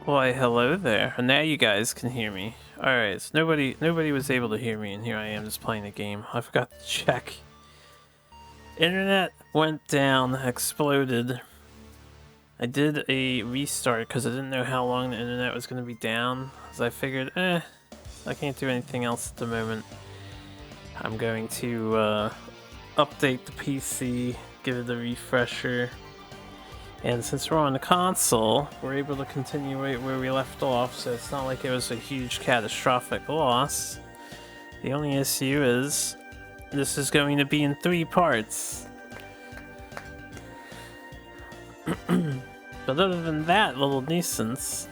Why, hello there. Now you guys can hear me. Alright, so nobody was able to hear me, and here I am just playing a game. I forgot to check. Internet went down, exploded. I did a restart because I didn't know how long the internet was going to be down. So I figured, I can't do anything else at the moment. I'm going to update the PC, give it a refresher. And since we're on the console, we're able to continue right where we left off, so it's not like it was a huge catastrophic loss. The only issue is, this is going to be in 3 parts. But other than that little nuisance,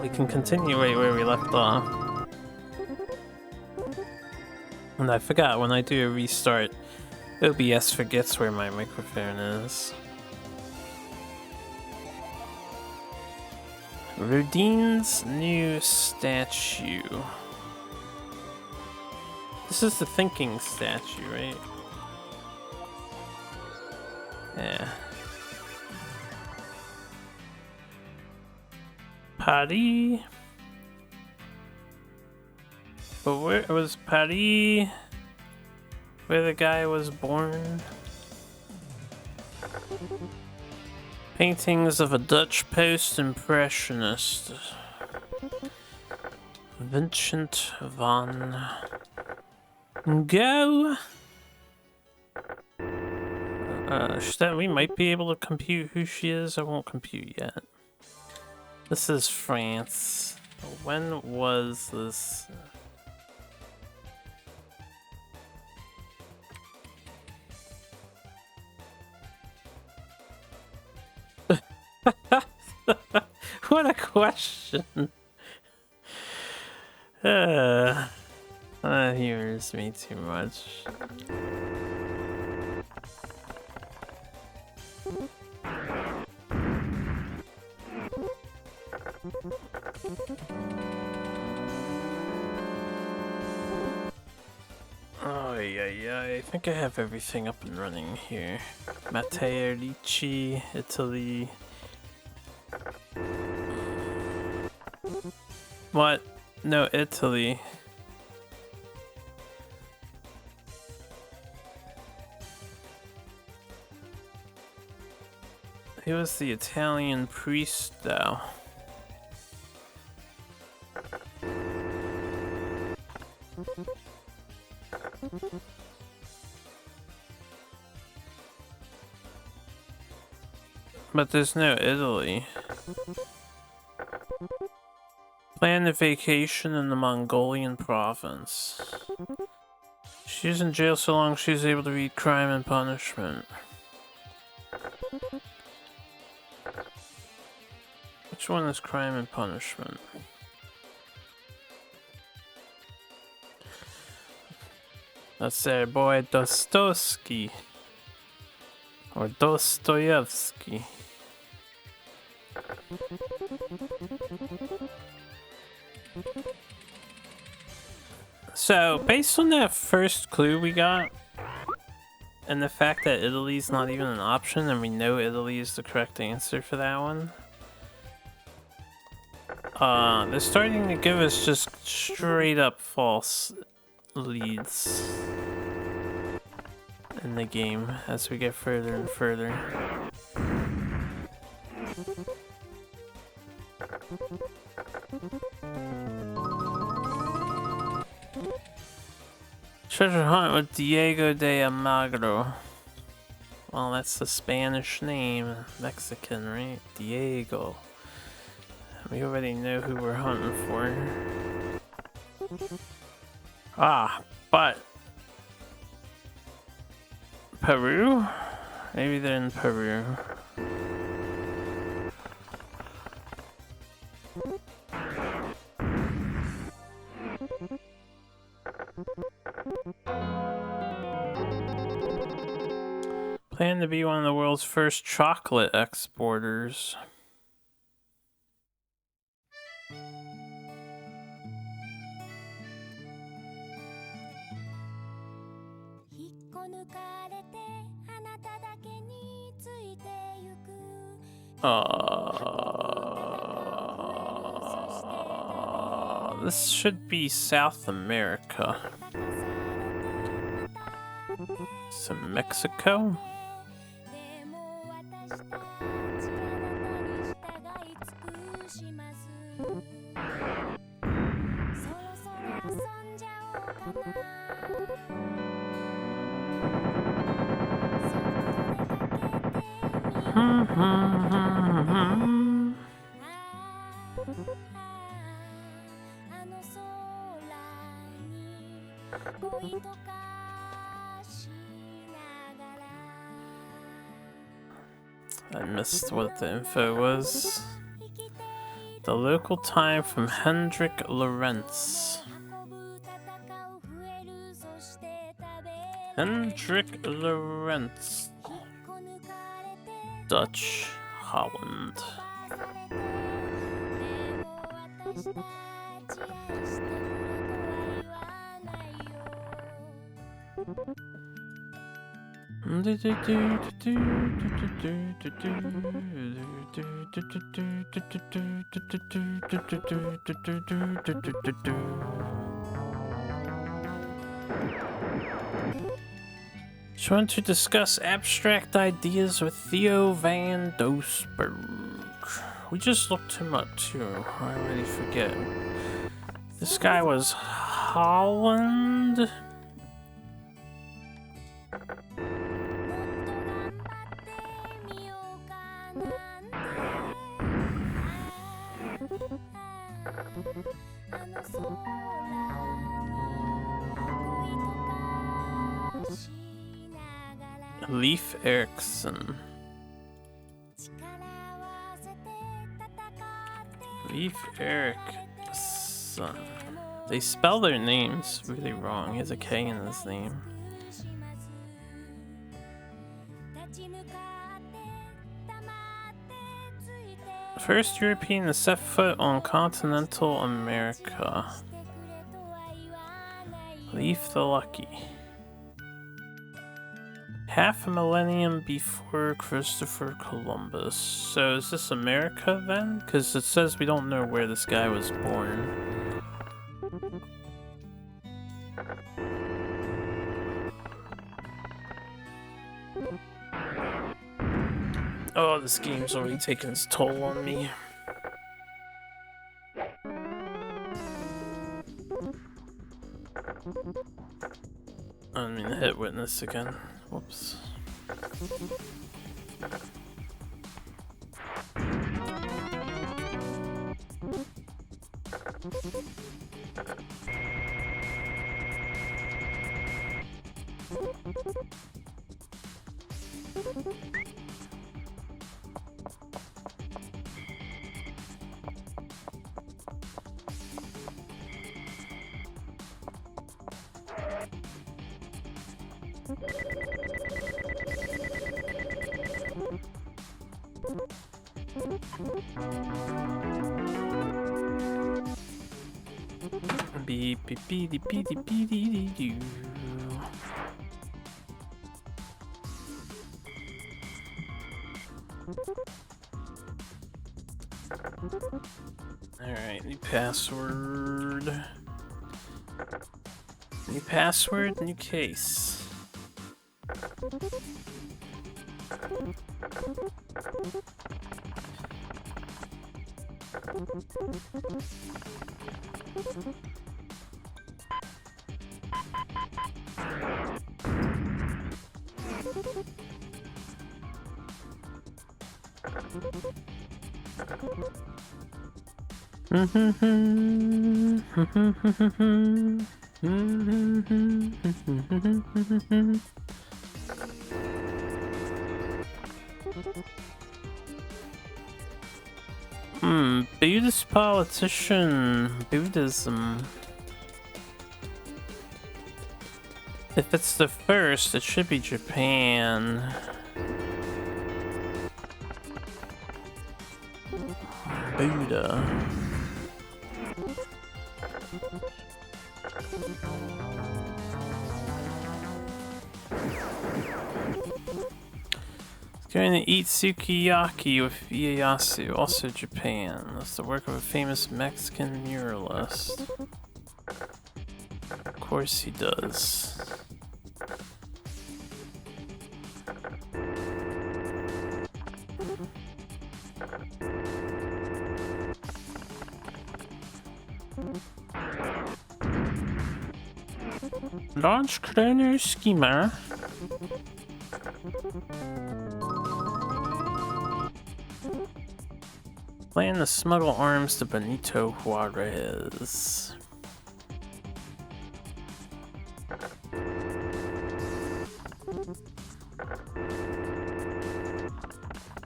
we can continue right where we left off. And I forgot, when I do a restart, OBS forgets where my microphone is. Rodine's new statue. This is the thinking statue, right? Yeah. Paris. But where was Paris? Where the guy was born? Paintings of a Dutch post-impressionist. Vincent van Gogh. We might be able to compute who she is. I won't compute yet. This is France. When was this? What a question. That humors me too much. Oh yeah, I think I have everything up and running here. Matteo Ricci, Italy. What? No, Italy. He was the Italian priest, though. But there's no Italy. Planned a vacation in the Mongolian province. She's in jail so long she's able to read Crime and Punishment. Which one is Crime and Punishment? That's their boy Dostoevsky. Or Dostoevsky. So, based on that first clue we got, and the fact that Italy's not even an option, and we know Italy is the correct answer for that one, they're starting to give us just straight up false leads in the game as we get further and further. Treasure hunt with Diego de Almagro. Well, that's the Spanish name. Mexican, right? Diego. We already know who we're hunting for. Ah, but Peru? Maybe they're in Peru. Plan to be one of the world's first chocolate exporters. This should be South America. Some Mexico? I missed what the info was. The local time from Hendrik Lorentz. Hendrik Lorentz. Dutch, Holland. Just want to discuss abstract ideas with Theo van Doesburg. We just looked him up too. I already forget. This guy was Holland. Leif Erikson. Leif Erikson. They spell their names really wrong. He has a K in his name. First European to set foot on continental America. Leif the Lucky. Half a millennium before Christopher Columbus. So is this America then? Because it says we don't know where this guy was born. Oh, this game's already taken its toll on me. I didn't mean to hit witness again. Whoops. Beep beep beep beep beep beep beep doo. Alright, new password. New password, new case. Buddhist politician, Buddhism. If it's the first, it should be Japan. Buddha. Going to eat sukiyaki with Ieyasu, also Japan. That's the work of a famous Mexican muralist. Of course he does. Launch Chrono Schema. Plan to smuggle arms to Benito Juarez.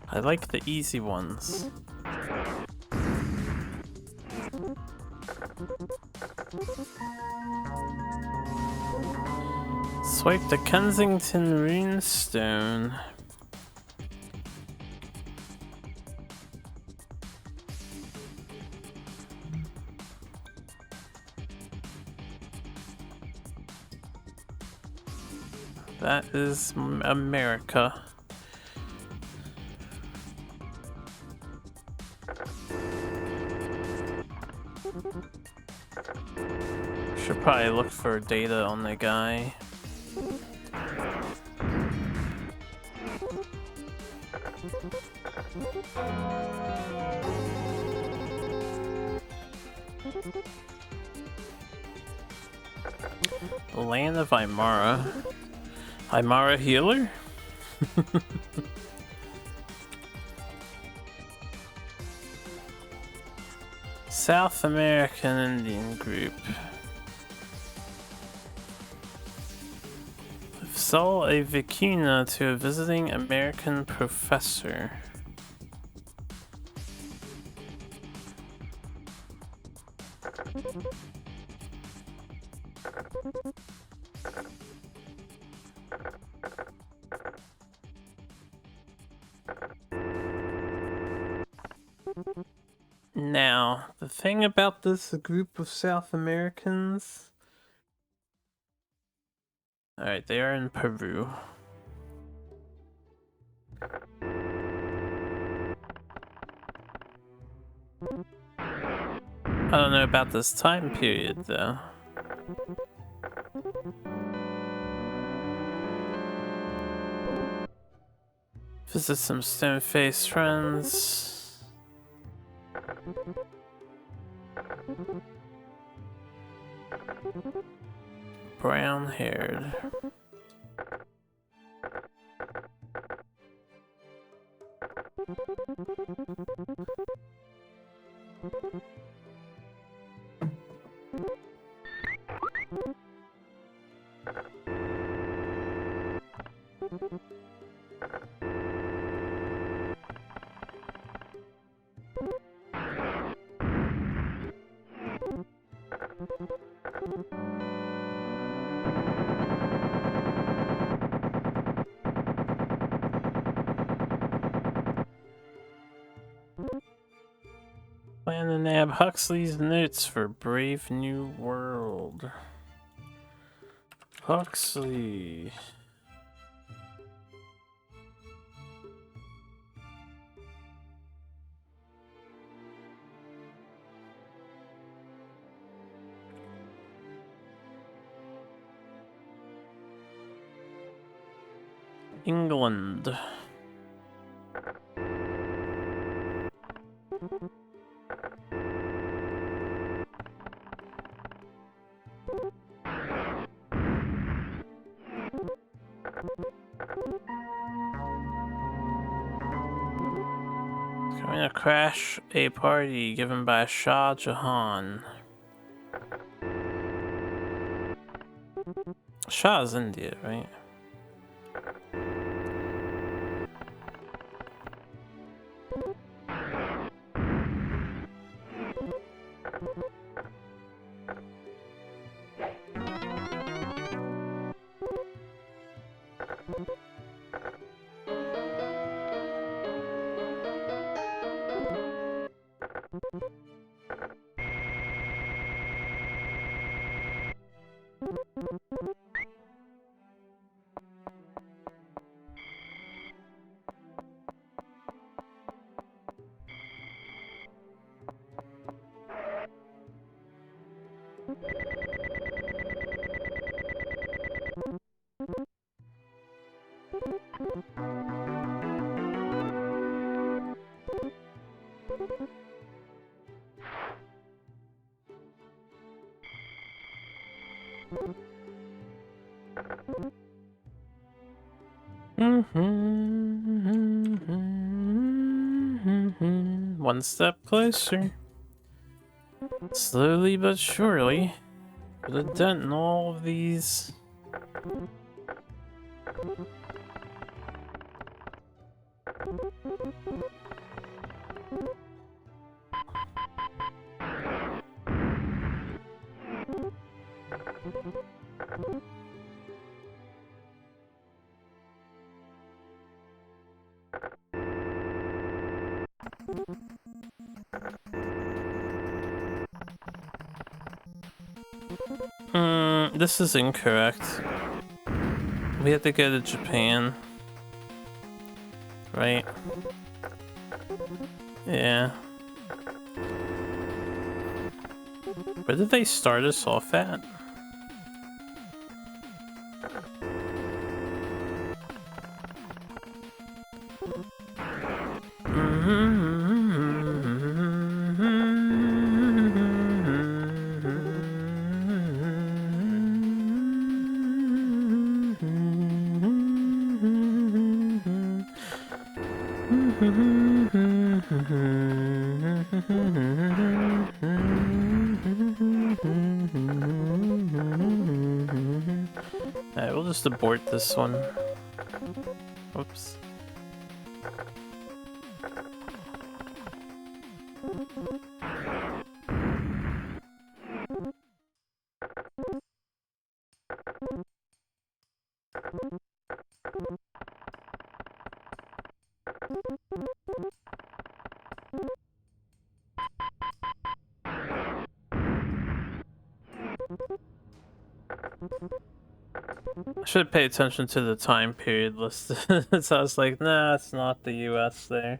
I like the easy ones. Swipe the Kensington Runestone. That is America. Should probably look for data on the guy. The land of Aymara. Aymara healer? South American Indian group. Sell a vicuna to a visiting American professor. Now, the thing about this group of South Americans... Alright, they are in Peru. I don't know about this time period, though. Visit some stone-faced friends. Brown-haired. Plan to nab Huxley's notes for Brave New World. Huxley. England. I'm gonna crash a party given by Shah Jahan. Shah's India, right? One step closer. Slowly but surely. Put a dent in all of these. This is incorrect. We have to go to Japan. Right? Yeah. Where did they start us off at? Alright, we'll just abort this one. Oops. I should pay attention to the time period listed. So I was like, nah, it's not the US there.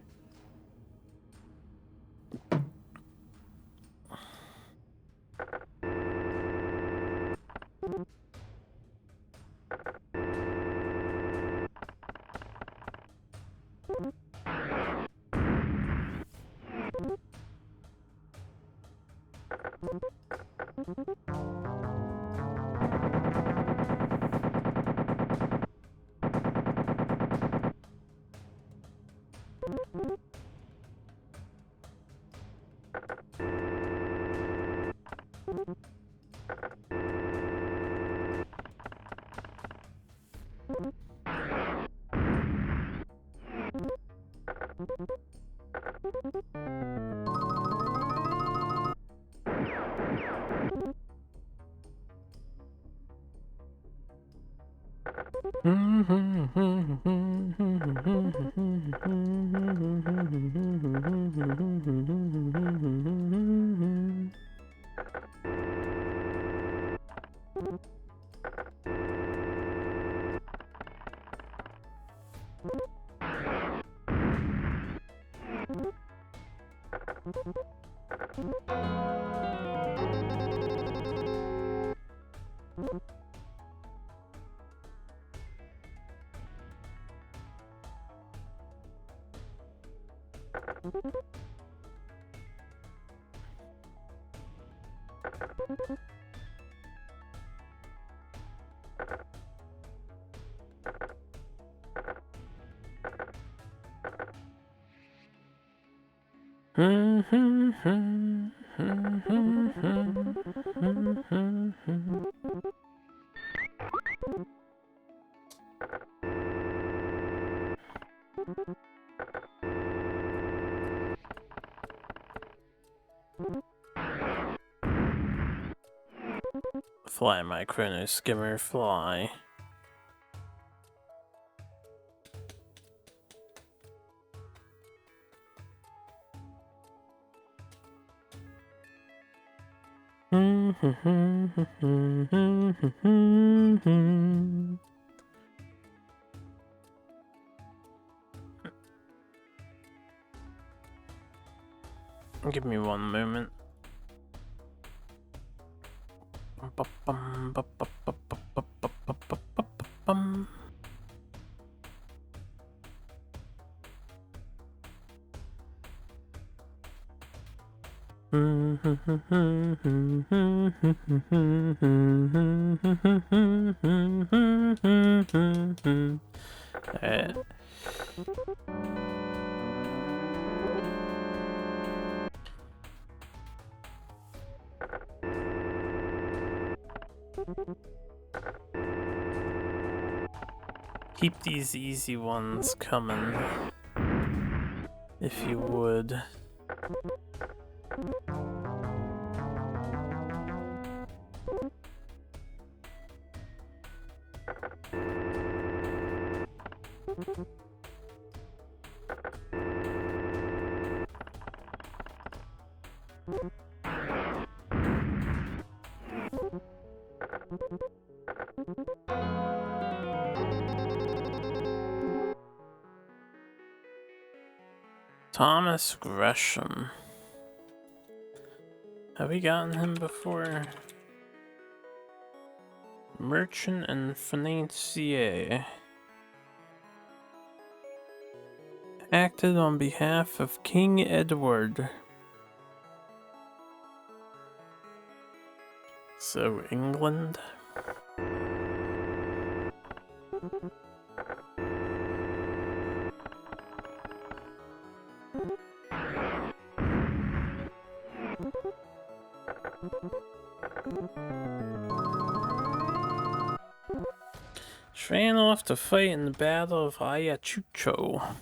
Fly, my chrono skimmer, fly. Give me one moment. Alright. Keep these easy ones coming, if you would. Thomas Gresham. Have we gotten him before? Merchant and financier. Acted on behalf of King Edward. So, England? Ran off to fight in the Battle of Ayacucho.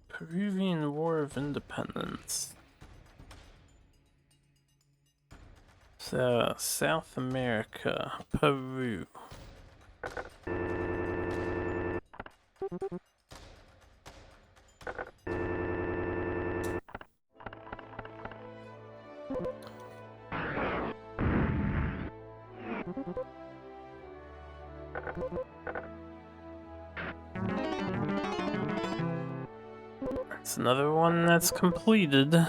Peruvian War of Independence. So, South America, Peru. That's another one that's completed.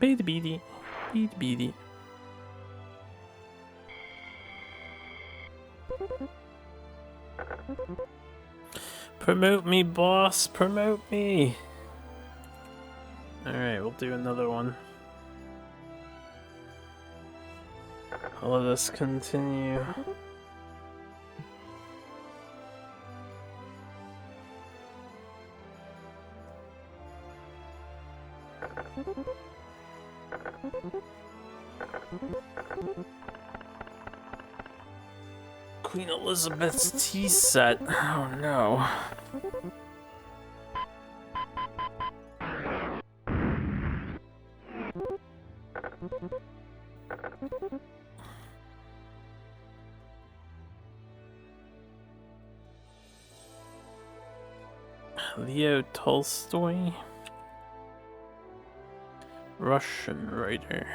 Beady beady, beady beady. Promote me, boss, promote me. Alright, we'll do another one. I'll let us continue. Queen Elizabeth's tea set. Oh no. Leo Tolstoy. Russian writer.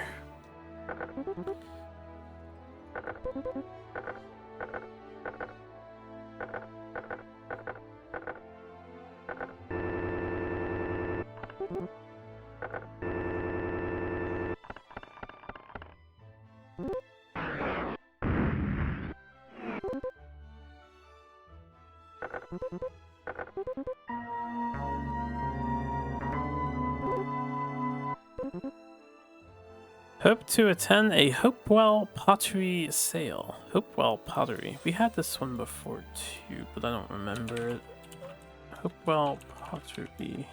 Hope to attend a Hopewell pottery sale. Hopewell pottery. We had this one before too, but I don't remember it. Hopewell pottery.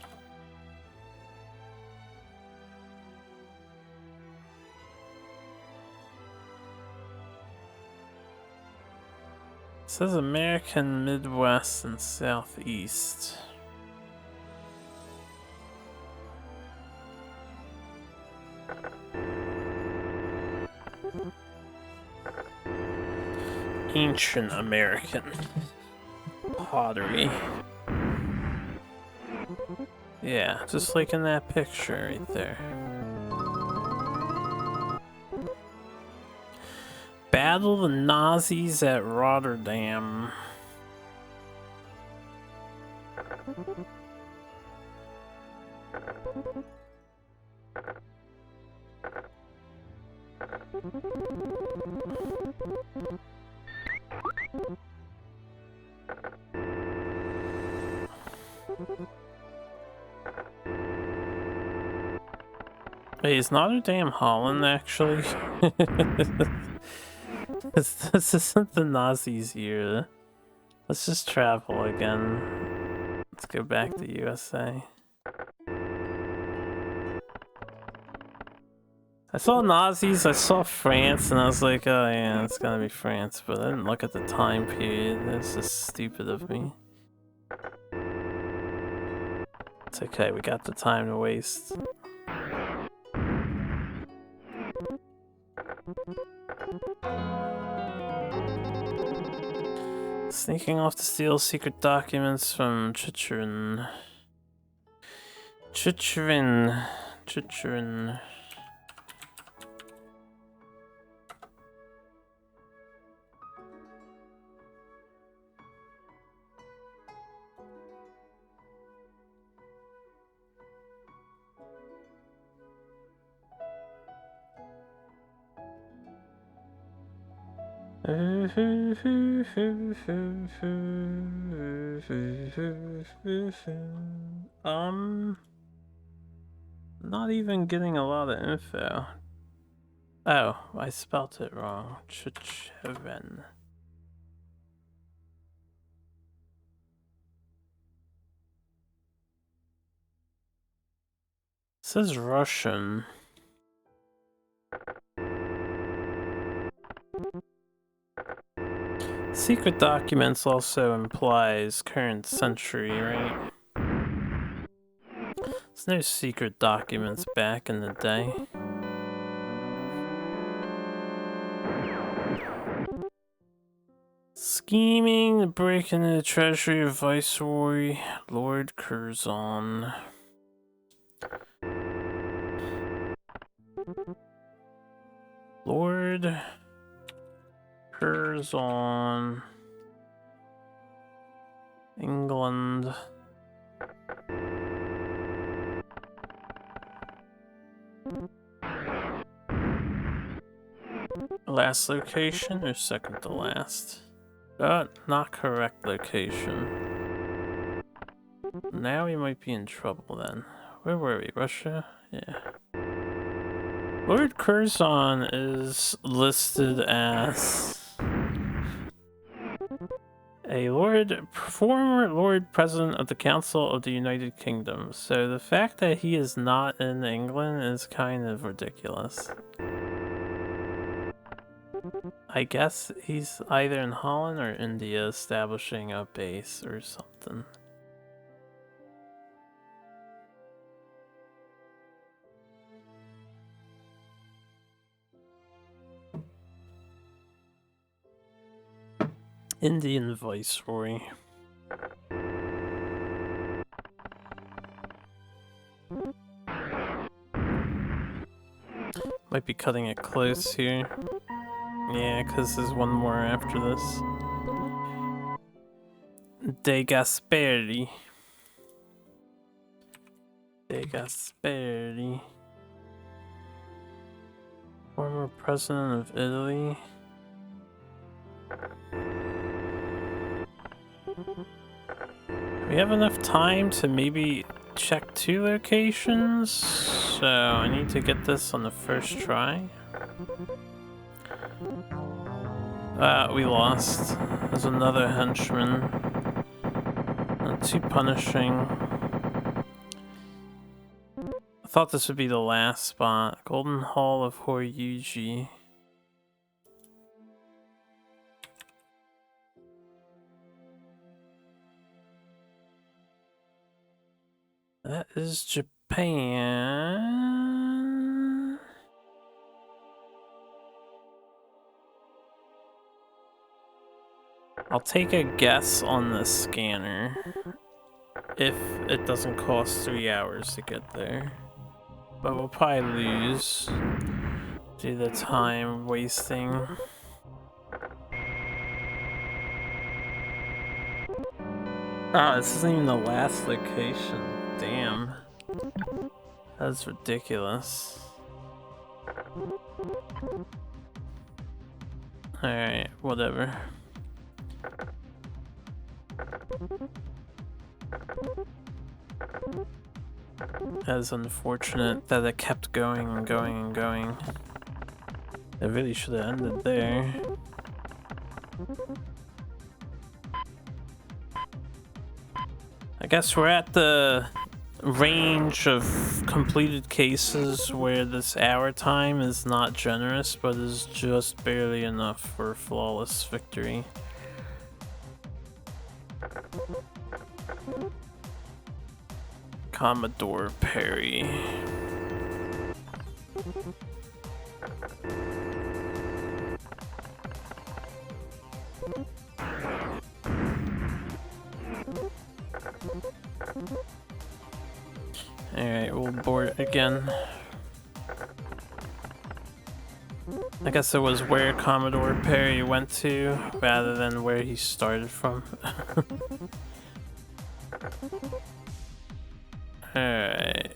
It says American Midwest and Southeast. Ancient American pottery. Yeah, just like in that picture right there. Battle the Nazis at Rotterdam. Wait, is Notre Dame Holland actually? This isn't the Nazis here. Let's just travel again. Let's go back to USA. I saw Nazis, I saw France, and I was like, oh yeah, it's gonna be France, but I didn't look at the time period. That's just stupid of me. It's okay, we got the time to waste. Sneaking off to steal secret documents from Chicherin. Not even getting a lot of info. Oh, I spelt it wrong. Chicherin. It says Russian. Secret documents also implies current century, right? There's no secret documents back in the day. Scheming to break into the treasury of Viceroy Lord Curzon. Lord Curzon, England. Last location or second to last? Not correct location. Now we might be in trouble then. Where were we? Russia? Yeah. Lord Curzon is listed as a former Lord President of the Council of the United Kingdom. So the fact that he is not in England is kind of ridiculous. I guess he's either in Holland or India establishing a base or something. Indian Viceroy. Might be cutting it close here. Yeah, because there's one more after this. De Gasperi. De Gasperi. Former president of Italy. We have enough time to maybe check 2 locations, so I need to get this on the first try. We lost. There's another henchman. Not too punishing. I thought this would be the last spot. Golden Hall of Horyuji. That is Japan. I'll take a guess on the scanner if it doesn't cost 3 hours to get there. But we'll probably lose due to the time wasting. Oh, this isn't even the last location. Damn. That's ridiculous. Alright, whatever. That's unfortunate that it kept going and going and going. It really should have ended there. I guess we're at the range of completed cases where this hour time is not generous, but is just barely enough for a flawless victory. Commodore Perry. Alright, we'll board again. I guess it was where Commodore Perry went to rather than where he started from. Alright.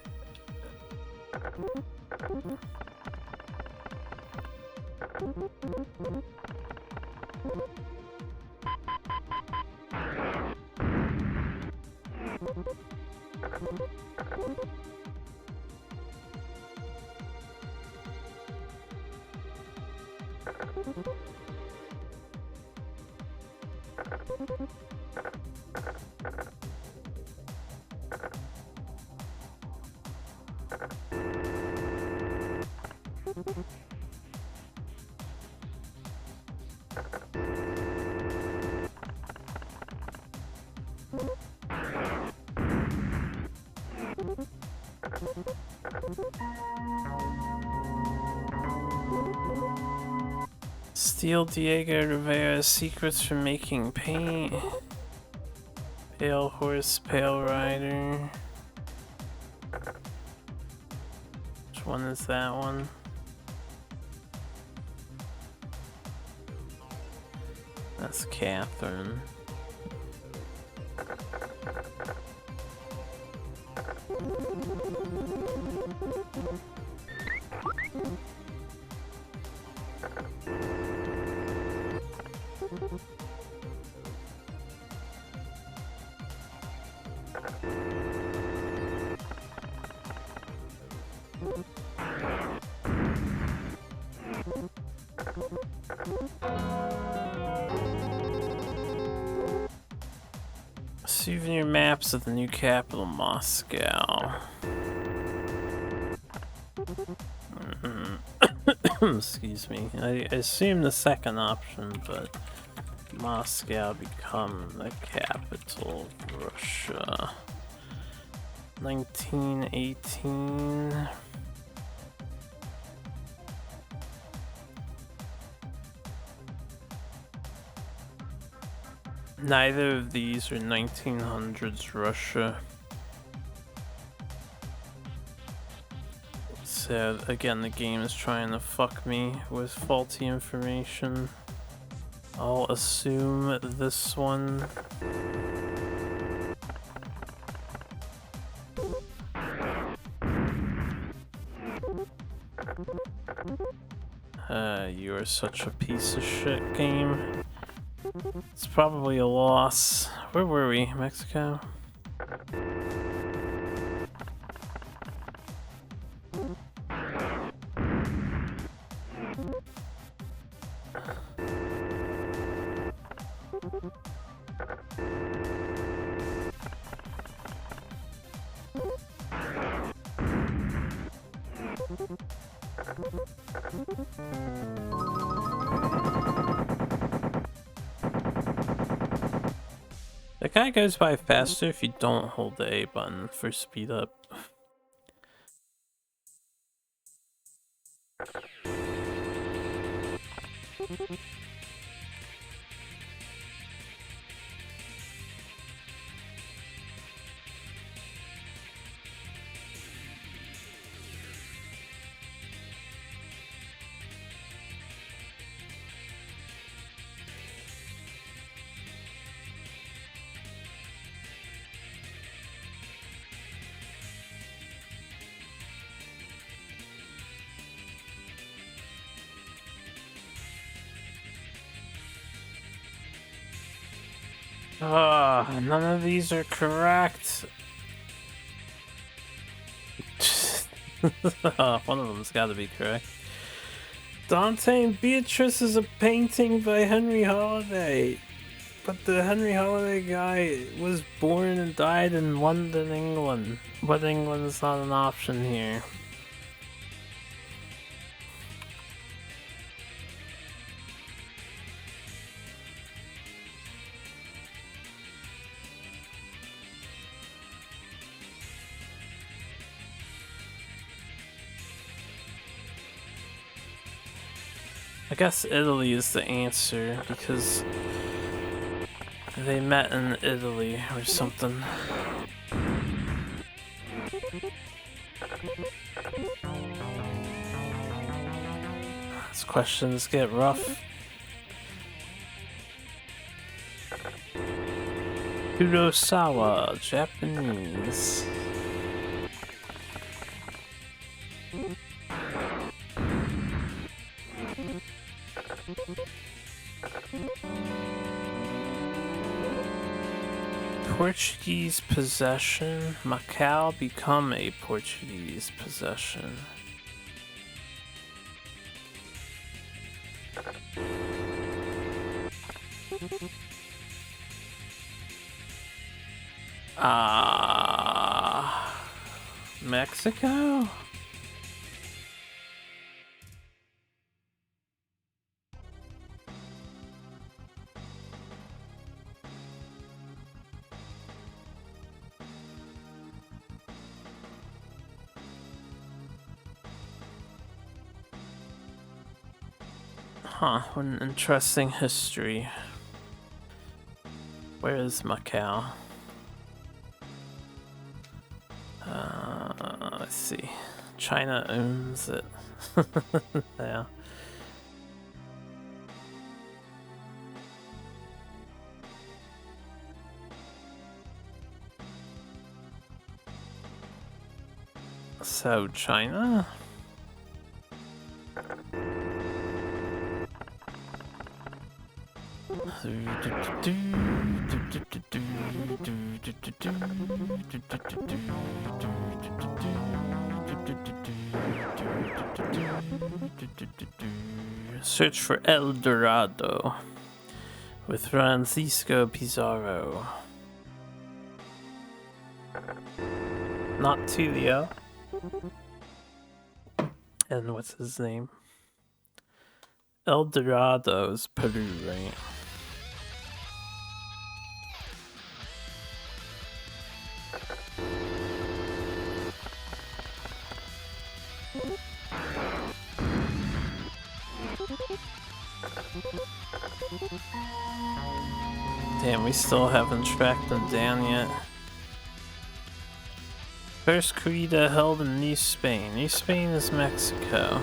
Steal Diego Rivera's secrets from making paint. Pale Horse, Pale Rider. Which one is that one? That's Catherine. Souvenir maps of the new capital, Moscow. Excuse me. I assume the second option, but Moscow become the capital of Russia. 1918. Neither of these are 1900s Russia. So again, the game is trying to fuck me with faulty information. I'll assume this one. You are such a piece of shit, game. It's probably a loss. Where were we? Mexico? That guy goes by faster if you don't hold the A button for speed up. None of these are correct. One of them's got to be correct. Dante and Beatrice is a painting by Henry Holiday. But the Henry Holiday guy was born and died in London, England. But England's not an option here. I guess Italy is the answer because they met in Italy or something. These questions get rough. Kurosawa, Japanese. Portuguese possession. Macau become a Portuguese possession. Mexico? Huh, what an interesting history. Where is Macau? Let's see. China owns it. Yeah. So, China? Search for El Dorado with Francisco Pizarro. Not Tulio. And what's his name? El Dorado's Peru, right? Damn, we still haven't tracked them down yet. First corrida held in New Spain. New Spain is Mexico.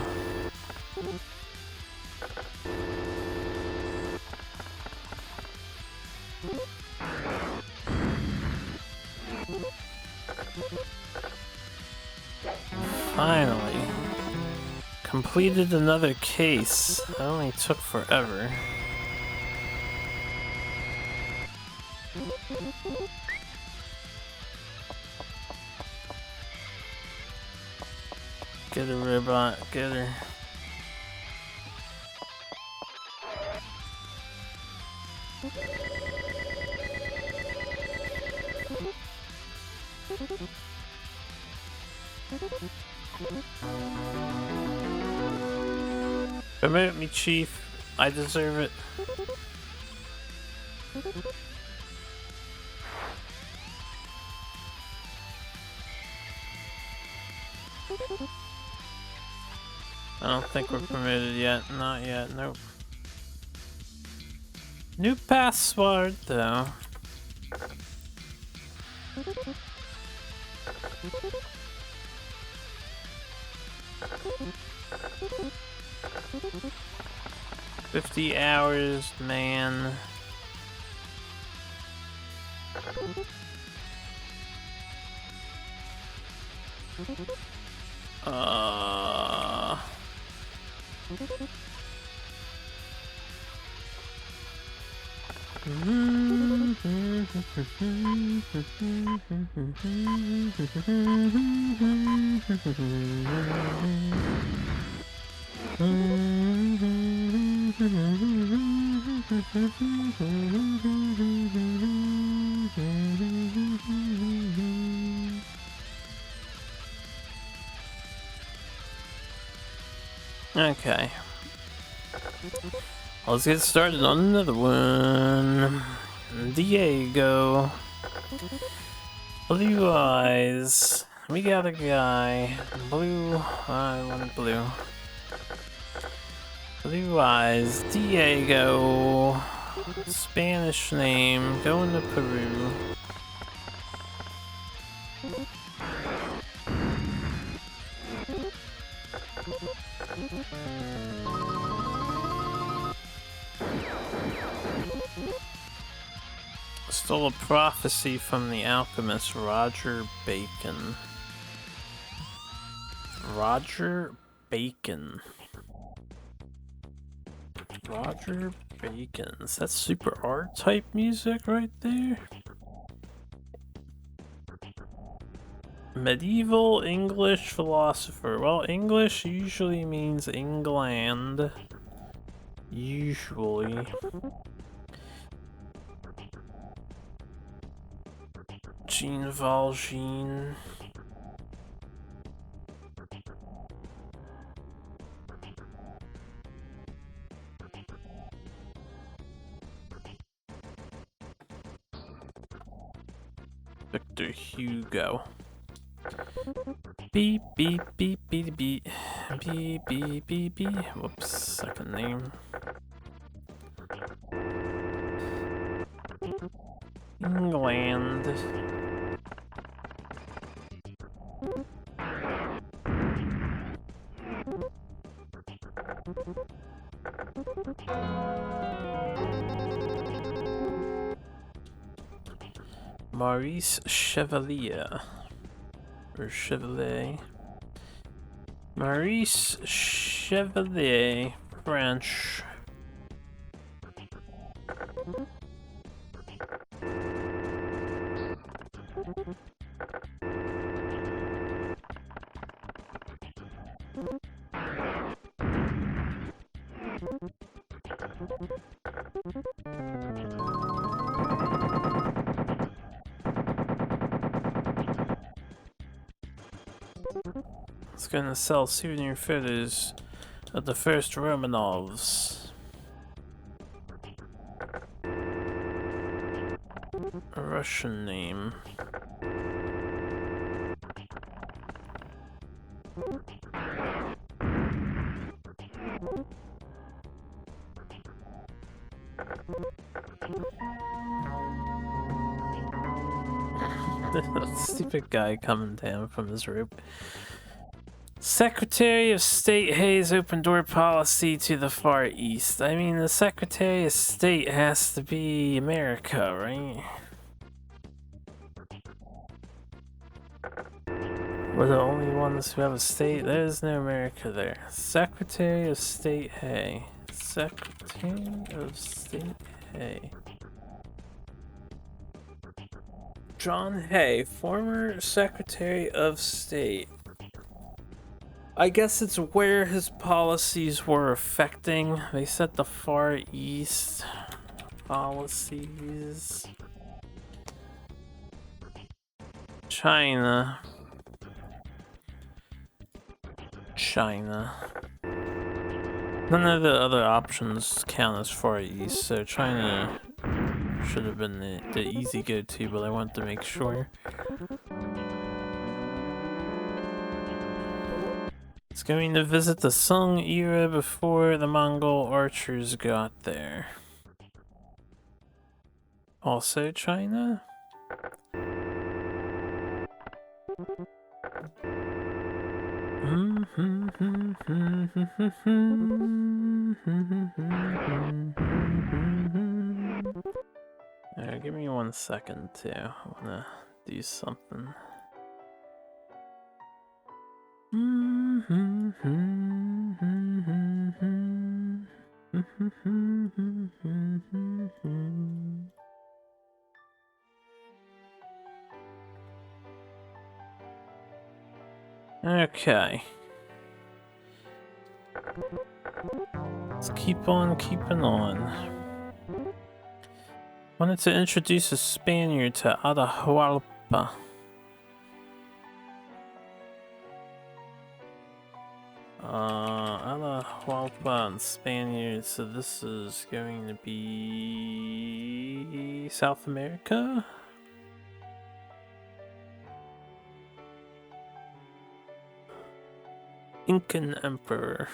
Finally. Completed another case. That only took forever. Get a robot, get her. Promote me, Chief. I deserve it. I don't think we're promoted yet. Not yet. Nope. New password, though. $50 hours, man. Okay. Let's get started on another one. Diego. Blue eyes. We got a guy. Blue. I want blue. Blue eyes. Diego. Spanish name. Going to Peru. Stole a prophecy from the alchemist Roger Bacon. Roger Bacon. Roger Bacon. Is that super R type music right there? Medieval English philosopher. Well, English usually means England. Usually. Jean Valjean. Victor Hugo. Beep beep beep beep beep beep beep beep beep. Whoops, second name. England. Maurice Chevalier. Or Chevalier. Maurice Chevalier. French. It's gonna sell souvenir photos of the first Romanovs. A Russian name. Stupid guy coming down from his rope. Secretary of State Hayes open door policy to the Far East. I mean, the Secretary of State has to be America, right? We're the only ones who have a state. There's no America there. Secretary of State Hay. Secretary of State Hay. John Hay, former Secretary of State. I guess it's where his policies were affecting. They said the Far East policies. China. None of the other options count as Far East, so China should have been the easy go-to, but I wanted to make sure. It's going to visit the Sung era before the Mongol archers got there. Also China? Alright, give me 1 second too. I wanna do something. Okay. Let's keep on keeping on. Wanted to introduce a Spaniard to Atahualpa. Atahualpa and Spaniards, so this is going to be South America? Incan Emperor.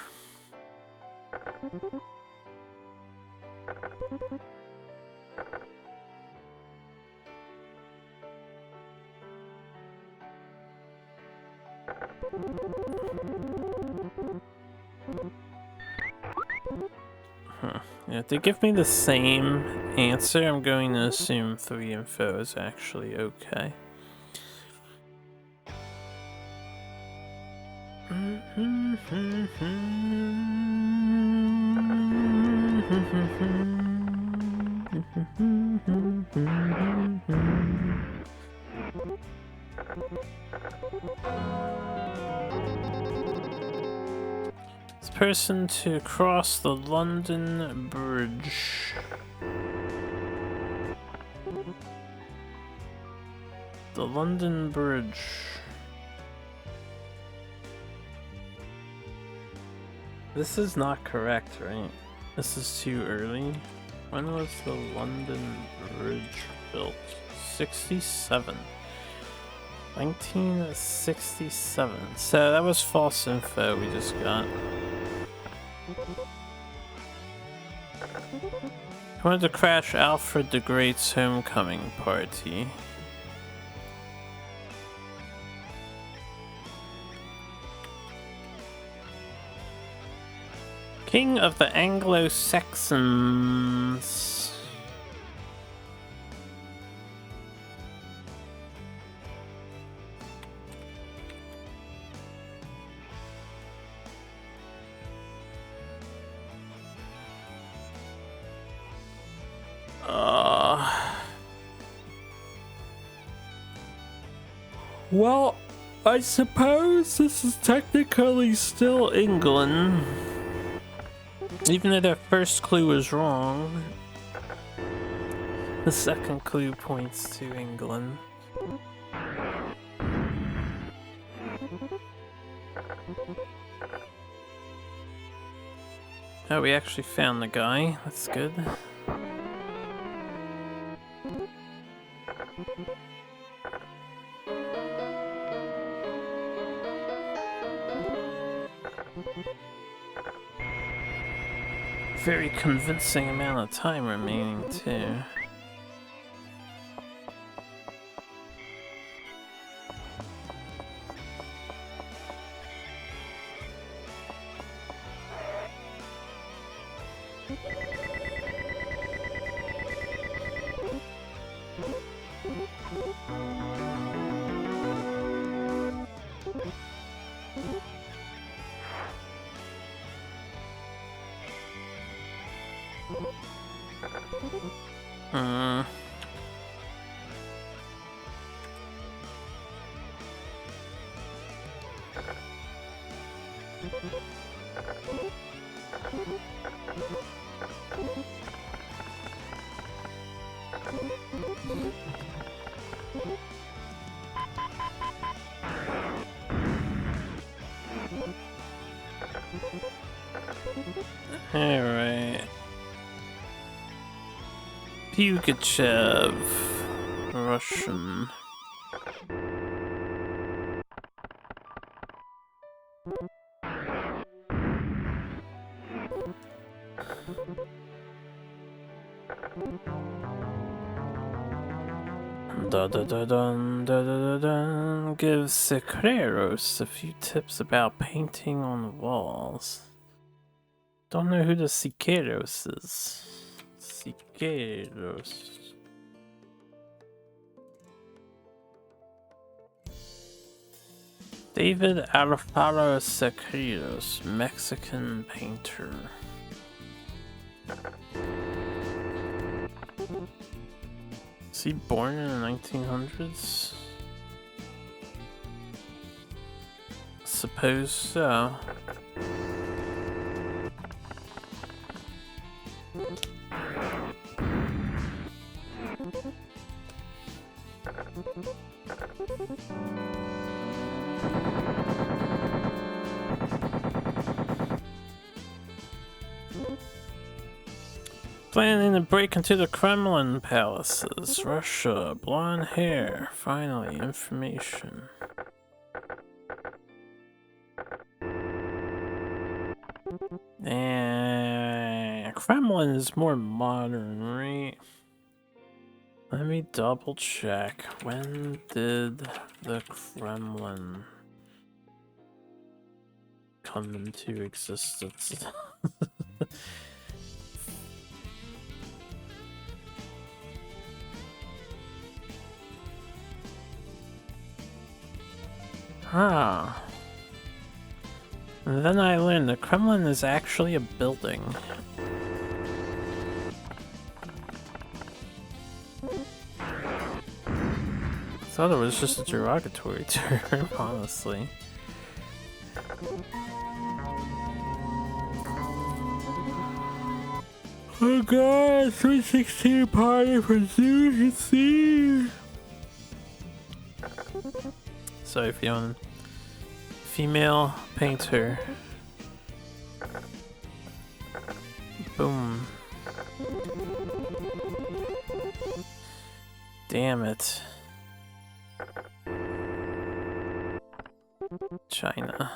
Yeah, if they give me the same answer, I'm going to assume 3 info is actually okay. This person to cross the London Bridge. The London Bridge. This is not correct, right? This is too early. When was the London Bridge built? 67. 1967. So that was false info we just got. I wanted to crash Alfred the Great's homecoming party. King of the Anglo-Saxons. Well, I suppose this is technically still England. Even though that first clue was wrong, the second clue points to England. Oh, we actually found the guy. That's good. Very convincing amount of time remaining too. Alright. Pugachev. Russian. Da da da dun da da da dun. Give Siqueiros a few tips about painting on walls. Don't know who the Siqueiros is. Siqueiros. David Alfaro Siqueiros, Mexican painter. Was he born in the 1900s? Suppose so. Planning to break into the Kremlin palaces. Russia. Blonde hair. Finally, information. Kremlin is more modern, right? Let me double check. When did the Kremlin come into existence? Ah. And then I learned the Kremlin is actually a building. I thought it was just a derogatory term, honestly. Oh god, 316 party for Zuzi! Sorry if you're on female painter. Boom. Damn it. China.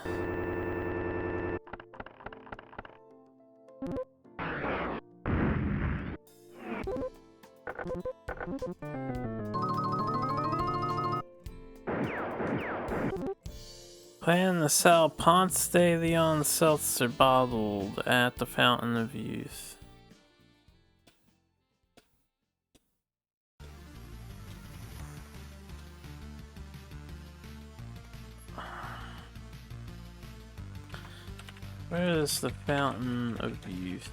Plan to sell Ponce de Leon seltzer bottled at the Fountain of Youth. Where is the Fountain of Youth?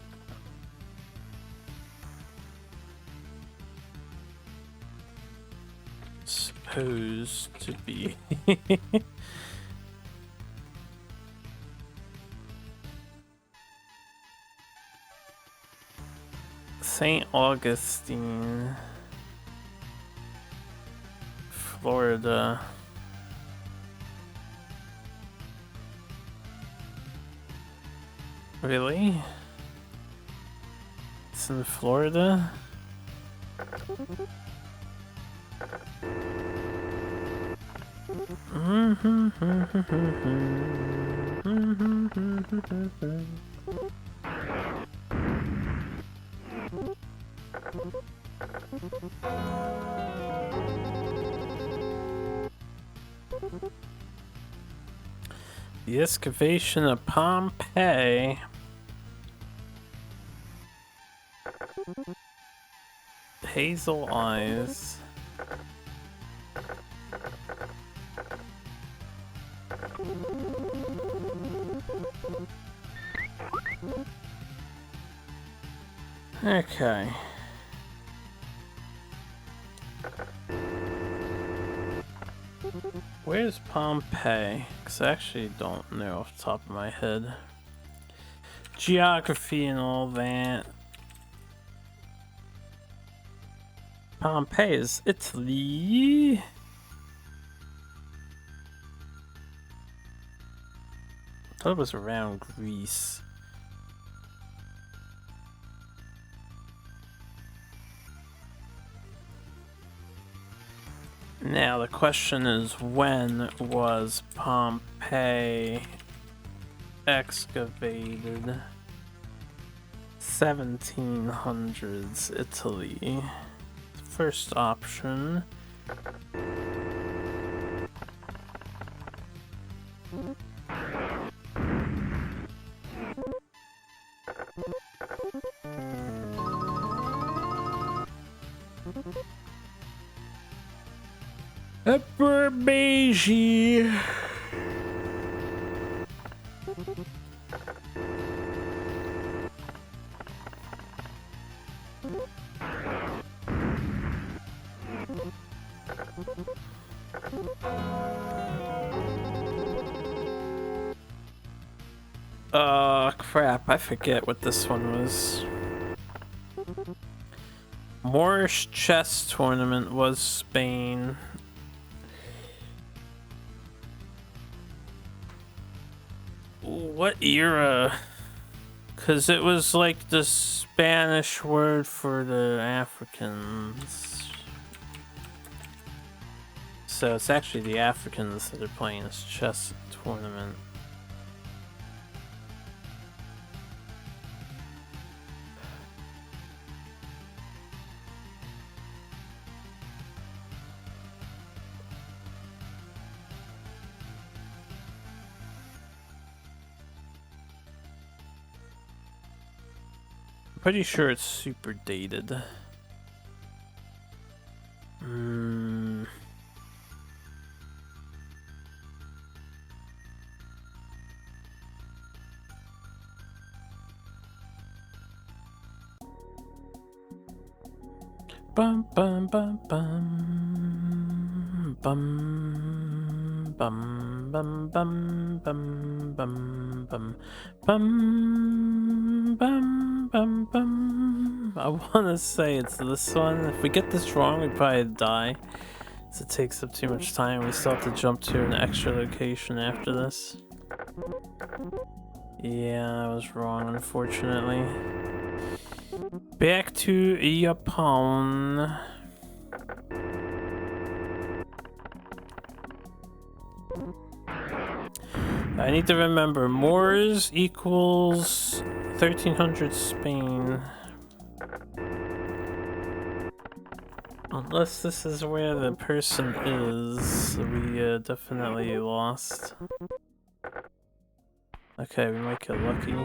Supposed to be. St. Augustine, Florida. Really? It's in Florida? The excavation of Pompeii. Hazel eyes. Okay. Where's Pompeii? Because I actually don't know off the top of my head. Geography and all that. Pompeii is Italy. I thought it was around Greece. Now the question is, when was Pompeii excavated? 1700s Italy. First option. Emperor Meiji. Crap, I forget what this one was. Moorish chess tournament was Spain. What era? Because it was like the Spanish word for the Africans. So it's actually the Africans that are playing this chess tournament. Pretty sure it's super dated. Bum bum bum bum bum bum bum bum bum bum bum bum bum bum bum. I wanna say it's this one. If we get this wrong, we probably die. So it takes up too much time. We still have to jump to an extra location after this. Yeah, I was wrong, unfortunately. Back to Japan. I need to remember, Moors equals 1300 Spain. Unless this is where the person is, we definitely lost. Okay, we might get lucky.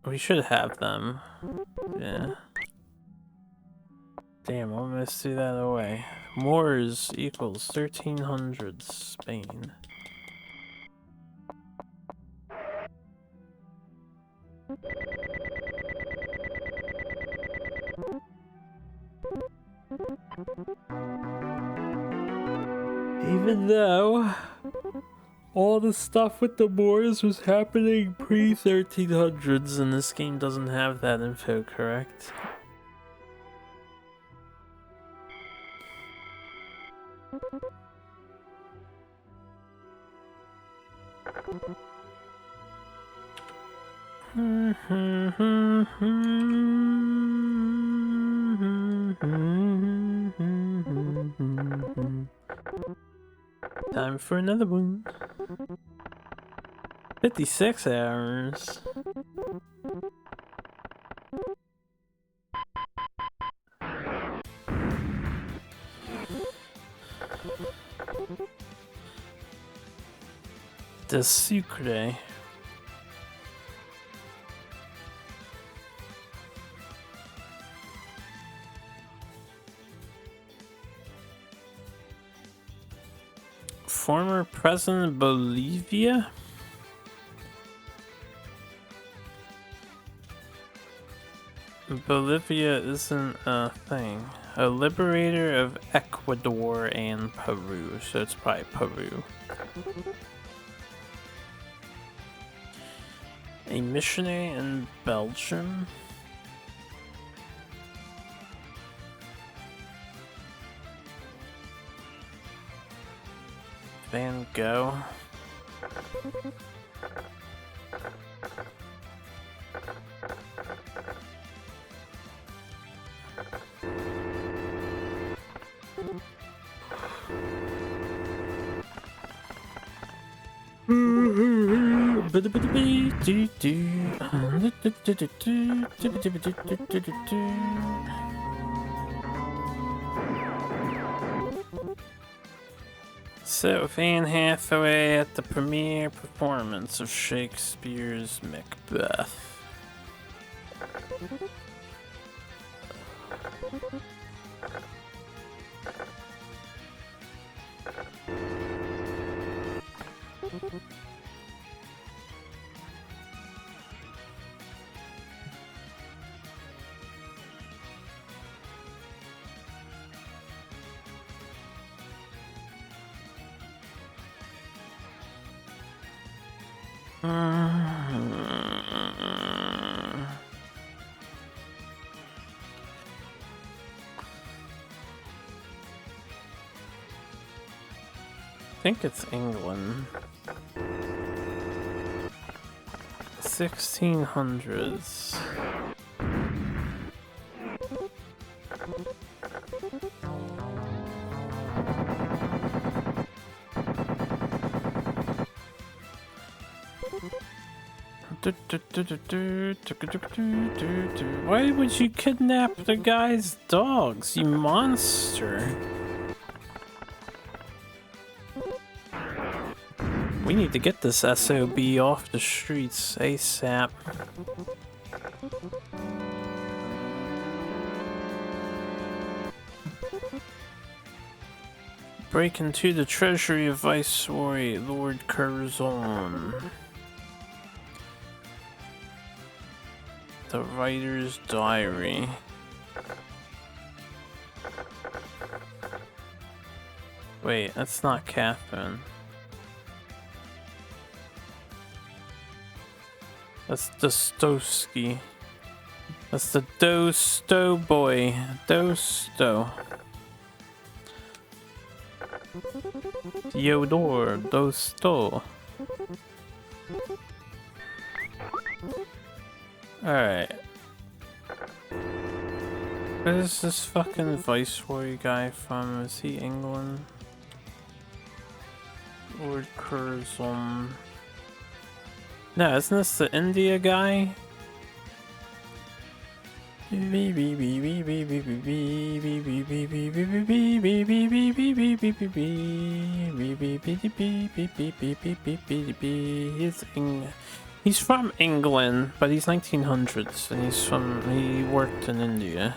We should have them. Yeah. Damn, I almost threw that away. Moors equals 1300 Spain. Even though all the stuff with the Moors was happening pre-1300s, and this game doesn't have that info, correct? Time for another one. 56 hours. The Sucre. Former President of Bolivia? Bolivia isn't a thing. A liberator of Ecuador and Peru, so it's probably Peru. A missionary in Belgium. Van Gogh. So, Anne Hathaway at the premiere performance of Shakespeare's Macbeth. I think it's England. 1600s. Why would you kidnap the guy's dogs, you monster? We need to get this SOB off the streets ASAP. Break into the treasury of Viceroy Lord Curzon. The writer's diary. Wait, that's not Catherine. That's Dostowski. That's the Dosto boy. Dosto. Theodore Dosto. Alright. Where's this fucking Viceroy guy from? Is he England? Lord Curzon. No, isn't this the India guy? He's from England, but he's 1900s, and he worked in India.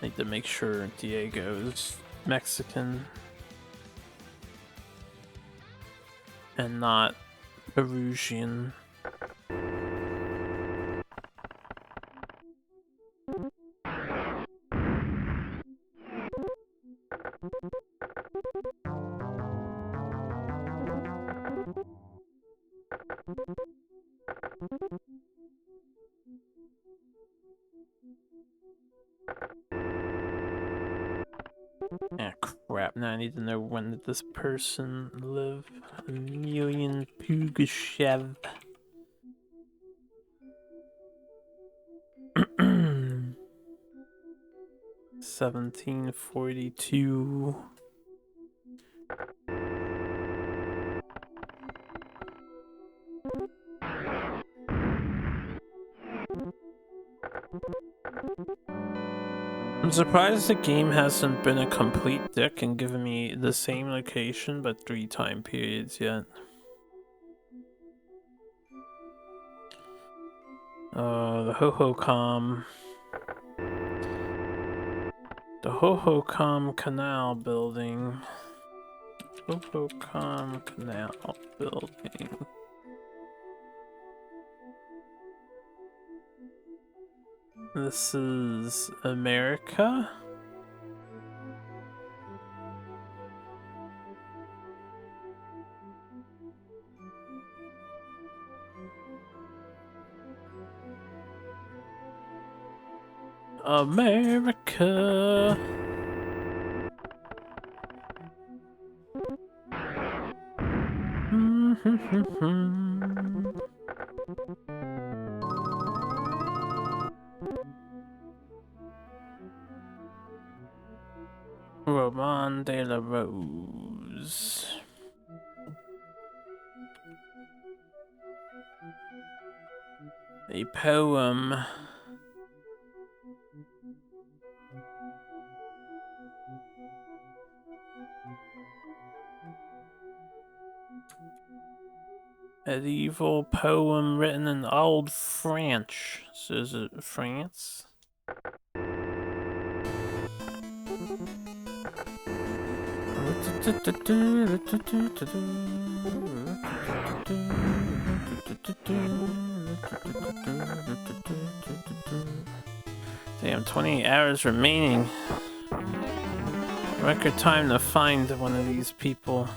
Need to make sure Diego's Mexican and not Peruvian. Ah, crap. Now I need to know, when did this person live? Emilian Pugachev. $1742. I'm surprised the game hasn't been a complete dick and given me the same location but 3 time periods yet. The Ho-Ho-Com. The Ho-Ho-Com Canal Building. Ho-Ho-Com Canal Building. This is America? America. Roman de la Rose. A poem. Medieval poem written in Old French. So is it France? Damn, 28 hours remaining. Record time to find one of these people.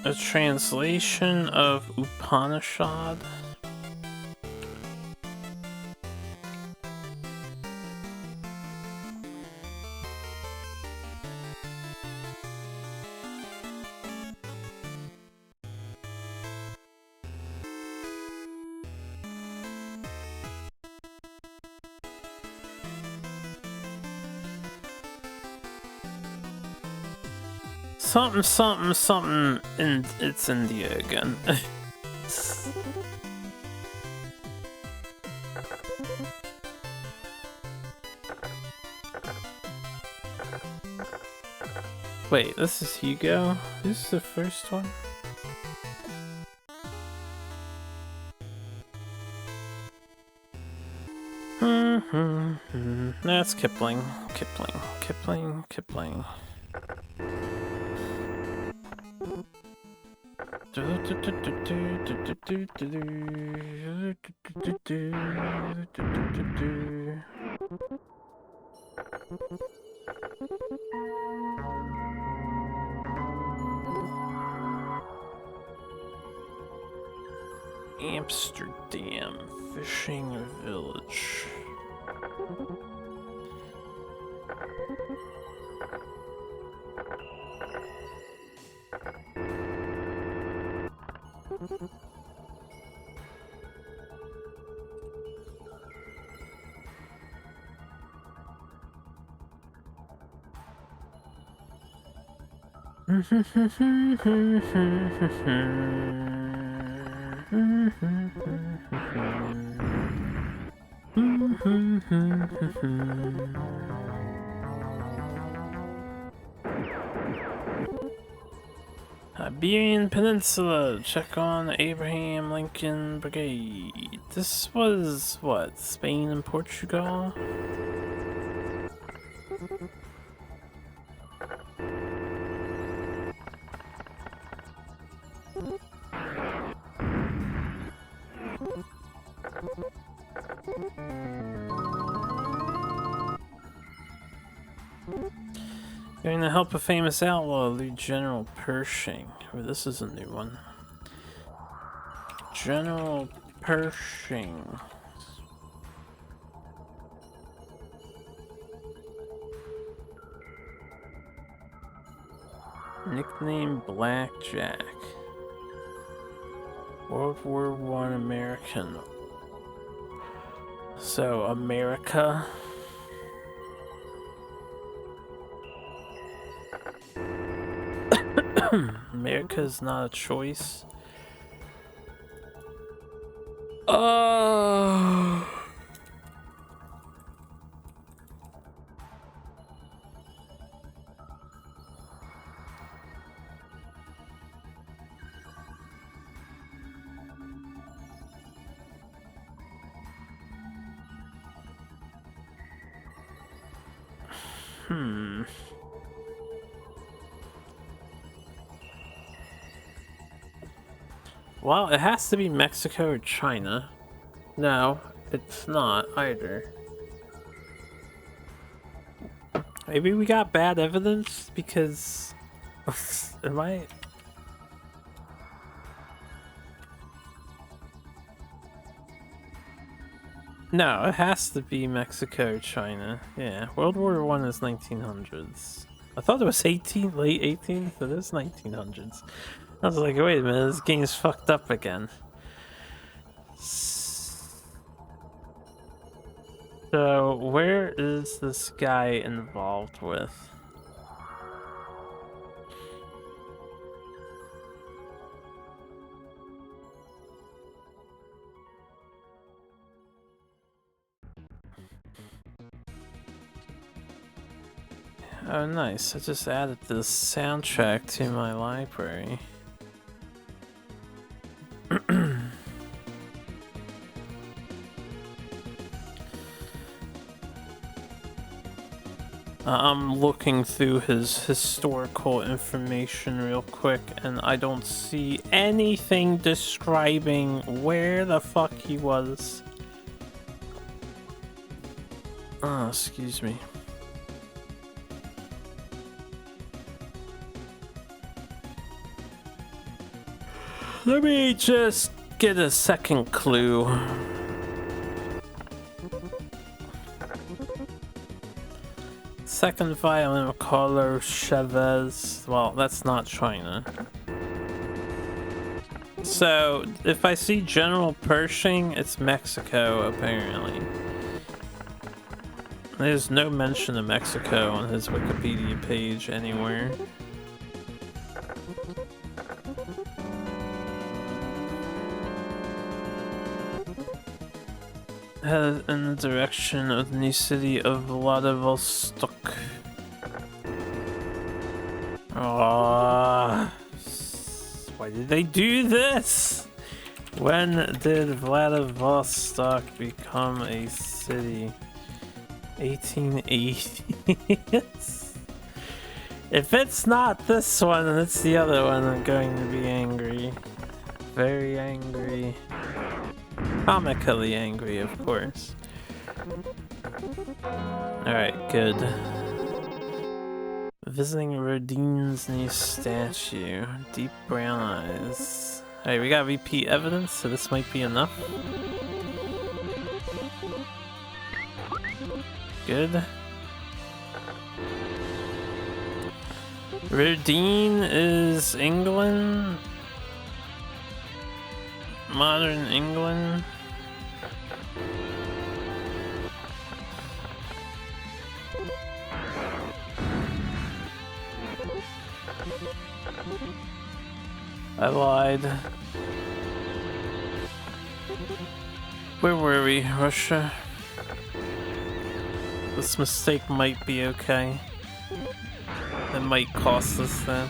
A translation of Upanishad. Something, something, something, and it's India again. Wait, this is Hugo? This is the first one? That's Kipling. Kipling. Amsterdam fishing village. Iberian Peninsula, check on Abraham Lincoln Brigade. This was, what, Spain and Portugal? Going to help a famous outlaw, Lieutenant General Pershing. Oh, this is a new one. General Pershing. Nickname Blackjack. World War I American. So, America. America is not a choice. Well, it has to be Mexico or China. No, it's not either. Maybe we got bad evidence because... Am I... No, it has to be Mexico or China. Yeah, World War I is 1900s. I thought it was late 18th, but it is 1900s. I was like, wait a minute, this game's fucked up again. So, where is this guy involved with? Oh, nice. I just added this soundtrack to my library. I'm looking through his historical information real quick, and I don't see anything describing where the fuck he was. Oh, excuse me. Let me just get a second clue. Second violin of Carlos Chavez. Well, that's not China. So, if I see General Pershing, it's Mexico, apparently. There's no mention of Mexico on his Wikipedia page anywhere. Headed in the direction of the new city of Vladivostok. Why did they do this? When did Vladivostok become a city? 1880s? If it's not this one and it's the other one, I'm going to be angry. Very angry. Comically angry, of course. Alright, good. Visiting Rodin's new statue. Deep brown eyes. Alright, we got repeat evidence, so this might be enough. Good. Rodin is England. Modern England. I lied. Where were we? Russia? This mistake might be okay. It might cost us that.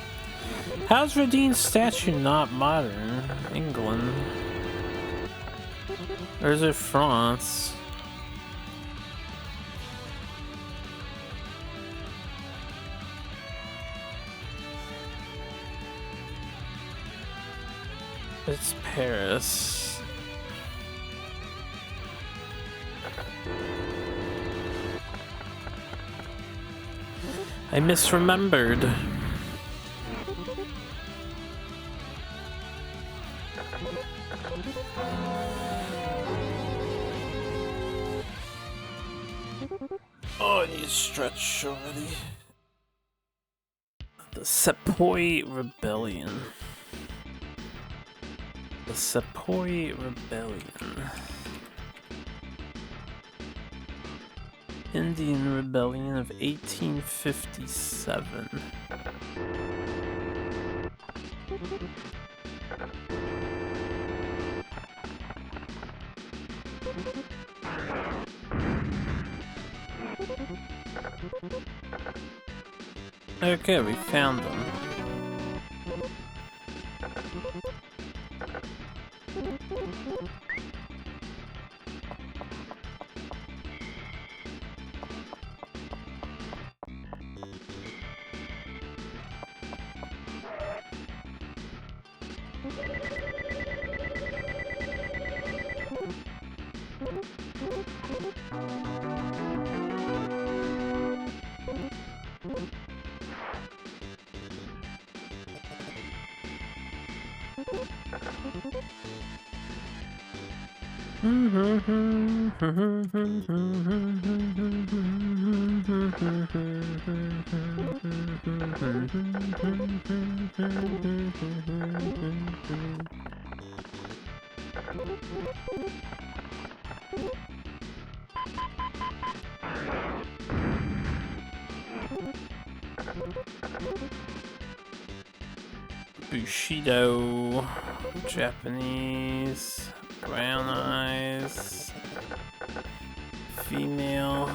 How's Radine's statue not modern? England. Or is it France? It's Paris. I misremembered. Oh, I need to stretch already. The Sepoy Rebellion. The Sepoy Rebellion. Indian Rebellion of 1857. Okay, we found them. Bushido, Japanese, brown eyes, female.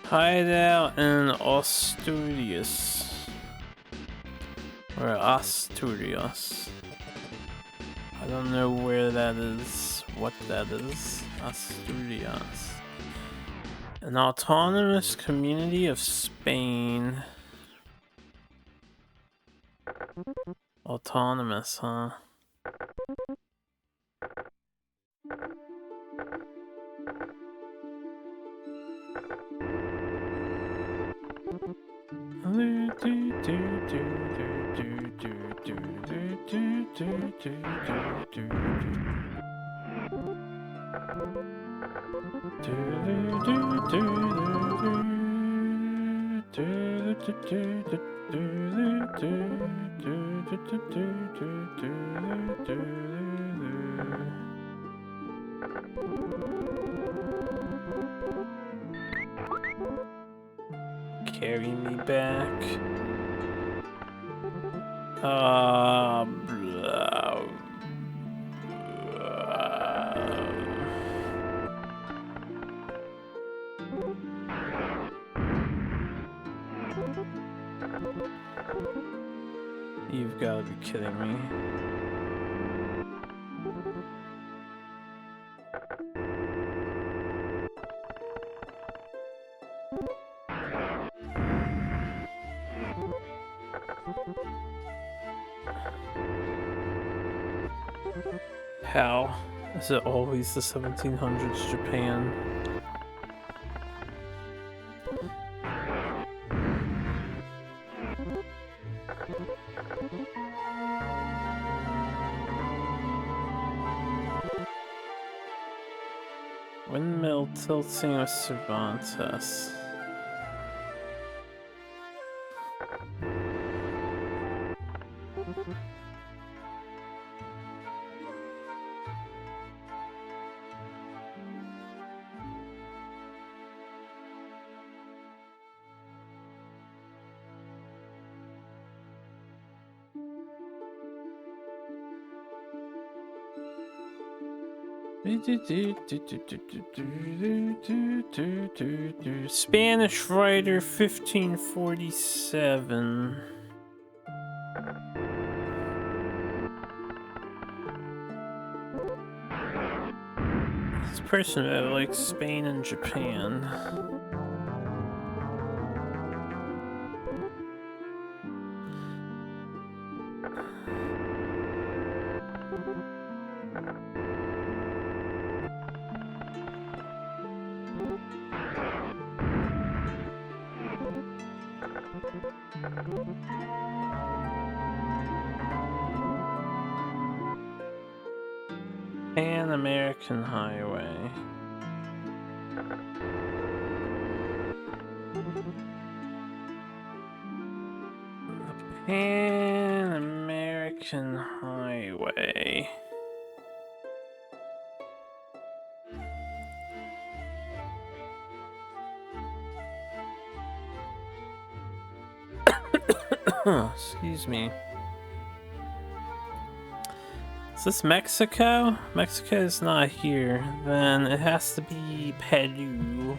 Hideout in Asturias. Or Asturias. I don't know where that is, what that is. Asturias. An autonomous community of Spain. Autonomous, huh? Carry me back. Blah. You've got to be kidding me. How? Is it always the 1700s Japan? Windmill tilting with Cervantes. Spanish writer 1547. This person likes Spain and Japan. Pan American Highway. Pan American Highway. Excuse me. Is this Mexico? Mexico is not here. Then it has to be Peru.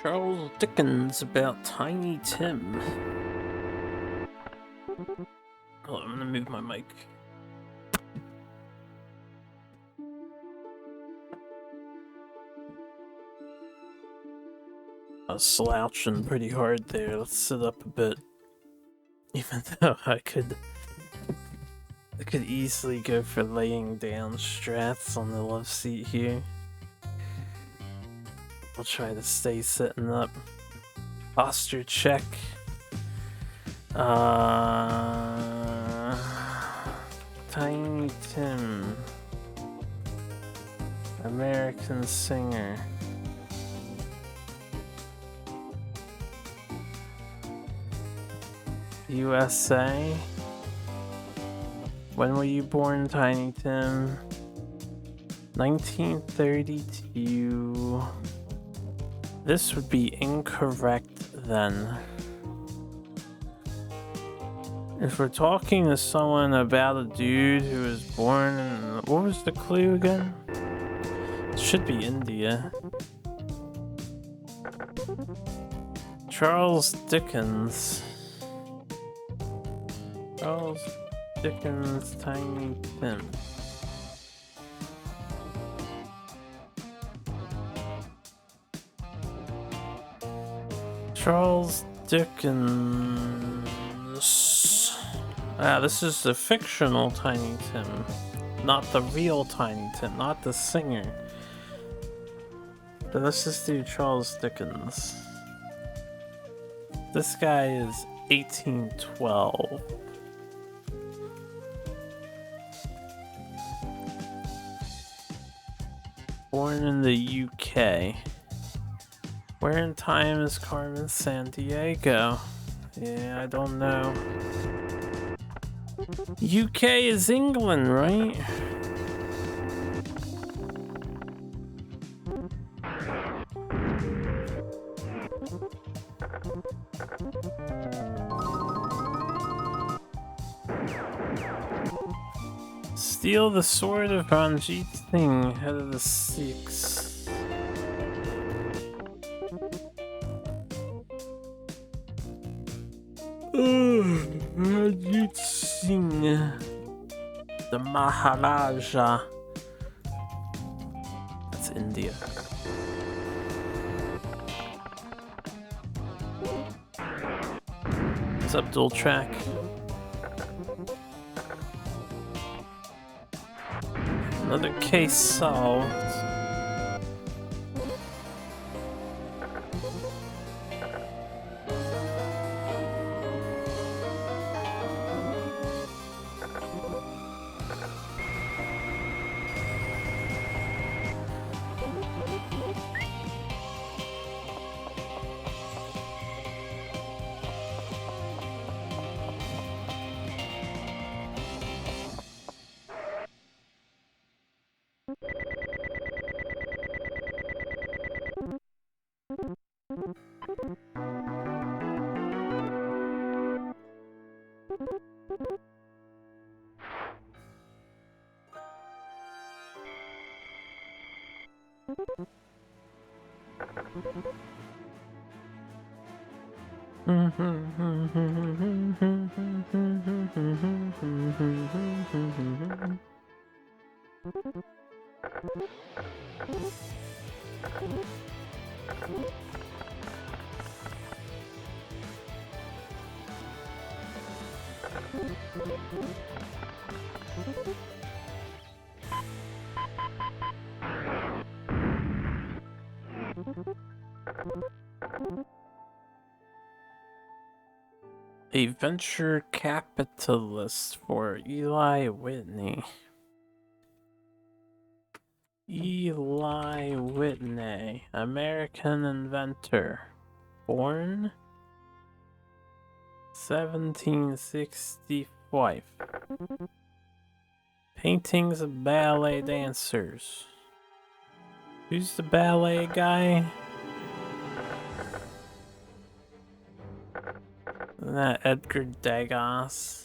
Charles Dickens about Tiny Tim. Hold on, I'm gonna move my mic. I was slouching pretty hard there. Let's sit up a bit. Even though I could easily go for laying down strats on the love seat here. I'll try to stay sitting up. Posture check. Tiny Tim. American singer. USA. When were you born, Tiny Tim? 1932. This would be incorrect then. If we're talking to someone about a dude who was born in... What was the clue again? It should be India. Charles Dickens. Charles Dickens, Tiny Tim. Charles Dickens. Ah, this is the fictional Tiny Tim, not the real Tiny Tim, not the singer. But let's just do Charles Dickens. This guy is 1812. Born in the UK. Where in time is Carmen Sandiego? Yeah, I don't know. UK is England, right? Steal the sword of Ranjit Singh, head of the Sikhs. Ranjit Singh, the Maharaja. That's India. What's up, dual track? Another case solved. A venture capitalist for Eli Whitney. Eli Whitney, American inventor. Born 1765. Paintings of ballet dancers. Who's the ballet guy? Isn't that Edgar Degas?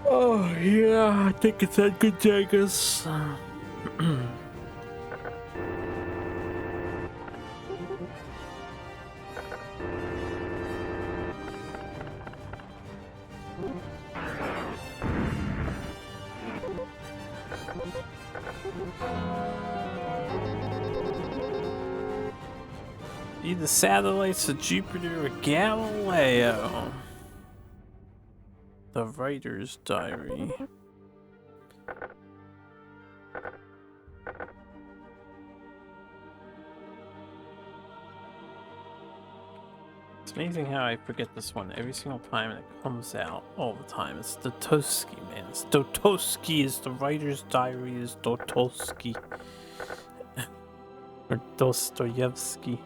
Oh yeah, I think it's Edgar Degas. Be the satellites of Jupiter or Galileo. The Writer's Diary. It's amazing how I forget this one every single time and it comes out all the time. It's Dostoevsky, man. It's Dostoevsky. Is the Writer's Diary is Dostoevsky. Or Dostoevsky.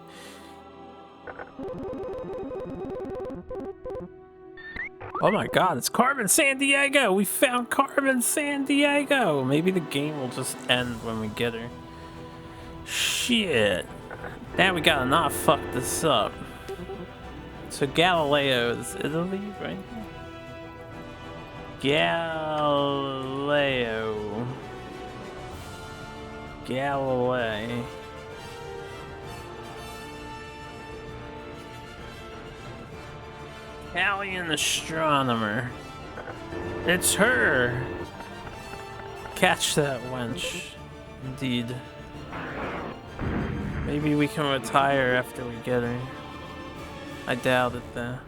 Oh my god, it's Carmen Sandiego! We found Carmen Sandiego! Maybe the game will just end when we get her. Shit. Now we gotta not fuck this up. So Galileo is Italy, right? Galileo. Galilei. Italian astronomer. It's her. Catch that wench. Indeed. Maybe we can retire after we get her. I doubt it though.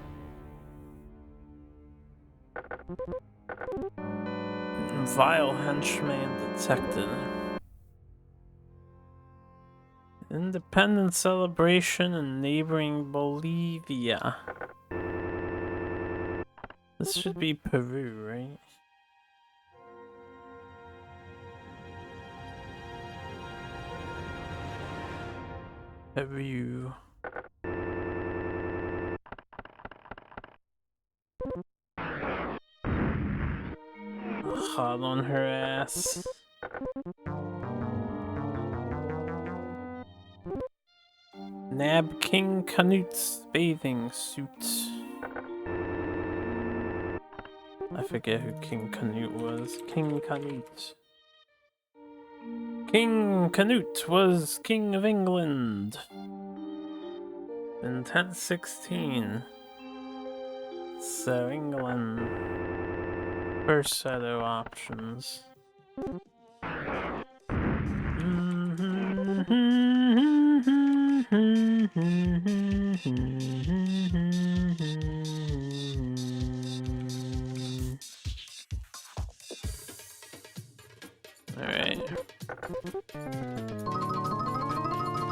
Vile henchman detected. Independence celebration in neighboring Bolivia. This should be Peru, right? Peru. Hot on her ass. Nab King Canute's bathing suit. I forget who King Canute was. King Canute. King Canute was King of England in 1016. So England. First set of options. Alright.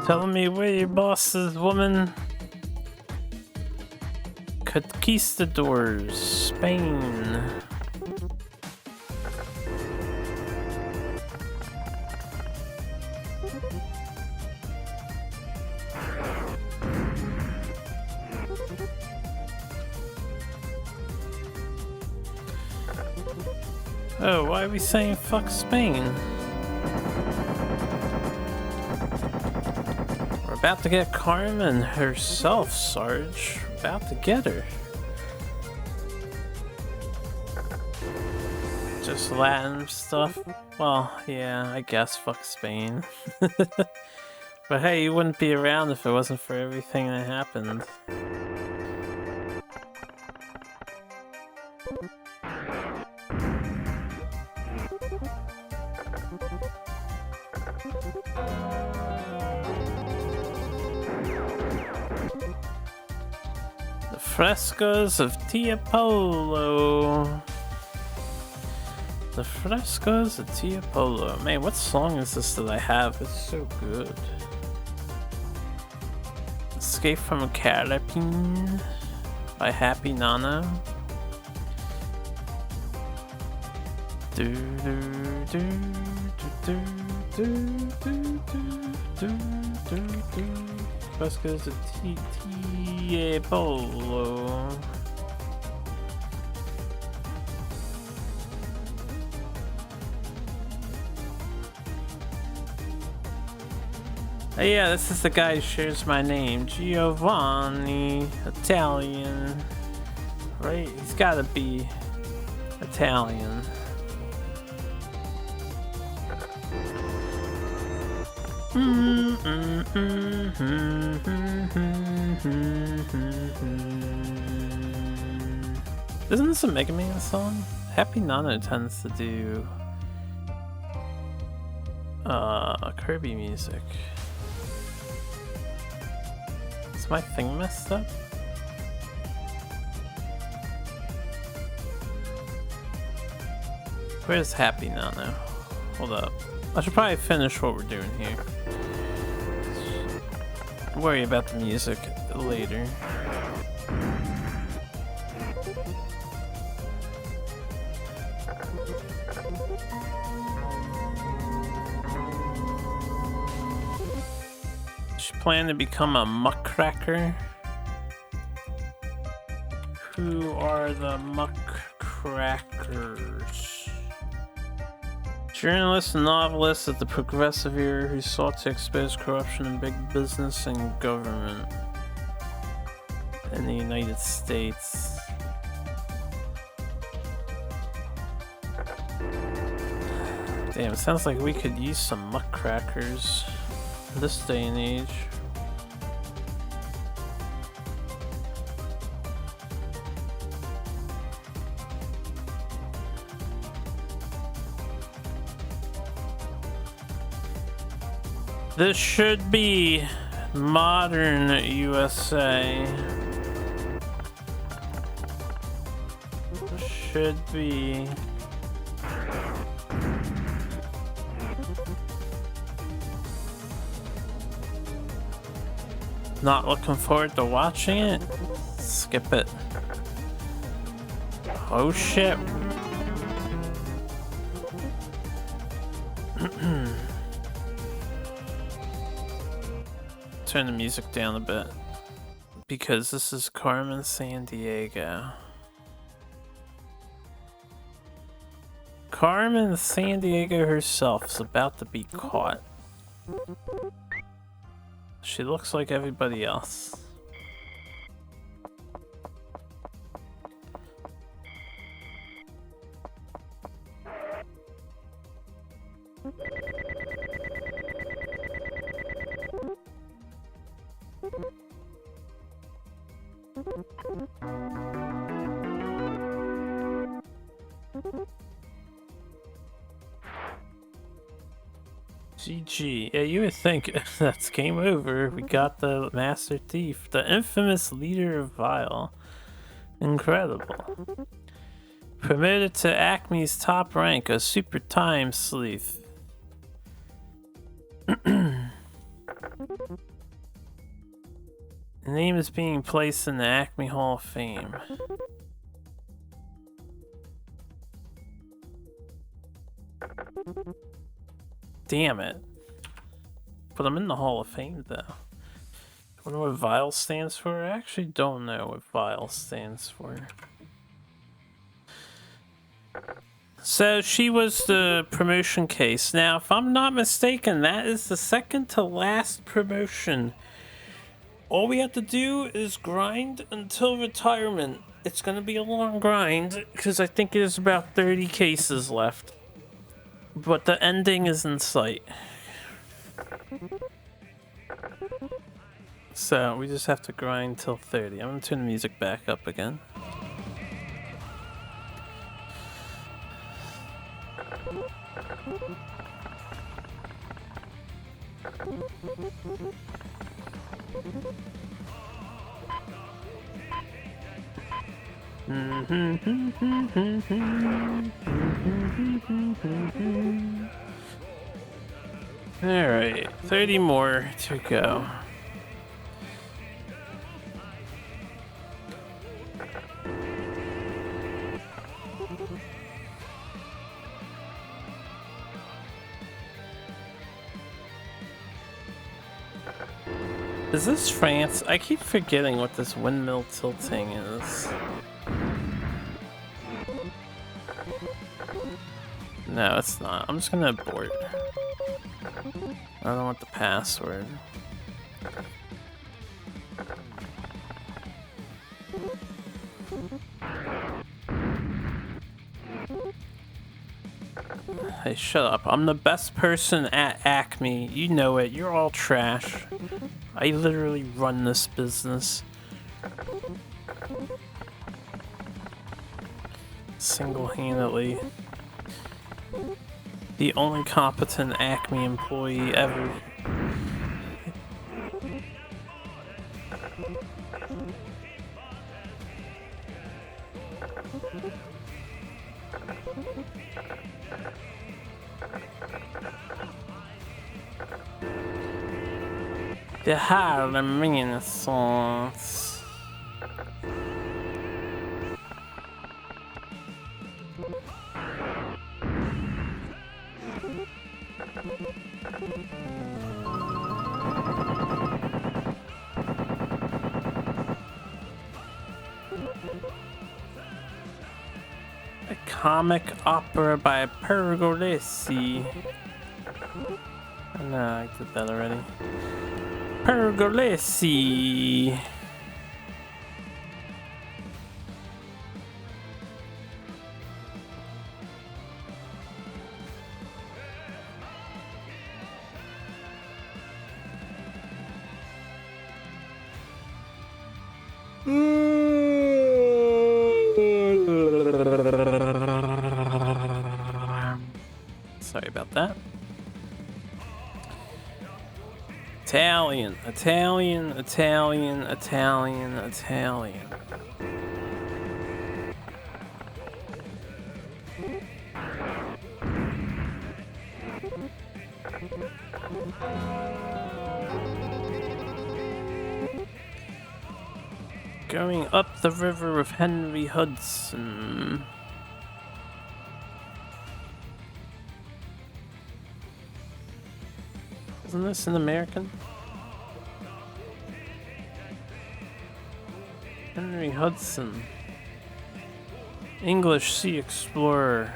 Telling me where your boss is, woman. Conquistadors, Spain. Oh, why are we saying fuck Spain? We're about to get Carmen herself, Sarge. We're about to get her. Just Latin stuff? Well, yeah, I guess fuck Spain. But hey, you wouldn't be around if it wasn't for everything that happened. The frescoes of Tiepolo. The frescoes of Tiepolo. Man, what song is this that I have? It's so good. Escape from a Carapine by Happy Nana. Do do do do do do do do do. Frescoes of Tiepolo. Oh yeah, this is the guy who shares my name, Giovanni, Italian, right? He's gotta be Italian. Isn't this a Mega Man song? Happy Nana tends to do Kirby music. Is my thing messed up? Where's Happy Nana? Hold up. I should probably finish what we're doing here. Worry about the music later. She planned to become a muckracker. Who are the muckrackers? Journalist and novelist of the progressive era who sought to expose corruption in big business and government in the United States. Damn, it sounds like we could use some muckrackers in this day and age. This should be modern USA. Should be. Not looking forward to watching it? Skip it. Oh shit. Turn the music down a bit because this is Carmen Sandiego. Carmen Sandiego herself is about to be caught. She looks like everybody else. GG. Yeah, you would think that's game over. We got the Master Thief, the infamous leader of Vile. Incredible. Promoted to Acme's top rank, a super time sleuth. The name is being placed in the Acme Hall of Fame. Damn it. But I'm in the Hall of Fame, though. I wonder what Vile stands for? I actually don't know what Vile stands for. So she was the promotion case. Now, if I'm not mistaken, that is the second to last promotion. All we have to do is grind until retirement. It's gonna be a long grind, because I think there's about 30 cases left. But the ending is in sight. So, we just have to grind till 30. I'm gonna turn the music back up again. Alright, 30 more to go. Is this France? I keep forgetting what this windmill tilting is. No, it's not. I'm just gonna abort. I don't want the password. Hey, shut up. I'm the best person at Acme. You know it. You're all trash. I literally run this business. Single-handedly. The only competent Acme employee ever. The Harlem Renaissance. A comic opera by Pergolesi. No, I did that already. Pergolesi. Sorry about that. Italian, Italian, Italian, Italian, Italian. Going up the river with Henry Hudson. Isn't this an American? Henry Hudson. English Sea Explorer.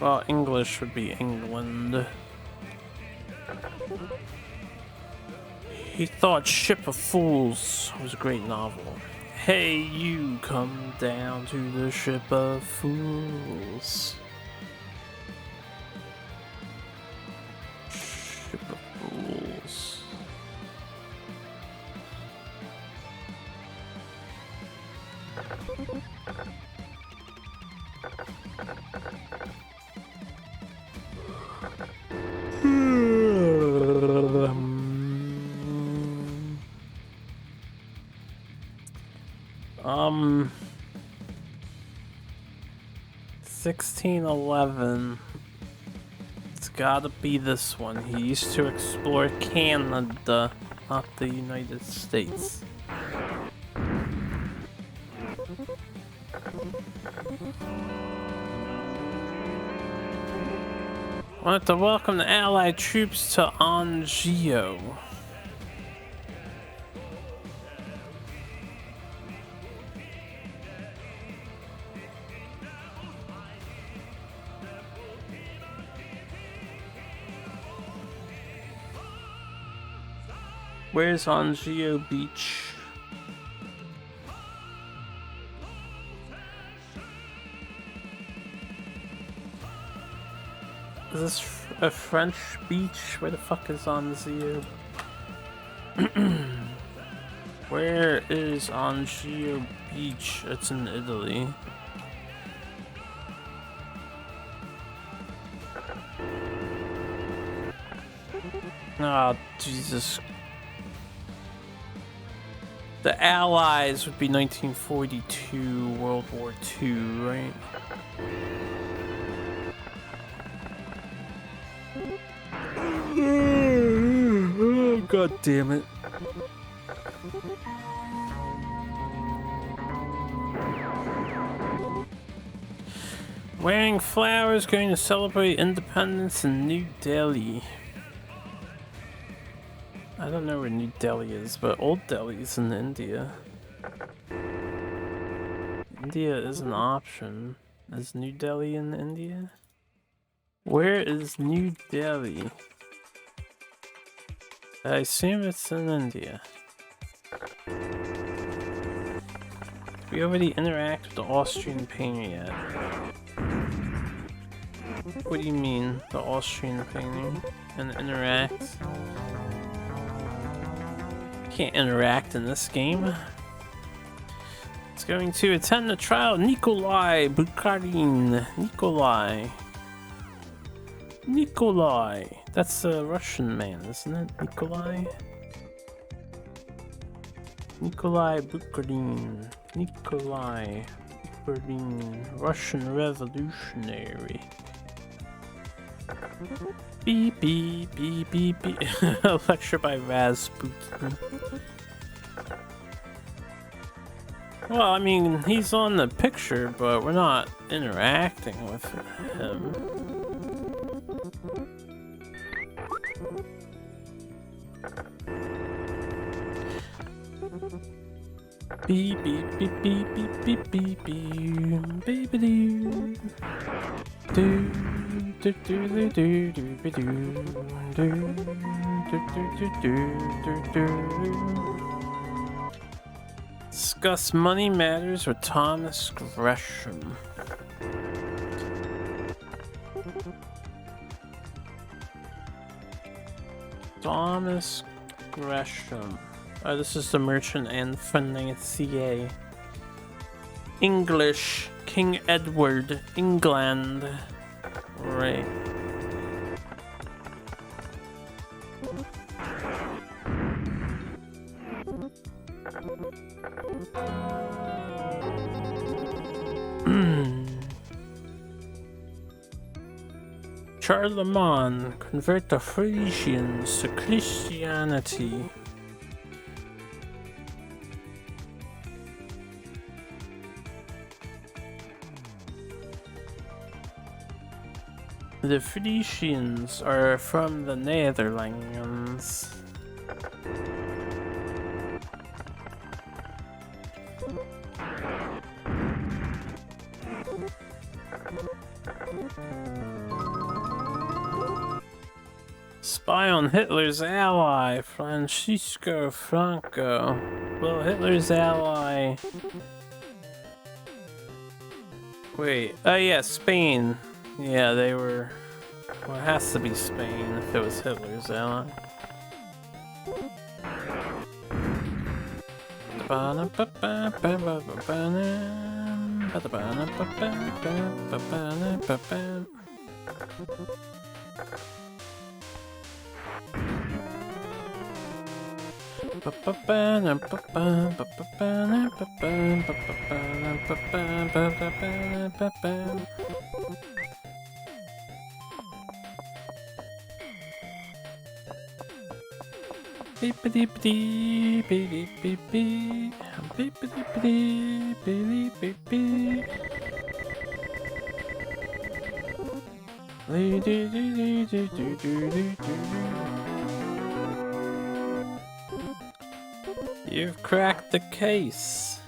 Well, English would be England. He Thought Ship of Fools was a great novel. Hey, you come down to the Ship of Fools. Ship of Fools. 1611. It's gotta be this one. He used to explore Canada, not the United States. I wanted to welcome the Allied troops to Angio. Where's Angio Beach? Is this a French beach? Where the fuck is Angio? Where is Angio Beach? It's in Italy. Ah, oh, Jesus. The Allies would be 1942, World War II, right? Oh, God damn it. Wearing flowers, going to celebrate independence in New Delhi. I don't know where New Delhi is, but Old Delhi's in India. India is an option. Is New Delhi in India? Where is New Delhi? I assume it's in India. Did we already interact with the Austrian painter yet? What do you mean, the Austrian painter? And interact? Can't interact in this game. It's going to attend the trial of Nikolai Bukharin. Nikolai. That's a Russian man, isn't it? Nikolai Bukharin. Nikolai Bukharin. Russian revolutionary. Beep beep beep beep beep. A lecture by Rasputin. Well, I mean, he's on the picture, but we're not interacting with him. Beep beep beep beep beep beep beep beep beep beep do. Discuss money matters with Thomas Gresham. Thomas Gresham. Oh, this is the merchant and financier. English. King Edward. England. Right. Charlemagne convert the Frisians to Christianity. The Frisians are from the Netherlands. Spy on Hitler's ally, Francisco Franco. Well, Hitler's ally... Wait, oh yeah, Spain. Yeah, they were... Well, it has to be Spain if it was Hitler's ally. Beep-a-deep-dee, beep-beep-beep, beep-a-deep-dee, beep-beep-beep. You've cracked the case.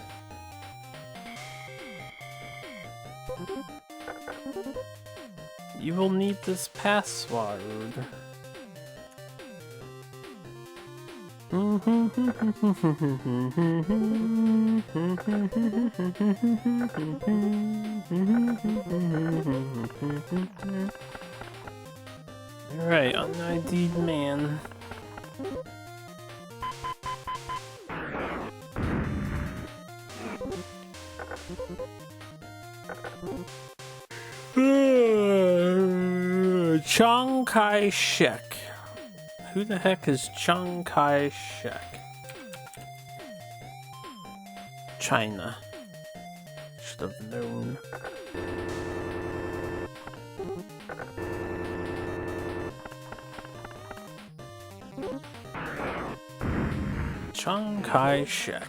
You will need this password. Alright, un-ID'd man. Chiang Kai-shek. Who the heck is Chiang Kai-shek? China. Should have known. Chiang Kai-shek.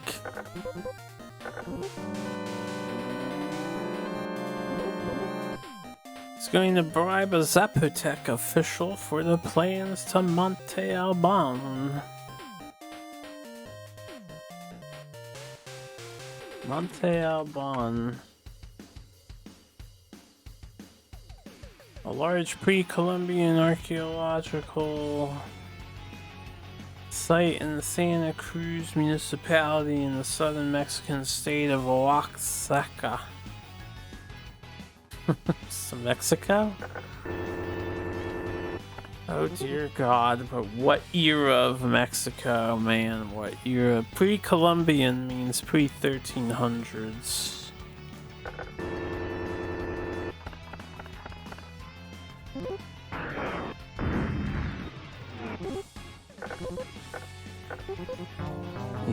He's going to bribe a Zapotec official for the plans to Monte Alban. Monte Alban. A large pre-Columbian archaeological site in the Santa Cruz municipality in the southern Mexican state of Oaxaca. Mexico? Oh dear God, but what era of Mexico, man, what era? Pre-Columbian means pre-1300s.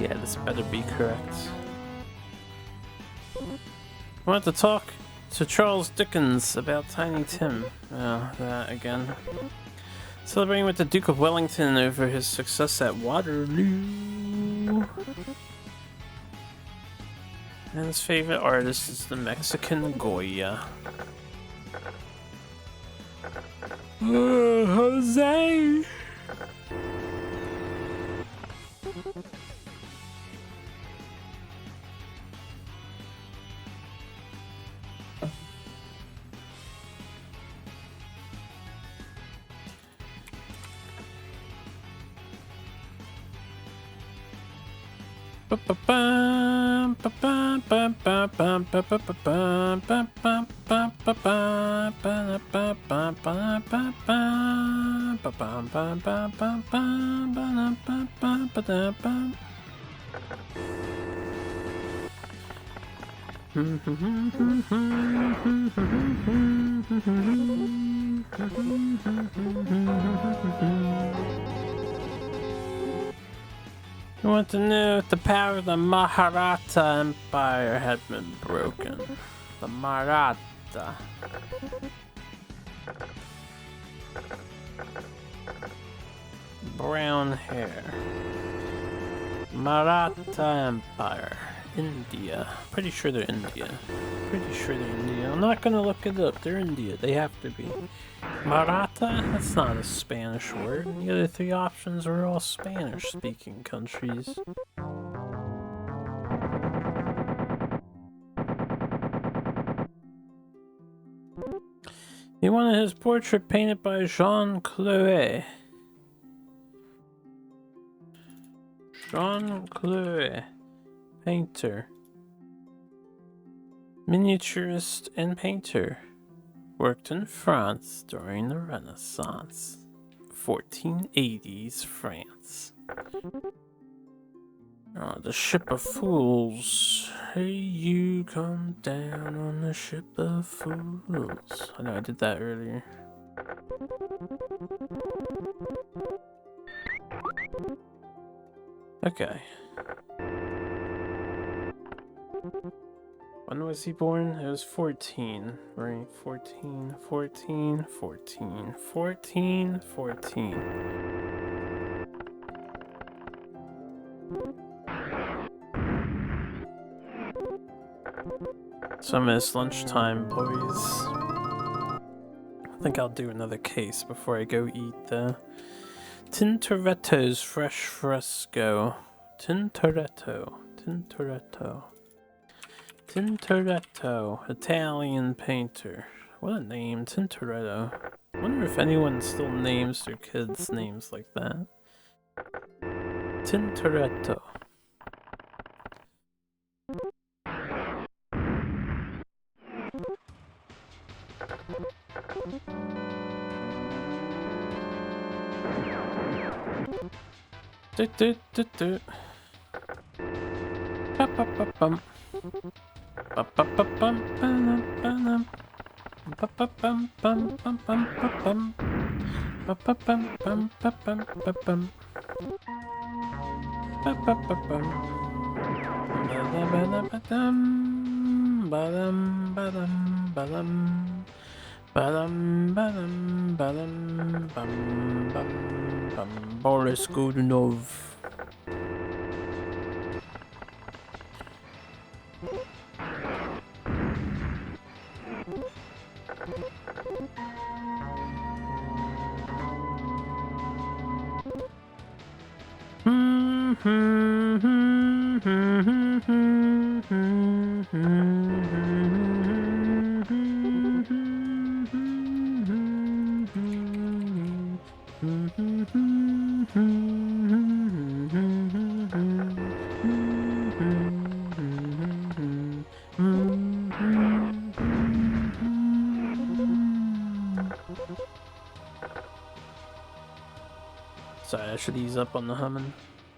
Yeah, this better be correct. I want to talk to Charles Dickens about Tiny Tim. Oh, that again. Celebrating with the Duke of Wellington over his success at Waterloo. And his favorite artist is the Mexican Goya. Jose! I want to know if the power of the Maratha Empire had been broken. The Maratha. Brown hair. Maratha Empire. India. Pretty sure they're India. Pretty sure they're India. I'm not gonna look it up. They're India. They have to be. Maratha? That's not a Spanish word. The other three options are all Spanish-speaking countries. He wanted his portrait painted by Jean Chloé. Jean Chloé. Painter. Miniaturist and painter. Worked in France during the Renaissance. 1480s France. Oh, the Ship of Fools. Hey, you come down on the Ship of Fools. I know I did that earlier. Okay. When was he born? It was 14, right? 14, 14, 14, 14, 14. So I miss lunchtime, boys. I think I'll do another case before I go eat the Tintoretto's Fresh Fresco. Tintoretto. Tintoretto, Italian painter. What a name, Tintoretto. I wonder if anyone still names their kids names like that. Tintoretto. Do. Ba-ba-ba-bum. Ba-ba-ba-bum. Ba-bum. Ba-ba-bum. Bum-bum-bum-bum. Ba-ba-bum. Bum-ba-bum. Ba-ba-ba-bum. Ba-da-ba-da-ba-dum. Ba-dum. Ba-dum. Ba-dum. Ba-dum. Ba-dum. Ba-dum. Bum. Bum. Bum. Boris Godunov. Sorry, I should ease up on the humming.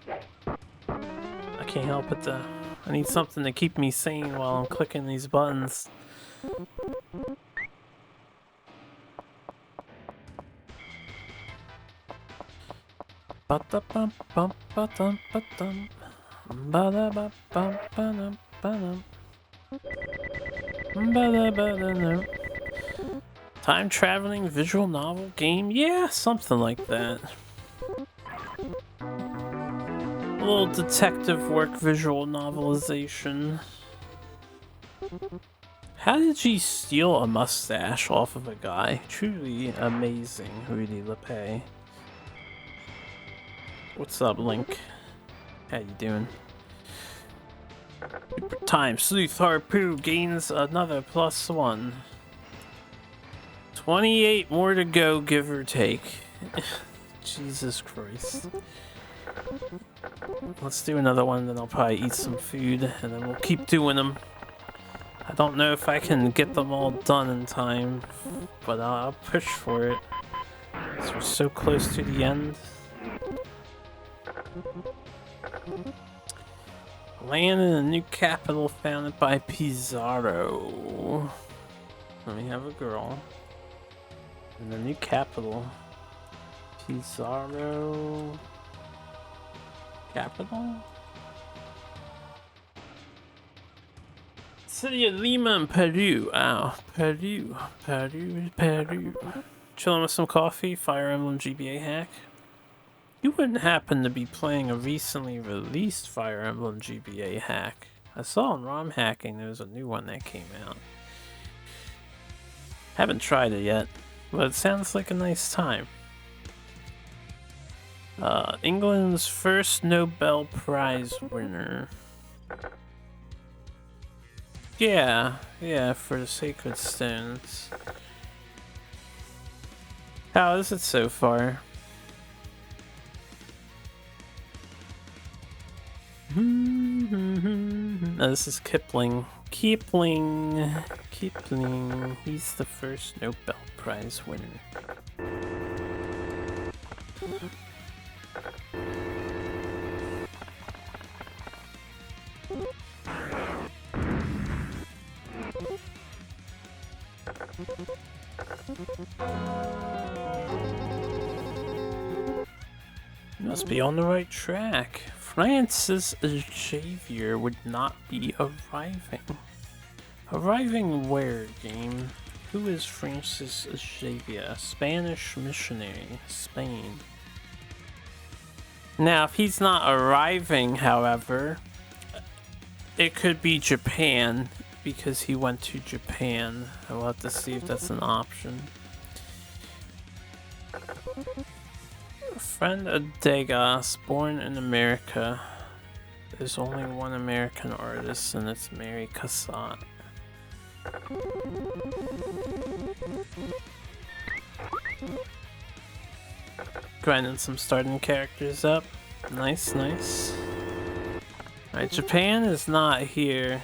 I can't help it though. I need something to keep me sane while I'm clicking these buttons. Time traveling visual novel game? Yeah, something like that. A little detective work visual novelization. How did she steal a mustache off of a guy? Truly amazing, Rudy LePay. What's up, Link? How you doing? Time Sleuth Harpoo gains another +1. 28 more to go, give or take. Jesus Christ. Let's do another one, then I'll probably eat some food, and then we'll keep doing them. I don't know if I can get them all done in time, but I'll push for it. So we're so close to the end. Land in a new capital founded by Pizarro. Let me have a girl. In the new capital. Pizarro... Capital? City of Lima in Peru. Ow. Peru. Chilling with some coffee. Fire Emblem GBA hack. You wouldn't happen to be playing a recently released Fire Emblem GBA hack. I saw on ROM hacking there was a new one that came out. Haven't tried it yet, but it sounds like a nice time. England's first Nobel Prize winner. Yeah, for the Sacred Stones. How is it so far? No, this is Kipling. Kipling. He's the first Nobel Prize winner. Must be on the right track. Francis Xavier would not be arriving. Arriving where, game? Who is Francis Xavier? A Spanish missionary. Spain. Now, if he's not arriving, however, it could be Japan, because he went to Japan. I'll have to see if that's an option. Friend of Degas, born in America. There's only one American artist, and it's Mary Cassatt. Grinding some starting characters up. Nice, nice. Alright, Japan is not here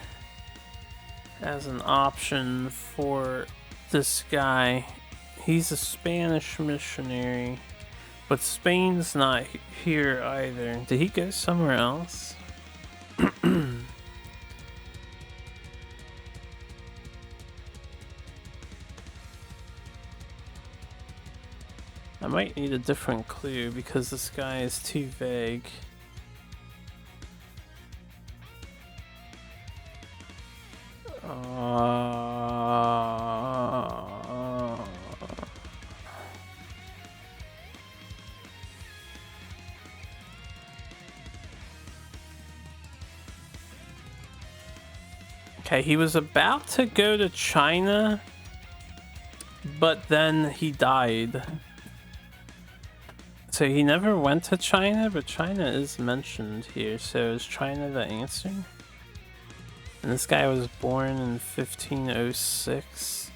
as an option for this guy. He's a Spanish missionary, but Spain's not here either. Did he go somewhere else? I might need a different clue because this guy is too vague. Okay, he was about to go to China, but then he died. So he never went to China, but China is mentioned here. So is China the answer? And this guy was born in 1506.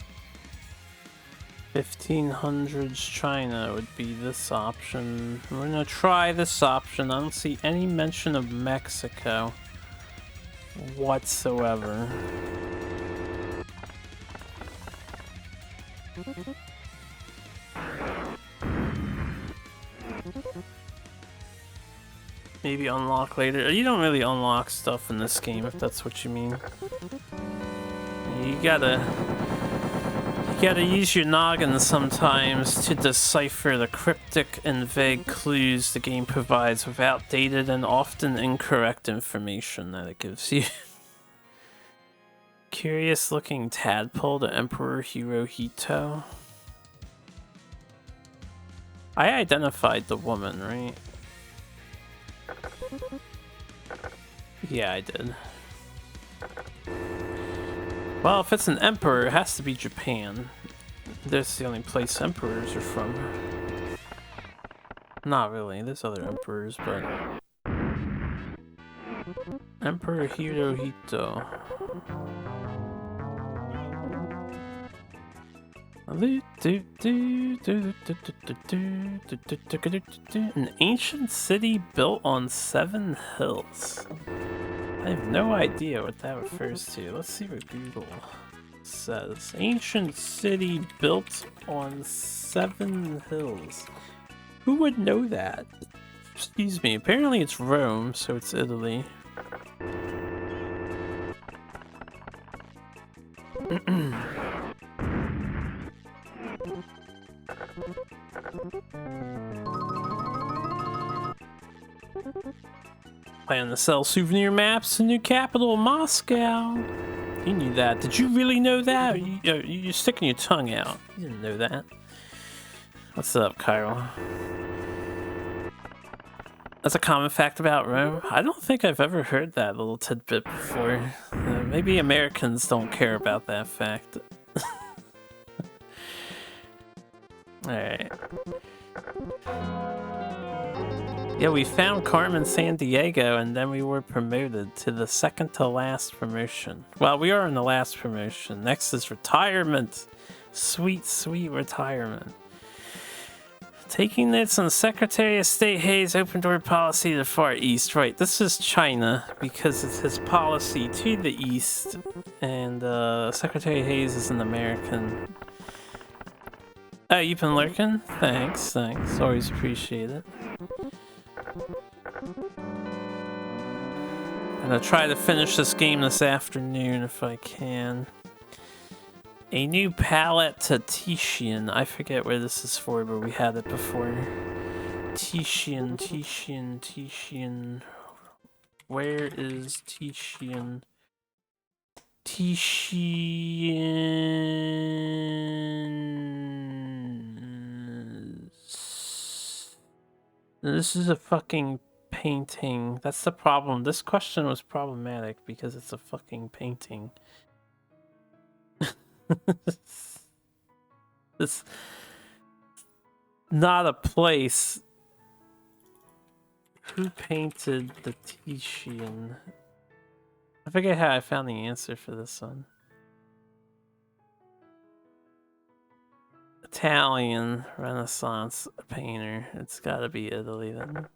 1500s China would be this option. We're gonna try this option. I don't see any mention of Mexico whatsoever. Maybe unlock later. You don't really unlock stuff in this game, if that's what you mean. You gotta use your noggin sometimes to decipher the cryptic and vague clues the game provides with outdated and often incorrect information that it gives you. Curious looking tadpole to Emperor Hirohito. I identified the woman, right? Yeah, I did. Well, if it's an emperor, it has to be Japan. That's the only place emperors are from. Not really, there's other emperors, but... Emperor Hirohito. An ancient city built on 7 hills. I have no idea what that refers to. Let's see what Google says. Ancient city built on 7 hills. Who would know that? Excuse me. Apparently it's Rome, so it's Italy. Plan to sell souvenir maps to new capital, Moscow. You knew that. Did you really know that? You're sticking your tongue out. You didn't know that. What's up, Cairo? That's a common fact about Rome. I don't think I've ever heard that little tidbit before. Maybe Americans don't care about that fact. Alright. Yeah, we found Carmen Sandiego, and then we were promoted to the second to last promotion. Well, we are in the last promotion. Next is retirement. Sweet, sweet retirement. Taking notes on Secretary of State Hayes' open door policy to the Far East. Right, this is China, because it's his policy to the East, and Secretary Hayes is an American. Oh, you've been lurking? Thanks, thanks. Always appreciate it. I'm gonna try to finish this game this afternoon if I can. A new palette to Titian. I forget where this is for, but we had it before. Tishian. Where is Tishian? Tishian. This is a fucking painting. That's the problem. This question was problematic because it's a fucking painting. It's not a place. Who painted the Titian? I forget how I found the answer for this one. Italian Renaissance painter. It's gotta be Italy then.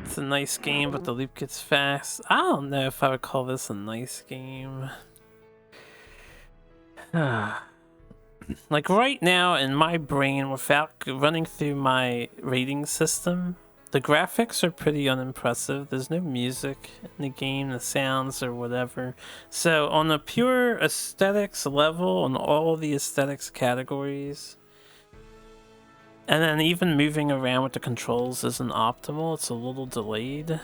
It's a nice game, but the loop gets fast. I don't know if I would call this a nice game. Like right now in my brain, without running through my rating system, the graphics are pretty unimpressive. There's no music in the game, the sounds or whatever. So on a pure aesthetics level, on all the aesthetics categories, and then even moving around with the controls isn't optimal. It's a little delayed.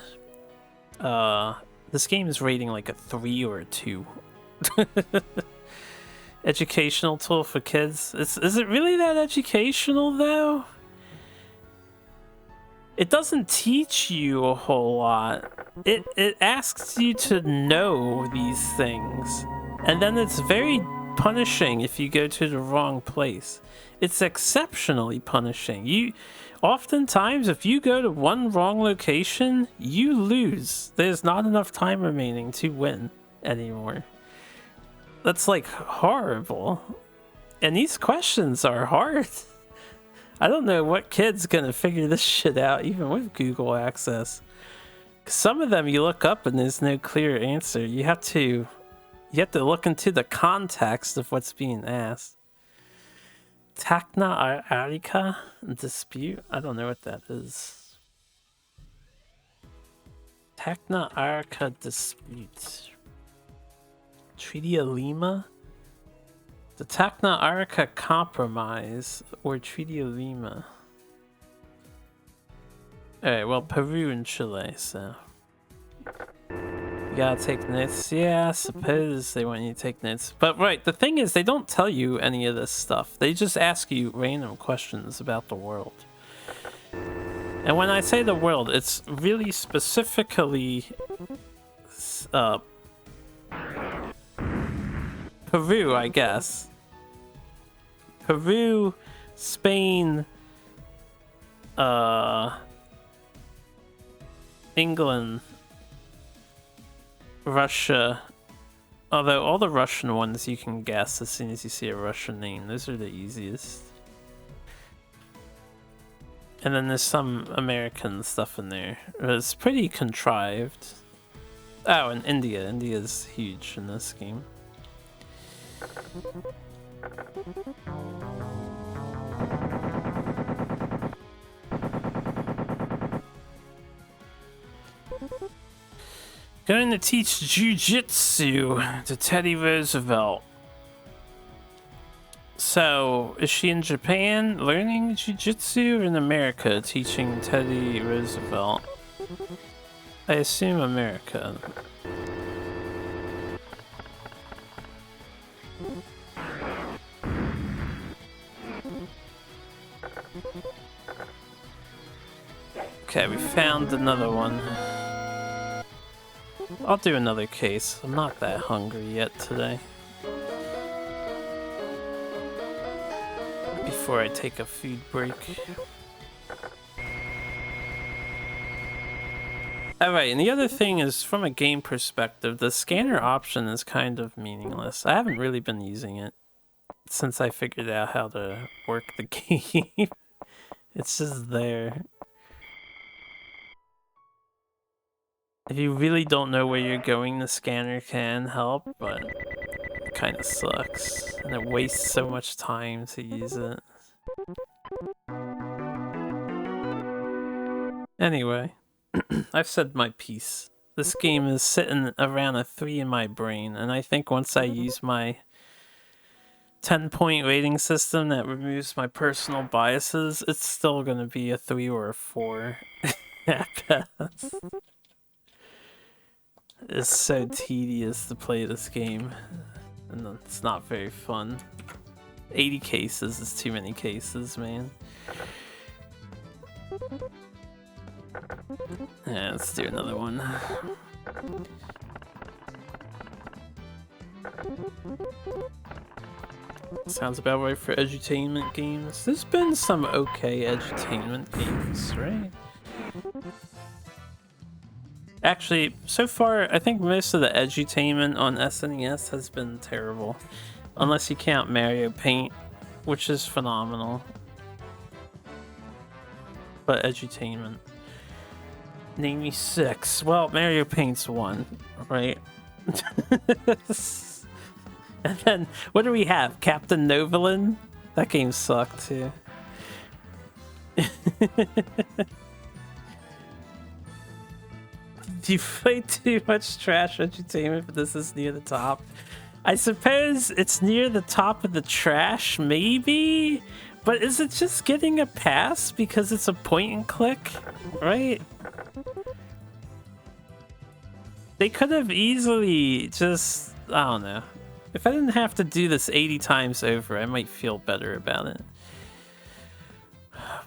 This game is rating like a 3 or a 2. Educational tool for kids. Is it really that educational though? It doesn't teach you a whole lot. It asks you to know these things. And then it's very punishing if you go to the wrong place. It's exceptionally punishing. Oftentimes, if you go to one wrong location, you lose. There's not enough time remaining to win anymore. That's like horrible. And these questions are hard. I don't know what kid's gonna figure this shit out, even with Google access. Some of them you look up and there's no clear answer. You have to look into the context of what's being asked. Tacna Arica dispute? I don't know what that is. Tacna Arica dispute. Treaty of Lima? The Tacna Arica Compromise or Treaty of Lima? Alright, well, Peru and Chile, so. You gotta take notes. Yeah, I suppose they want you to take notes. But right, the thing is, they don't tell you any of this stuff. They just ask you random questions about the world. And when I say the world, it's really specifically Peru, I guess. Peru, Spain, England, Russia. Although all the Russian ones you can guess as soon as you see a Russian name. Those are the easiest. And then there's some American stuff in there. It's pretty contrived. Oh, and India. India's huge in this game. Going to teach jiu-jitsu to Teddy Roosevelt. So, is she in Japan learning jiu-jitsu or in America teaching Teddy Roosevelt? I assume America. Okay, we found another one. I'll do another case. I'm not that hungry yet today. Before I take a food break. Alright, and the other thing is, from a game perspective, the scanner option is kind of meaningless. I haven't really been using it since I figured out how to work the game. It's just there. If you really don't know where you're going, the scanner can help, but it kind of sucks. And it wastes so much time to use it. Anyway, I've said my piece. This game is sitting around a 3 in my brain, and I think once I use my 10-point rating system that removes my personal biases, it's still gonna be a 3 or a 4 at best. It's so tedious to play this game, and it's not very fun. 80 cases is too many cases, man. Yeah, let's do another one. Sounds about right for edutainment games. There's been some okay edutainment games, right? Actually, so far, I think most of the edutainment on SNES has been terrible. Unless you count Mario Paint, which is phenomenal. But edutainment. Name me 6. Well, Mario Paint's 1, right? And then, what do we have? Captain Novolin? That game sucked, too. You play too much trash edutainment, but this is near the top. I suppose it's near the top of the trash, maybe? But is it just getting a pass because it's a point and click, right? They could have easily just, I don't know. If I didn't have to do this 80 times over, I might feel better about it.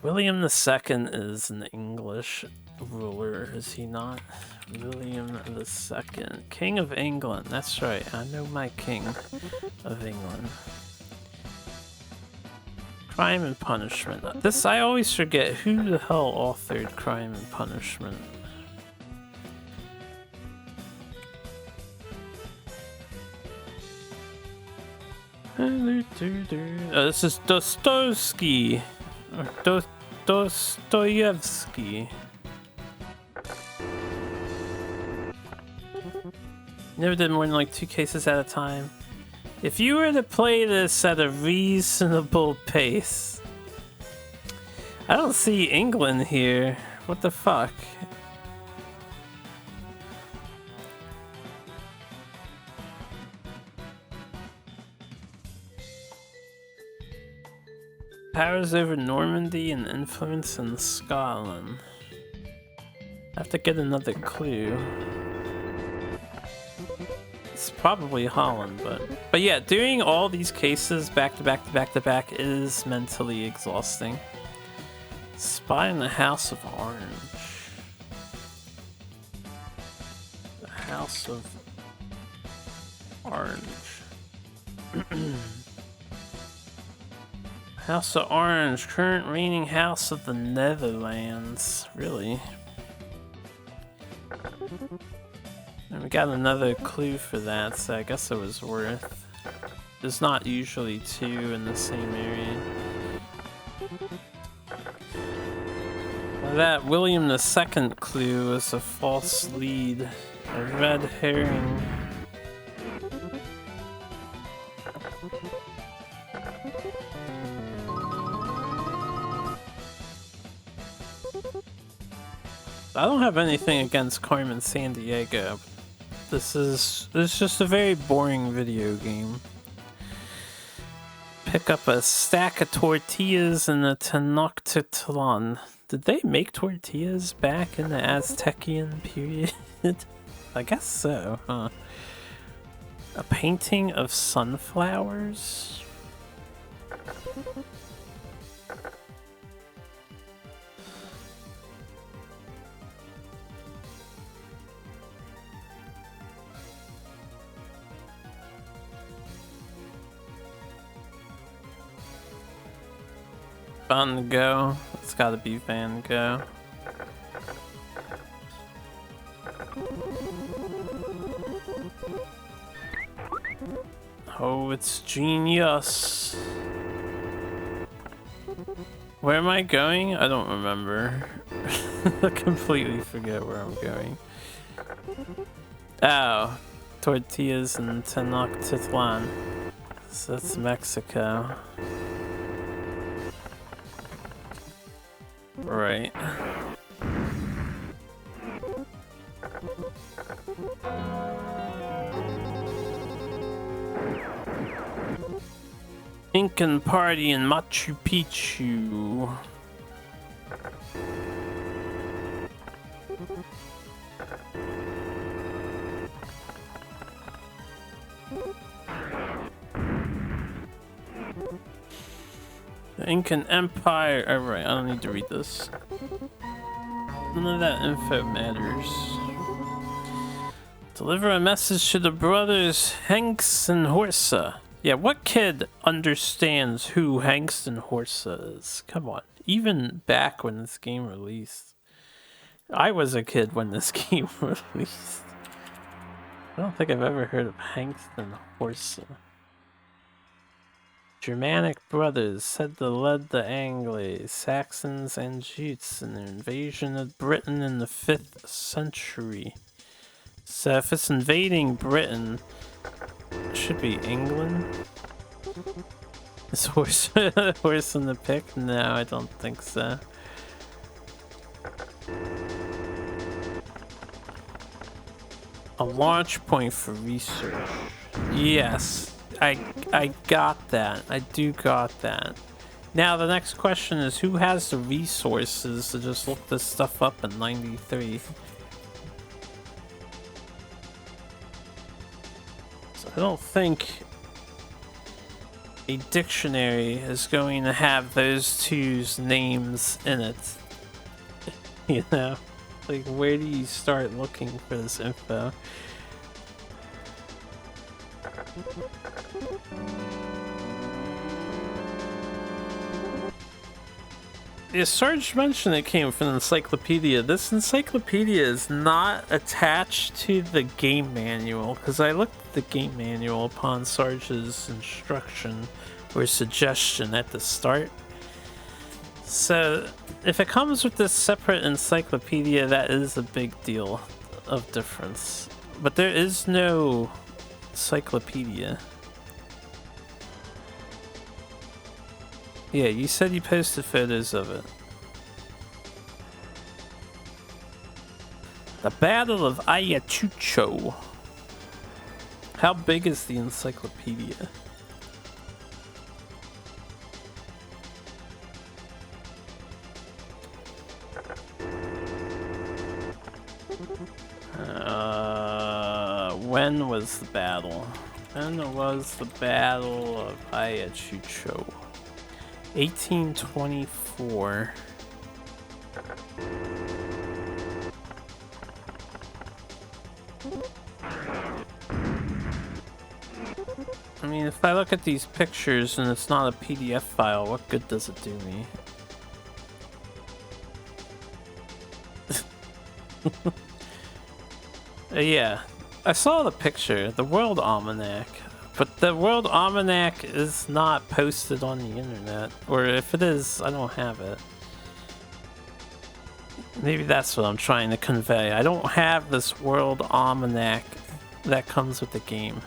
William II is an English ruler, is he not? William II, King of England. That's right, I know my King of England. Crime and Punishment. This, I always forget who the hell authored Crime and Punishment. This is Dostoevsky. Dostoevsky. Never did more than like 2 cases at a time. If you were to play this at a reasonable pace... I don't see England here. What the fuck? Powers over Normandy and influence in Scotland. I have to get another clue. It's probably Holland, but yeah, doing all these cases back to back to back to back is mentally exhausting. Spy in the House of Orange. The House of Orange. House of Orange, current reigning house of the Netherlands. Really? And we got another clue for that, so I guess it was worth. There's not usually 2 in the same area. Well, that William II clue was a false lead. A red herring. I don't have anything against Carmen Sandiego. This is just a very boring video game. Pick up a stack of tortillas in the Tenochtitlan. Did they make tortillas back in the Aztecian period? I guess so, huh? A painting of sunflowers? Van Gogh. It's gotta be Van Gogh. Oh, it's genius. Where am I going? I don't remember. I completely forget where I'm going. Oh, tortillas in Tenochtitlan. So that's Mexico. Right. Incan party in Machu Picchu. The Incan Empire. Alright, I don't need to read this. None of that info matters. Deliver a message to the brothers Hanks and Horsa. Yeah, what kid understands who Hanks and Horsa is? Come on. Even back when this game released. I was a kid when this game released. I don't think I've ever heard of Hanks and Horsa. Germanic brothers said to led the Angles, Saxons, and Jutes in the invasion of Britain in the 5th century. So if it's invading Britain, it should be England. Is horse horse in the pick? No, I don't think so. A launch point for research. Yes, I got that. I do got that. Now the next question is, who has the resources to just look this stuff up in 93? So I don't think a dictionary is going to have those two's names in it. You know? Like, where do you start looking for this info? Yeah, Sarge mentioned it came from an encyclopedia. This encyclopedia is not attached to the game manual, because I looked at the game manual upon Sarge's instruction or suggestion at the start. So, if it comes with this separate encyclopedia, that is a big deal of difference. But there is no encyclopedia. Yeah, you said you posted photos of it. The Battle of Ayacucho. How big is the encyclopedia? When was the battle? When was the Battle of Ayacucho? 1824. I mean, if I look at these pictures and it's not a PDF file, what good does it do me? Yeah, I saw the picture, the World Almanac, but the World Almanac is not posted on the internet, or if it is, I don't have it. Maybe that's what I'm trying to convey. I don't have this World Almanac that comes with the game.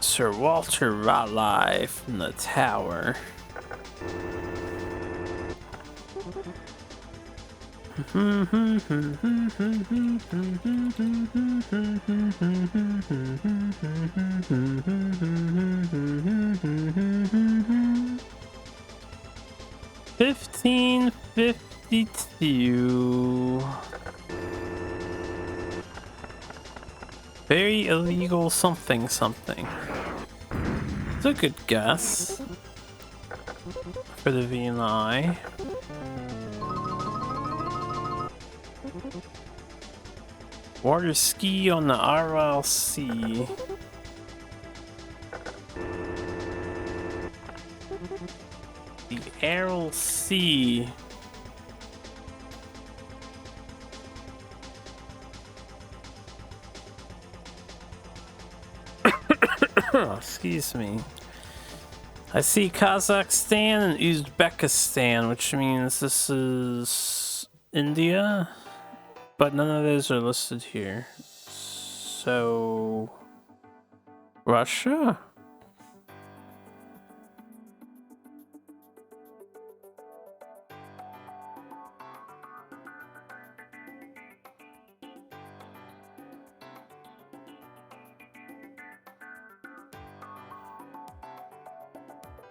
Sir Walter Raleigh from the tower. $1552. Very illegal something something. It's a good guess for the VNI. Water ski on the Aral Sea. The Aral Sea. Excuse me. I see Kazakhstan and Uzbekistan, which means this is India, but none of those are listed here. So, Russia?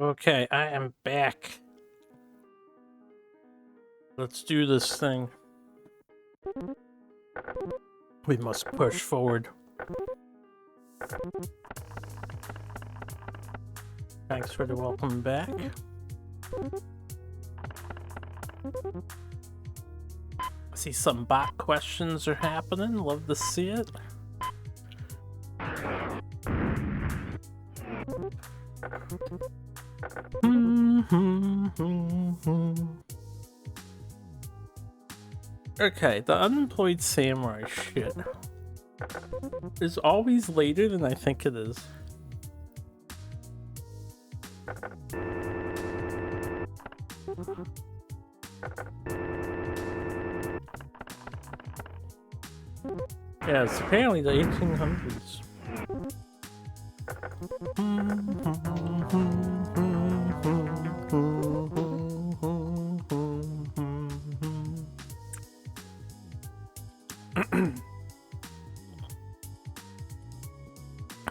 Okay, I am back. Let's do this thing. We must push forward. Thanks for the welcome back. I see some bot questions are happening. Love to see it. Okay, the unemployed samurai shit is always later than I think it is. Yeah, it's apparently the 1800s.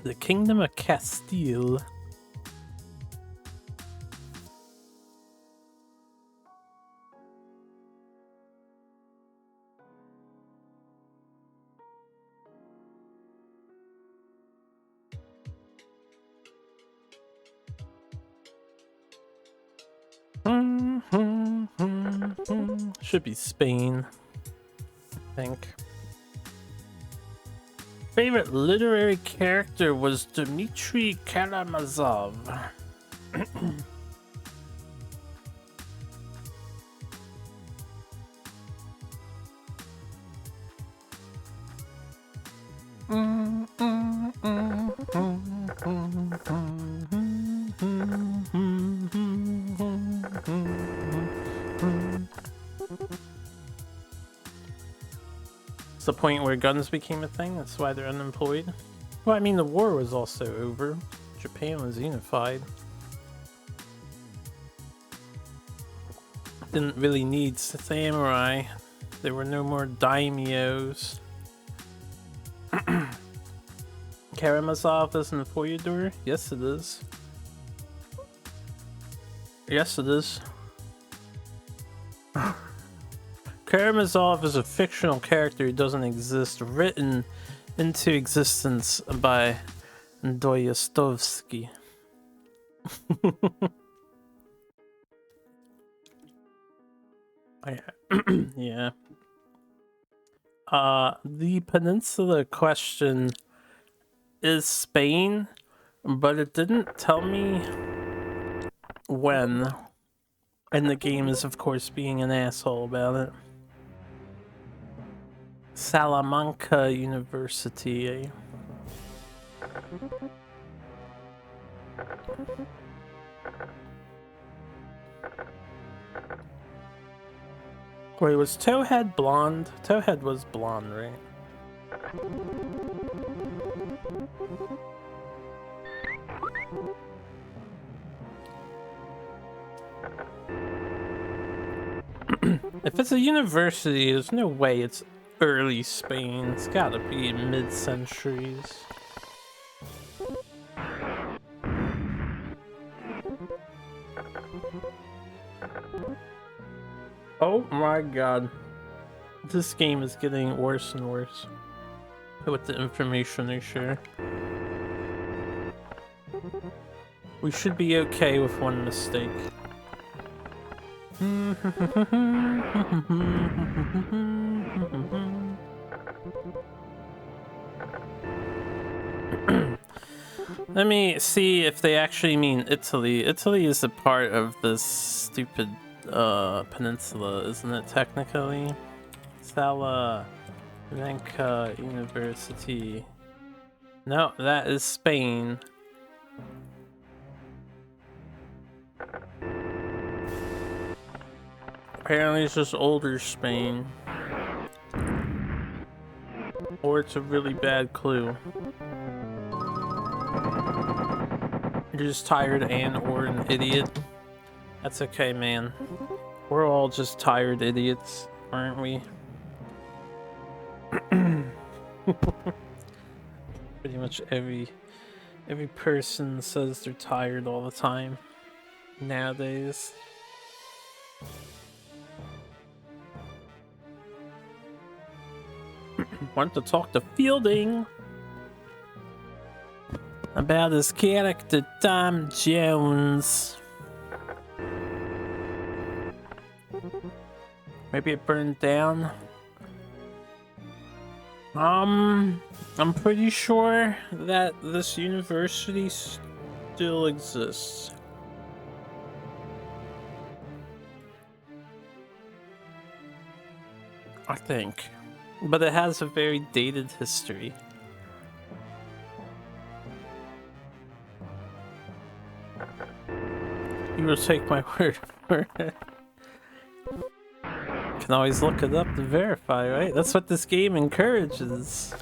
The Kingdom of Castile. Should be Spain, I think. Favorite literary character was Dmitry Karamazov. It's the point where guns became a thing, that's why they're unemployed. Well, I mean, the war was also over. Japan was unified. Didn't really need samurai. There were no more daimyos. Karamazov isn't a Foyador? Yes, it is. Yes, it is. Karamazov is a fictional character who doesn't exist, written into existence by Dostoevsky. Yeah. The peninsula question is Spain, but it didn't tell me when. And the game is, of course, being an asshole about it. Salamanca University, eh? Wait, was Towhead blonde? Towhead was blonde, right? If it's a university, there's no way it's early Spain. It's gotta be mid-centuries. Oh my god. This game is getting worse and worse with the information they share. We should be okay with one mistake. Let me see if they actually mean Italy. Italy is a part of this stupid peninsula, isn't it, technically? Salamanca University. No, that is Spain. Apparently it's just older Spain. Or it's a really bad clue. You're just tired or an idiot. That's okay, man. We're all just tired idiots, aren't we? Pretty much every person says they're tired all the time. nowadays. Want to talk to Fielding about his character Tom Jones. Maybe it burned down. I'm pretty sure that this university still exists. I think. But it has a very dated history. You will take my word for it. Can always look it up to verify, right? That's what this game encourages.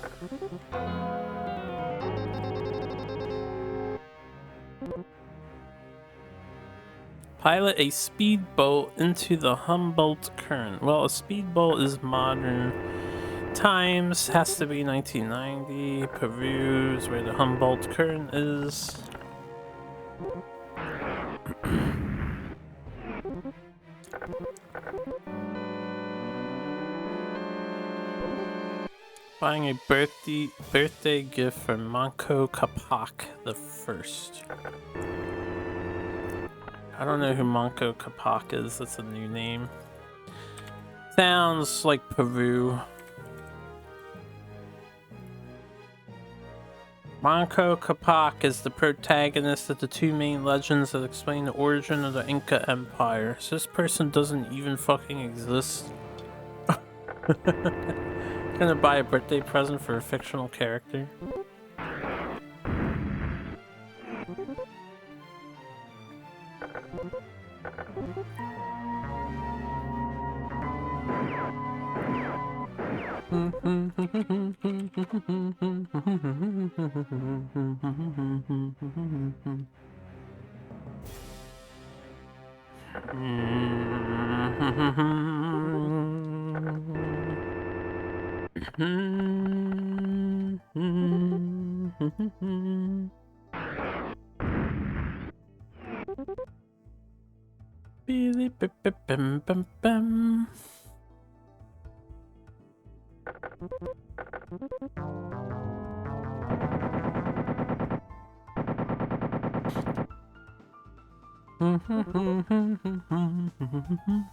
Pilot a speedboat into the Humboldt Current. Well, a speedboat is modern times. Has to be 1990. Peru is where the Humboldt Current is. Buying a birthday gift for Manco Capac the First. I don't know who Manco Capac is. That's a new name. Sounds like Peru. Manco Capac is the protagonist of the two main legends that explain the origin of the Inca Empire. So this person doesn't even fucking exist. Gonna buy a birthday present for a fictional character.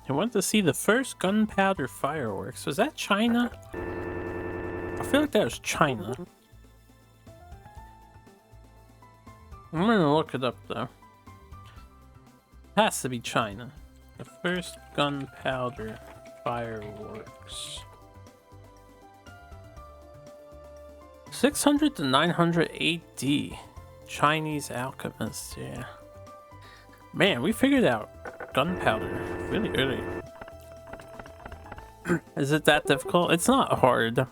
I went to see the first gunpowder fireworks. Was that China? I feel like that was China. I'm gonna look it up though. Has to be China. The first gunpowder fireworks. 600 to 900 AD. Chinese alchemists, yeah. Man, we figured out gunpowder really early. Is it that difficult? It's not hard.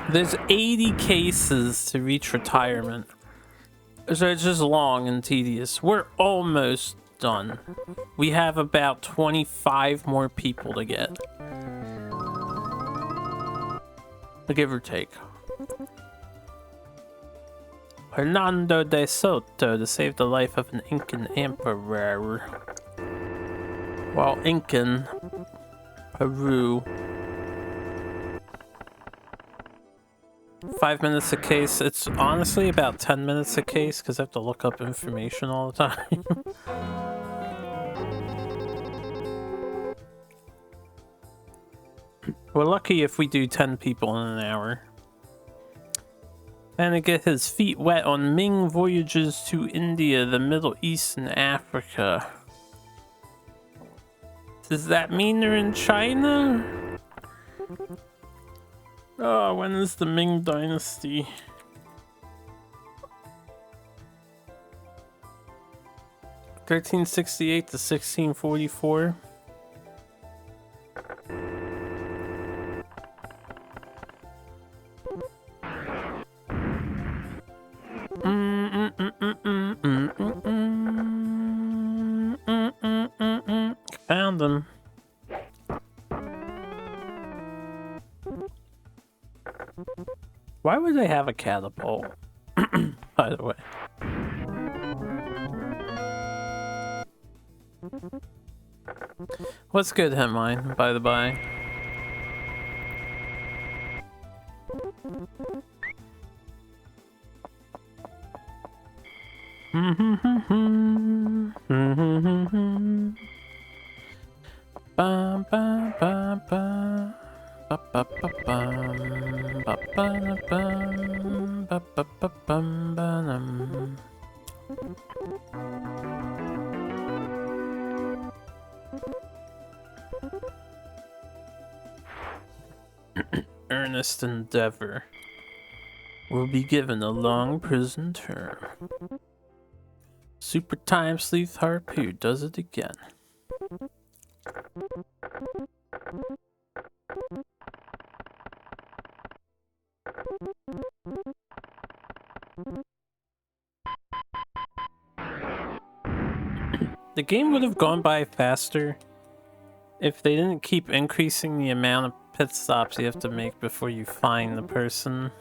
There's 80 cases to reach retirement. So it's just long and tedious. We're almost done. We have about 25 more people to get. Give or take. Hernando de Soto to save the life of an Incan emperor. While Incan, Peru. 5 minutes a case. It's honestly about 10 minutes a case because I have to look up information all the time. We're lucky if we do 10 people in an hour. And to get his feet wet on Ming voyages to India, the Middle East, and Africa. Does that mean they're in China? Oh, when is the Ming Dynasty? (1368 to 1644). Found them. Why would they have a catapult? By the way. What's good, Hemline, by the by? Ba ba ba ba. Ba ba ba bum. Ba ba da bum. Ba ba ba bum ba dum. Earnest endeavor will be given a long prison term. Super Time Sleuth Harpoo does it again. The game would have gone by faster if they didn't keep increasing the amount of pit stops you have to make before you find the person.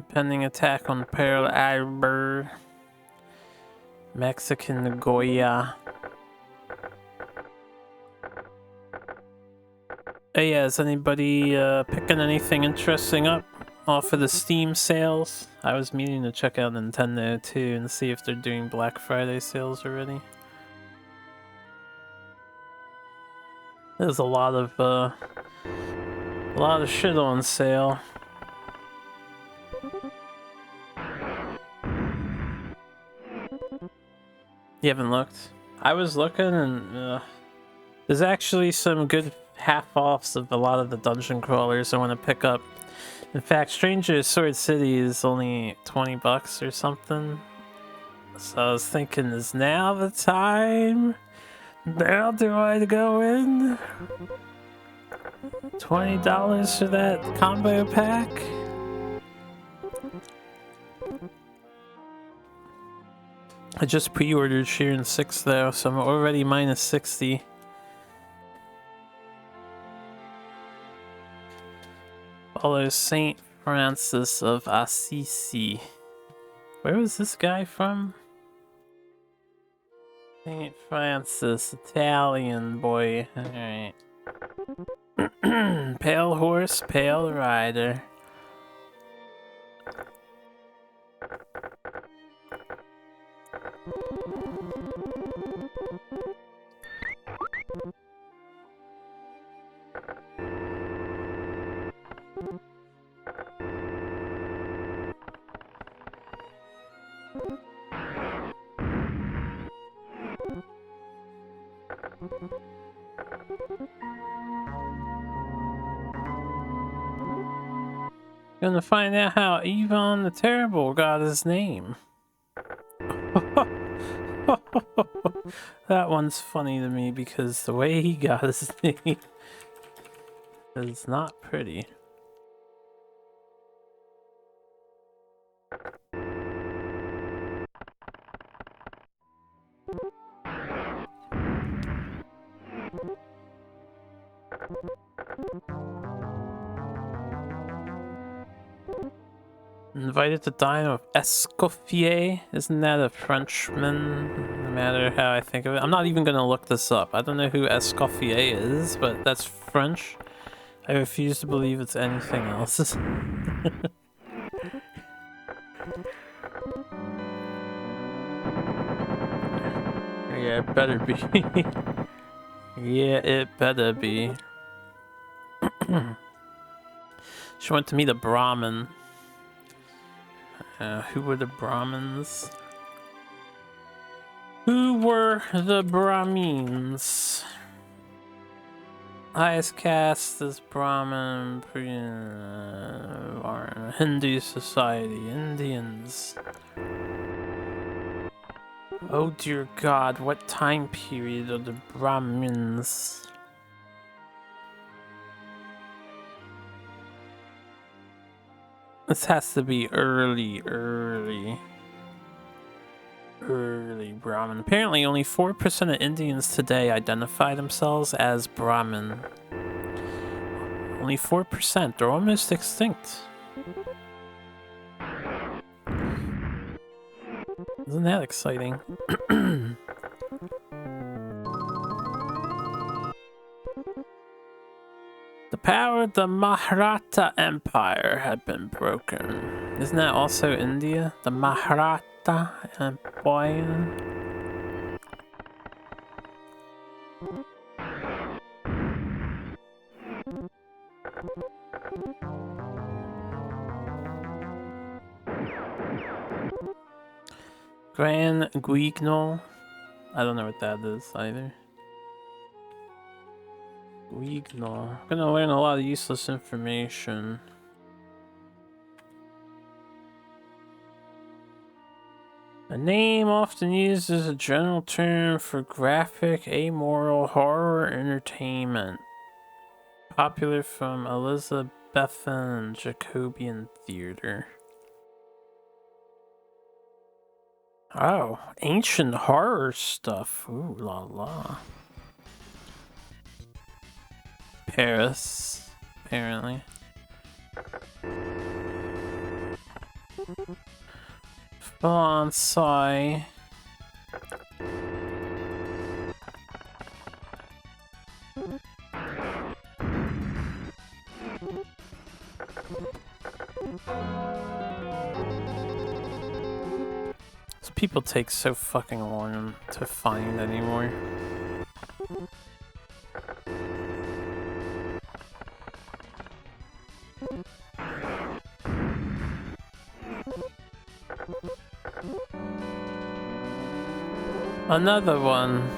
Pending attack on Pearl Arbor. Mexican Nagoya. Hey, yeah, is anybody picking anything interesting up off of the Steam sales? I was meaning to check out Nintendo too and see if they're doing Black Friday sales already. There's a lot of shit on sale. You haven't looked? I was looking and there's actually some good half-offs of a lot of the dungeon crawlers I want to pick up. In fact, Stranger Sword City is only 20 bucks or something. So I was thinking, is now the time? Now do I go in? $20 for that combo pack? I just pre-ordered Sheeran 6 though, so I'm already minus 60. Follow Saint Francis of Assisi. Where was this guy from? Saint Francis, Italian boy. Alright. Pale horse, pale rider. Gonna find out how Ivan the Terrible got his name. That one's funny to me because the way he got his name is not pretty. Invited to dine with Escoffier? Isn't that a Frenchman? No matter how I think of it. I'm not even gonna look this up. I don't know who Escoffier is, but that's French. I refuse to believe it's anything else. Yeah, it better be. Yeah, it better be. She went to meet a Brahmin. Who were the Brahmins? Who were the Brahmins? Highest caste is Brahmin, Hindu society, Indians. Oh dear God, what time period are the Brahmins? This has to be early Brahmin. Apparently only 4% of Indians today identify themselves as Brahmin. Only 4%, they're almost extinct. Isn't that exciting? The power of the Maratha Empire had been broken. Isn't that also India? The Maratha Empire? Grand Guignol? I don't know what that is either. Guignol. I'm gonna learn a lot of useless information. A name often used as a general term for graphic, amoral horror entertainment. Popular from Elizabethan Jacobean theater. Oh, ancient horror stuff. Ooh la la. Paris, apparently. Bonsai. These people take so fucking long to find anymore. Another one.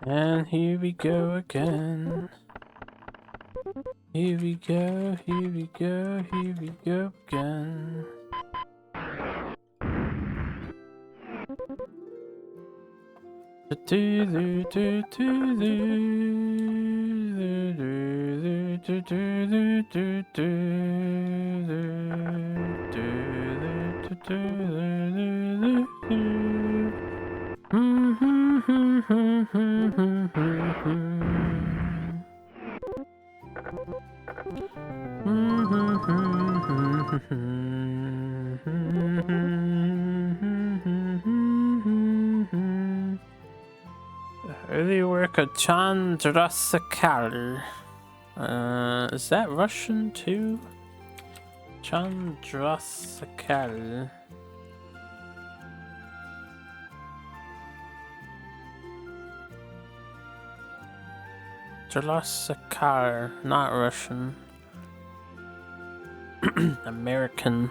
And here we go again. Here we go, here we go, here we go again. Early work of Chandrasekhar. Is that Russian too? Chandrasekhar. Chandrasekhar, not Russian. American.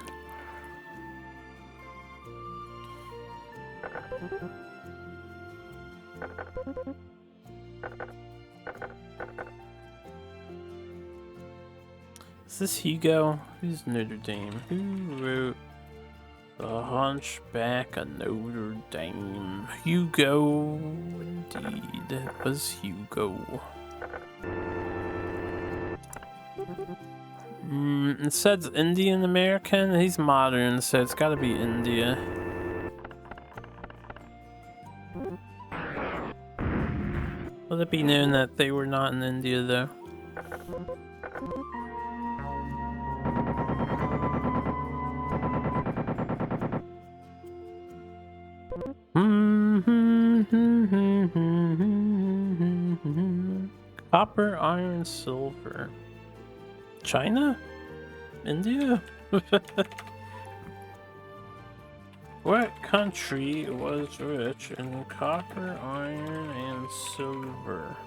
Is this Hugo? Who's Notre Dame? Who wrote The Hunchback of Notre Dame? Hugo, indeed. It was Hugo. It says Indian American. He's modern, so it's gotta be India. Let it be known that they were not in India, though. Copper, iron, silver. China? India? What country was rich in copper, iron, and silver?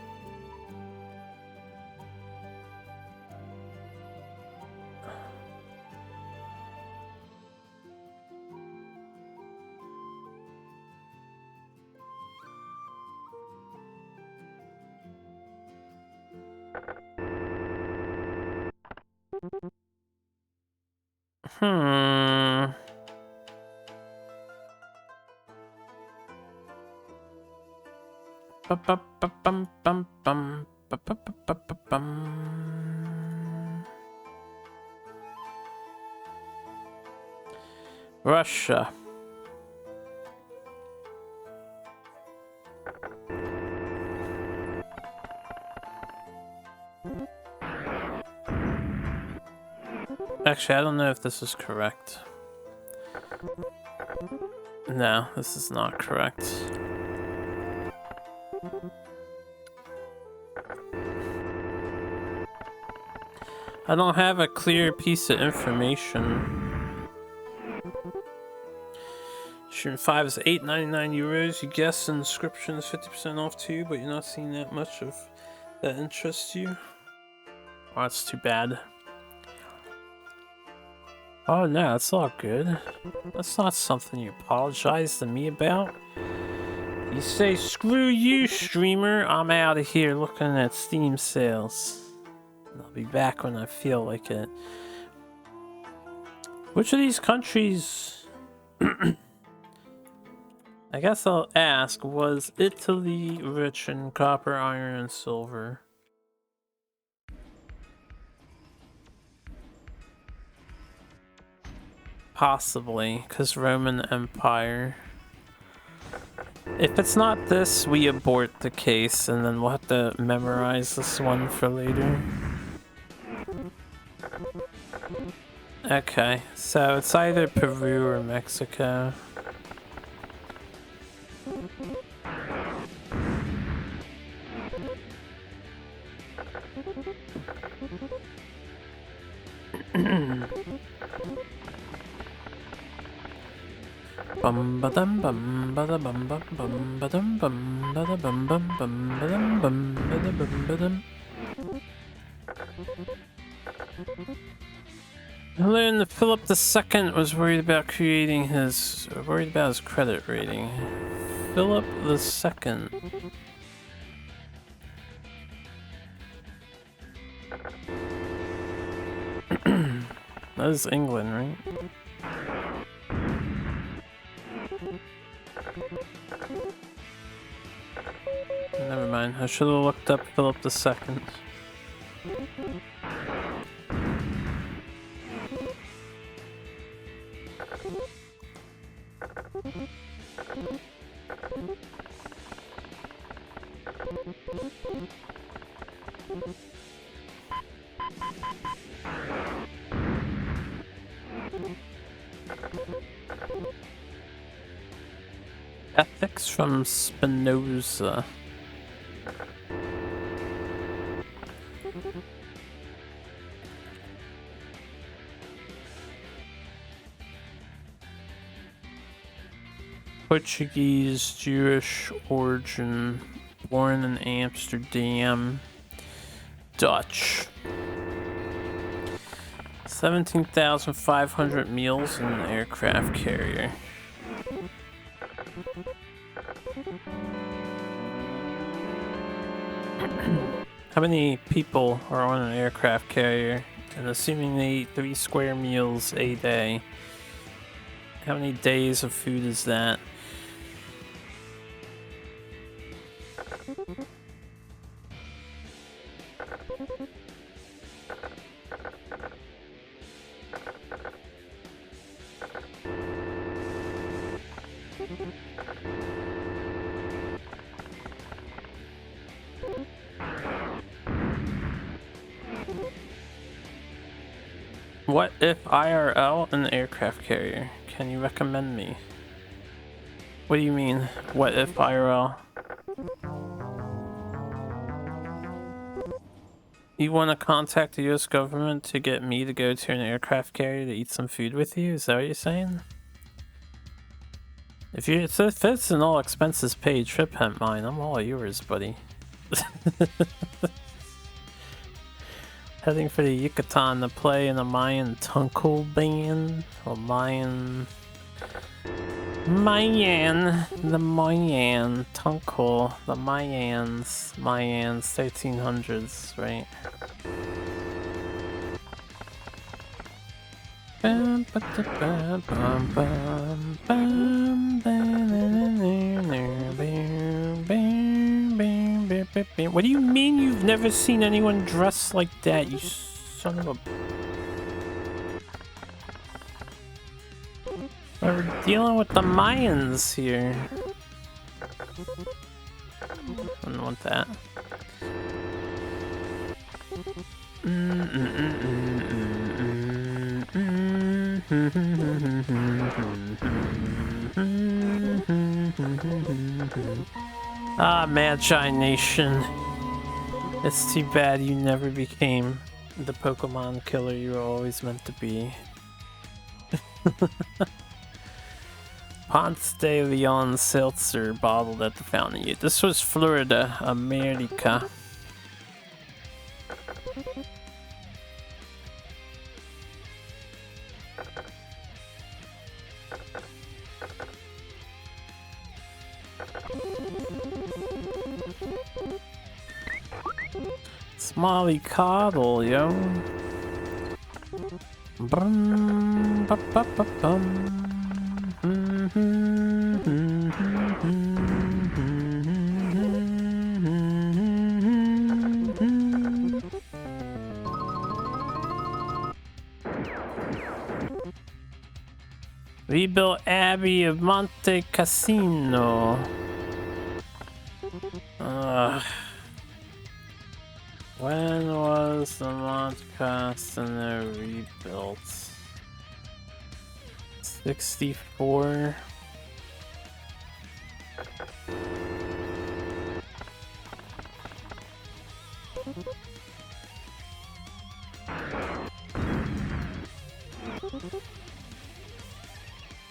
Russia. Actually, I don't know if this is correct. No, this is not correct. I don't have a clear piece of information. Student 5 is €8.99. You guess inscription is 50% off too, but you're not seeing that much of that interests you. Oh, that's too bad. Oh no, that's all good. That's not something you apologize to me about. You say, screw you, streamer, I'm out of here looking at Steam sales. I'll be back when I feel like it. Which of these countries, I guess I'll ask, was Italy rich in copper, iron, and silver? Possibly, because Roman Empire. If it's not this, we abort the case, and then we'll have to memorize this one for later. Okay, so it's either Peru or Mexico. Bum ba dum bum ba da bum bum bum ba dum bum ba da bum bum bum ba dum bum ba da bum ba dum. I learned that Philip II was worried about his credit rating. Philip II. That is England, right? Never mind, I should have looked up Philip II. Ethics from Spinoza. Portuguese, Jewish origin, born in Amsterdam, Dutch. 17,500 meals in an aircraft carrier. How many people are on an aircraft carrier? And assuming they eat 3 square meals a day, how many days of food is that? What if IRL an aircraft carrier? Can you recommend me? What do you mean, what if IRL? You want to contact the U.S. government to get me to go to an aircraft carrier to eat some food with you? Is that what you're saying? If it's an all expenses paid trip, mine, I'm all yours, buddy. Heading for the Yucatan to play in a Mayan Tunkel band. Or Mayan Tunkel. The Mayans 1300s, right? What do you mean you've never seen anyone dressed like that, you son of a... We're dealing with the Mayans here. I don't want that. Ah, Magi Nation. It's too bad you never became the Pokemon killer you were always meant to be. Ponce de Leon seltzer bottled at the fountain. This was Florida, America. Molly Coddle, yo. Bum, ba, ba, ba, bum. Rebuilt Abbey of Monte Cassino. When was the Monte Cassino rebuilt? 64.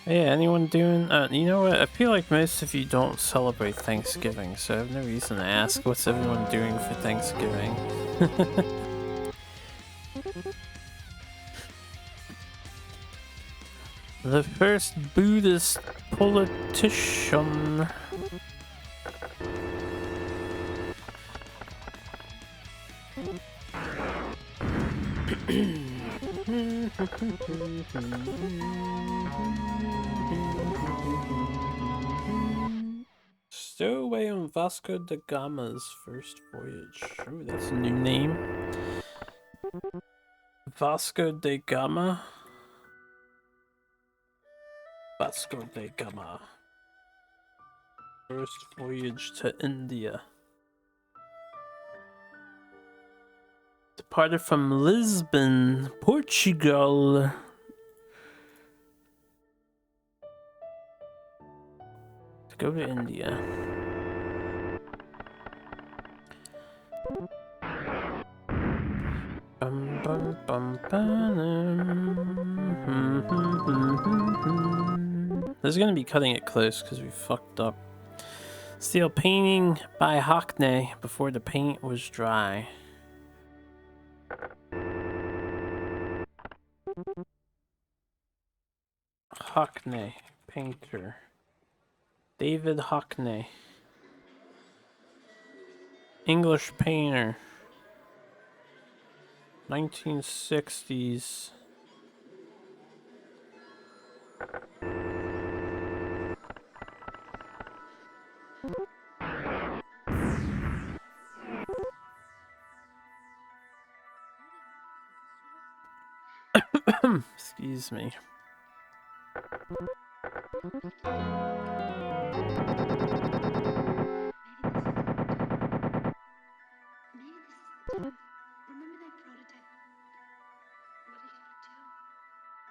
Yeah, anyone doing, you know what, I feel like most of you don't celebrate Thanksgiving, so I have no reason to ask what's everyone doing for Thanksgiving. The first Buddhist politician. Stowaway on Vasco da Gama's first voyage. Ooh, that's a new name. Vasco da Gama. Vasco da Gama. First voyage to India. Departed from Lisbon, Portugal. To go to India. Bum, bum, bum, This is gonna be cutting it close because we fucked up. Steel painting by Hockney before the paint was dry. Hockney, painter. David Hockney. English painter. 1960s. Excuse me.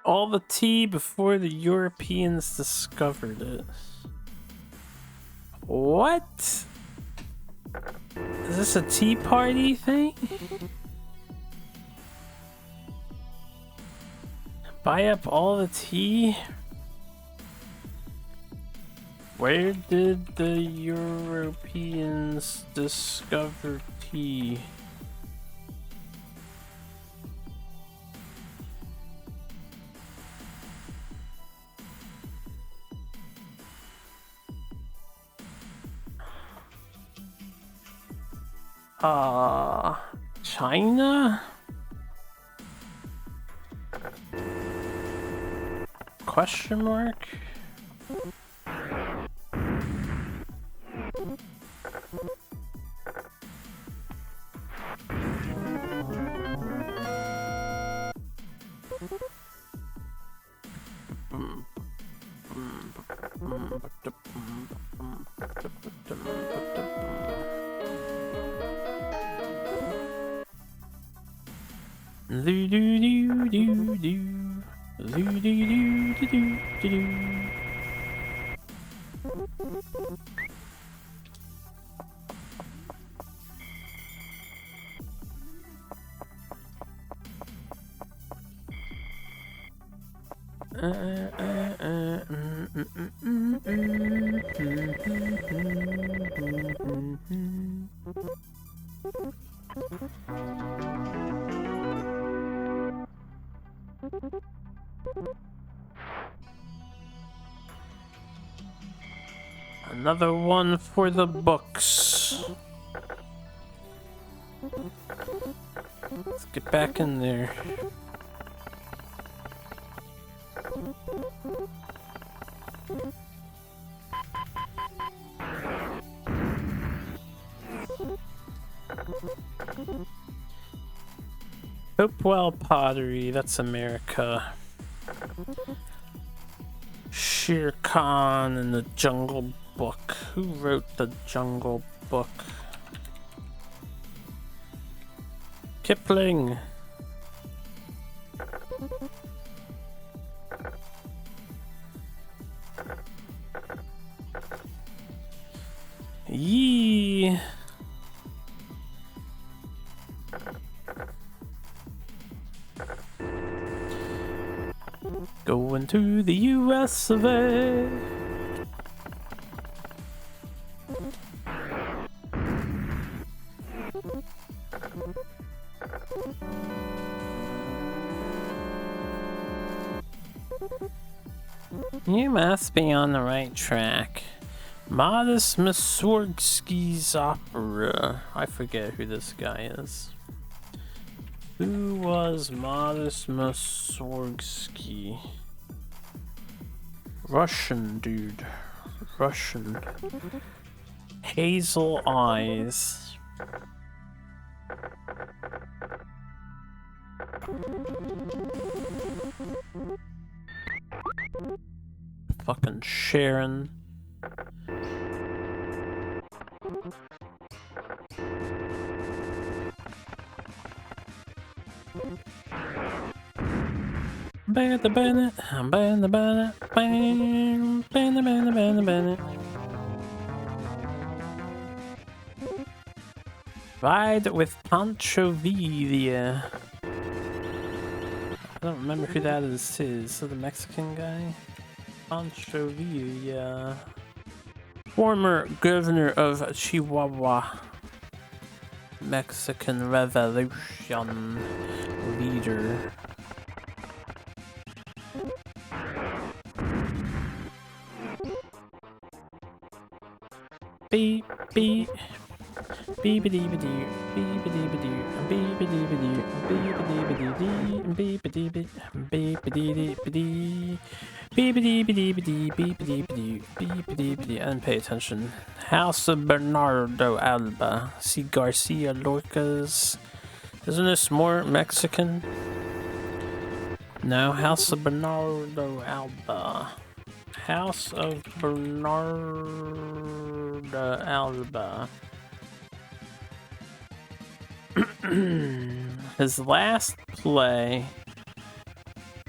All the tea before the Europeans discovered it. What? Is this a tea party thing? Buy up all the tea? Where did the Europeans discover tea? China? Question mark? Another one for the books. Let's get back in there. Hopewell Pottery, that's America. Shere Khan and the Jungle Book. Who wrote the Jungle Book? Kipling. Yee. Going to the US of A. You must be on the right track. Modest Mussorgsky's opera. I forget who this guy is. Who was Modest Mussorgsky? Russian dude. Russian. Hazel eyes. Fucking Sharon. Ban the Bennett, ban the Bennett, ban the Bennett, ban the Bennett. Ride with Pancho Villa. I don't remember who that is. Is that the Mexican guy? Pancho Villa. Former governor of Chihuahua. Mexican Revolution leader. Beep beep. Beep-a-dee-ba-dee, beep-a-dee-ba-dee, beep-a-dee-ba-dee, beep-a-dee-ba-dee-dee, beep-a-dee-ba-dee-ba-dee, beep-a-dee-ba-dee-ba-dee, beep-a-dee-ba-dee, beep-a-dee-ba-dee. I didn't pay attention. House of Bernardo Alba. See Garcia Lorca's. Isn't this more Mexican? No, House of Bernardo Alba. House of Bernardo Alba. His last play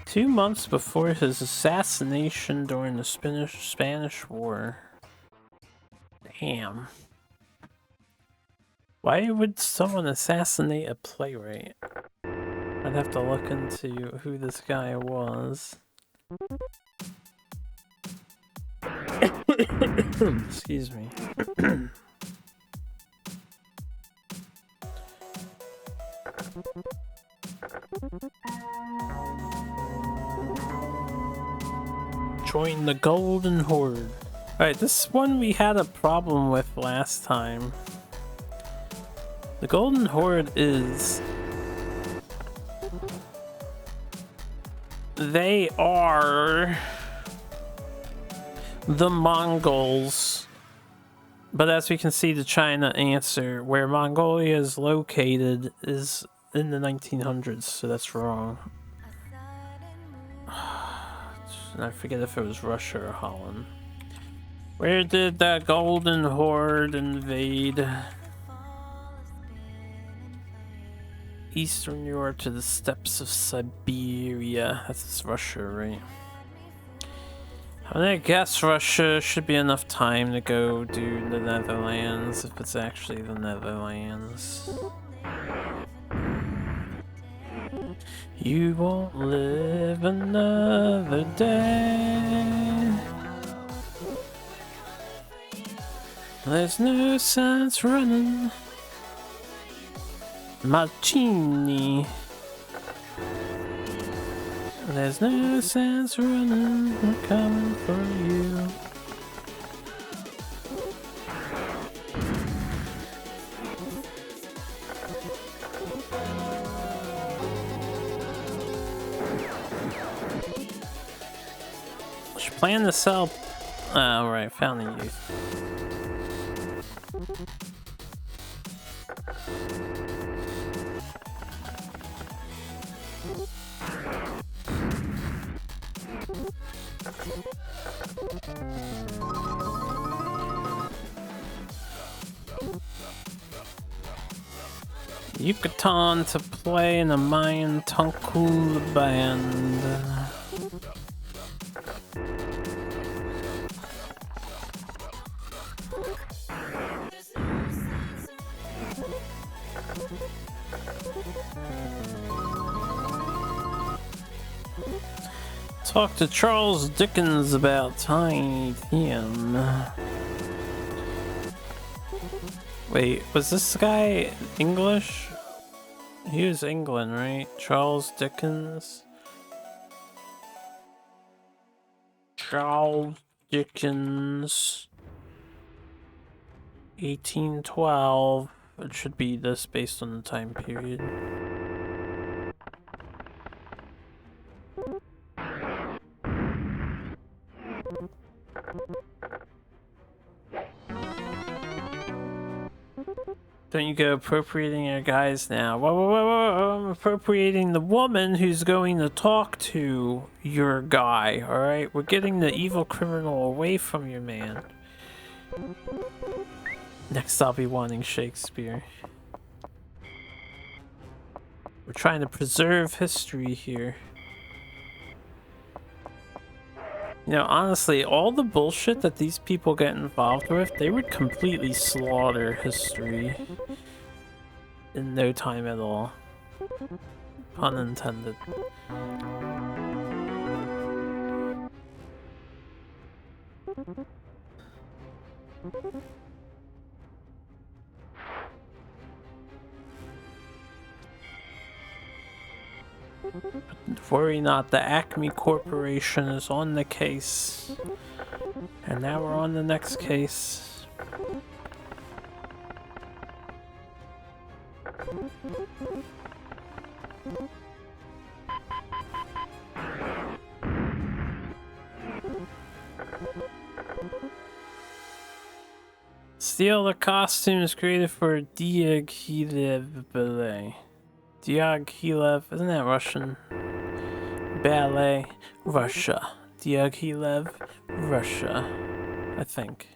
2 months before his assassination during the Spanish War. Damn. Why would someone assassinate a playwright? I I'd have to look into who this guy was. Excuse me. Join the Golden Horde. Alright, this one we had a problem with last time. The Golden Horde is... they are... the Mongols. But as we can see, the China answer, where Mongolia is located, is in the 1900s, so that's wrong. I forget if it was Russia or Holland. Where did that Golden Horde invade? Eastern Europe to the steppes of Siberia. That's Russia, right? I guess Russia should be enough time to go do the Netherlands, if it's actually the Netherlands. You won't live another day. There's no sense running. Martini. There's no sense running. I'm coming for you. Plan to sell. Oh, right, found the youth. Yucatan to play in a Mayan Tunkul band. Talk to Charles Dickens about Tiny Tim. Wait, was this guy English? He was England, right? Charles Dickens? Charles Dickens. 1812. It should be this based on the time period. Don't you go appropriating your guys now. Whoa, whoa, whoa, whoa. I'm appropriating the woman who's going to talk to your guy, alright? We're getting the evil criminal away from your man. Next I'll be wanting Shakespeare. We're trying to preserve history here. You know, honestly, all the bullshit that these people get involved with, they would completely slaughter history in no time at all. Pun intended. Worry not, the Acme Corporation is on the case. And now we're on the next case. Steal the costumes created for Diaghilev Ballet. Diaghilev, isn't that Russian? Ballet, Russia. Diaghilev, Russia. I think.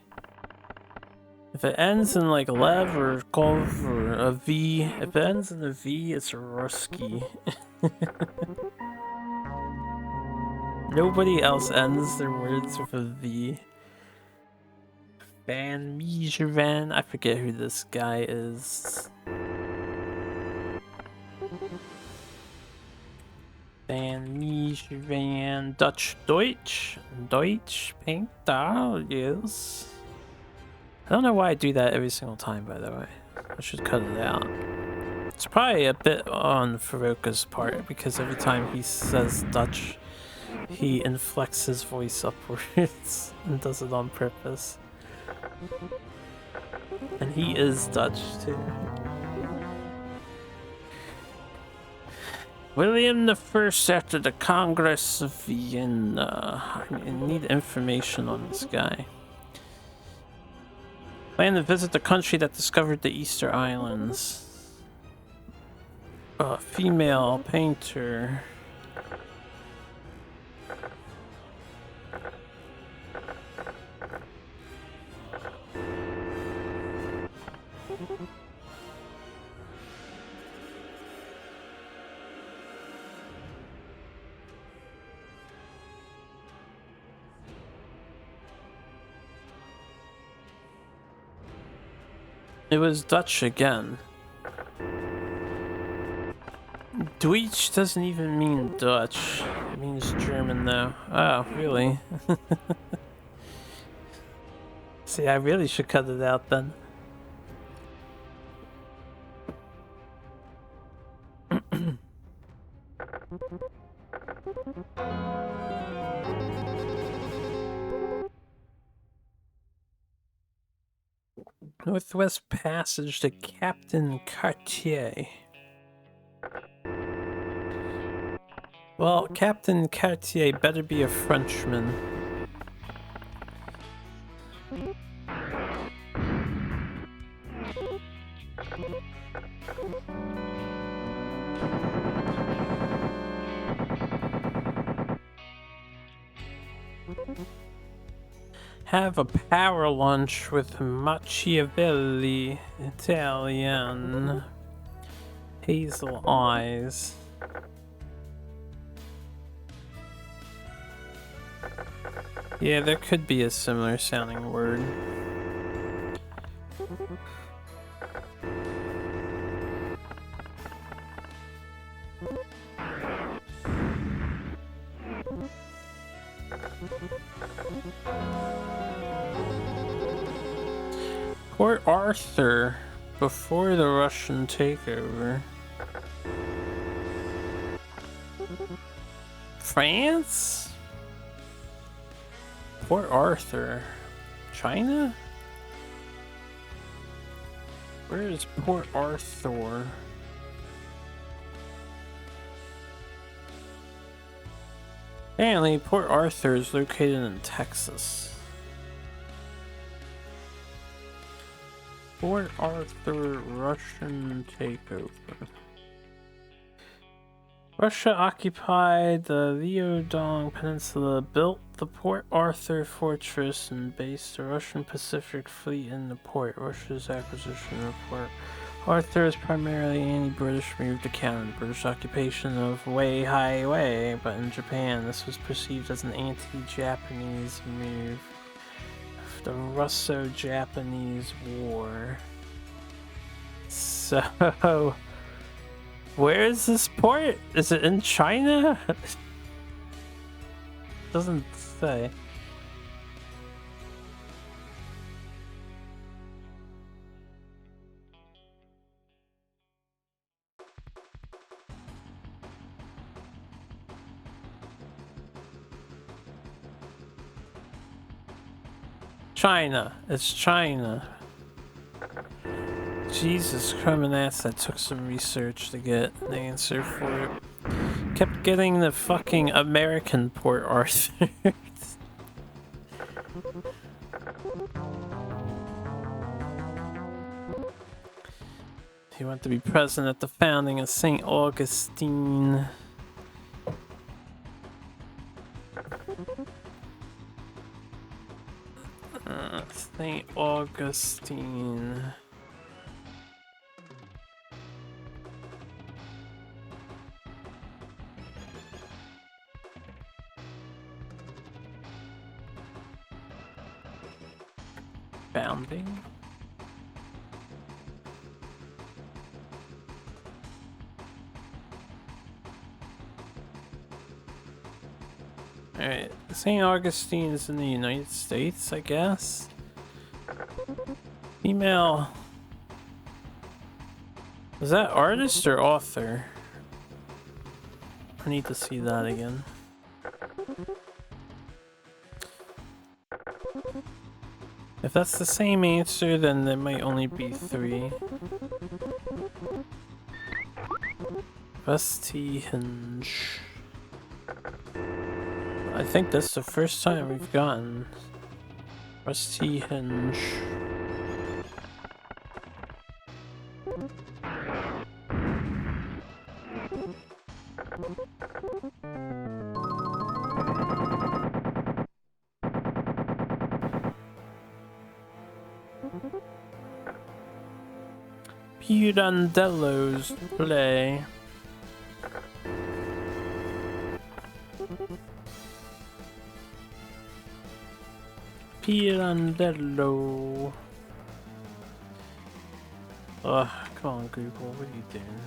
If it ends in like Lev or Kov or a V, if it ends in a V, it's Ruski. Nobody else ends their words with a V. Van Meejervan, I forget who this guy is. Van Deutsch paint yes. I don't know why I do that every single time, by the way. I should cut it out. It's probably a bit on Faroka's part, because every time he says Dutch, he inflects his voice upwards and does it on purpose. And he is Dutch, too. William the First after the Congress of Vienna. I need information on this guy. Plan to visit the country that discovered the Easter Islands. Female painter. It was Dutch again. Deutsch doesn't even mean Dutch. It means German though. Oh, really? See, I really should cut it out then. Northwest Passage to Captain Cartier. Well, Captain Cartier better be a Frenchman. Have a power lunch with Machiavelli, Italian. Hazel eyes. Yeah, there could be a similar sounding word. Port Arthur, before the Russian takeover. France? Port Arthur. China? Where is Port Arthur? Apparently, Port Arthur is located in Texas. Port Arthur, Russian takeover. Russia occupied the Liaodong Peninsula, built the Port Arthur fortress, and based the Russian Pacific Fleet in the port. Russia's acquisition of Port Arthur is primarily anti-British move to counter the British occupation of Wei Highway, but in Japan this was perceived as an anti-Japanese move. The Russo-Japanese War. So, where is this port? Is it in China? Doesn't say. China. It's China. Jesus, Carmen ass, that took some research to get an answer for it. Kept getting the fucking American Port Arthur. He wanted to be present at the founding of St. Augustine. St. Augustine. Founding. Alright, St. Augustine is in the United States, I guess. Female. Is that artist or author? I need to see that again. If that's the same answer, then there might only be 3. Rusty Hinge. I think that's the first time we've gotten Rusty Hinge. Pirandello's play. Pirandello. Ugh, come on Google, what are you doing?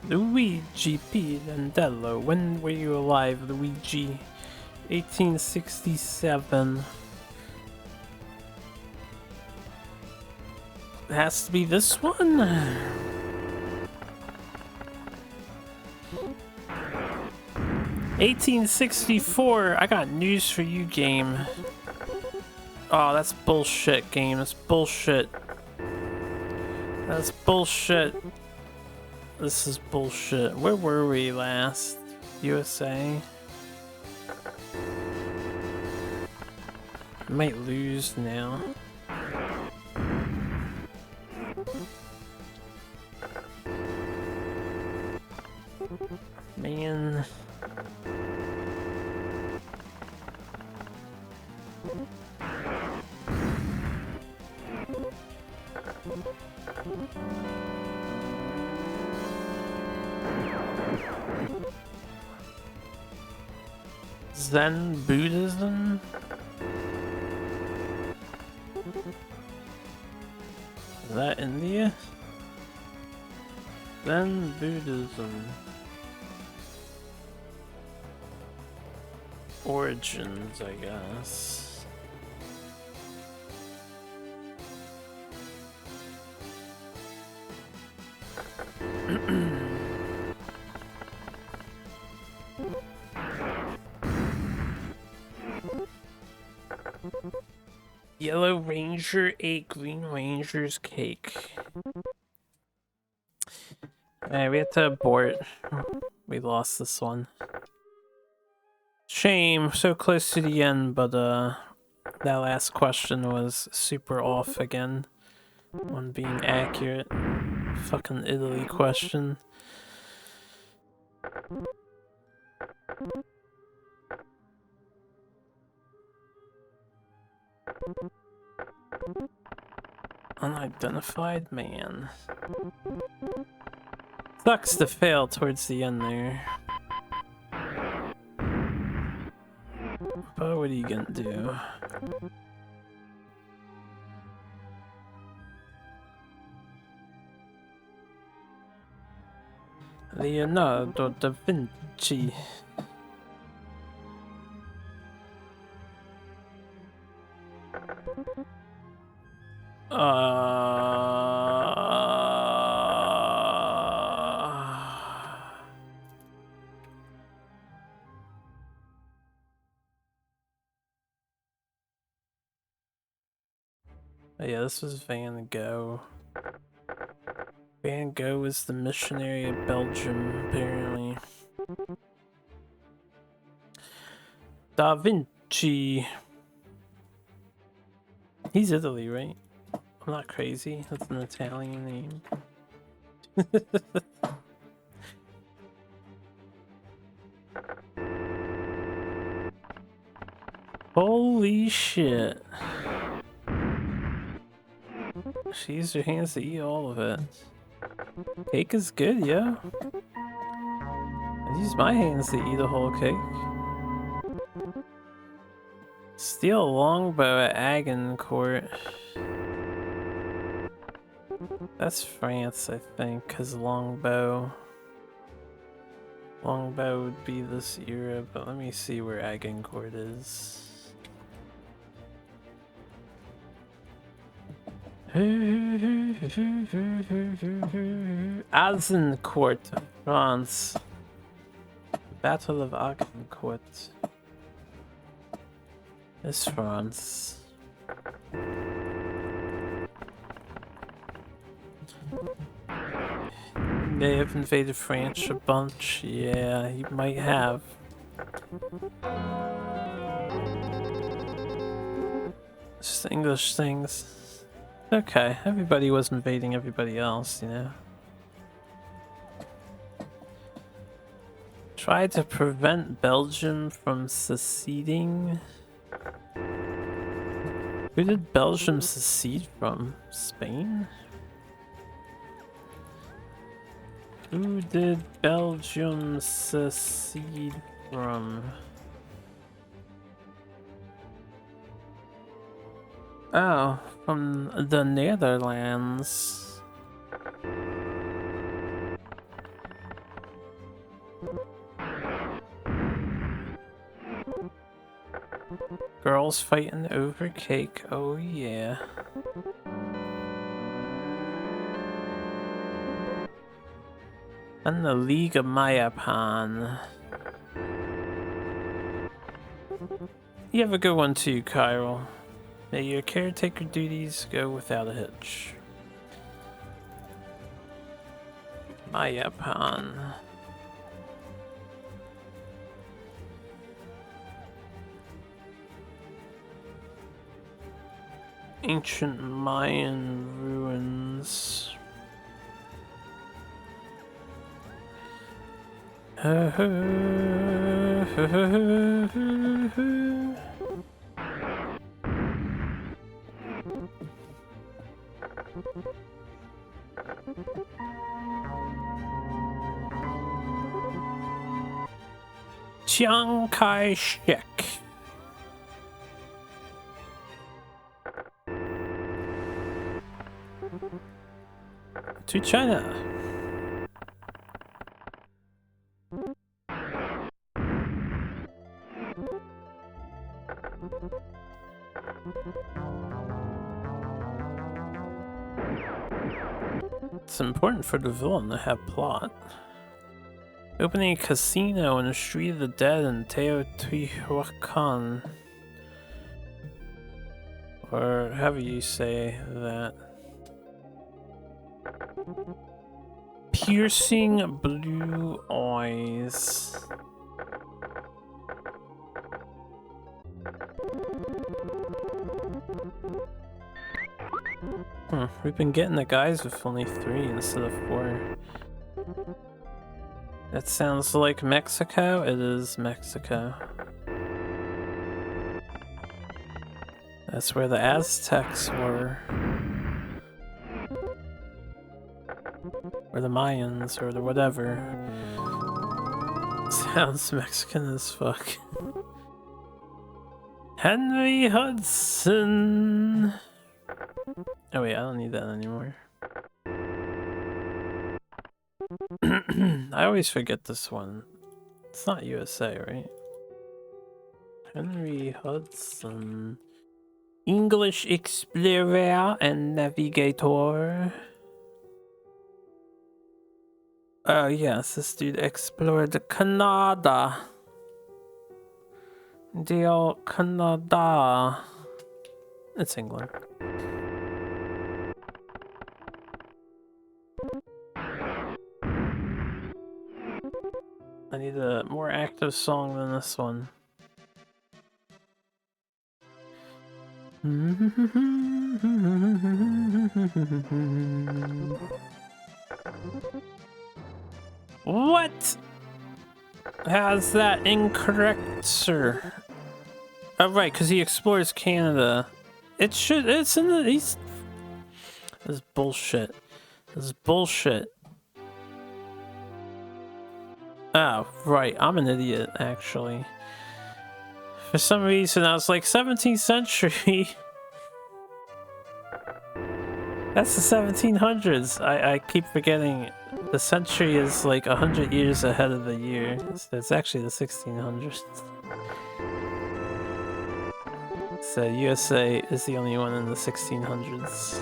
Luigi Pirandello. When were you alive, Luigi? 1867. It has to be this one. 1864. I got news for you, game. Oh, that's bullshit, game. That's bullshit. That's bullshit. This is bullshit. Where were we last? USA? I might lose now. Man. Zen Buddhism? Is that India? Zen Buddhism. Origins, I guess. Yellow Ranger ate Green Ranger's cake. Alright, we have to abort. We lost this one. Shame, so close to the end, but that last question was super off again on being accurate. Fucking Italy question. Unidentified man. Sucks to fail towards the end there. But what are you gonna do? Leonardo da Vinci. Yeah, this was Van Gogh. Van Gogh was the missionary of Belgium, apparently. Da Vinci. He's Italy, right? I'm not crazy. That's an Italian name. Holy shit. She used her hands to eat all of it. Cake is good, yeah. I use my hands to eat a whole cake. Steal a longbow at Agincourt. That's France, I think, 'cause longbow. Longbow would be this era, but let me see where Agincourt is. Azincourt, France. Battle of Agincourt. It's France. They have invaded France a bunch. Yeah, you might have. Just English things. Okay, everybody was invading everybody else, you know. Try to prevent Belgium from seceding. Who did Belgium secede from? Spain? Who did Belgium secede from? Oh, from the Netherlands. Girls fighting over cake, oh yeah. And the League of Mayapan. You have a good one too, Kyril. May your caretaker duties go without a hitch. Mayapan. Ancient Mayan ruins. Chiang Kai-shek. To China. It's important for the villain to have plot. Opening a casino in the Street of the Dead in Teotihuacan. Or however you say that. Piercing blue eyes. We've been getting the guys with only 3 instead of 4. That sounds like Mexico. It is Mexico. That's where the Aztecs were. Or the Mayans, or the whatever. Sounds Mexican as fuck. Henry Hudson! Oh wait, I don't need that anymore. I always forget this one. It's not USA, right? Henry Hudson. English explorer and navigator. Oh yes, this dude explored Canada. Deal Canada. It's England. I need a more active song than this one. What? How's that incorrect, sir? Oh, right, because he explores Canada. It's in the east. This is bullshit. This is bullshit. Oh, right, I'm an idiot, actually. For some reason, I was like, 17th century. That's the 1700s. I keep forgetting the century is like 100 years ahead of the year. So it's actually the 1600s. So USA is the only one in the 1600s.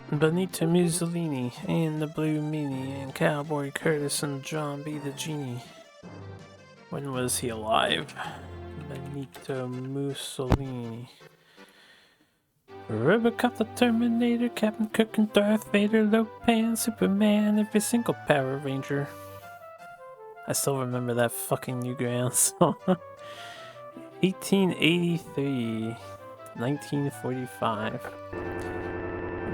Benito Mussolini and the Blue Meanie and Cowboy Curtis and John B. the Genie. When was he alive? Benito Mussolini. Robocop the Terminator, Captain Kirk and Darth Vader, Lopan, Superman, every single Power Ranger. I still remember that fucking Newgrounds song. 1883, 1945.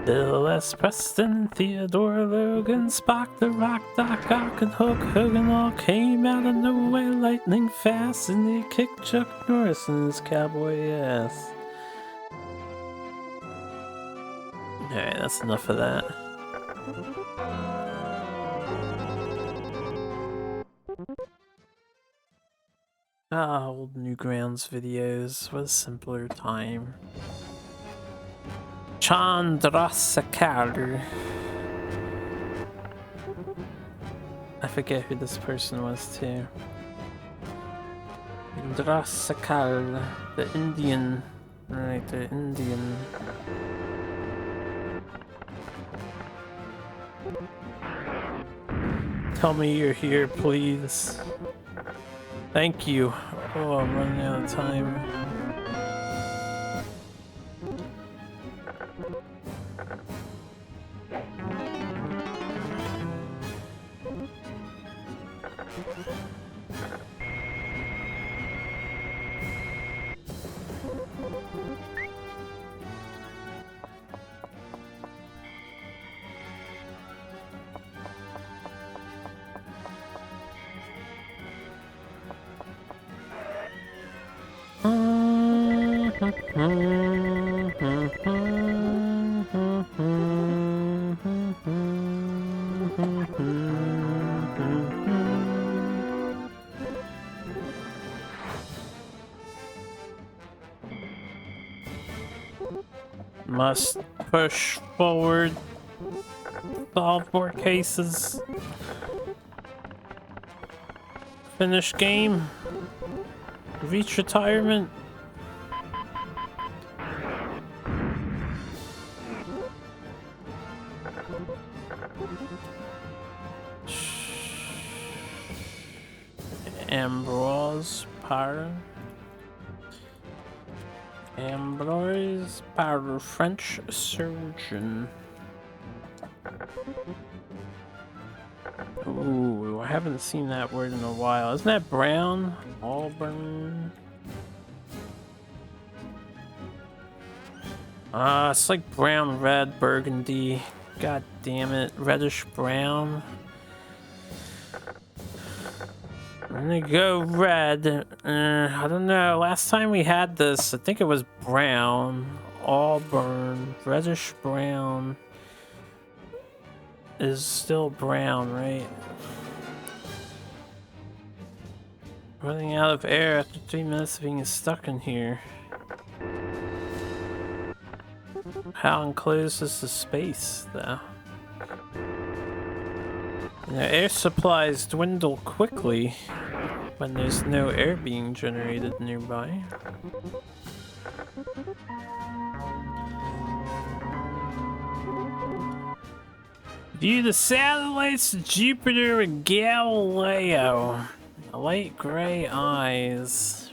Bill S. Preston, Theodore Logan, Spock, The Rock, Doc Ock, and Hulk Hogan all came out of nowhere lightning fast, and they kicked Chuck Norris in his cowboy ass. Alright, that's enough of that. Ah, old Newgrounds videos. What a simpler time. Chandrasekhar. I forget who this person was too. Chandrasekhar, the Indian. Right, the Indian. Tell me you're here, please. Thank you. Oh, I'm running out of time. Must push forward, solve more cases, finish game, reach retirement. Ambrose Parr. Ambroise Parr, French surgeon. Ooh, I haven't seen that word in a while. Isn't that brown? Auburn. It's like brown, red, burgundy. God damn it. Reddish brown. I'm gonna go red. I don't know. Last time we had this, I think it was brown. Auburn. Reddish brown. Is still brown, right? Running out of air after 3 minutes of being stuck in here. How enclosed is the space, though? You know, air supplies dwindle quickly when there's no air being generated nearby. View the satellites of Jupiter and Galileo. Light gray eyes.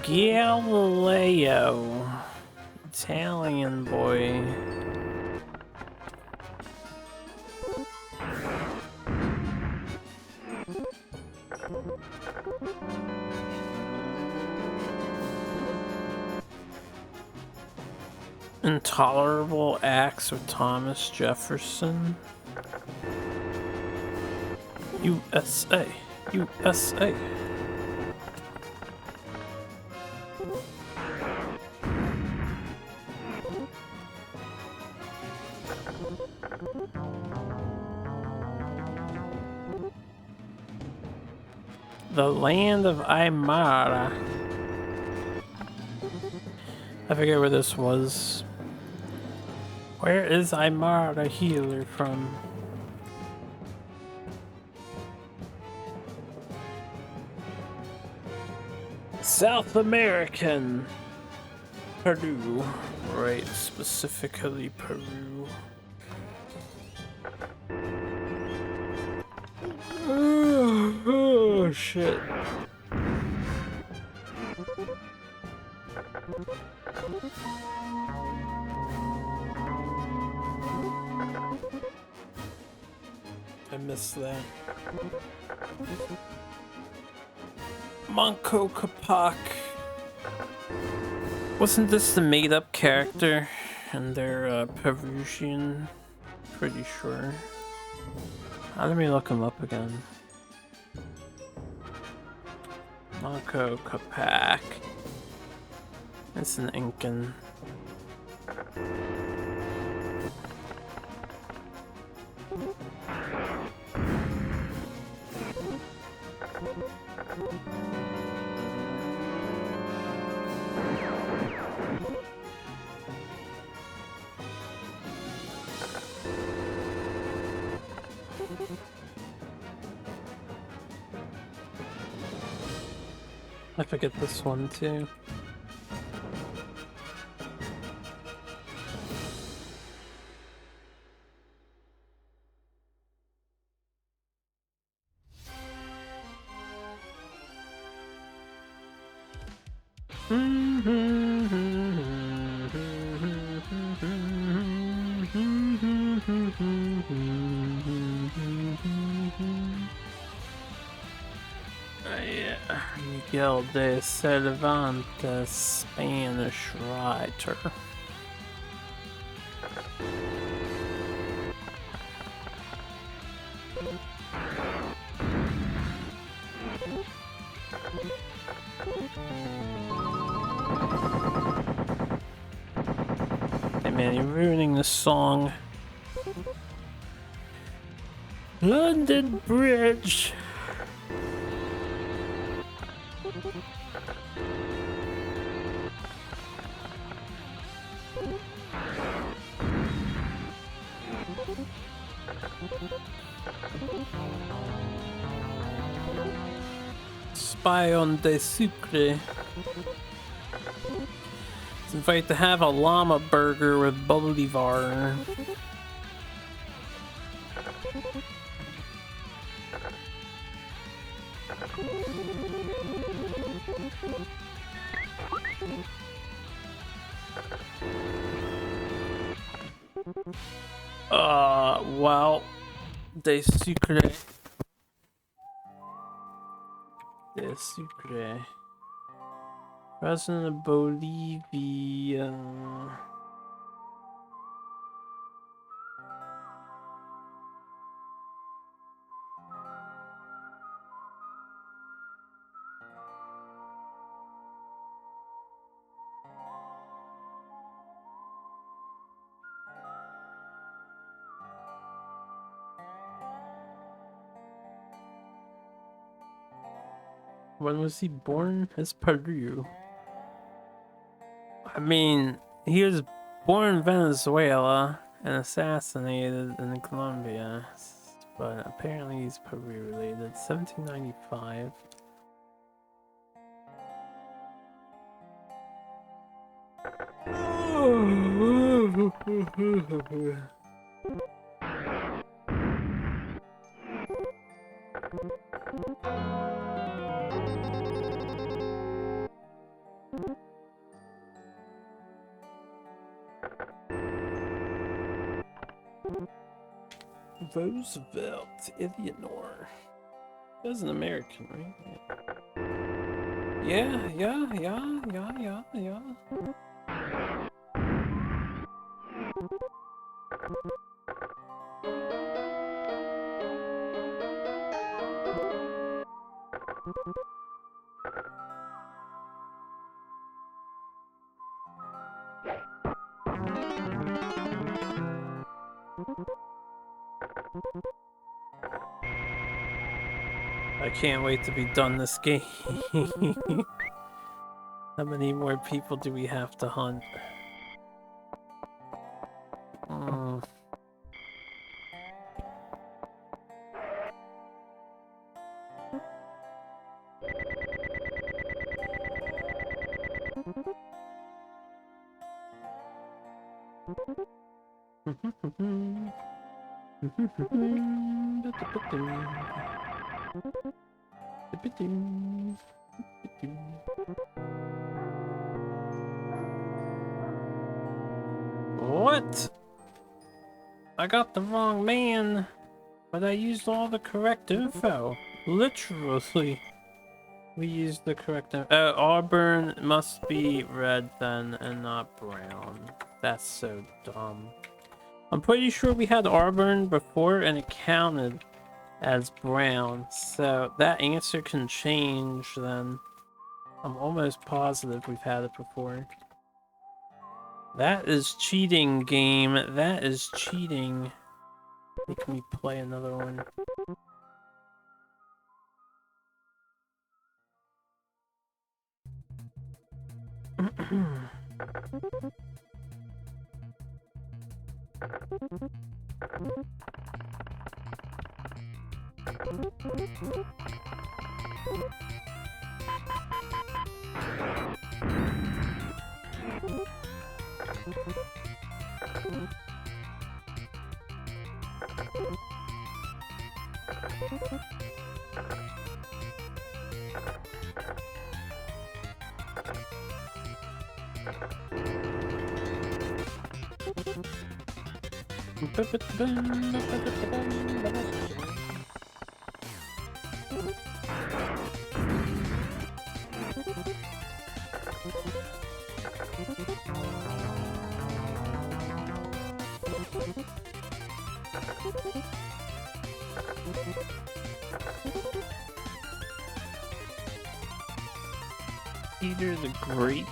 Galileo. Italian boy. Intolerable Acts of Thomas Jefferson. USA. USA. The land of Aymara. I forget where this was. Where is Aymara healer from? South American. Peru. Right, specifically Peru. Oh shit. I missed that. Manco Capac. Wasn't this the made-up character? And they're Peruvian? Pretty sure. Let me look him up again. Manco Capac. It's an Incan. I forget this one too. Miguel de Cervantes, Spanish writer. Hey man, you're ruining the song. London Bridge. Spion de Sucre. It's invited to have a llama burger with Bolivar. Wow. De Sucre. De Sucre. President of Bolivia. When was he born? It's Peru. I mean, he was born in Venezuela and assassinated in Colombia, but apparently he's Peru related. 1795. Roosevelt, Eleanor. That was an American, right? Yeah. I can't wait to be done this game. How many more people do we have to hunt? What? I got the wrong man, but I used all the correct info. Literally. We used the correct info. Auburn must be red then and not brown. That's so dumb. I'm pretty sure we had Auburn before and it counted as brown. So that answer can change then. I'm almost positive we've had it before. That is cheating, game. That is cheating. Make me play another one. Peter the Great.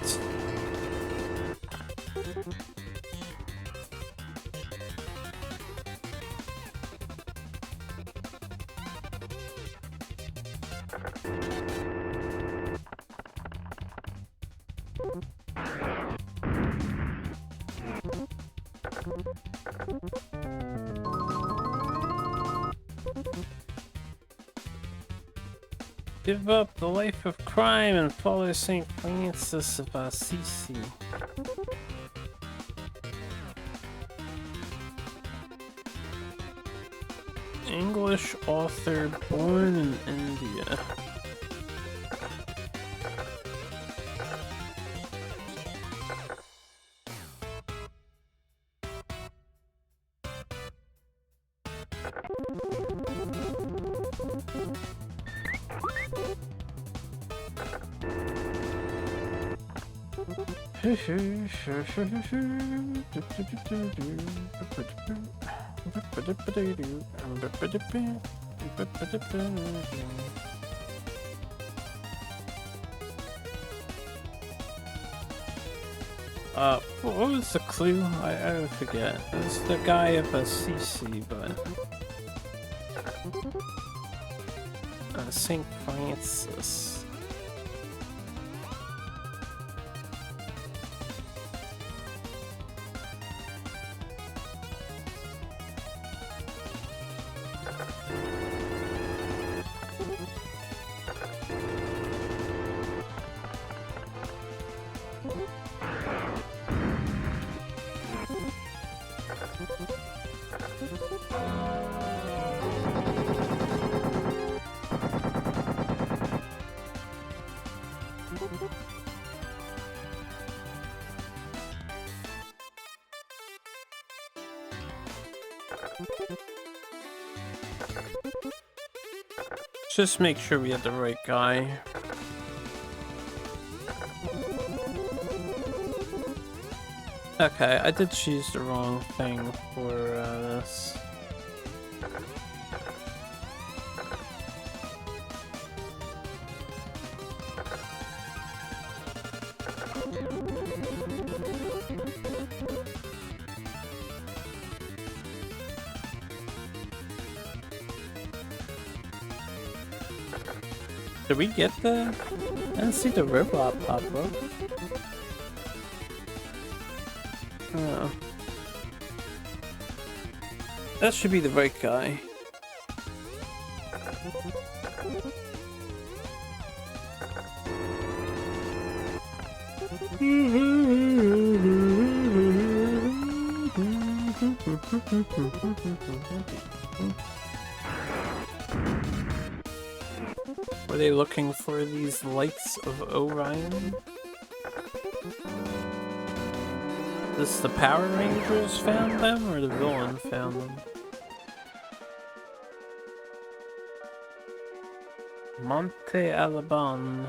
Give up the life of crime and follow St. Francis of Assisi. English author born in India. What was the clue? I forget. It was the guy of Assisi, but St. Francis. Just make sure we have the right guy. Okay, I did choose the wrong thing for this. Did we get the... I didn't see the robot pop up. Oh. That should be the right guy. Were they looking for these lights of Orion? This the Power Rangers found them, or the villain found them? Monte Alban.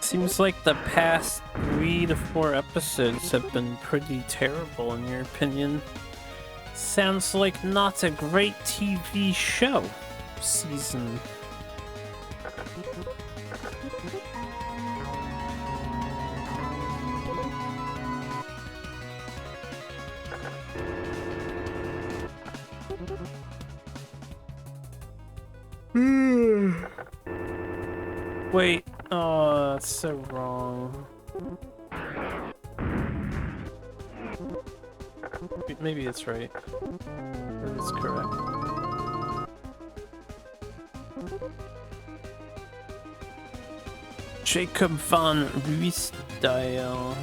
Seems like the past 3 to 4 episodes have been pretty terrible in your opinion. Sounds like not a great TV show season. Wait, oh, that's so wrong. Maybe it's right. That is correct. Jacob van Ruysdael.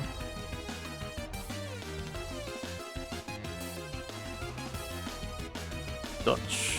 Dutch.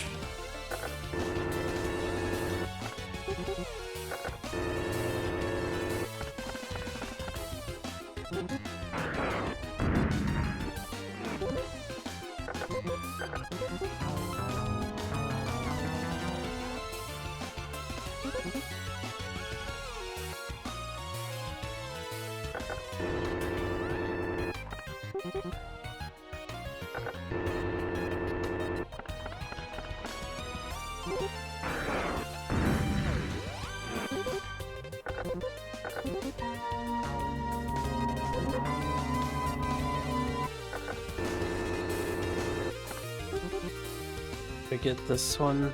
We get this one.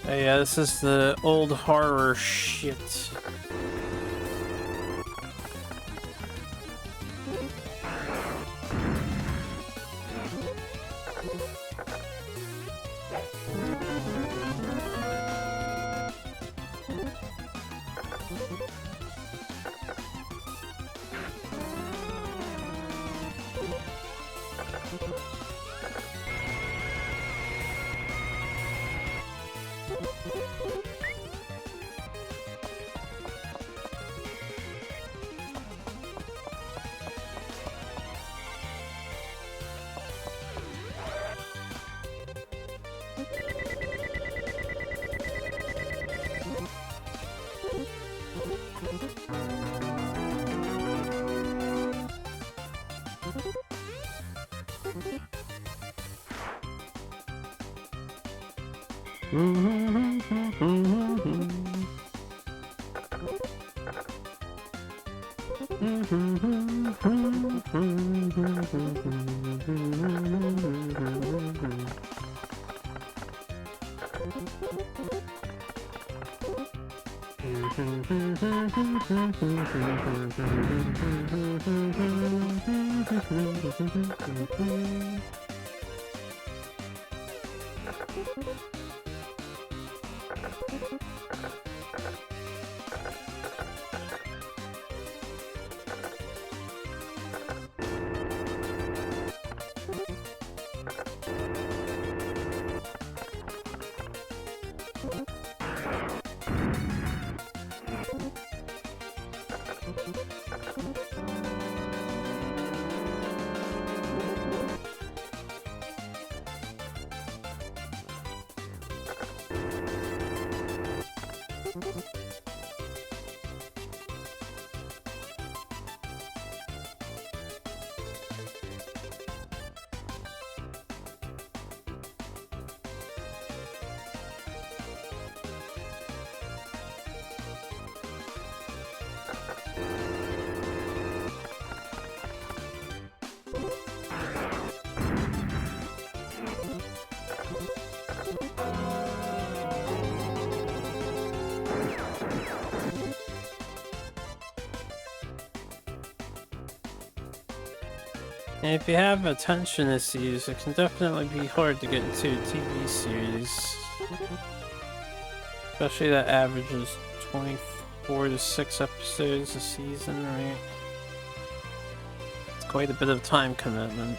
Oh yeah, this is the old horror shit. And if you have attention issues, it can definitely be hard to get into a TV series. Especially that averages 24 to 6 episodes a season, right? It's quite a bit of time commitment.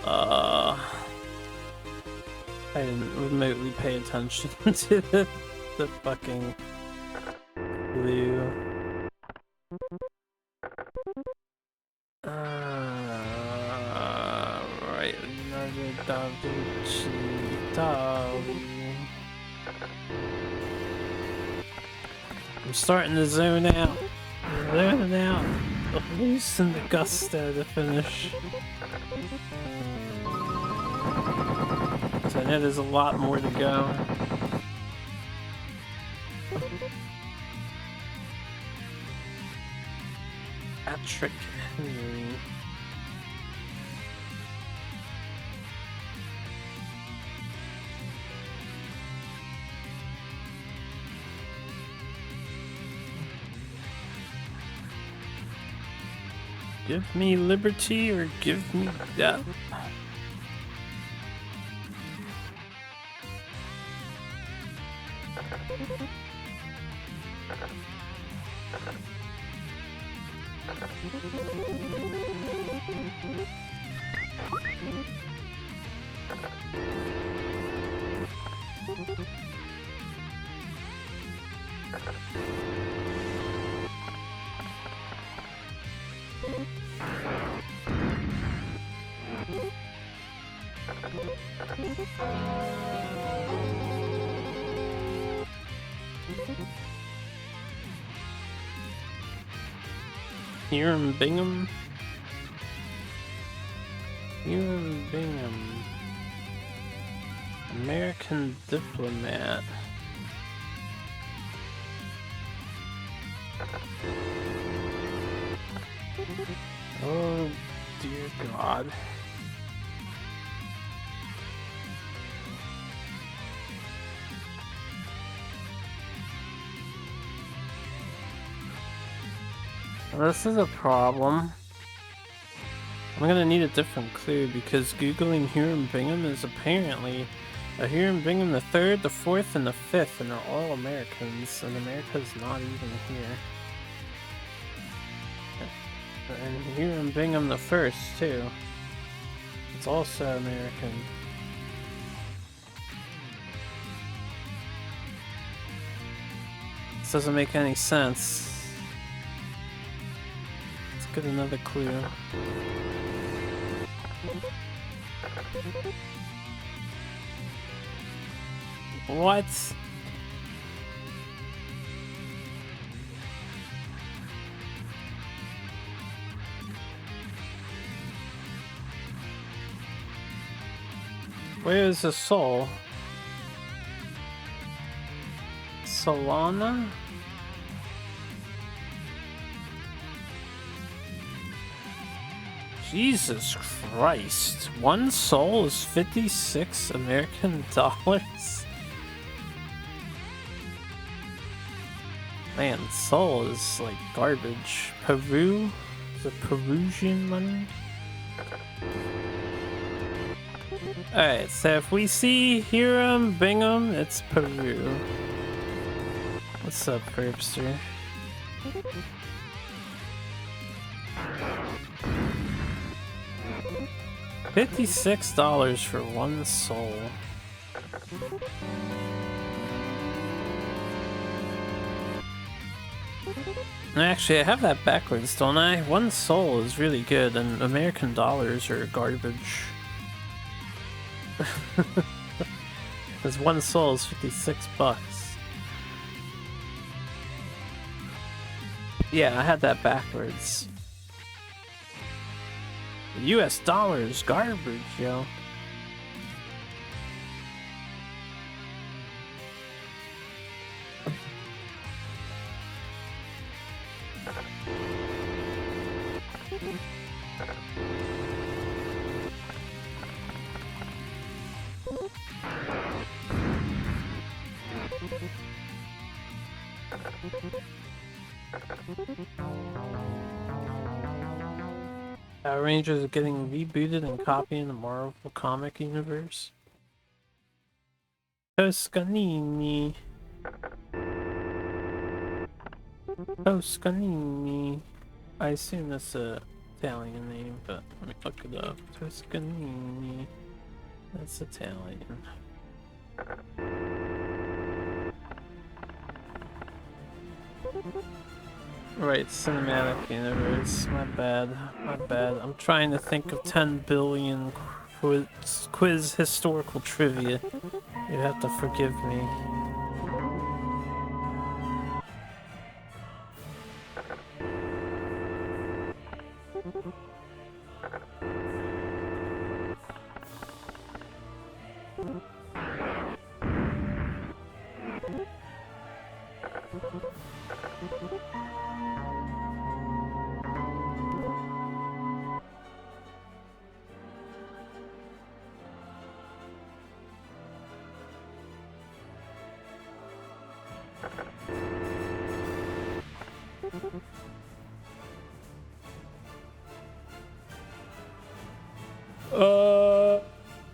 I didn't remotely pay attention to the fucking blue. Right, Leonardo da Vinci, Dali. I'm starting to zone out. I'm zoning out. I'm losing the gusto to finish. So I know there's a lot more to go. Patrick Henry. Give me liberty or give me death. Hiram Bingham? Hiram Bingham. American diplomat. Oh dear God. This is a problem. I'm gonna need a different clue because Googling Hiram Bingham is apparently a Hiram Bingham the 3rd, the 4th, and the 5th, and they're all Americans, and America's not even here. And Hiram Bingham the 1st, too. It's also American. This doesn't make any sense. Get another clue. What? Where is the soul? Solana? Jesus Christ. One soul is 56 American dollars? Man, soul is like garbage. Peru? Is it Peruvian money? Alright, so if we see Hiram Bingham, it's Peru. What's up, Herbster? $56 for one soul. Actually, I have that backwards, don't I? One soul is really good, and American dollars are garbage. Because one soul is 56 bucks. Yeah, I had that backwards. The US dollar is garbage, yo. Power Rangers are getting rebooted and copying the Marvel comic universe. Toscanini. Toscanini. I assume that's a Italian name, but let me look it up. Toscanini. That's Italian. Right, cinematic universe. My bad. My bad. I'm trying to think of 10 billion quiz historical trivia. You have to forgive me.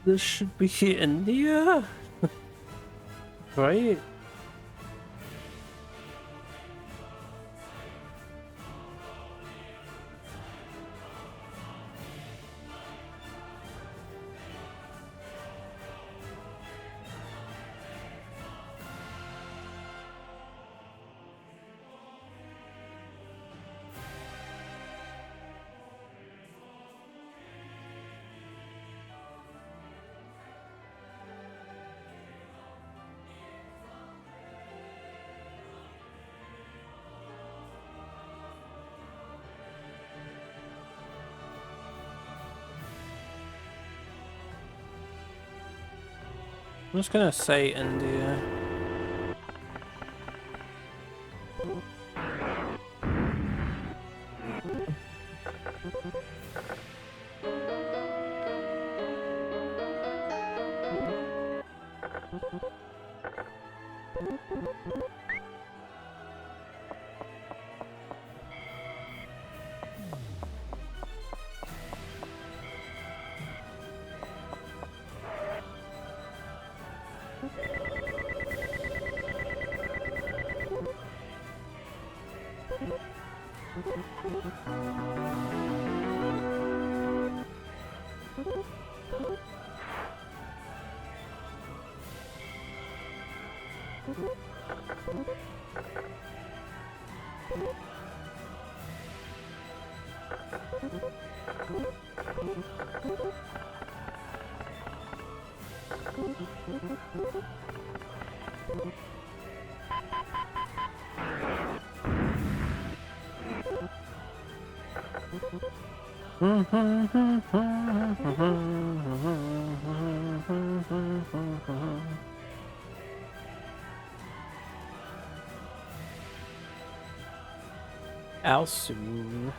This should be India, right? I'm just gonna say India. Alsoon.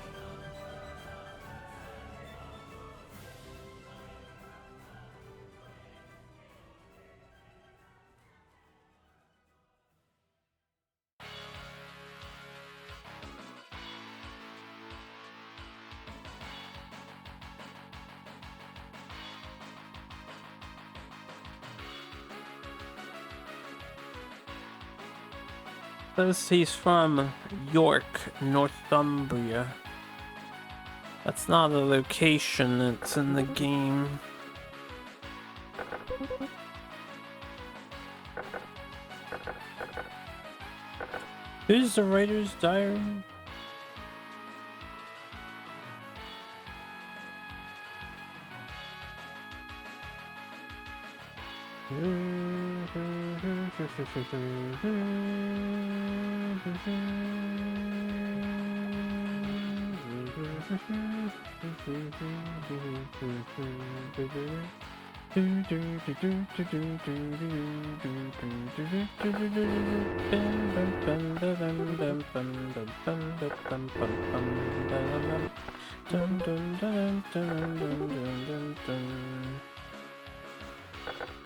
Says he's from York, Northumbria. That's not a location that's in the game. Who's the writer's diary?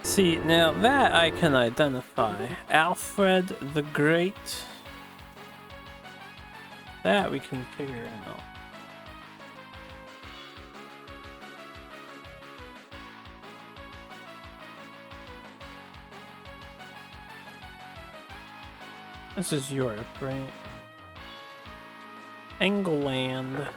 See, now that I can identify. Alfred the Great. That we can figure out. This is Europe, right? England.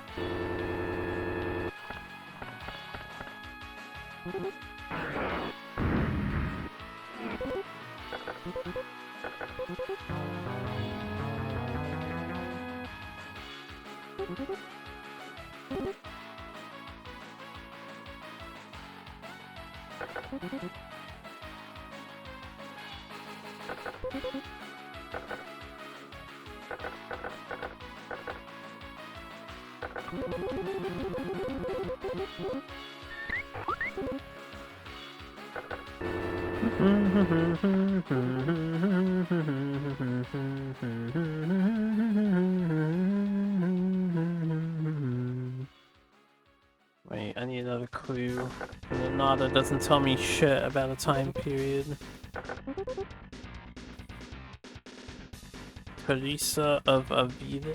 Wait, I need another clue. And the nada doesn't tell me shit about a time period. Teresa of Avila.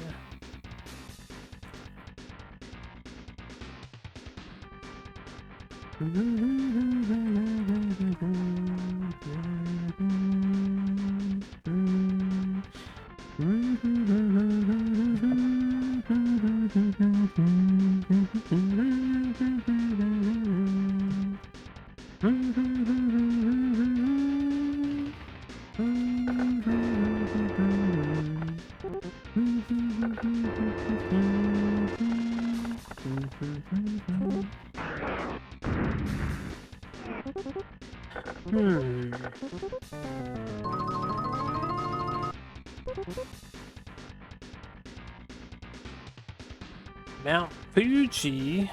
Mount Fuji.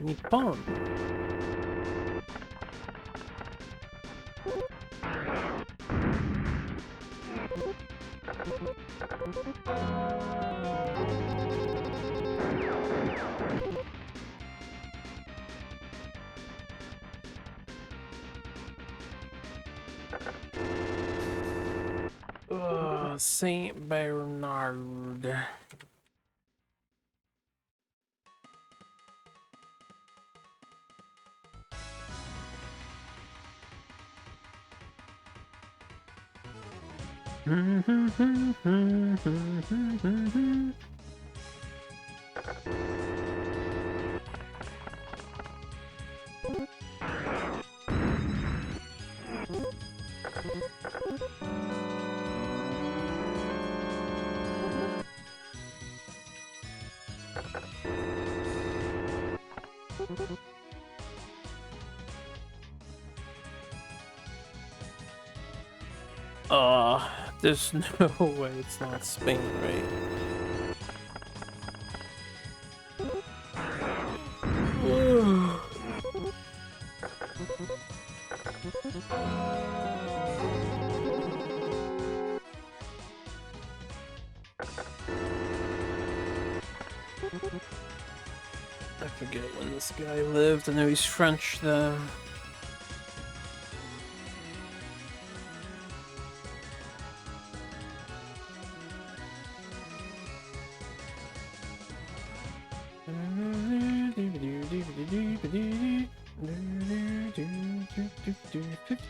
Nippon. Saint Bernard. There's no way it's not Spain, right? I forget when this guy lived. I know he's French though.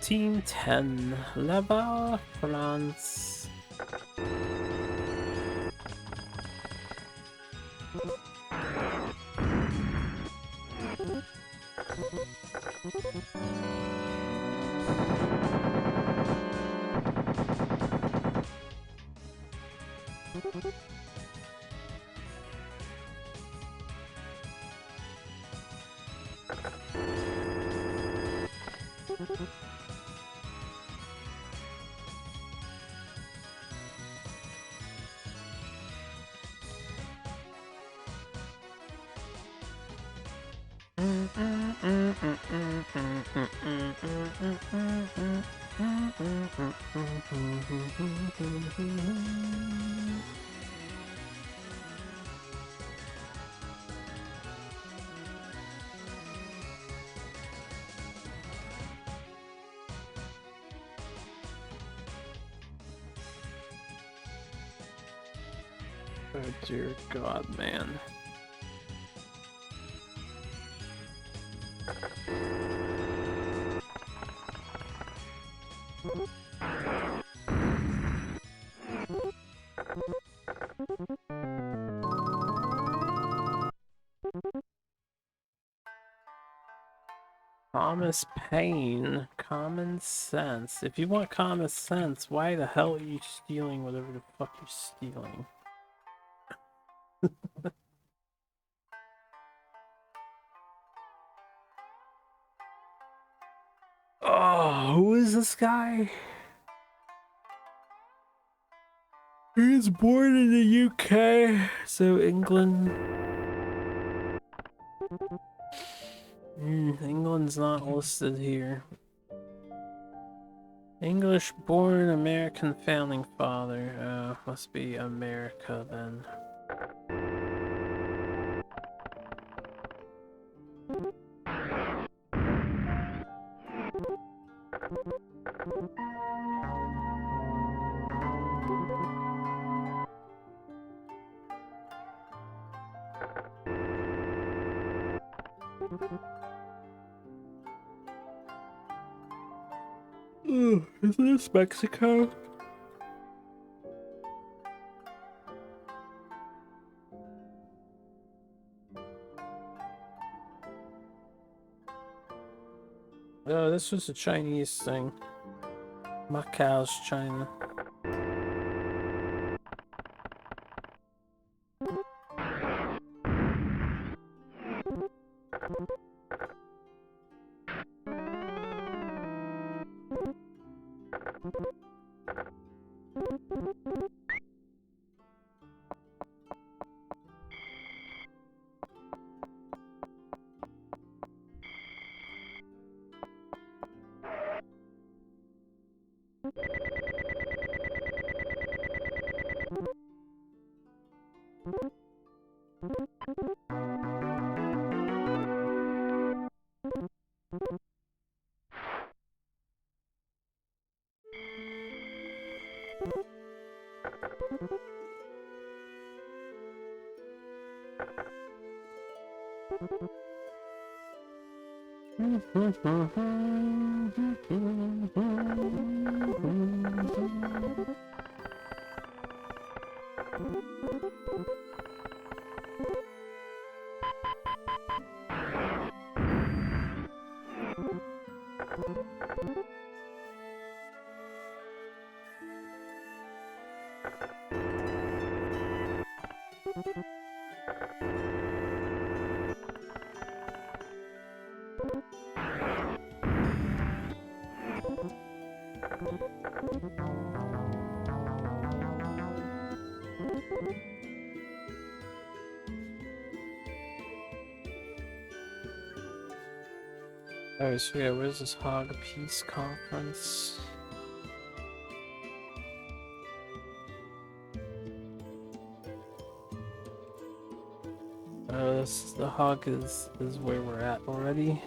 $1510 là-bas, France. Oh dear God, man. Thomas Paine, common sense. If you want common sense, why the hell are you stealing whatever the fuck you're stealing? Oh, who is this guy? He was born in the UK, so England. England's not listed here. English born American founding father. Must be America then. Is this Mexico? Oh, this was a Chinese thing. Macau's China. Oh, so yeah, where's this Hog Peace Conference? The Hog is where we're at already.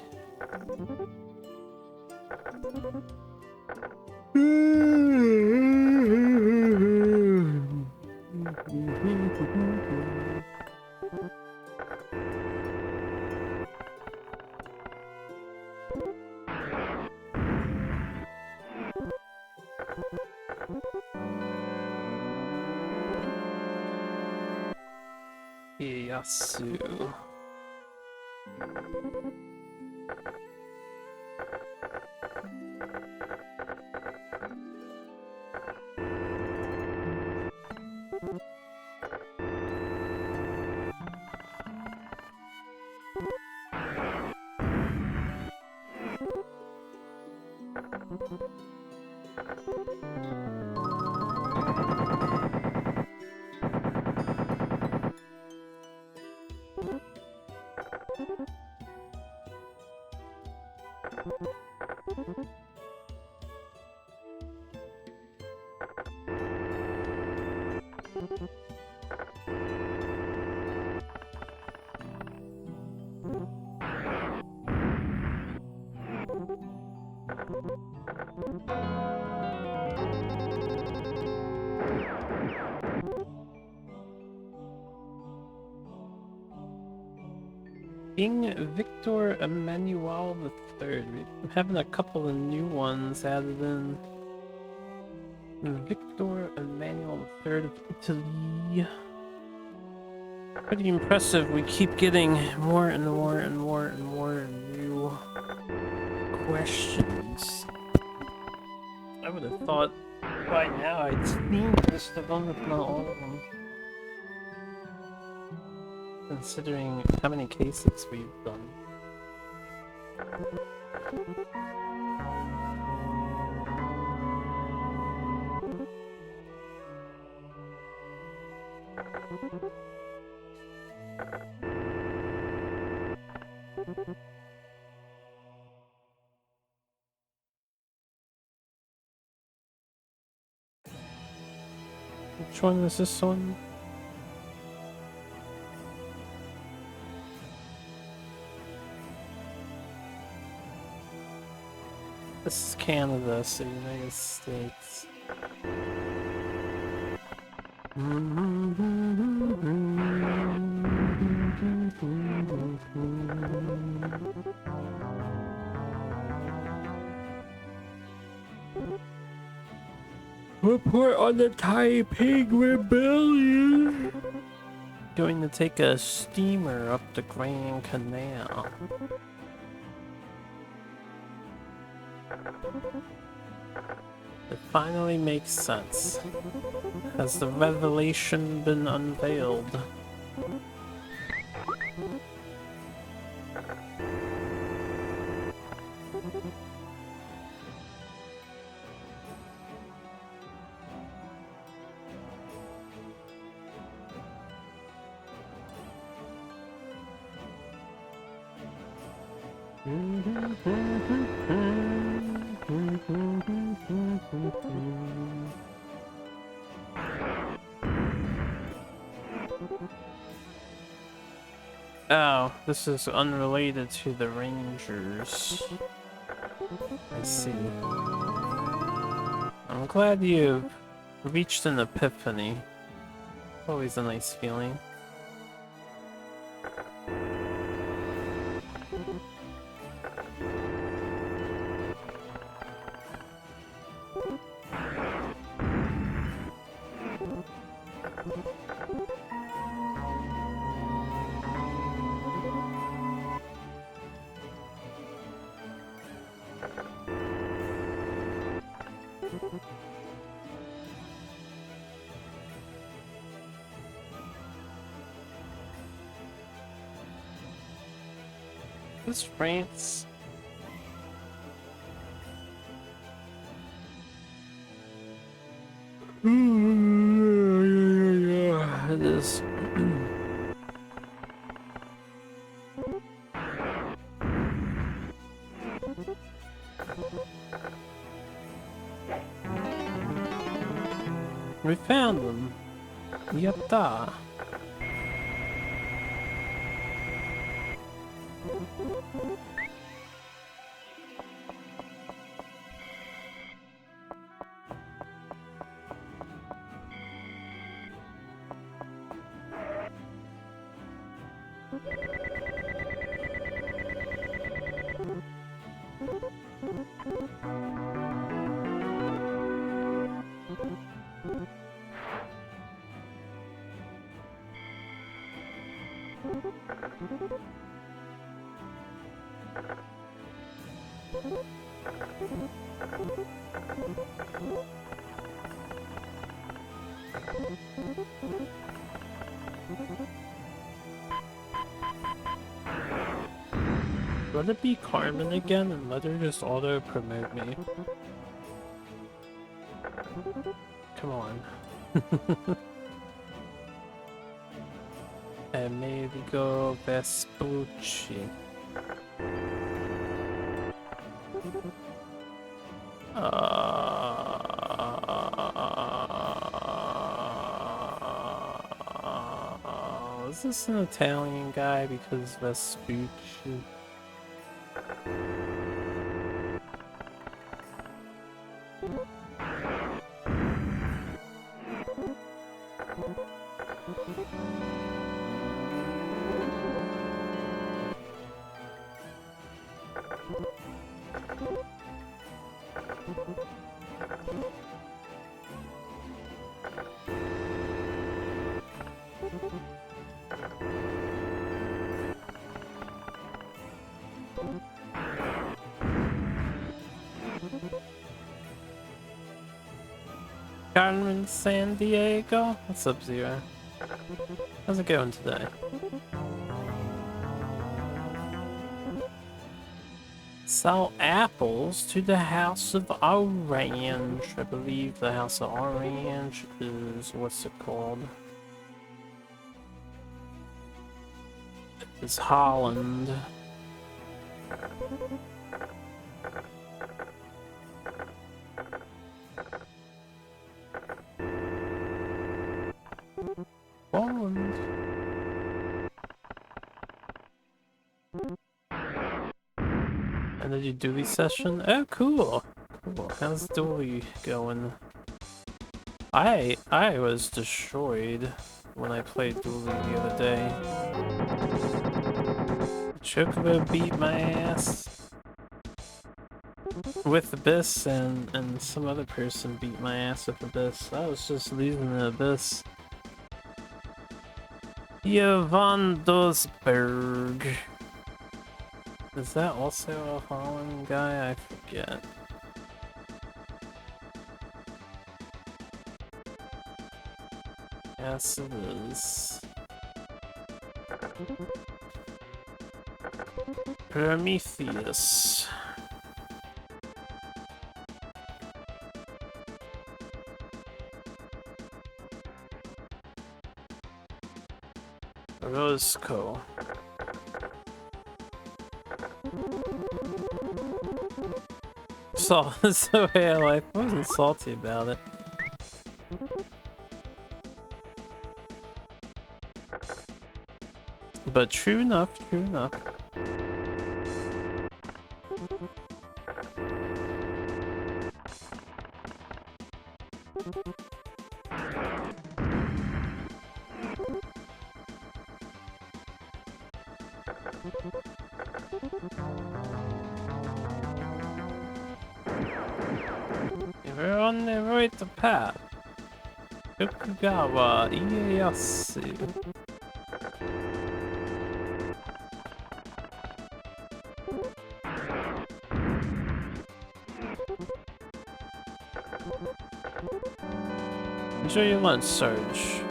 Ieyasu. King Victor Emmanuel III. We're having a couple of new ones added in. Victor Emmanuel III of Italy. Pretty impressive. We keep getting more and more and more and more new questions. I would have thought by now I'd seen most of them, if not all of them. Considering how many cases we've done. Which one is this one? This is Canada, so United States. Report on the Taiping Rebellion. Going to take a steamer up the Grand Canal. It finally makes sense. Has the revelation been unveiled? Oh, this is unrelated to the Rangers. I see. I'm glad you've reached an epiphany. Always a nice feeling. This France. It is. We found them. Yatta. Let it be Carmen again and let her just auto-promote me. Come on. Amerigo Vespucci. Is this an Italian guy? Because Vespucci. Carmen Sandiego? What's up, Zero? How's it going today? Sell apples to the House of Orange. I believe the House of Orange is... what's it called? It's Holland. Holland. And did you do the session? Oh, cool. Cool. How's Dooley going? I was destroyed when I played Dooley the other day. Chocobo beat my ass. With Abyss and some other person beat my ass with Abyss. I was just losing the Abyss. Van Dosberg. Is that also a Holland guy? I forget. Yes, it is. Prometheus. Roscoe. So yeah, like, I wasn't salty about it. But true enough, true enough. We're on the right path. Tokugawa Ieyasu. Enjoy your lunch, Sarge.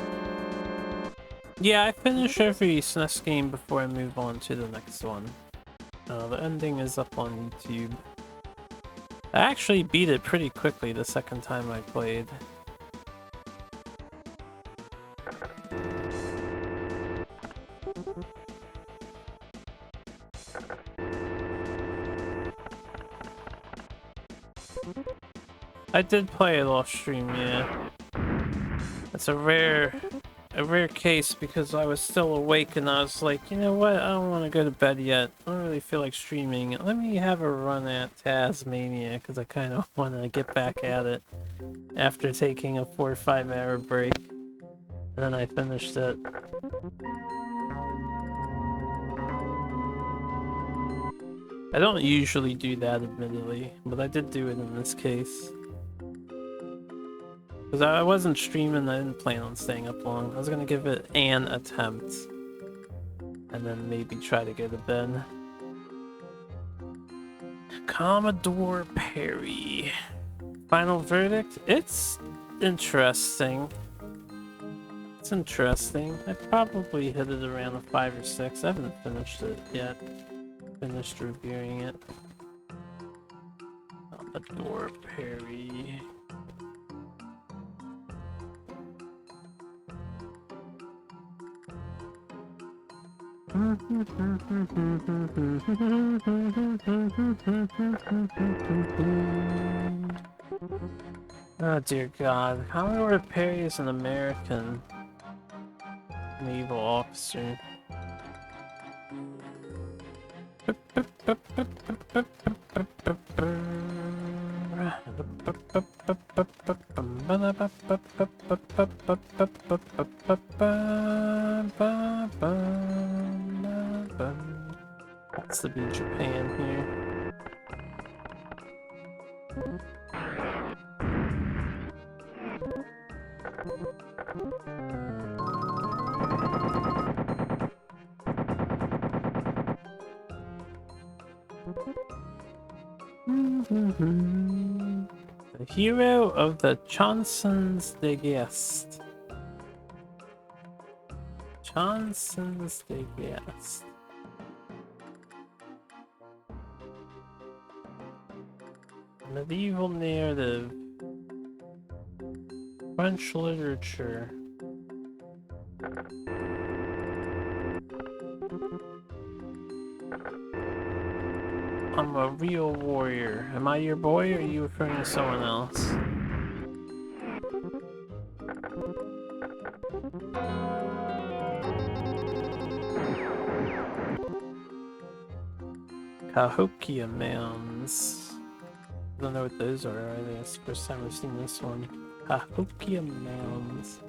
Yeah, I finish every SNES game before I move on to the next one. The ending is up on YouTube. I actually beat it pretty quickly the second time I played. I did play it off stream, yeah. It's a rare case because I was still awake and I was like, you know what, I don't want to go to bed yet. I don't really feel like streaming. Let me have a run at Tasmania because I kind of want to get back at it after taking a 4 or 5 hour break. And then I finished it. I don't usually do that, admittedly, but I did do it in this case. Because I wasn't streaming, I didn't plan on staying up long. I was gonna give it an attempt. And then maybe try to go to bed. Commodore Perry. Final verdict? It's interesting. It's interesting. I probably hit it around a 5 or 6. I haven't finished it yet. finished reviewing it. Adore Perry. Oh dear God, Commodore Perry is an American naval officer. Has to be Japan here. The hero of the Chansons de Guest. Chansons de Guest. Medieval narrative. French literature. I'm a real warrior. Am I your boy, or are you referring to someone else? Cahokia Mounds. I don't know what those are either. It's the first time I've seen this one. Cahokia Mounds.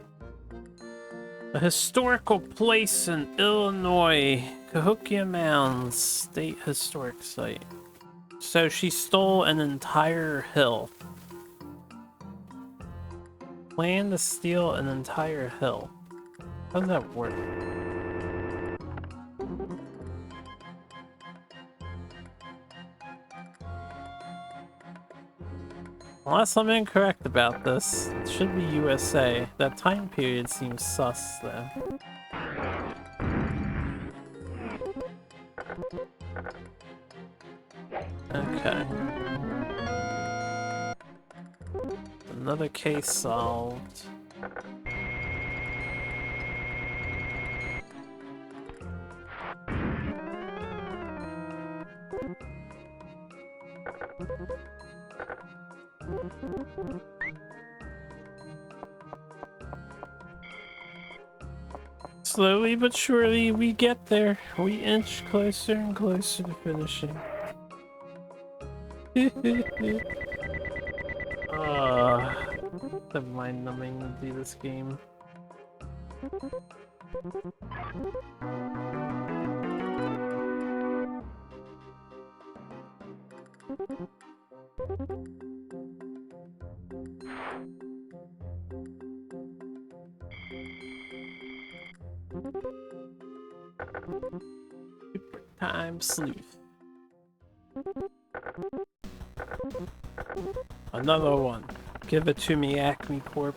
A historical place in Illinois. Cahokia Mounds State Historic Site. So she stole an entire hill. Planned to steal an entire hill. How does that work? Unless I'm incorrect about this, it should be USA. That time period seems sus, though. Okay. Another case solved. Slowly but surely we get there. We inch closer and closer to finishing. The mind-numbing to do this game. Super time sleuth. Another one. Give it to me, Acme Corp.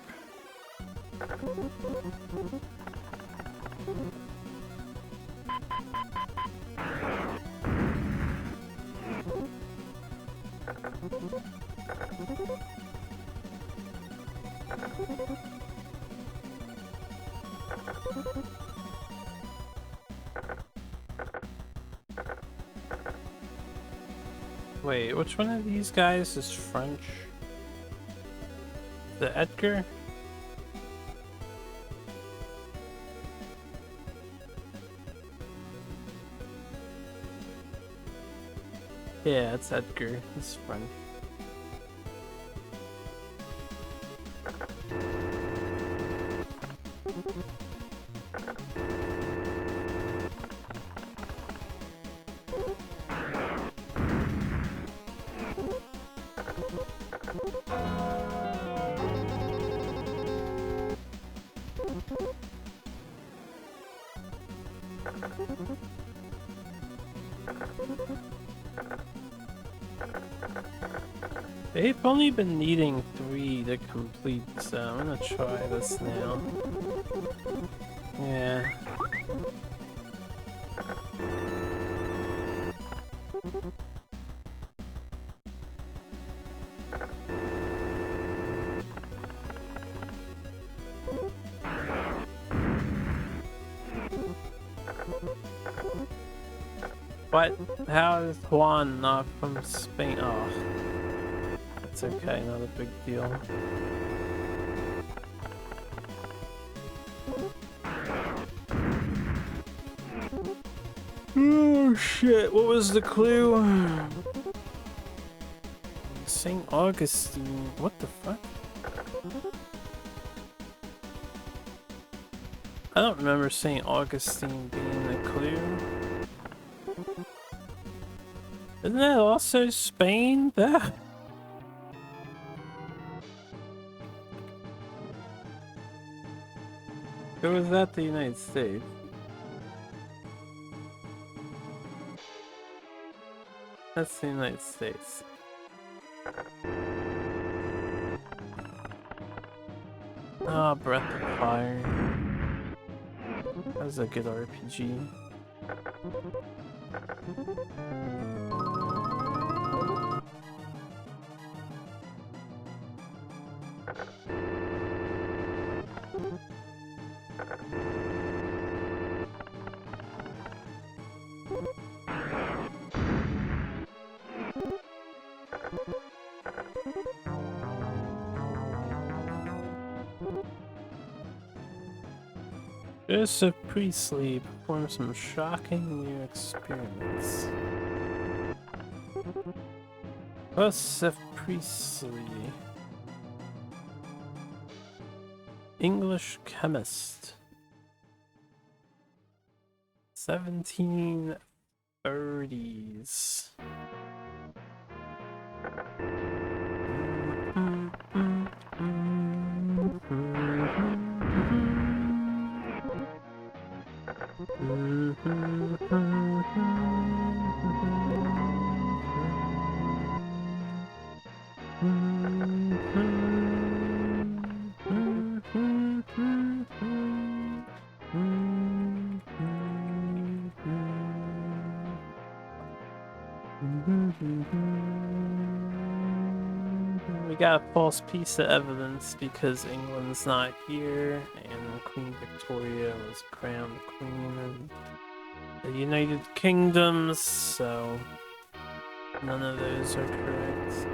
Wait, which one of these guys is French? The Edgar? Yeah, it's Edgar. It's French. They've only been needing 3 to complete, so I'm gonna try this now. Yeah. What? How is Juan not from Spain? Oh, it's okay, not a big deal. Oh shit, what was the clue? St. Augustine, what the fuck? I don't remember St. Augustine being the clue. Isn't that also Spain? That? Or was that the United States? That's the United States. Ah, Breath of Fire. That was a good RPG. Joseph Priestley performed some shocking new experiments. Joseph Priestley, English chemist, 1730s. We got a false piece of evidence because England's not here and Queen Victoria was crowned queen of the United Kingdoms, so none of those are correct.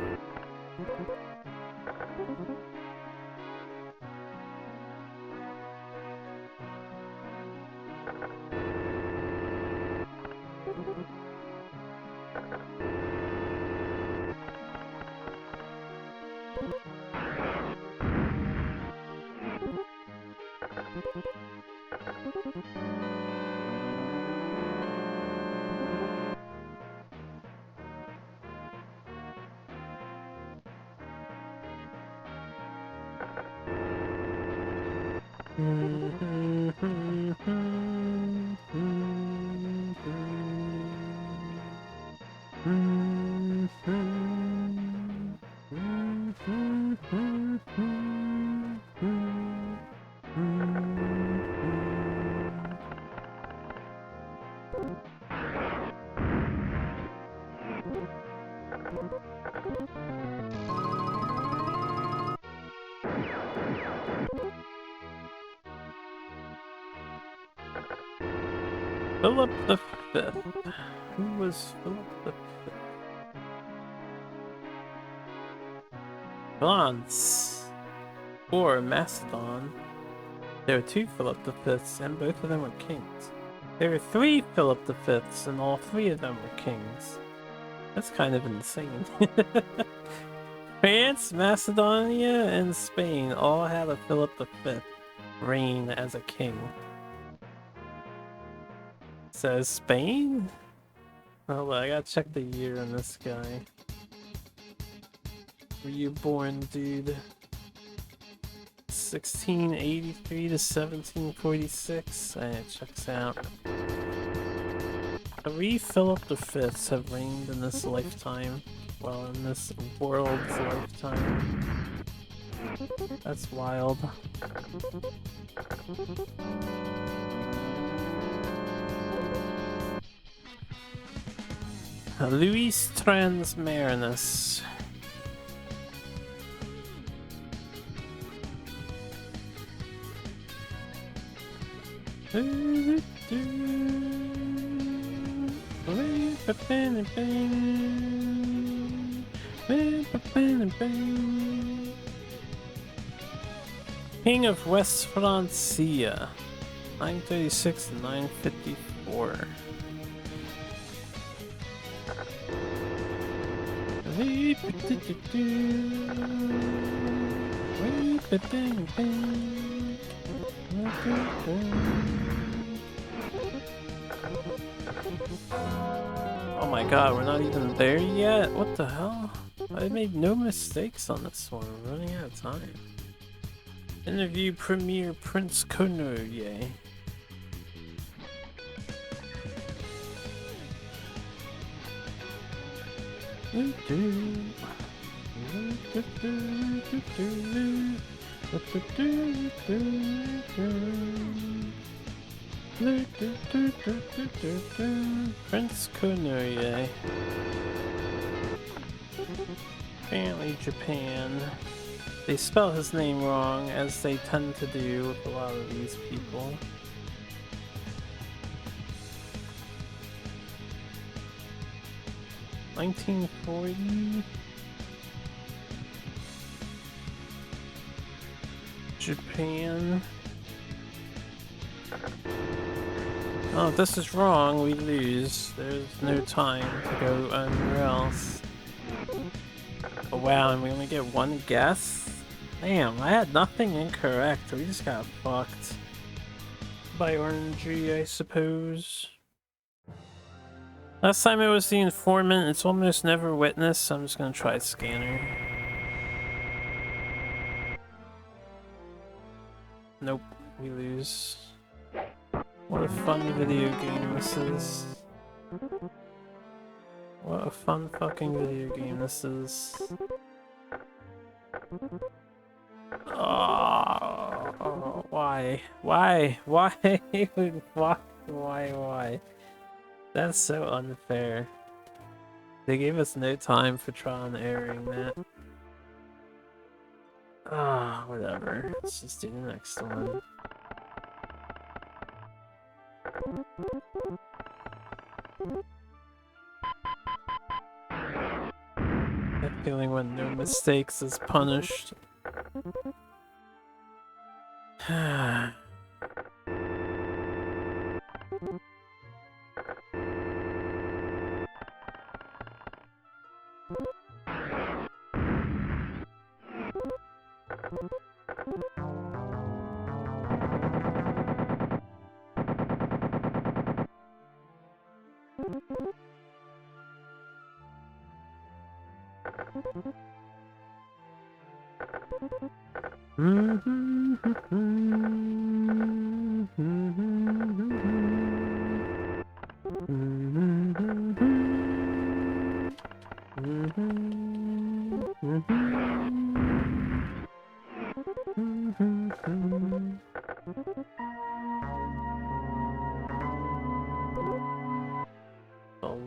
Philip the Fifth. Who was Philip the Fifth? France or Macedon. There were two Philip the Fifths, and both of them were kings. There were three Philip the Fifths, and all three of them were kings. That's kind of insane. France, Macedonia, and Spain all had a Philip V reign as a king. So Spain? Oh, I gotta check the year on this guy. Were you born, dude? 1683 to 1746? It checks out. 3 Philip V's have reigned in this lifetime. Well, in this world's lifetime. That's wild. Louis Transmarinus. King of West Francia, 936 to 954. Oh my god, we're not even there yet? What the hell? I made no mistakes on this one. I'm running out of time. Interview Premier Prince Konoye. Prince Konoye. Apparently Japan. They spell his name wrong, as they tend to do with a lot of these people. $1940. Japan. Oh, if this is wrong, we lose. There's no time to go anywhere else. Oh wow, and we only get one guess? Damn, I had nothing incorrect. We just got fucked. By RNG, I suppose. Last time it was the informant. It's almost never witness, so I'm just gonna try scanner. Nope, we lose. What a fun video game this is. What a fun fucking video game this is. Oh, why? Why? Why? Why? That's so unfair. They gave us no time for trial and erroring that. Ah, whatever. Let's just do the next one. That feeling when no mistakes is punished. The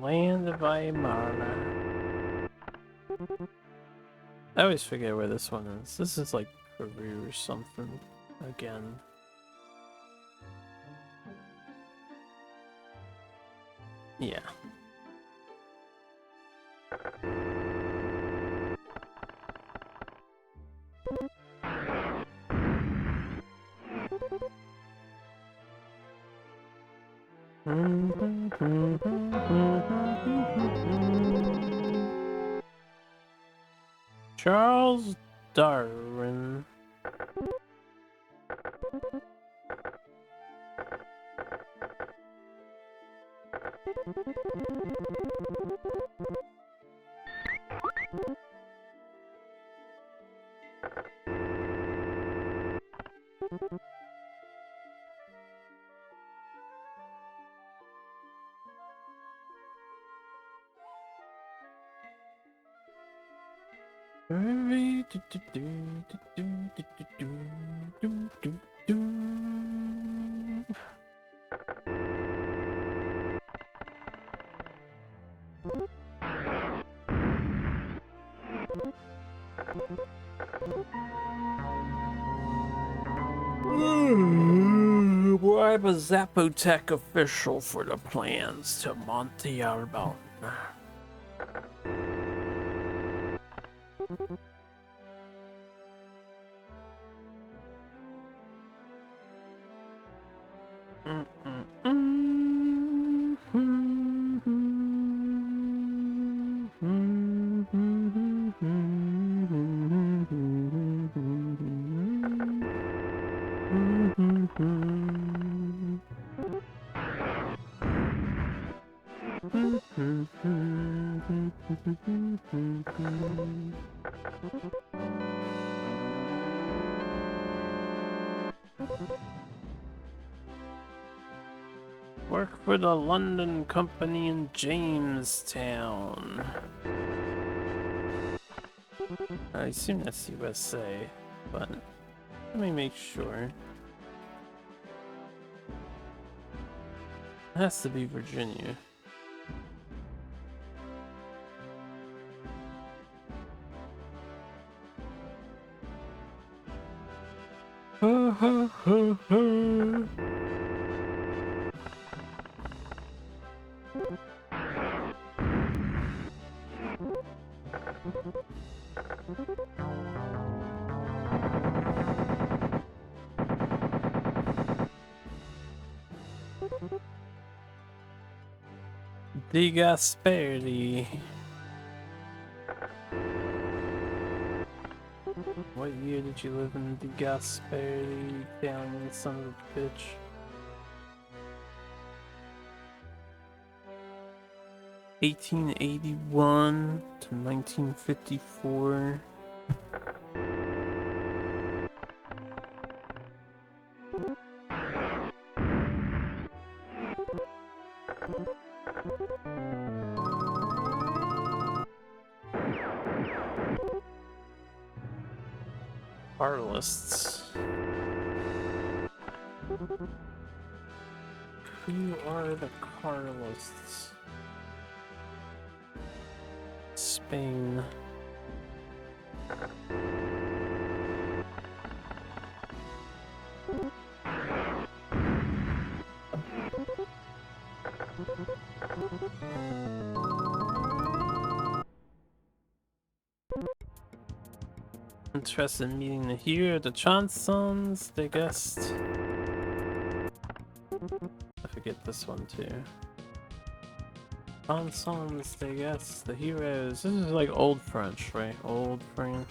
land of Aymara. I always forget where this one is. This is like Peru or something. Again. Yeah. Charles Darwin. Bribe a Zapotec official for the plans to Monte Arbon. Work for the London Company in Jamestown. I assume that's USA, but let me make sure. It has to be Virginia. De Gasperdi. What year did you live in De Gasperdi County, son of a bitch? (1881 to 1954). Carlists. Who are the Carlists? Spain. Interested in meeting the hero, the Johnsons, they guessed. I forget this one too. Johnsons, they guess, the heroes. This is like Old French, right? Old French.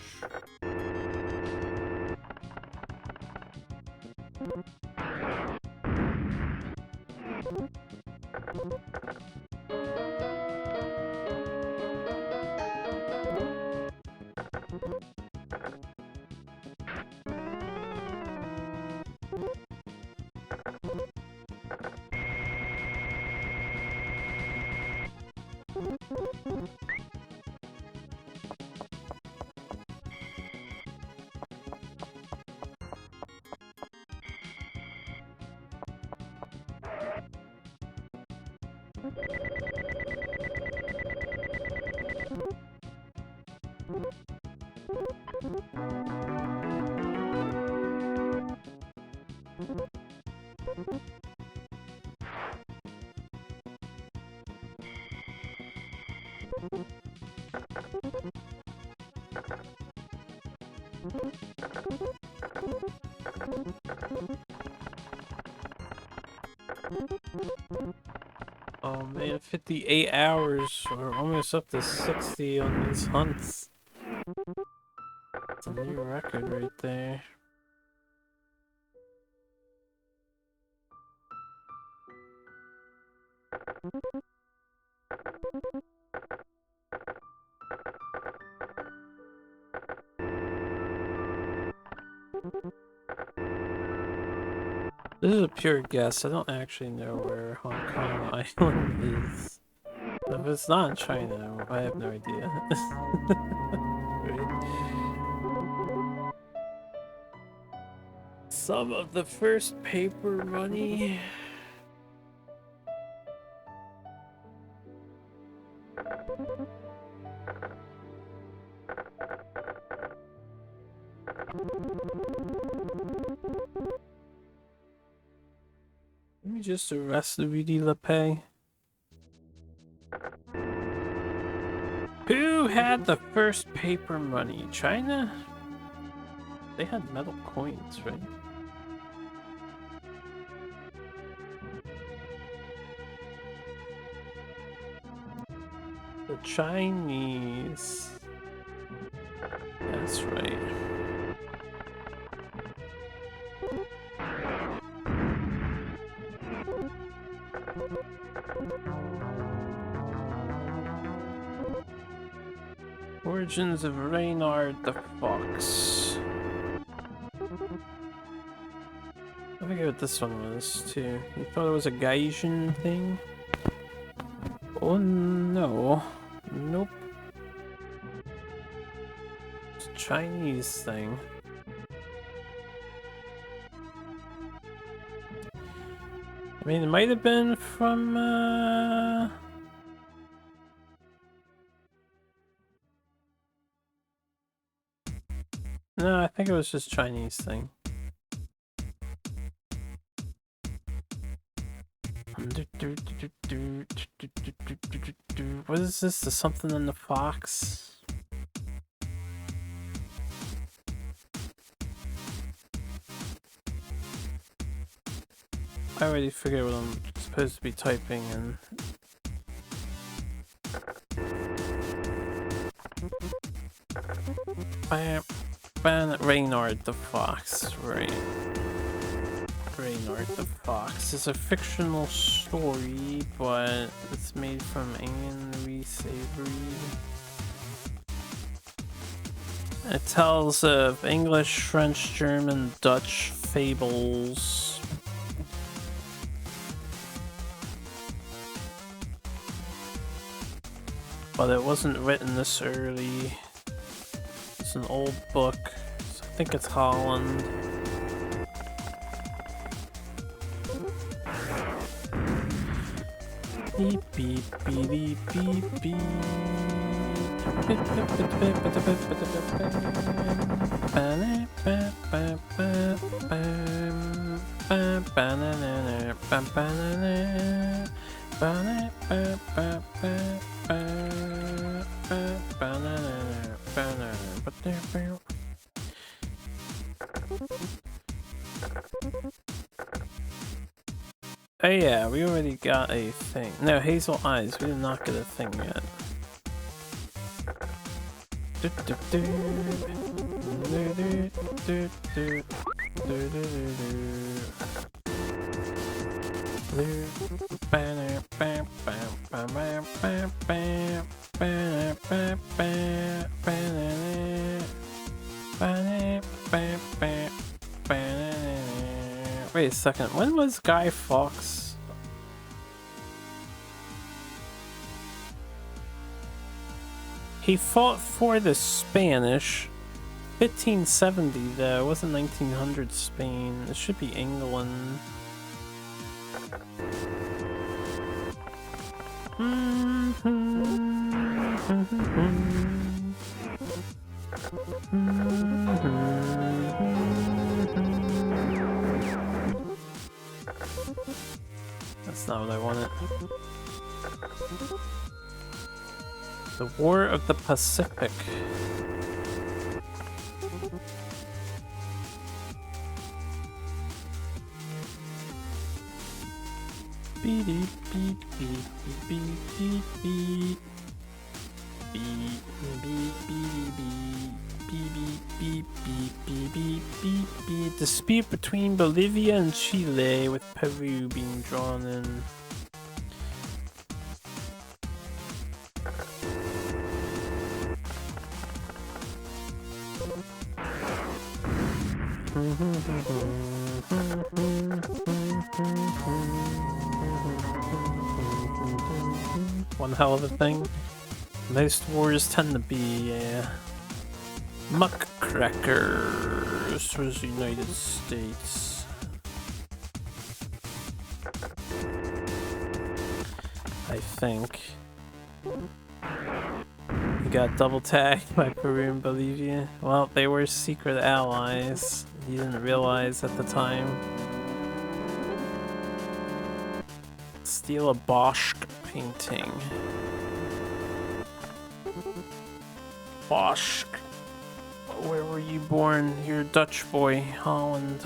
Oh man, 58 hours. We're almost up to 60 on these hunts. It's a new record right there. This is a pure guess. I don't actually know where Hong Kong Island is. If it's not in China, I have no idea. Right. Some of the first paper money. Let me just arrest Rudy LePay. had the first paper money? China? They had metal coins, right? The Chinese. That's right. Origins of Reynard the Fox. I forget what this one was too. You thought it was a Gaijin thing? Oh no. Nope. It's a Chinese thing. I mean, it might have been from, no, I think it was just Chinese thing. What is this? The something in the fox? I already figured what I'm supposed to be typing in. Reynard the Fox, right. Reynard the Fox is a fictional story, but it's made from Anne Savory. It tells of English, French, German, Dutch fables. But it wasn't written this early. It's an old book. So I think it's Holland. Beep beep beep beep beep beep. Oh yeah, we already got a thing. No, Hazel Eyes, we did not get a thing yet. Wait a second, when was Guy Fawkes? He fought for the Spanish. 1570 though, it wasn't 1900 Spain. It should be England. That's not what I wanted. The War of the Pacific. Beep beep beep beep beep beep beep beep beep beep beep beep. Dispute between Bolivia and Chile, with Peru being drawn in. One hell of a thing. Most wars tend to be muckrackers towards the United States. I think. You got double tagged by Peru and Bolivia. Well, they were secret allies. You didn't realize at the time. Steal a Bosch painting. Bosch. Where were you born? You're a Dutch boy, Holland.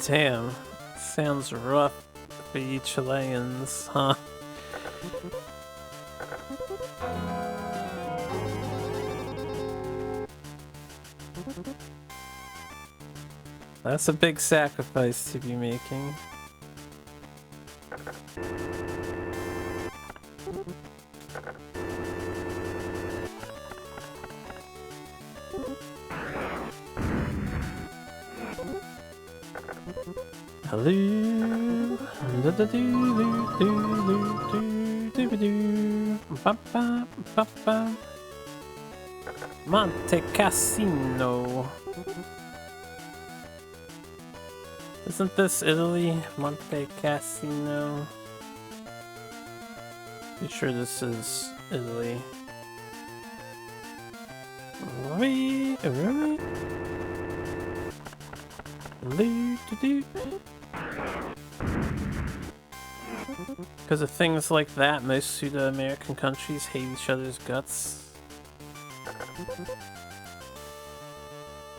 Damn, sounds rough for you Chileans, huh? That's a big sacrifice to be making. Hello. Monte Cassino. Isn't this Italy? Monte Cassino. Pretty sure this is Italy. Because of things like that, most Pseudo-American countries hate each other's guts.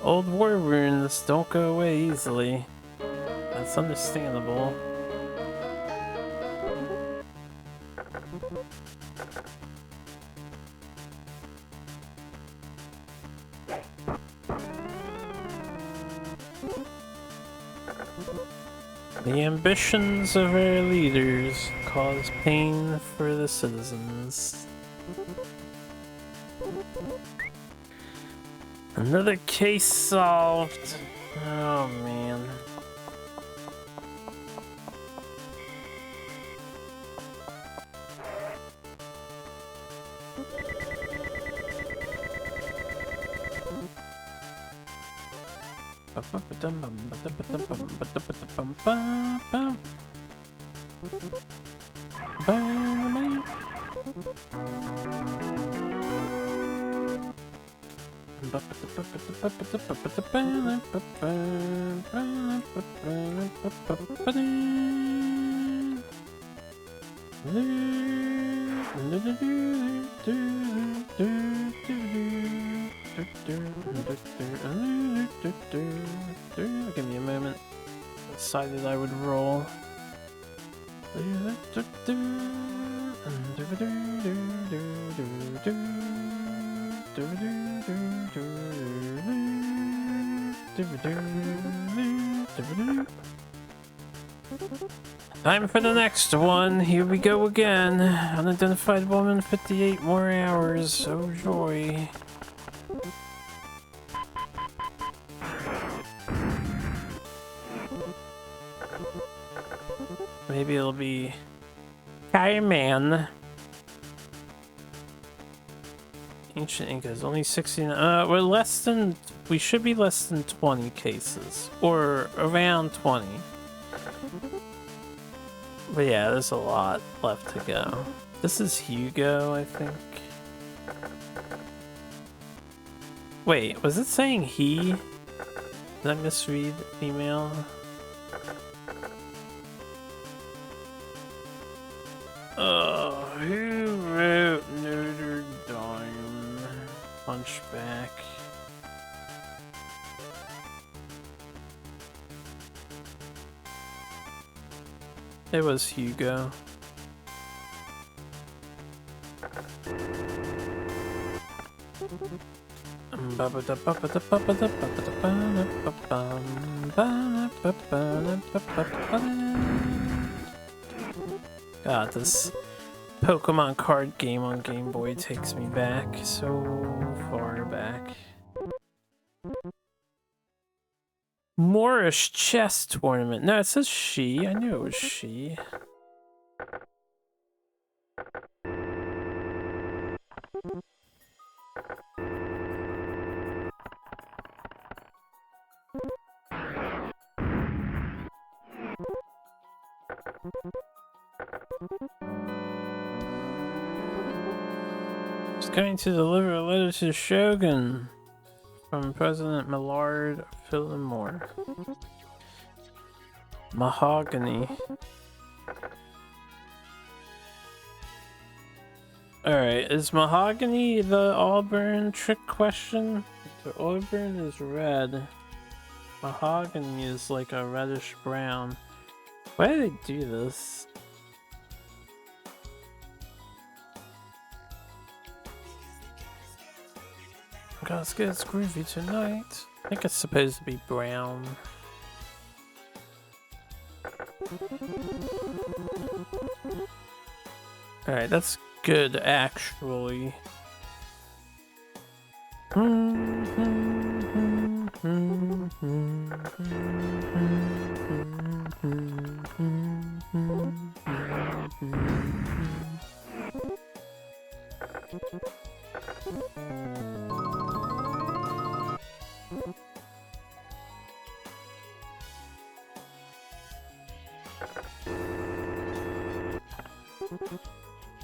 Old war wounds don't go away easily. That's understandable. The ambitions of our leaders cause pain for the citizens. Another case solved. Oh man. Give me a moment. Decided I would roll. Time for the next one. Here we go again. Unidentified woman, 58 more hours. Oh joy. Maybe it'll be Carmen. Ancient Incas, only 69. We're less than. We should be less than 20 cases, or around 20. But yeah, there's a lot left to go. This is Hugo, I think. Wait, was it saying he? Did I misread email? Who wrote Notre Dame? Hunchback. It was Hugo. God, this Pokemon card game on Game Boy takes me back so far back. Moorish chess tournament. No, it says she. I knew it was she. Just going to deliver a letter to the Shogun from President Millard Fillmore. Mahogany. Alright, is mahogany the Auburn trick question? The Auburn is red. Mahogany is like a reddish brown. Why do they do this? God, let's get groovy tonight. I think it's supposed to be brown. Alright, that's good actually.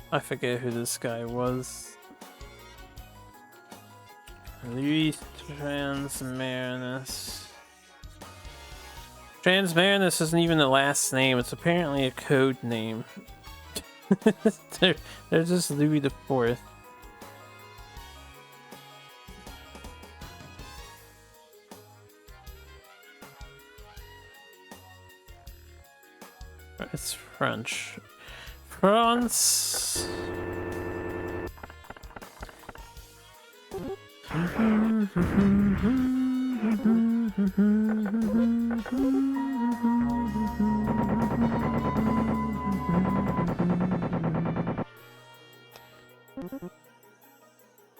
I forget who this guy was. Luis Transmarinus. Transmarinus isn't even the last name, it's apparently a code name. they're just Louis the Fourth. It's French. France.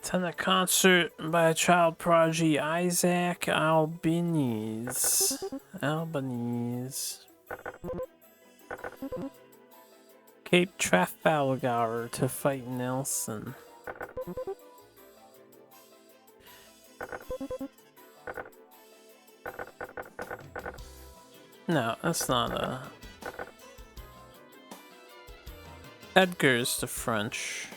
Attend a concert by child prodigy Isaac Albanese. Cape Trafalgar to fight Nelson. No, that's not a... Edgar's the French.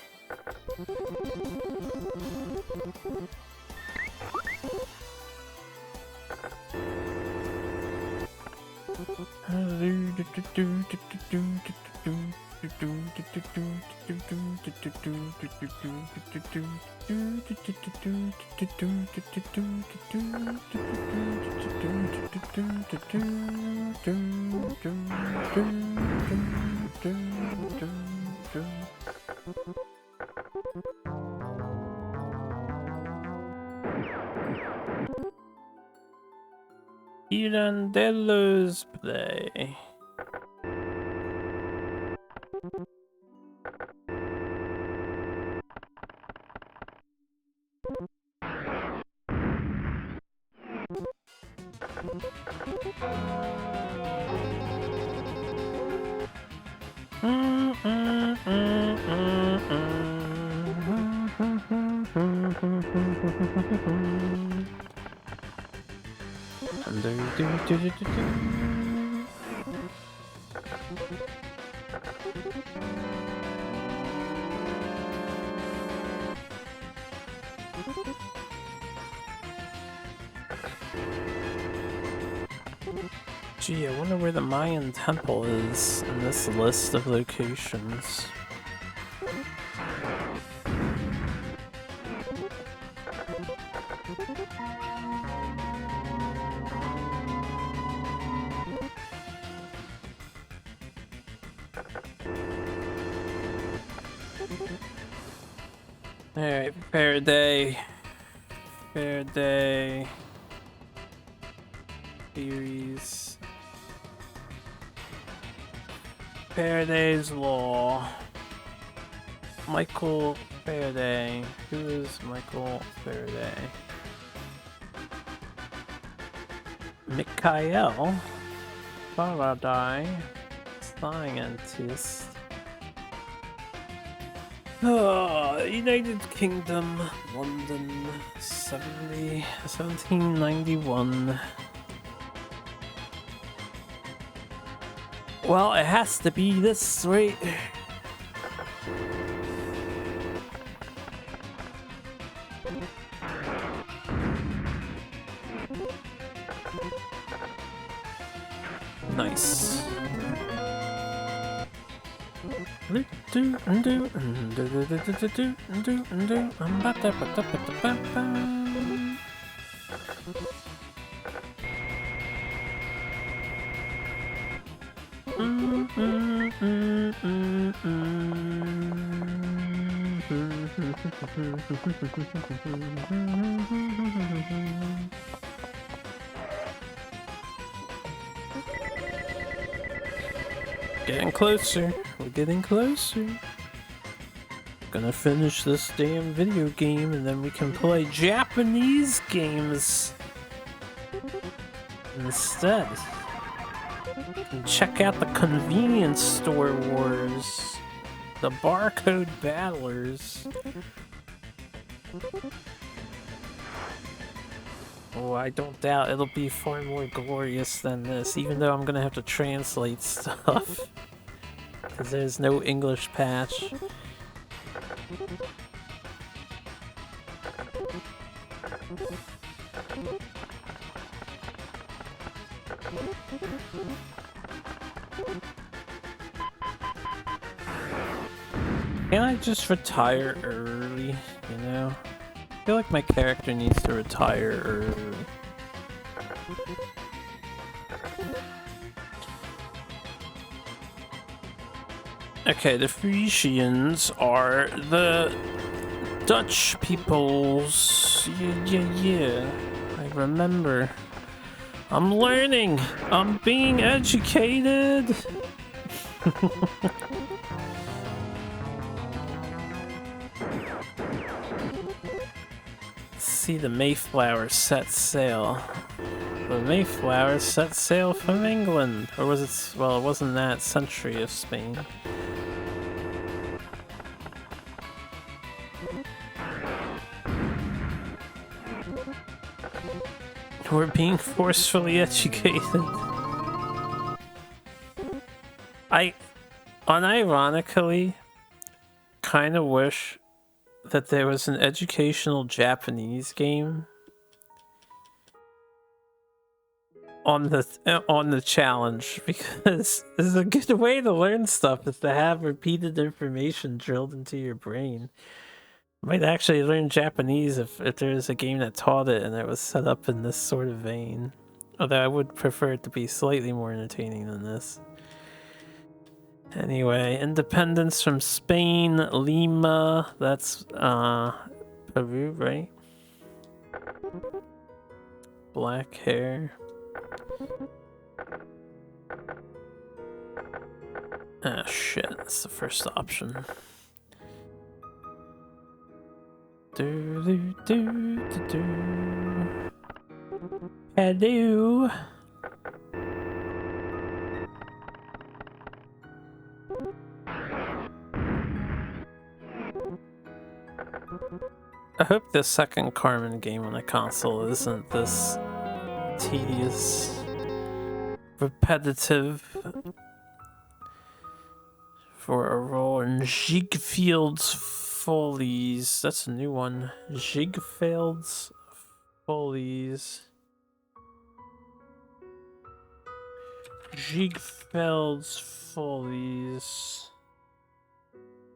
Pirandello's play. Gee, I wonder where the Mayan temple is in this list of locations. Alright, fair day. Fair day. Theories. Faraday's law. Michael Faraday. Who is Michael Faraday? Mikhail Faraday. Scientist. United Kingdom, London, 1791. Well, it has to be this, right? Nice. Getting closer. We're getting closer. Gonna finish this damn video game and then we can play Japanese games instead. And check out the convenience store wars. The barcode battlers. Oh, I don't doubt it'll be far more glorious than this, even though I'm gonna have to translate stuff. Because there's no English patch. Can I just retire early, you know? I feel like my character needs to retire early. Okay, the Frisians are the Dutch peoples. Yeah. I remember. I'm learning! I'm being educated! See the Mayflower set sail. The Mayflower set sail from England. Or was it... well, it wasn't that century of Spain. We're being forcefully educated. I unironically kind of wish that there was an educational Japanese game on the challenge, because this is a good way to learn stuff, is to have repeated information drilled into your brain. Might actually learn Japanese if there is a game that taught it and it was set up in this sort of vein. Although I would prefer it to be slightly more entertaining than this. Anyway, independence from Spain, Lima, that's Peru, right? Black hair. Ah, shit, that's the first option. Hello. I hope the second Carmen game on the console isn't this tedious, repetitive. For a role in Ziegfeld's Follies. That's a new one. Ziegfeld's Follies. Ziegfeld's Follies.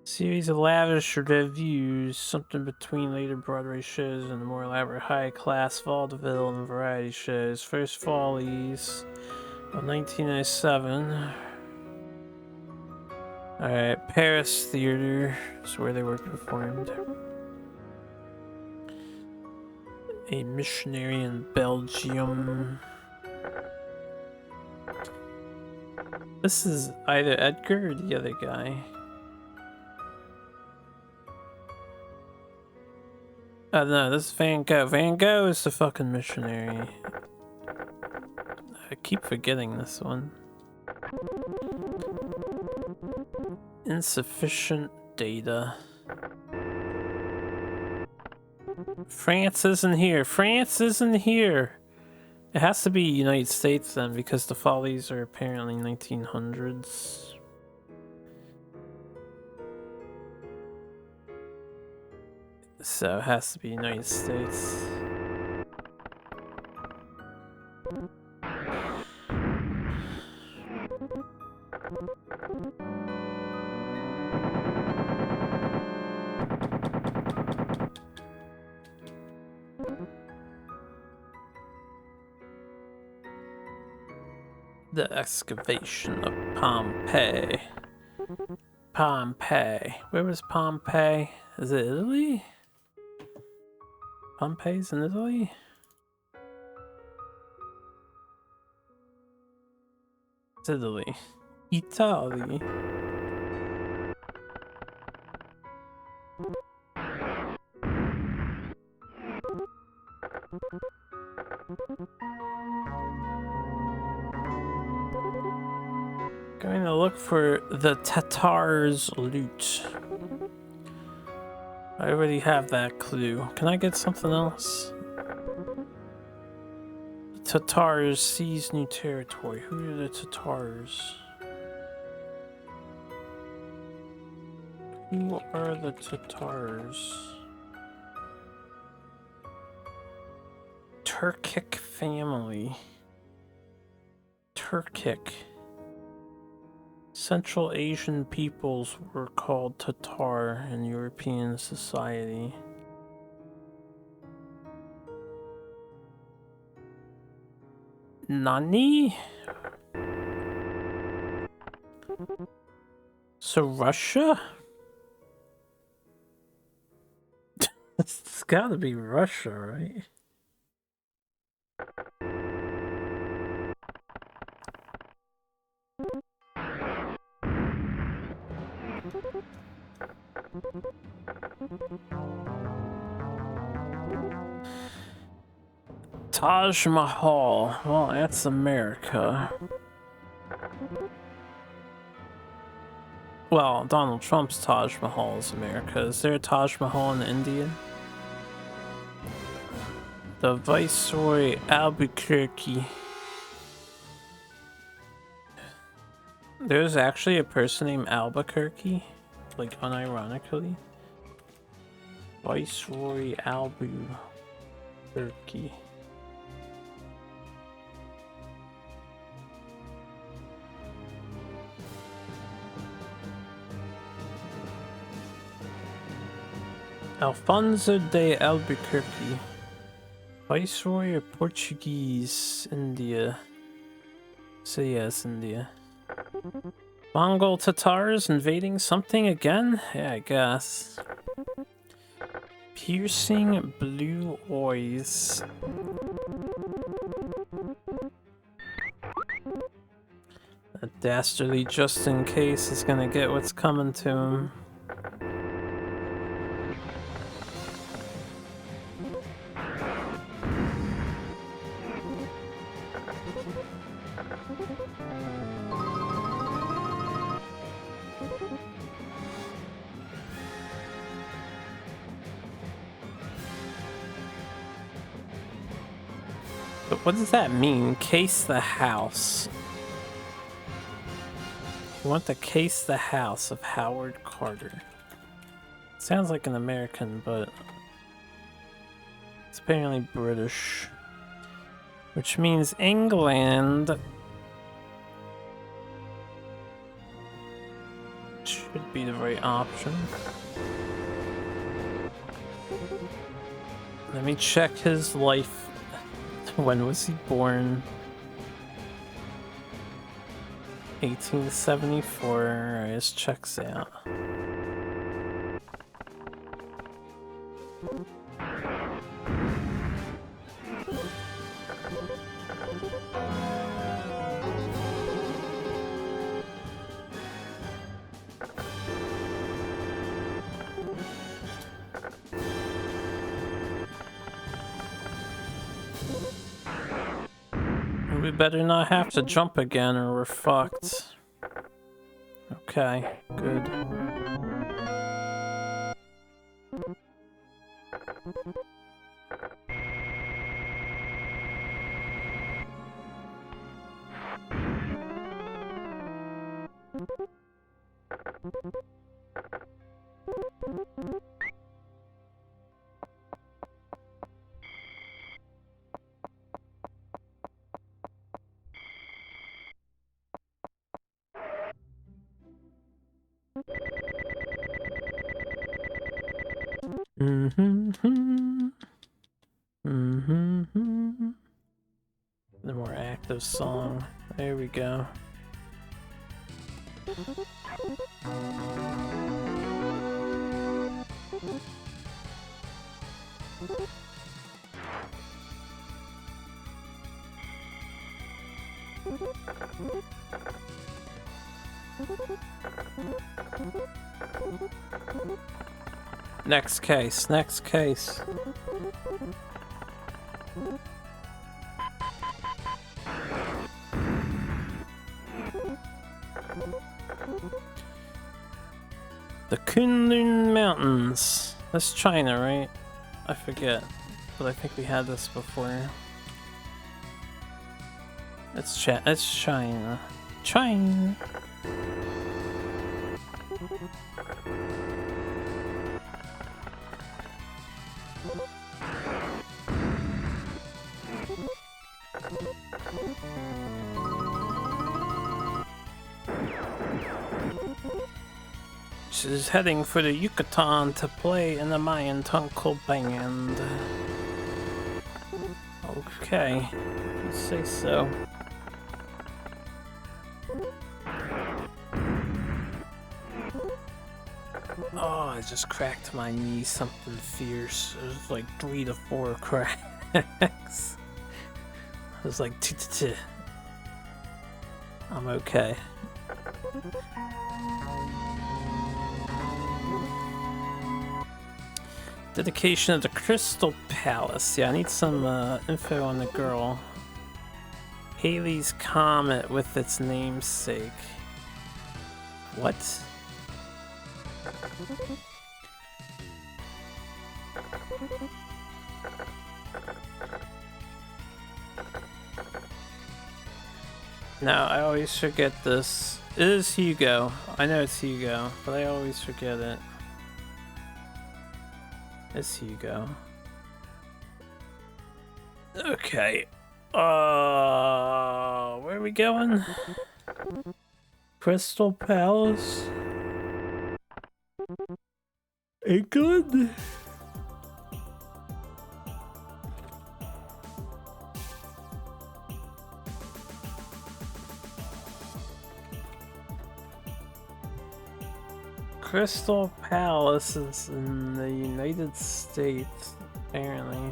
Series of lavish reviews, something between later Broadway shows and the more elaborate high-class vaudeville and variety shows. First Follies of 1997. Alright, Paris Theater is where they were performed. A missionary in Belgium. This is either Edgar or the other guy. Oh no, this is Van Gogh. Van Gogh is the fucking missionary. I keep forgetting this one. Insufficient data. France isn't here. France isn't here. It has to be United States then, because the Follies are apparently 1900s. So it has to be United States. The excavation of Pompeii. Pompeii. Where was Pompeii? Is it Italy? Pompeii's in Italy? It's Italy. Italy. Going to look for the Tatars' loot. I already have that clue. Can I get something else? The Tatars seize new territory. Who are the Tatars? Who are the Tatars? Turkic family. Turkic. Central Asian peoples were called Tatar in European society. Nani? So Russia? It's gotta be Russia, right? Taj Mahal. Well, that's America. Well, Donald Trump's Taj Mahal is America. Is there a Taj Mahal in India? The Viceroy Albuquerque. There's actually a person named Albuquerque? Like, unironically? Viceroy Albuquerque. Alfonso de Albuquerque. Viceroy of Portuguese India. So yes, India. Mongol Tatars invading something again? Yeah, I guess. Piercing blue eyes. That dastardly just in case is gonna get what's coming to him. But what does that mean? Case the house. You want to case the house of Howard Carter. Sounds like an American, but it's apparently British. Which means England should be the right option. Let me check his life. When was he born? 1874. Alright, this checks out. We better not have to jump again or we're fucked. Okay, good. The more active song. There we go. Next case, next case. The Kunlun Mountains. That's China, right? I forget, but I think we had this before. It's China. China. She's heading for the Yucatan to play in the Mayan Tunkel band. Okay, you say so. Oh, I just cracked my knee something fierce. It was like 3 to 4 cracks. It was like t-t-t. I'm okay. Dedication of the Crystal Palace. Yeah, I need some info on the girl. Halley's Comet with its namesake. What? No, I always forget this. It is Hugo. I know it's Hugo, but I always forget it. It's Hugo. Okay. Where are we going? Crystal Palace? England? Crystal Palace is in the United States, apparently.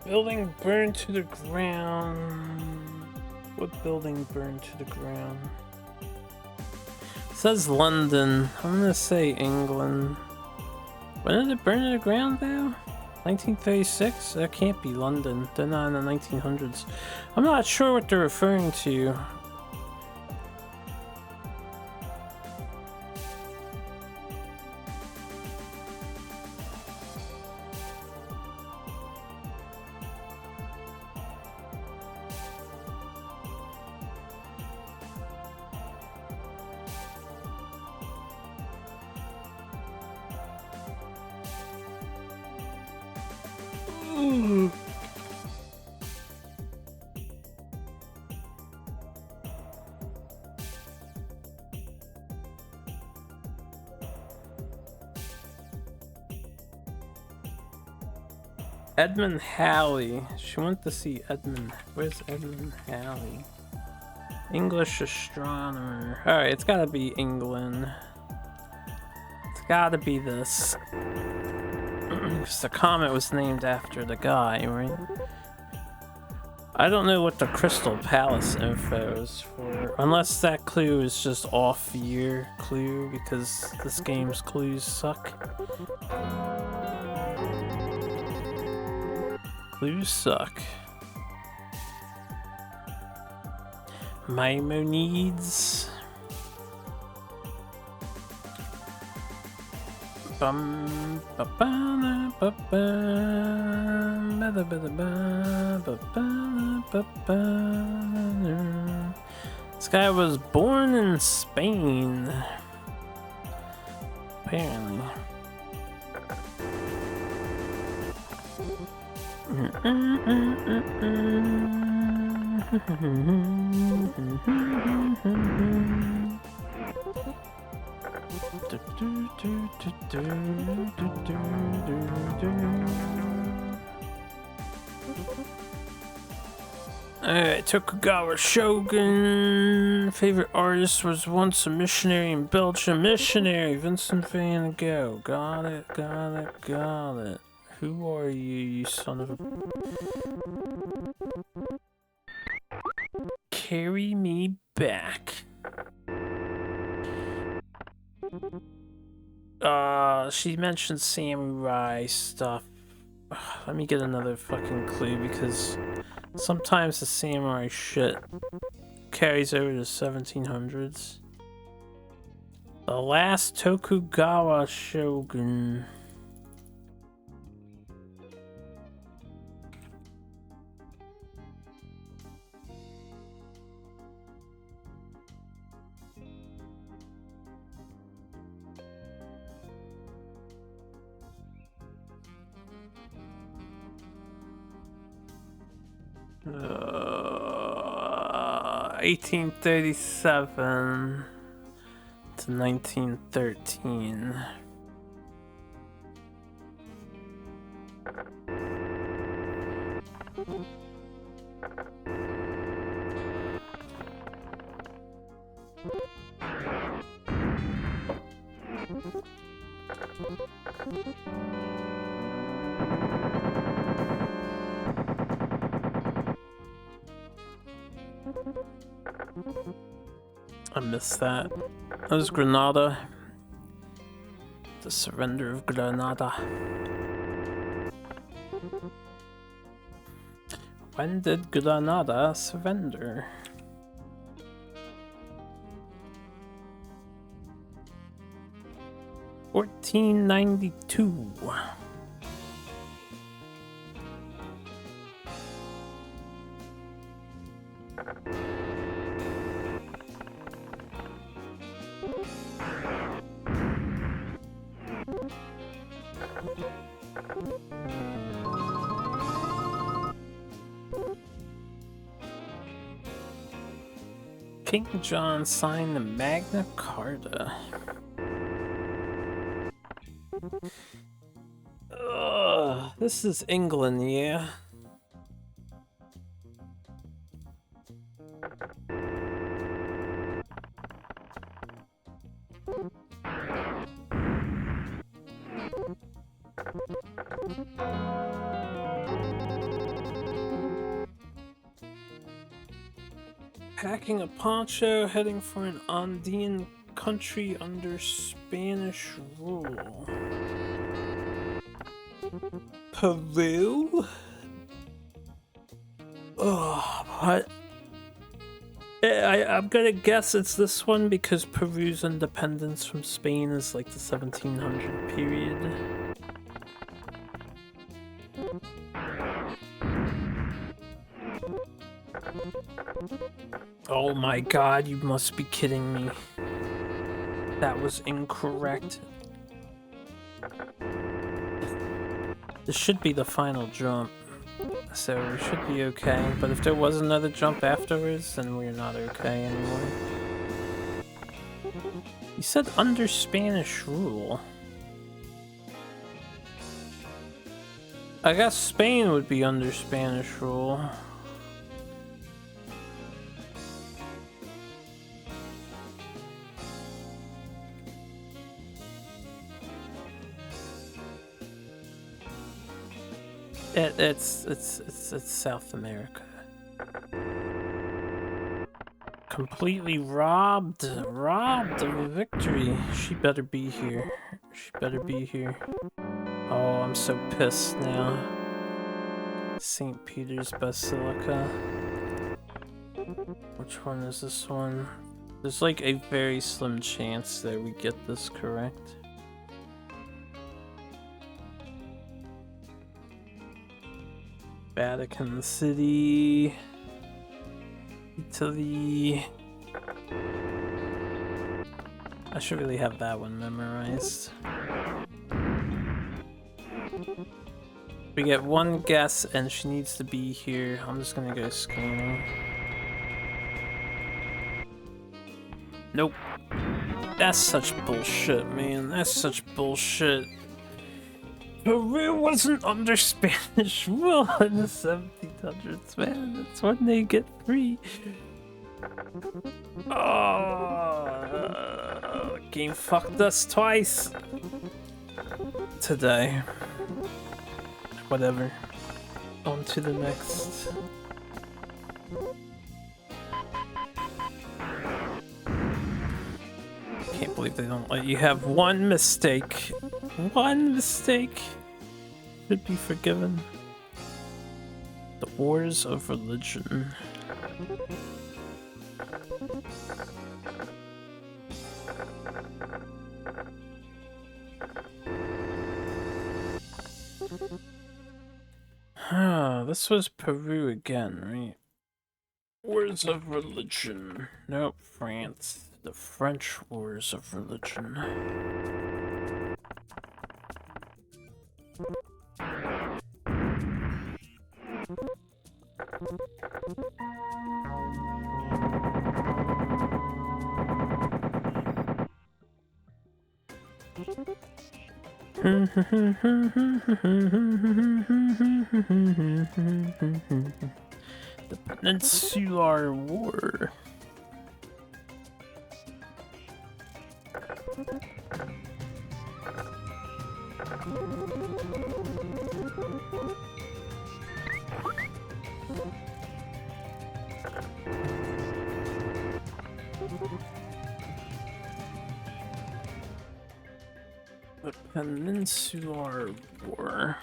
Building burned to the ground. What building burned to the ground? It says London. I'm gonna say England. When did it burn to the ground though? 1936? That can't be London. They're not in the 1900s. I'm not sure what they're referring to. Edmund Halley. She went to see Edmund. Where's Edmund Halley? English astronomer. Alright, it's gotta be England. It's gotta be this. Because the comet was named after the guy, right? I don't know what the Crystal Palace info is for. Unless that clue is just off year clue, because this game's clues suck. Clues suck. Maimonides. Bum ba ba ba ba ba ba ba ba ba. This guy was born in Spain. apparently. Alright, Tokugawa Shogun. Favorite artist was once a missionary in Belgium. Missionary, Vincent van Gogh. Got it, got it, got it. Who are you son of a... Carry me back. She mentioned samurai stuff. Let me get another fucking clue, because sometimes the samurai shit carries over to 1700s. The last Tokugawa shogun. Uh, 1837 to 1913. I missed that. That was Granada. The surrender of Granada. When did Granada surrender? $1492. King John signed the Magna Carta. Ugh, this is England, yeah. Packing a poncho, heading for an Andean country under Spanish rule. Peru? Oh, what? I'm gonna guess it's this one because Peru's independence from Spain is like the 1700 period. Oh my god, you must be kidding me. That was incorrect. This should be the final jump, so we should be okay. But if there was another jump afterwards, then we're not okay anymore. You said under Spanish rule. I guess Spain would be under Spanish rule. It's South America. Completely robbed of a victory. She better be here. She better be here. Oh, I'm so pissed now. St. Peter's Basilica. Which one is this one? There's like a very slim chance that we get this correct. Vatican City, Italy. I should really have that one memorized. We get one guess and she needs to be here. I'm just gonna go screaming. Nope. That's such bullshit, man. That's such bullshit. Peru wasn't under Spanish rule in the 1700s, man. That's when they get free. Oh, game fucked us twice today. Whatever. On to the next. Can't believe they don't let you have one mistake. One mistake should be forgiven. The Wars of Religion. This was Peru again, right? Wars of Religion. Nope, France. The French Wars of Religion. The Peninsular War. The Peninsular War.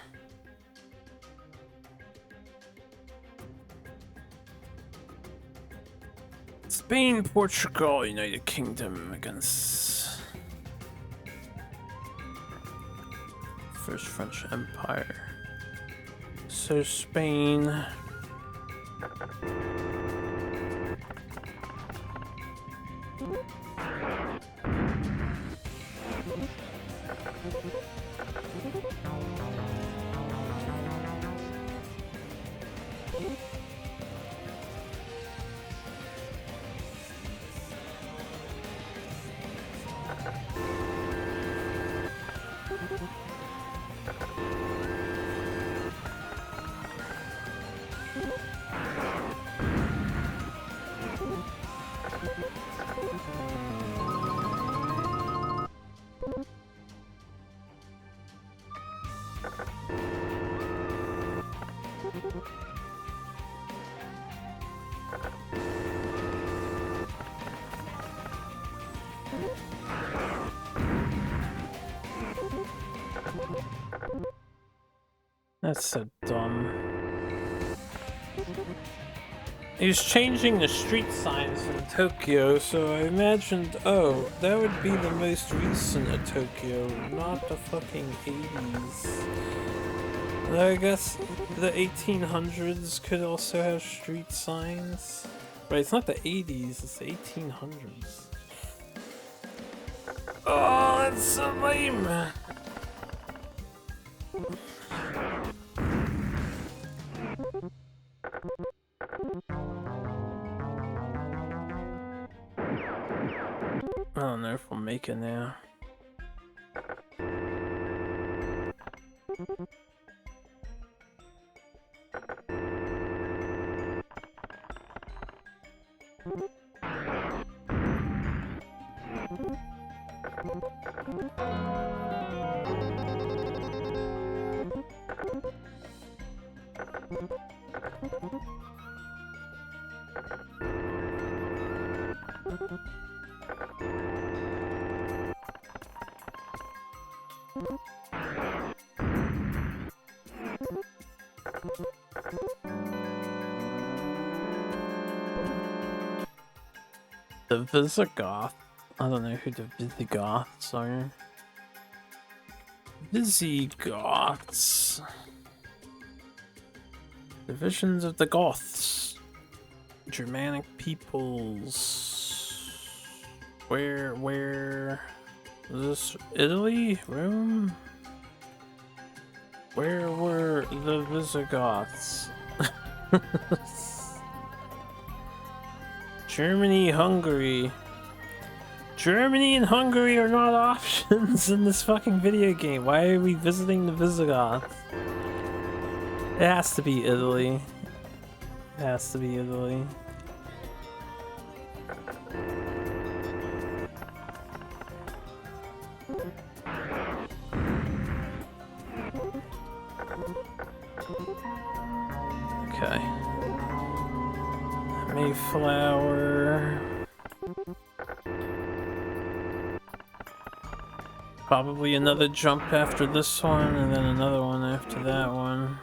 Spain, Portugal, United Kingdom against First French Empire. So Spain. That's so dumb. He was changing the street signs in Tokyo, so I imagined, oh, that would be the most recent of Tokyo, not the fucking 80s. I guess the 1800s could also have street signs. Right, it's not the 80s, it's the 1800s. Oh, that's so lame! I don't know if we'll make it now. The Visigoth. I don't know who the Visigoths are. Visigoths. Divisions of the Goths. Germanic peoples. Where is this? Italy? Rome? Where were the Visigoths? Germany, Hungary. Germany and Hungary are not options in this fucking video game. Why are we visiting the Visigoths? It has to be Italy. It has to be Italy. Okay. Mayflower. Probably another jump after this one, and then another one after that one.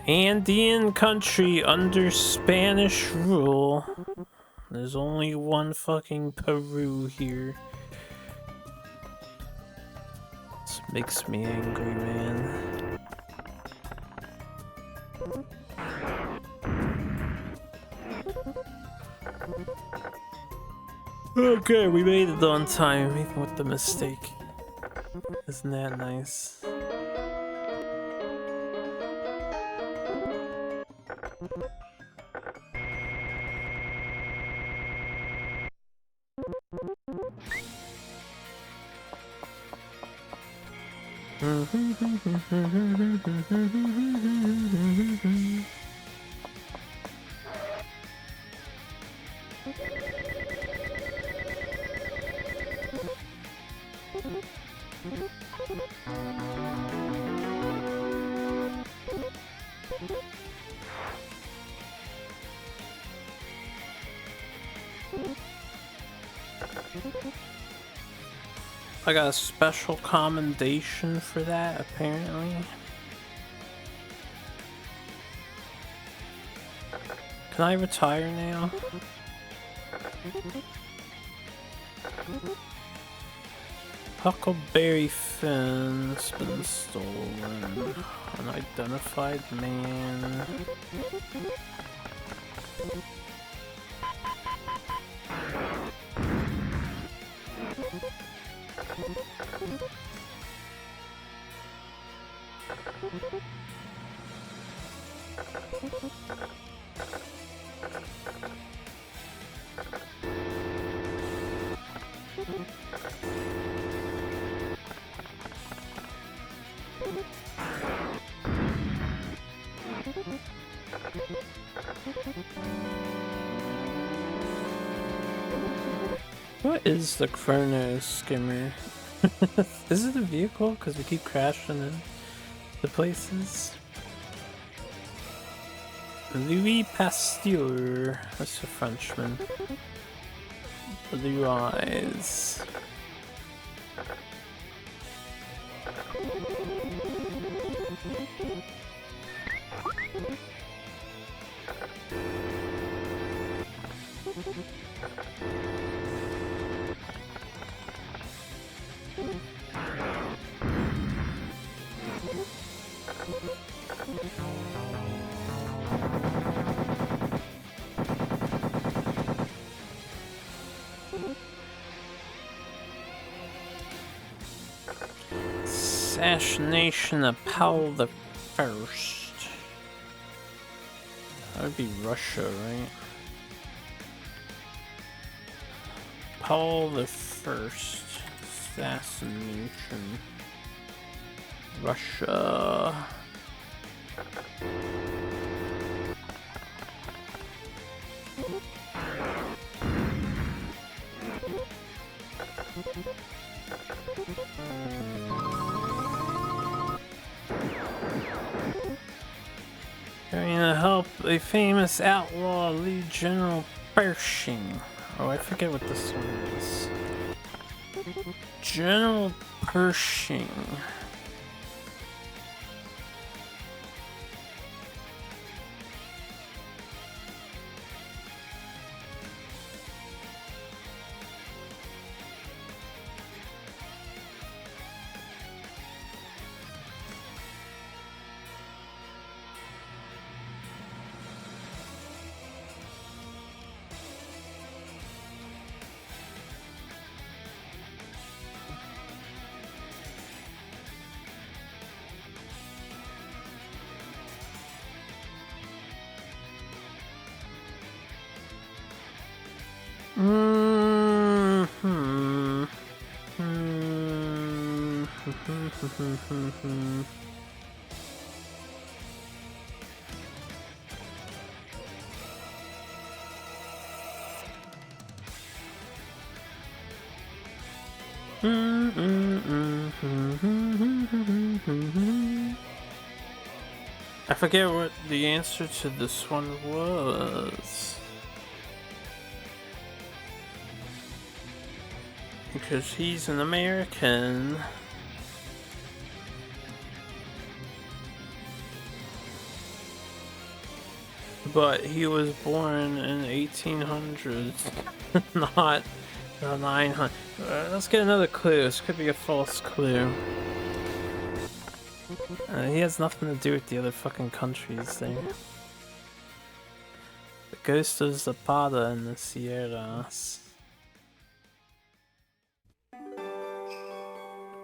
Andean country under Spanish rule. There's only one fucking Peru here. This makes me angry, man. Okay, we made it on time, even with the mistake. Isn't that nice? I got a special commendation for that, apparently. Can I retire now? Huckleberry Finn's been stolen. Unidentified man. What is the Chrono Skimmer? Is it a vehicle? Because we keep crashing in the places. Louis Pasteur. That's a Frenchman. Blue eyes. Assassination of Paul the First. That would be Russia, right? Paul the First. Assassination. Russia. Trying to help a famous outlaw lead General Pershing. Oh, I forget what this one is. General Pershing. I forget what the answer to this one was. Because he's an American. But he was born in 1800s, not 900. Let's get another clue. This could be a false clue. He has nothing to do with the other fucking countries there. The ghost of Zapata in the Sierras.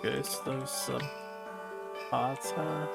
Ghost of Zapata.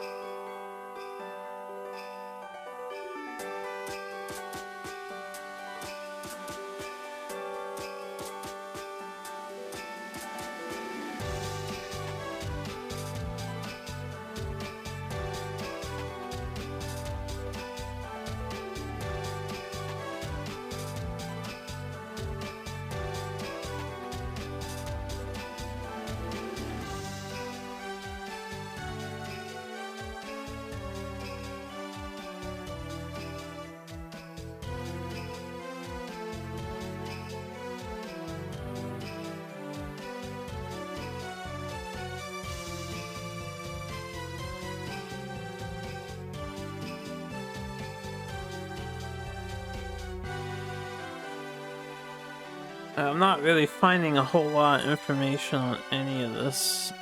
I'm not really finding a whole lot of information on any of this.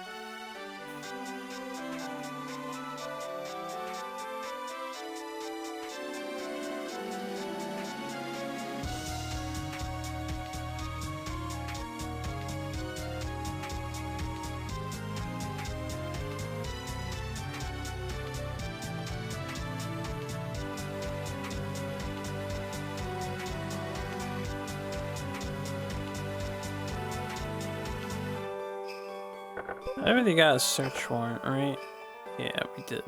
I already got a search warrant, right? Yeah, we did.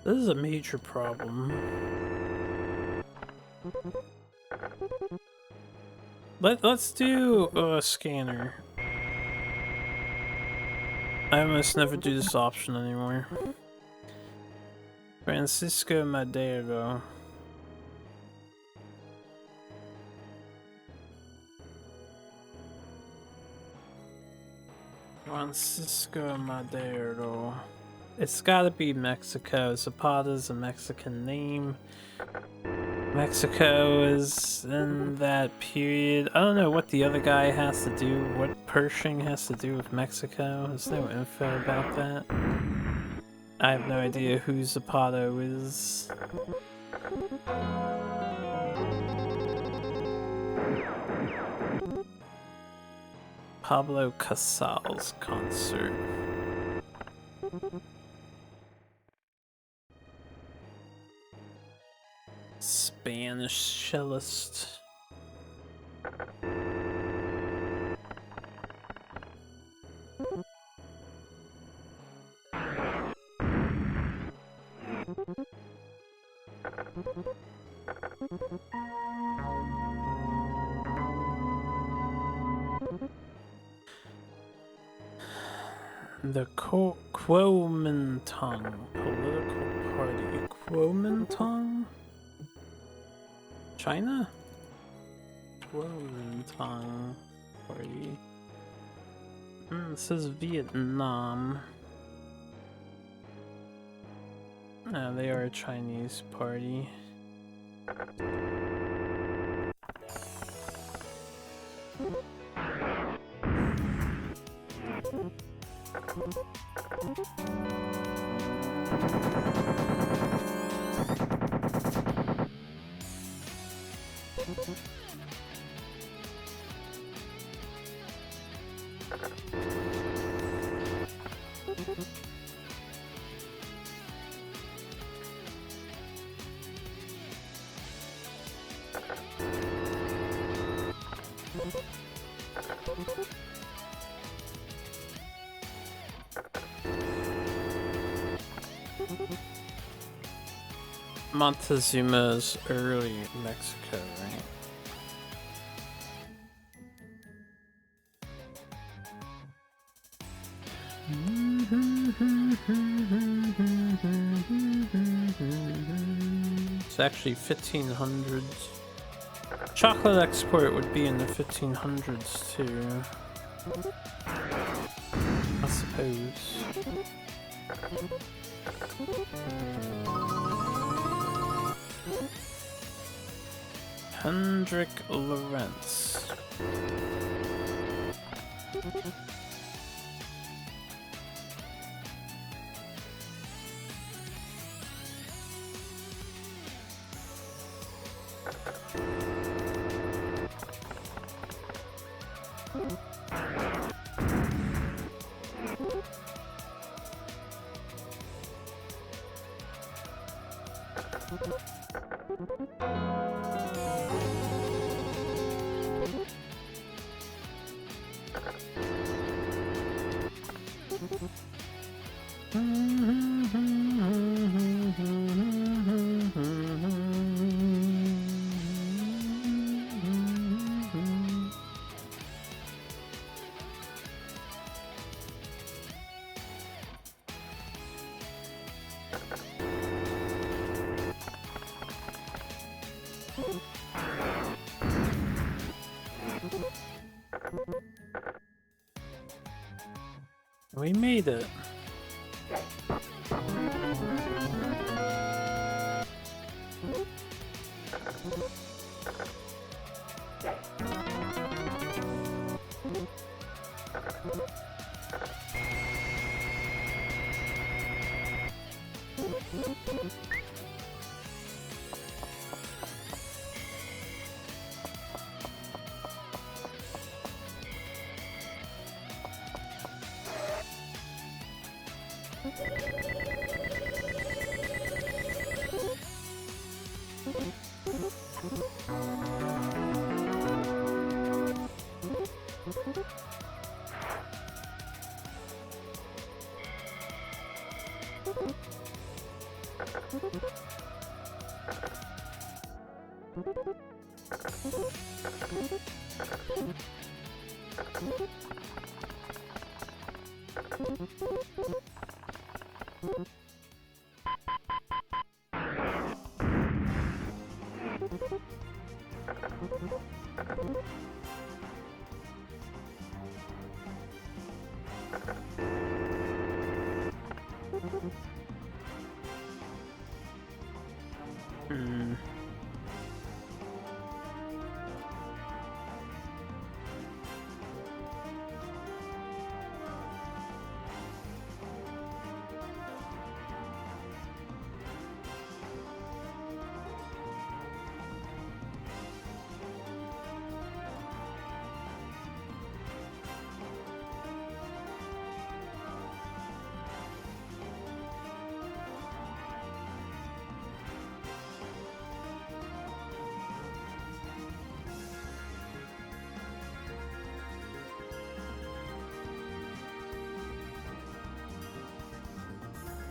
This is a major problem. Let's do a scanner. I almost never do this option anymore. Francisco Madero. Francisco Madero. It's gotta be Mexico. Zapata's a Mexican name. Mexico is in that period. I don't know what the other guy has to do, what Pershing has to do with Mexico. There's no info about that. I have no idea who Zapata is. Pablo Casal's concert. Spanish cellist. The Kuomintang political party. Kuomintang? China? Kuomintang party. This is Vietnam. No, they are a Chinese party. Montezuma's early Mexico, right? It's actually 1500s. Chocolate export would be in the 1500s too, I suppose. Hendrik Lorentz. We made it.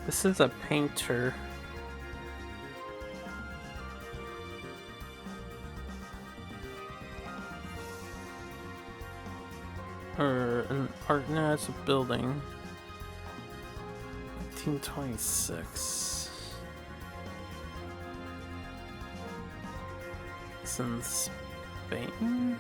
This is a painter. Or an art, no, it's a building. 1926. It's in Spain?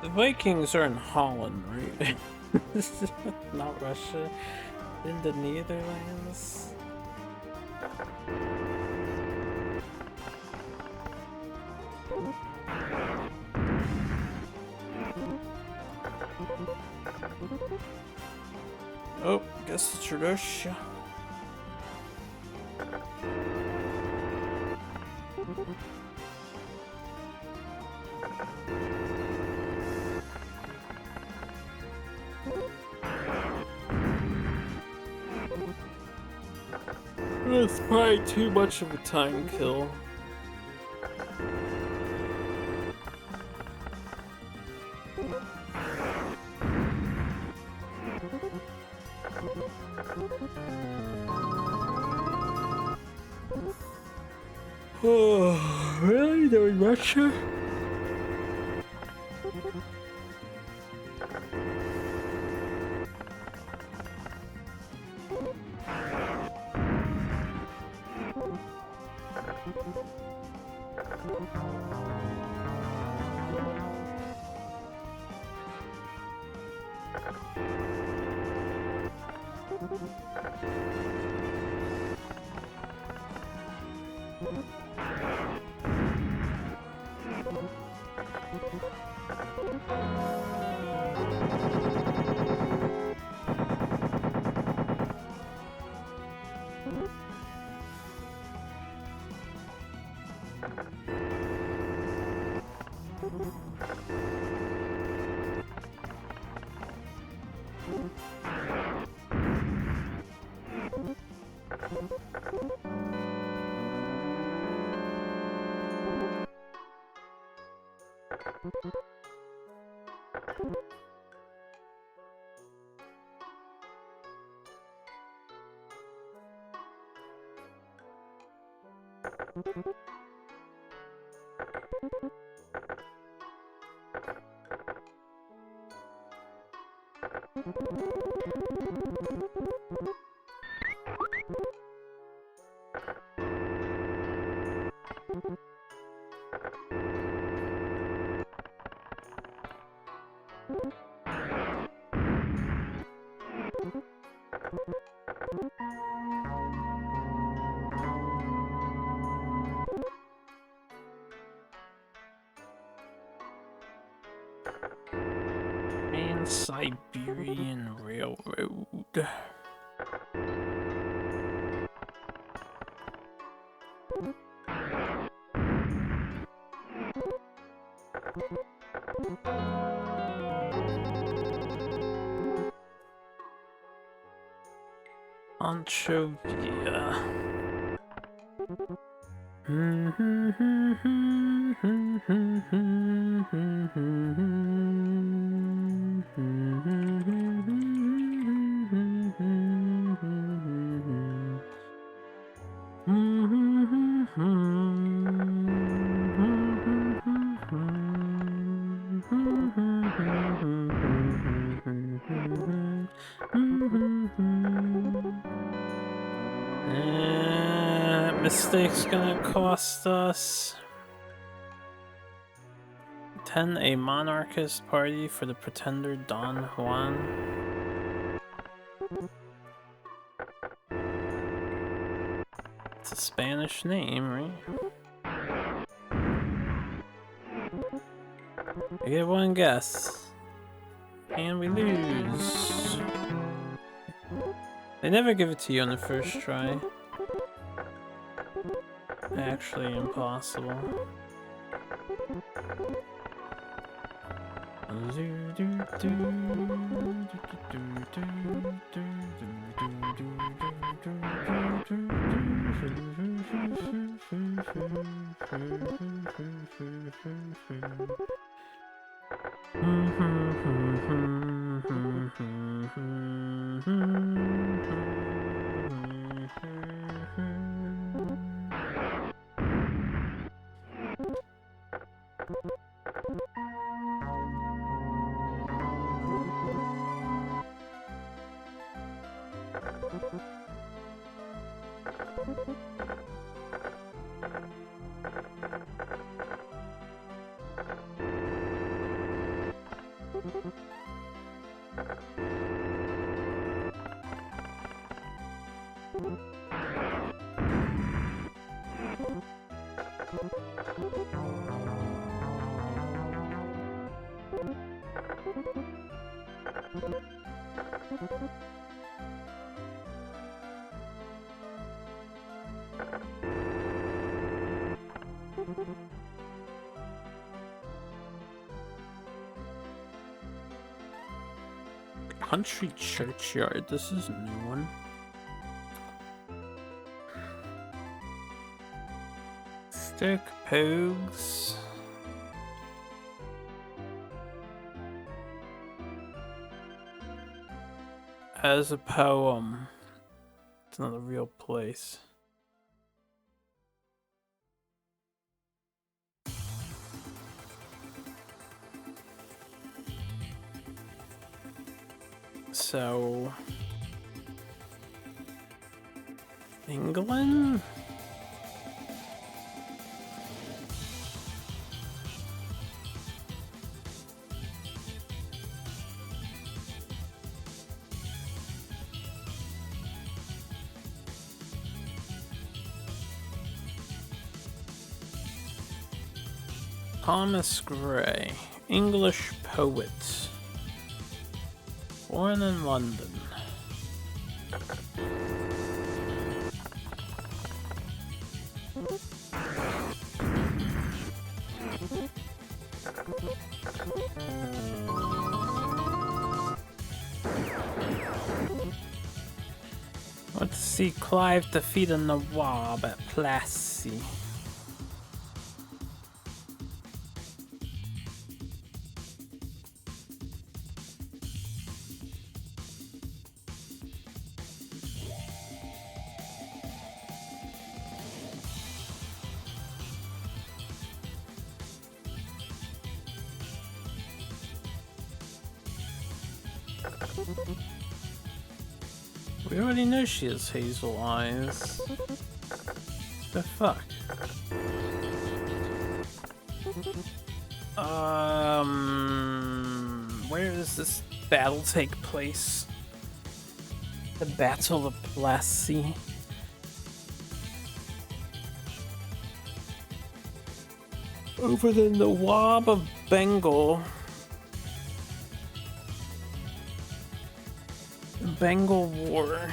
The Vikings are in Holland, right? Not Russia. In the Netherlands. Oh, guess it's Russia. That's probably too much of a time kill. Oh, really? They're in Russia? Siberian Railroad. Anchovia. Mistake's gonna cost us 10 a monarchist party for the pretender Don Juan. It's a Spanish name, right? I get one guess. And we lose. They never give it to you on the first try. Actually impossible. Country churchyard. This is a new one. Stick pogs. As a poem. It's not a real place. So, England? Thomas Gray, English poet. Born in London. Let's see Clive defeat a Nawab at Plassey. We already know she has hazel eyes. The fuck? Where does this battle take place? The Battle of Plassey. Over the Nawab of Bengal. Bengal War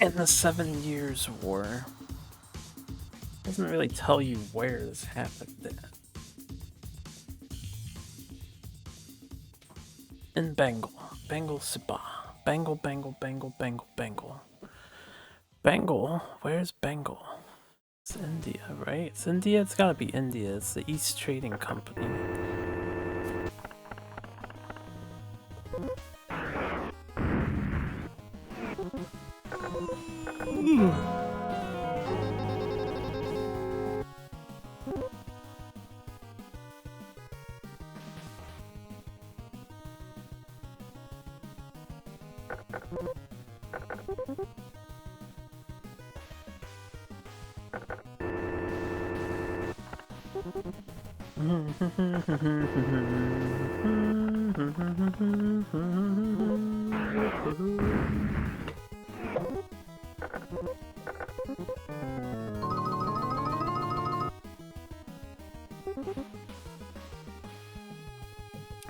and the 7 Years' War. Doesn't really tell you where this happened at. In Bengal. Bengal Saba. Bengal, Bengal, Bengal, Bengal, Bengal. Bengal? Where's Bengal? It's India, right? It's India? It's gotta be India. It's the East Trading Company.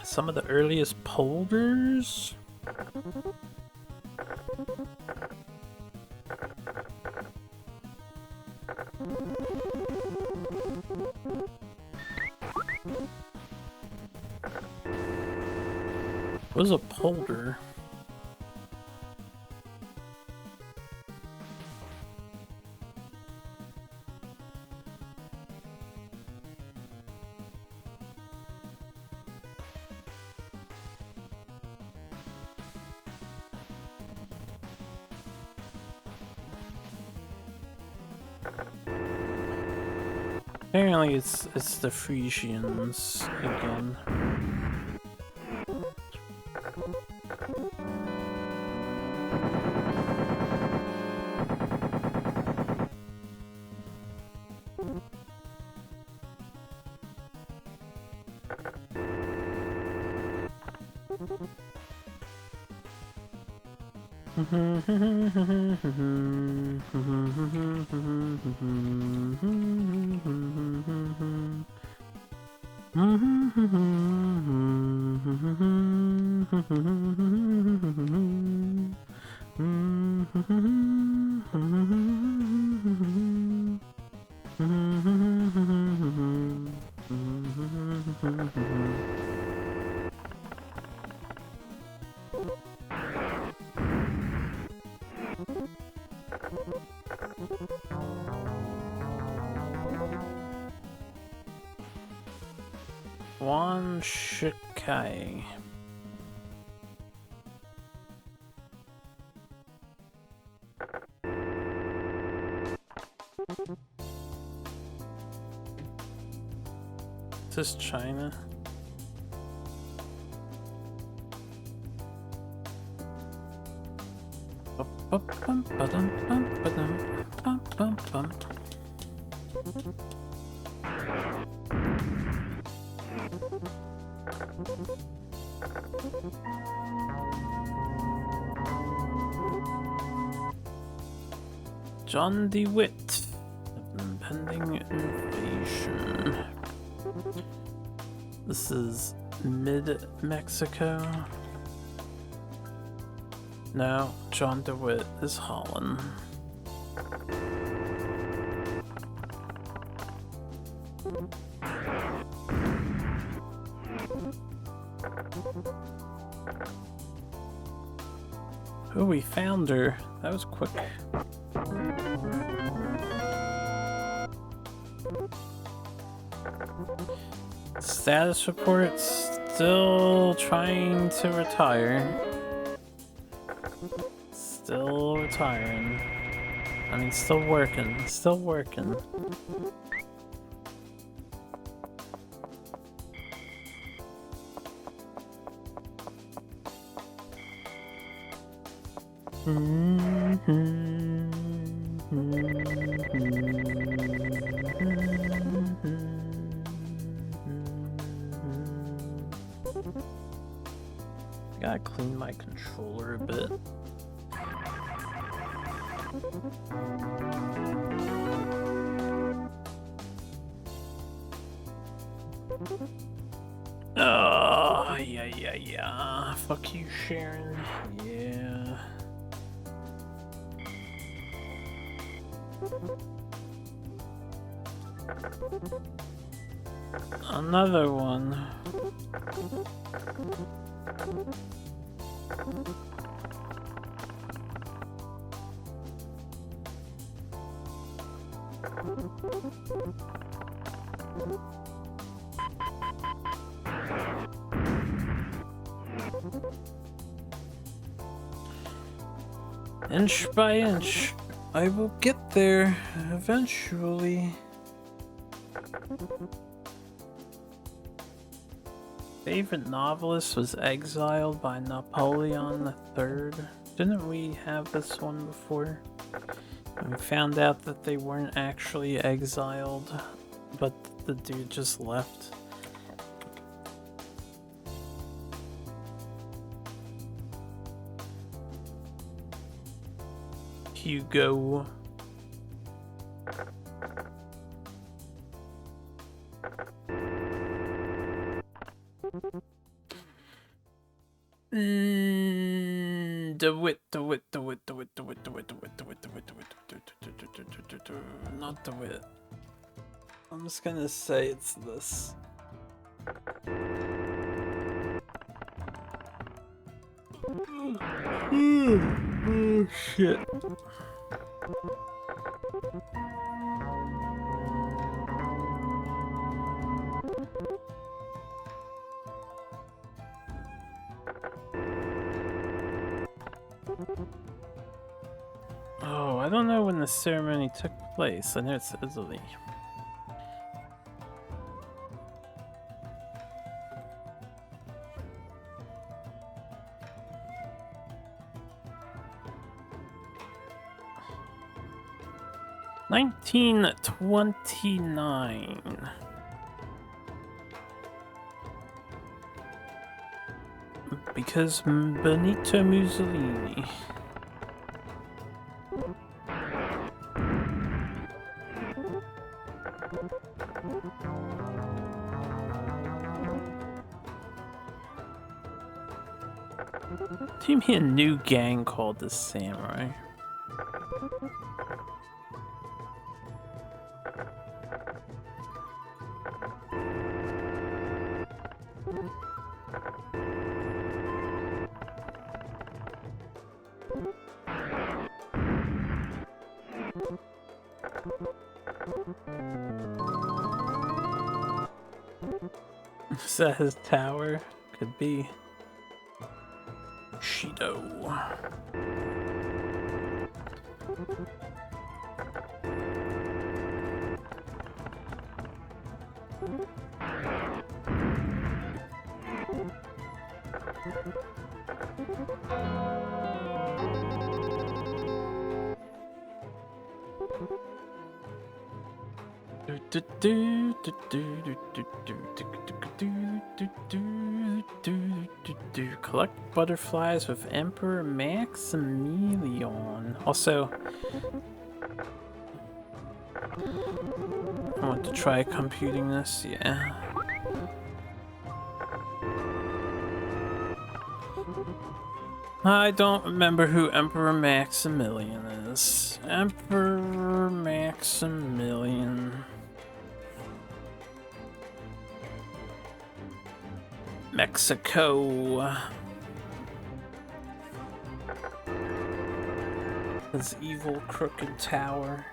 Some of the earliest polders? What is a polder? Apparently it's the Frisians again. One Shikai. Is this China? John DeWitt. Impending invasion. This is mid-Mexico. No, John DeWitt is Holland. Oh, we found her. That was quick. Status report, still trying to retire. Still retiring. I mean, still working. Still working. Gotta clean my controller a bit. Oh, yeah. Fuck you, Sharon. Yeah. Another one. Inch by inch, I will get there eventually. Favorite novelist was exiled by Napoleon III. Didn't we have this one before? And we found out that they weren't actually exiled, but the dude just left. Hugo. DeWitt. Not DeWitt. I'm just gonna say it's this. Oh shit. Oh, I don't know when the ceremony took place. I know it's Italy. $1929. Because Benito Mussolini. Do you mean a new gang called the Samurai? Is that his tower? Could be. Shido. Collect butterflies with Emperor Maximilian. Also, I want to try computing this, yeah. I don't remember who Emperor Maximilian is. Emperor Maximilian. Mexico. His evil crooked tower.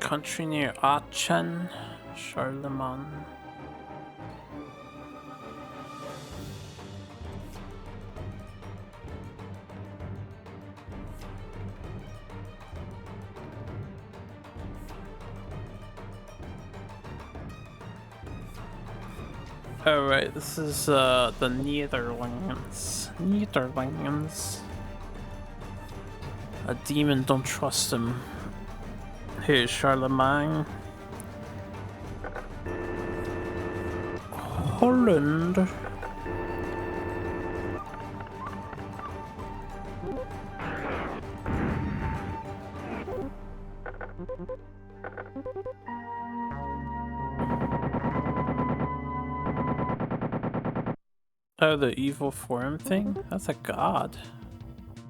Country near Aachen, Charlemagne. Alright, this is the Netherlands. Netherlands. A demon, don't trust him. Here's Charlemagne. Holland. Oh, the evil form thing? That's a god.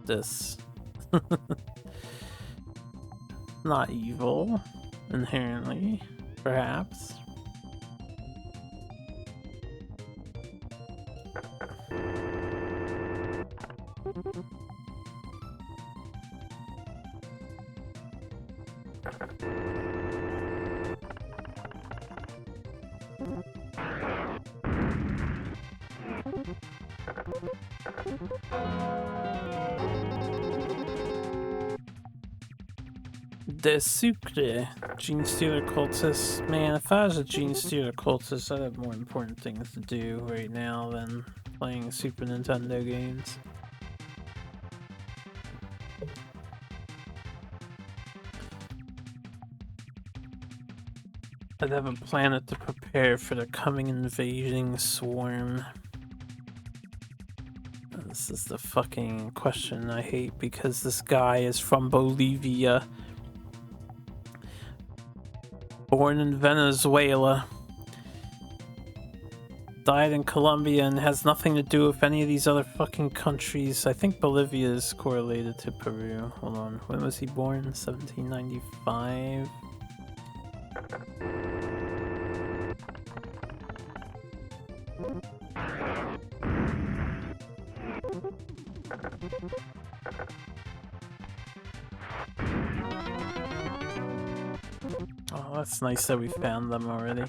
This. Not evil, inherently, perhaps. De Sucre, Gene Stealer cultist. Man, if I was a Gene Stealer cultist, I'd have more important things to do right now than playing Super Nintendo games. I'd have a planet to prepare for the coming invading swarm. This is the fucking question I hate because this guy is from Bolivia. Born in Venezuela. Died in Colombia and has nothing to do with any of these other fucking countries. I think Bolivia is correlated to Peru. Hold on. When was he born? 1795? Oh, that's nice that we found them already.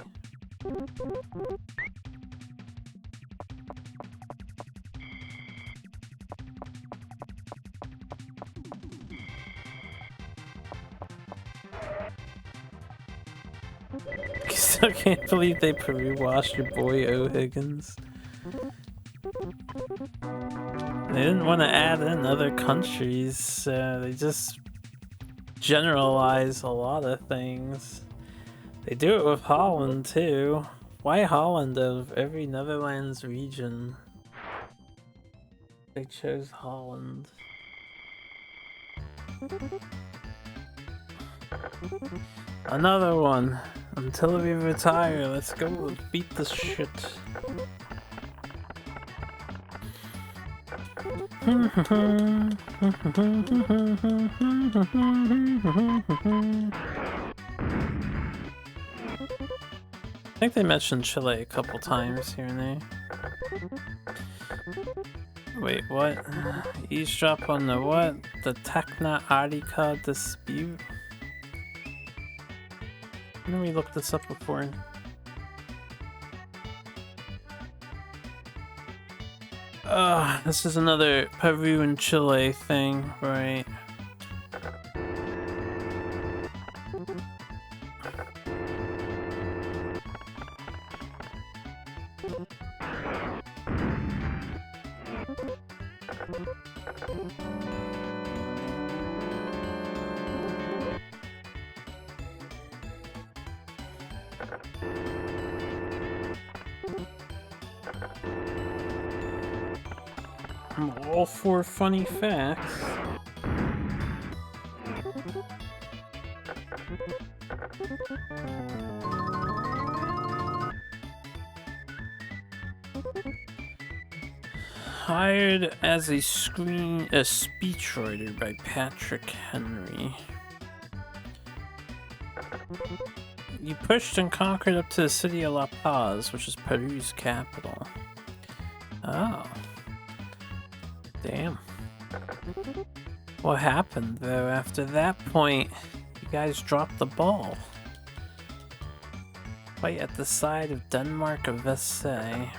I still can't believe they Peru-washed your boy O'Higgins. They didn't want to add in other countries, they just generalize a lot of things. They do it with Holland too. Why Holland of every Netherlands region? They chose Holland. Another one. Until we retire, let's go beat this shit. I think they mentioned Chile a couple times here and there. Wait, what? Eavesdrop on the what? The Tecna Arica dispute? Didn't we look this up before? This is another Peru and Chile thing, right? I'm all for funny facts. Hired as a speechwriter by Patrick Henry. You pushed and conquered up to the city of La Paz, which is Peru's capital. Oh. Damn. What happened though after that point? You guys dropped the ball. Fight at the side of Denmark of Vessay.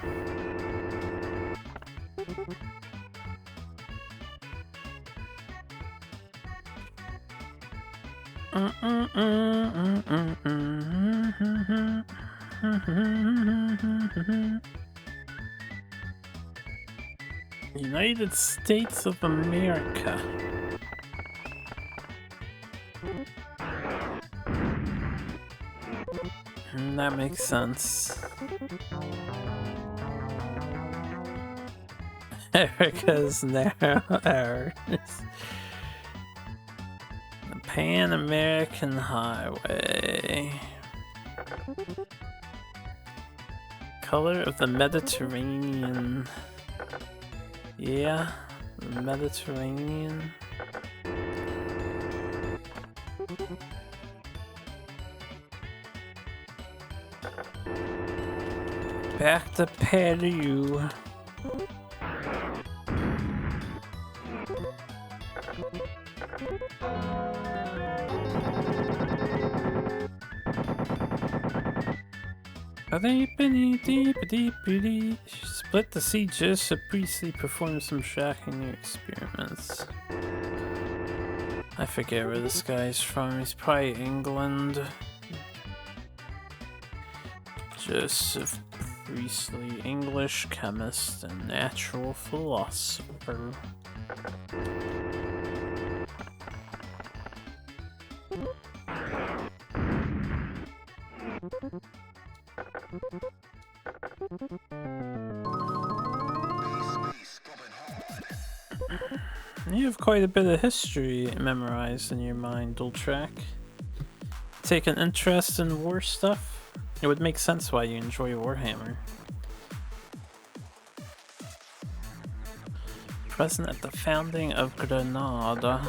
United States of America. That makes sense. America's narrow errors. The Pan American Highway. Color of the Mediterranean. Yeah, the Mediterranean. Back to Peru. Split the sieges so Priestley performed some shocking new experiments. I forget where this guy's from. He's probably England. Joseph Priestley, English chemist and natural philosopher. You have quite a bit of history memorized in your mind, Dultrack. Take an interest in war stuff? It would make sense why you enjoy Warhammer. Present at the founding of Granada.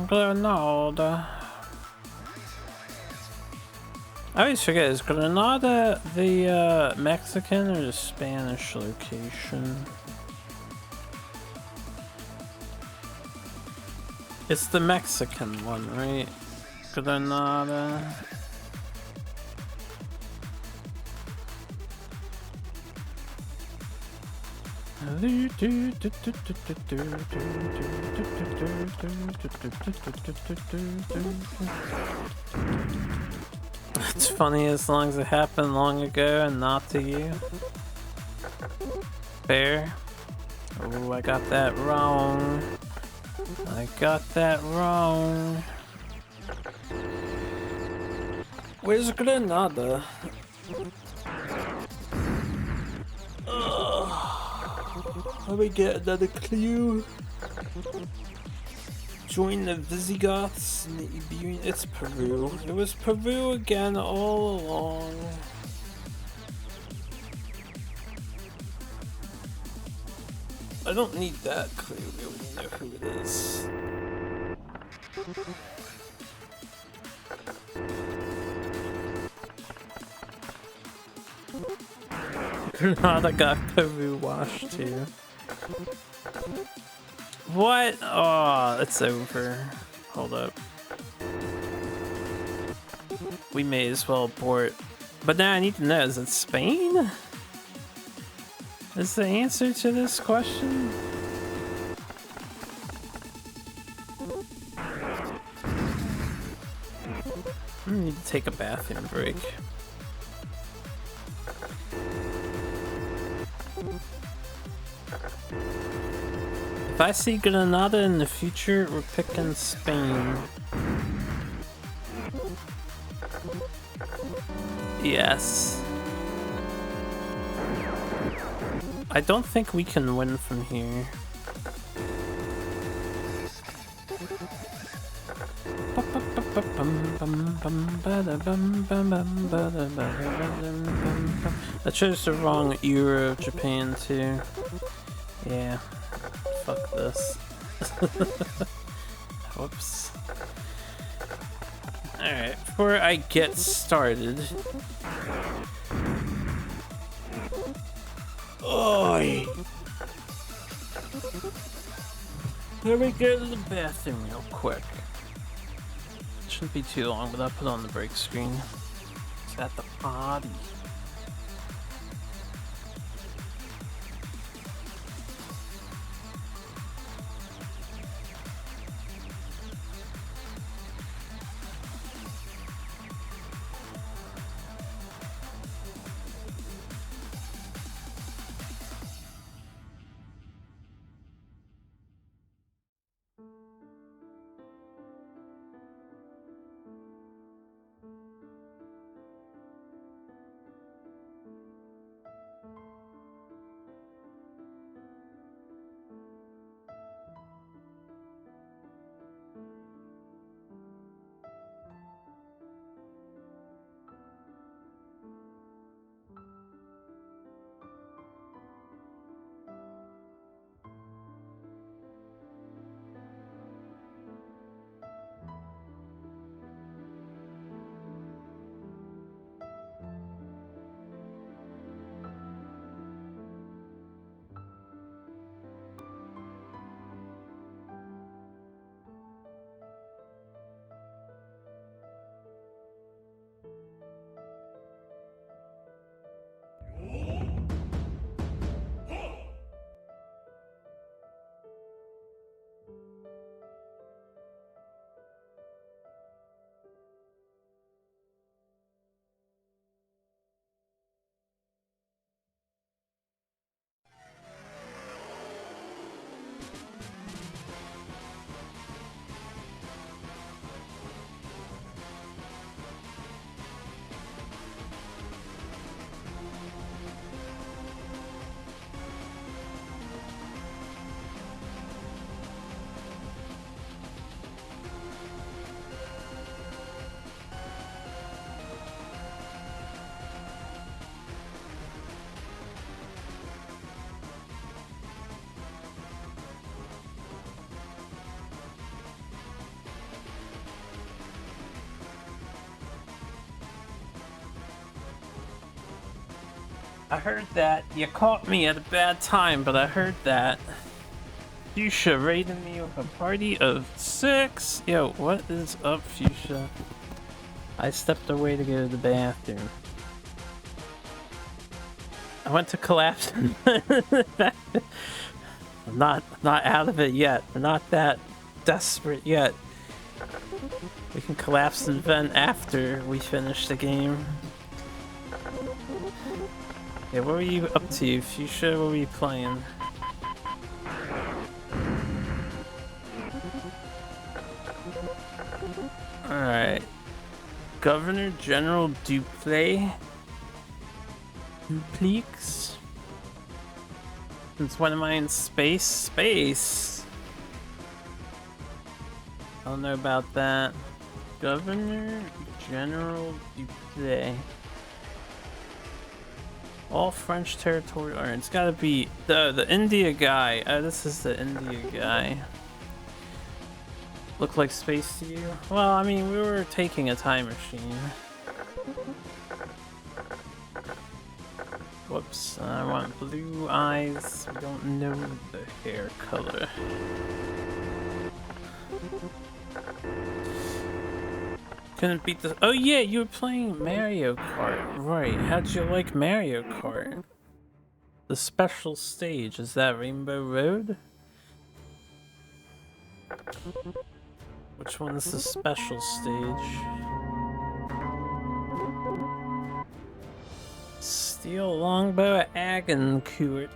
Granada. I always forget, is Granada the Mexican or the Spanish location? It's the Mexican one, right? Granada. It's funny as long as it happened long ago and not to you. Fair. Oh, I got that wrong. I got that wrong. Where's Granada? Let me get another clue. Join the Visigoths in the Iberian. It's Peru. It was Peru again all along. I don't need that clue. We already know who it is. Granada got Peru washed too. What? Oh, it's over. Hold up. We may as well abort. But now I need to know, is it Spain? Is the answer to this question? I need to take a bathroom break. If I see Granada in the future, we're picking Spain. Yes. I don't think we can win from here. I chose the wrong Euro of Japan too. Yeah. Fuck this. Whoops. Alright, before I get started. Oi! Let me go to the bathroom real quick. Shouldn't be too long, but I'll put on the break screen. It's at the party. I heard that. You caught me at a bad time, but I heard that. Fuchsia raiding me with a party of 6. Yo, what is up, Fuchsia? I stepped away to go to the bathroom. I went to collapse. I'm not out of it yet. We're not that desperate yet. We can collapse the vent after we finish the game. Yeah, what were you up to, Fuchsia? What were you playing? Alright. Governor General Dupleix. Since when am I in space? Space! I don't know about that. Governor General Dupleix. All French territory. Alright, it's gotta be the India guy. Oh, this is the India guy. Look like space to you? Well, I mean, we were taking a time machine. Whoops, I want blue eyes. We don't know the hair color. Couldn't beat this. Oh yeah, you were playing Mario Kart. Right, how'd you like Mario Kart? The special stage, is that Rainbow Road? Which one's the special stage? Steel Longbow Agincourt.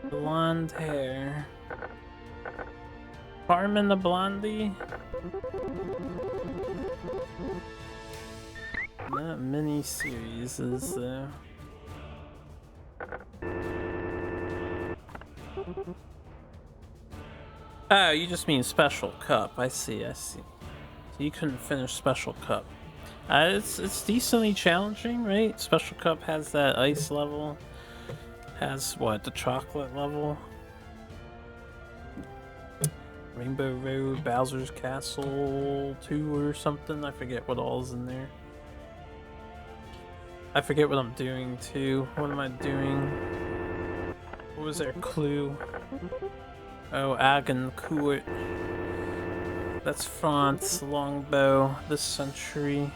Blonde hair. Carmen the Blondie? Not many series, is there? Oh, you just mean Special Cup. I see, I see. So you couldn't finish Special Cup. It's decently challenging, right? Special Cup has that ice level. Has, what, the chocolate level? Rainbow Road, Bowser's Castle 2 or something. I forget what all's in there. I forget what I'm doing too. What am I doing? What was their clue? Oh, Agincourt. That's France, longbow, this century.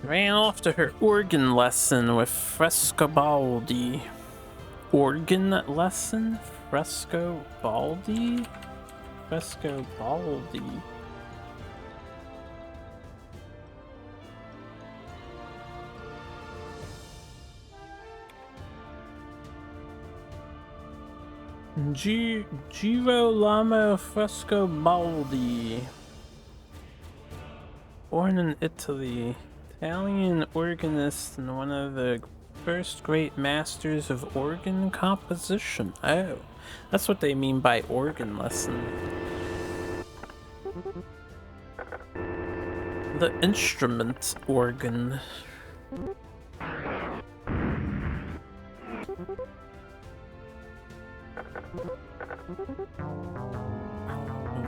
Ran off to her organ lesson with Frescobaldi. Organ lesson? Frescobaldi? Frescobaldi. Girolamo Frescobaldi. Born in Italy. Italian organist and one of the first great masters of organ composition. Oh, that's what they mean by organ lesson. The instrument organ.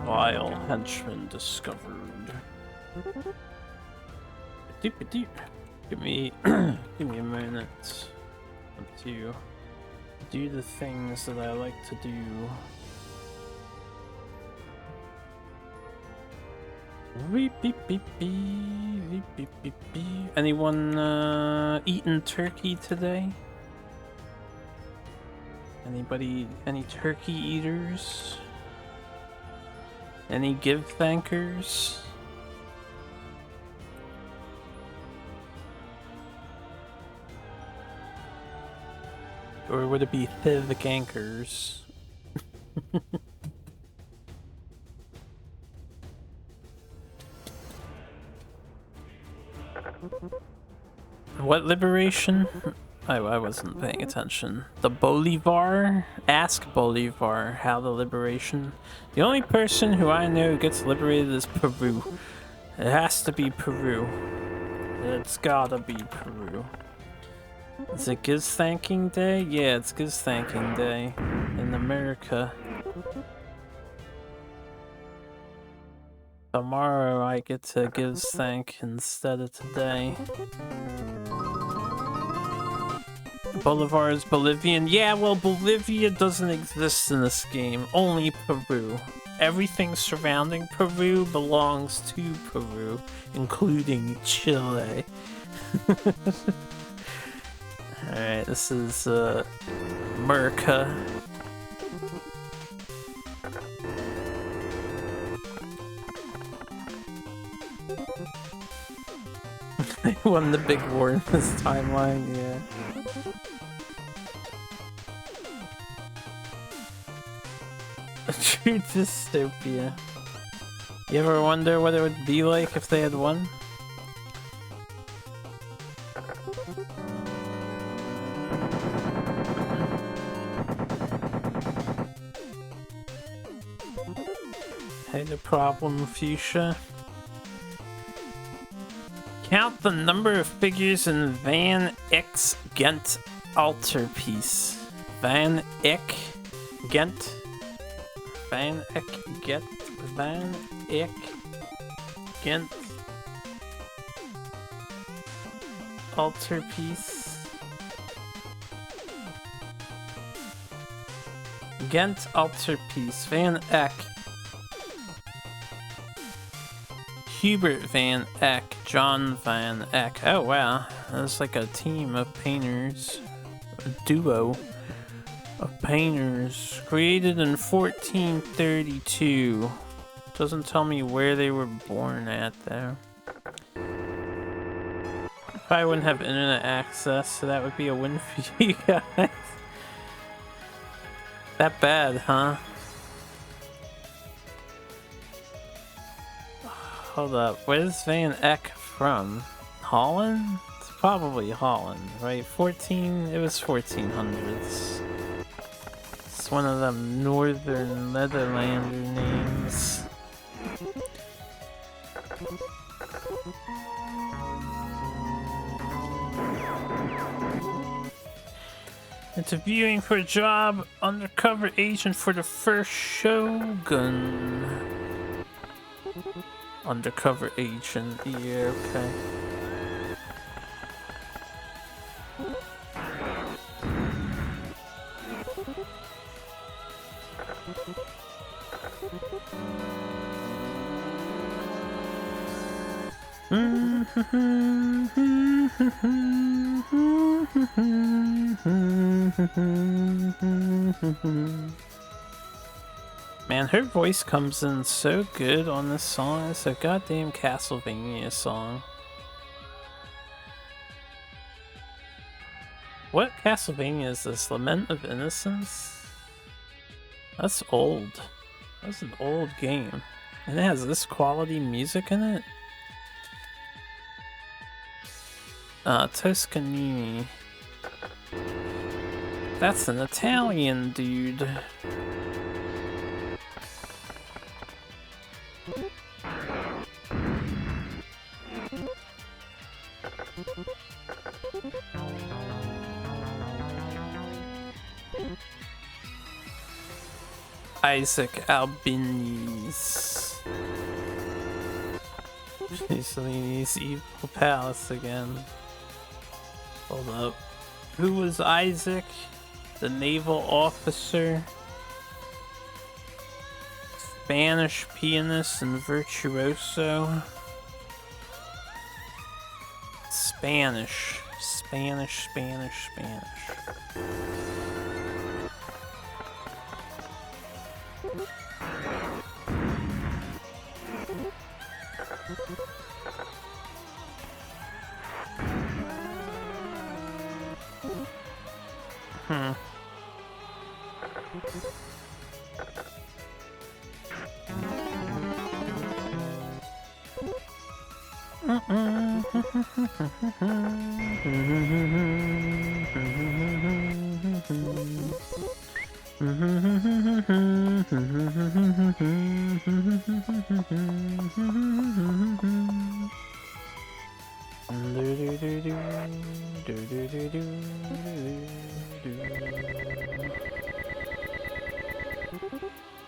Vile henchman discovered. Deep. Give me a minute to do the things that I like to do. Anyone eating turkey today? Anybody? Any turkey eaters? Any give thankers? Or would it be thiv gankers? What liberation? I wasn't paying attention. The Bolivar? Ask Bolivar how the liberation. The only person who I know gets liberated is Peru. It has to be Peru. It's gotta be Peru. Is it Giz Thanking Day? Yeah, it's Giz Thanking Day. And in America. Tomorrow I get to give thank instead of today. Bolivar's Bolivian. Yeah, well, Bolivia doesn't exist in this game. Only Peru. Everything surrounding Peru belongs to Peru, including Chile. Alright, this is America. They won the big war in this timeline, yeah. A true dystopia. You ever wonder what it would be like if they had won? Hey, no problem, Fuchsia. Count the number of figures in Van Eyck's Ghent altarpiece. Van Eyck Ghent. Van Eyck Ghent. Van Eyck Ghent altarpiece. Ghent altarpiece. Van Eyck. Hubert Van Eyck, John Van Eyck. Oh wow, that's like a team of painters, a duo of painters, created in 1432. Doesn't tell me where they were born at there. Probably wouldn't have internet access, so that would be a win for you guys. That bad, huh? Hold up, where's Van Eyck from? Holland? It's probably Holland, right? It was 1400s. It's one of them northern Netherlander names. Interviewing for a job, undercover agent for the first Shogun. Undercover agent, yeah, okay. Man, her voice comes in so good on this song. It's a goddamn Castlevania song. What Castlevania is this? Lament of Innocence? That's old. That's an old game. And it has this quality music in it? Toscanini. That's an Italian dude. Isaac Albini's. Mussolini's evil palace again. Hold up. Who was Isaac? The naval officer? Spanish pianist and virtuoso? Spanish. Spanish.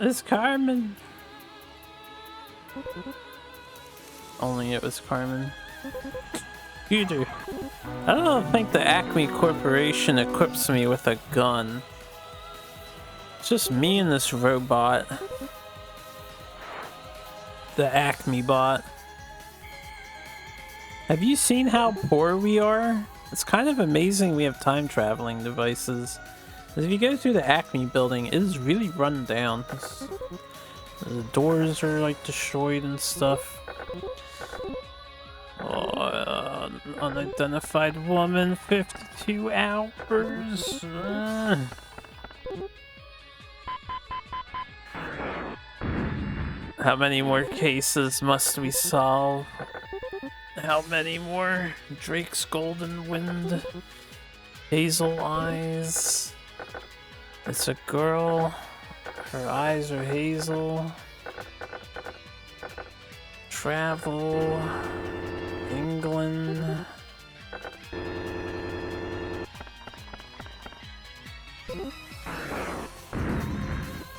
It's Carmen. Only it was Carmen. Computer. I don't think the Acme Corporation equips me with a gun. It's just me and this robot. The Acme bot. Have you seen how poor we are? It's kind of amazing we have time traveling devices. If you go through the Acme building, it is really run down. The doors are like destroyed and stuff. Oh, unidentified woman, 52 hours. How many more cases must we solve? How many more? Drake's Golden Wind. Hazel eyes. It's a girl. Her eyes are hazel. Travel. England.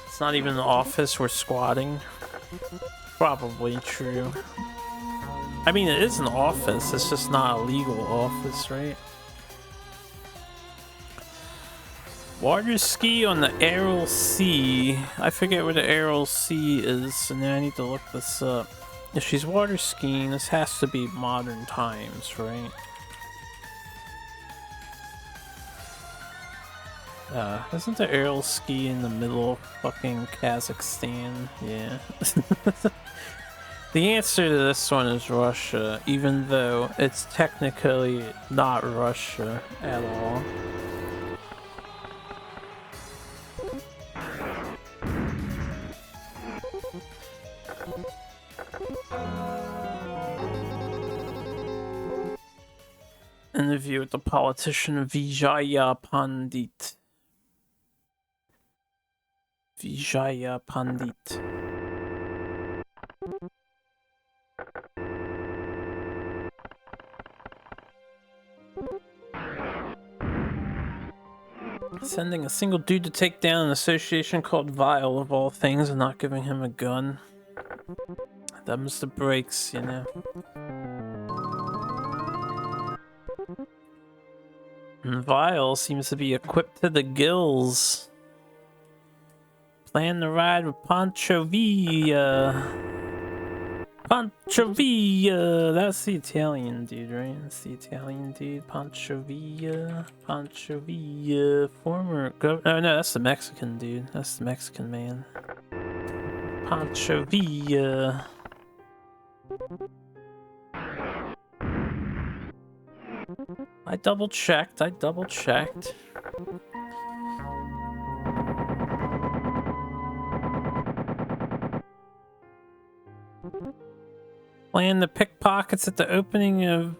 It's not even an office, we're squatting. Probably true. I mean, it is an office, it's just not a legal office, right? Water ski on the Aral Sea. I forget where the Aral Sea is, so now I need to look this up. If she's water skiing, this has to be modern times, right? Isn't the Aral Sea in the middle of fucking Kazakhstan? Yeah. The answer to this one is Russia, even though it's technically not Russia at all. Interview with the politician Vijaya Pandit. Vijaya Pandit. Sending a single dude to take down an association called Vile, of all things, and not giving him a gun. Them's the breaks, you know. And Vile seems to be equipped to the gills. Plan to ride with Pancho Villa. Pancho Villa! That's the Italian dude, right? That's the Italian dude. Pancho Villa. Pancho Villa. Former governor. Oh no, that's the Mexican dude. That's the Mexican man. Pancho Villa. I double checked. Plan the pickpockets at the opening of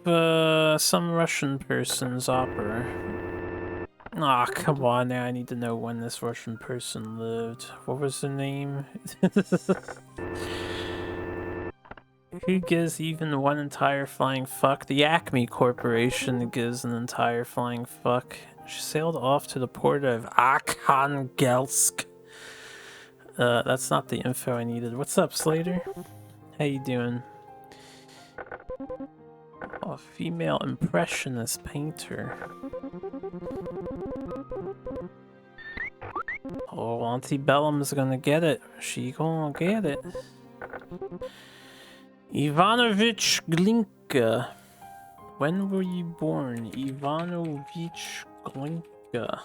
some Russian person's opera. Aw, come on now, I need to know when this Russian person lived. What was the name? Who gives even one entire flying fuck? The Acme Corporation gives an entire flying fuck. She sailed off to the port of Arkhangelsk. That's not the info I needed. What's up, Slater? How you doing? Oh, female impressionist painter. Oh, Auntie Bellum's gonna get it. She gonna get it. Ivanovich Glinka. When were you born? Ivanovich Glinka.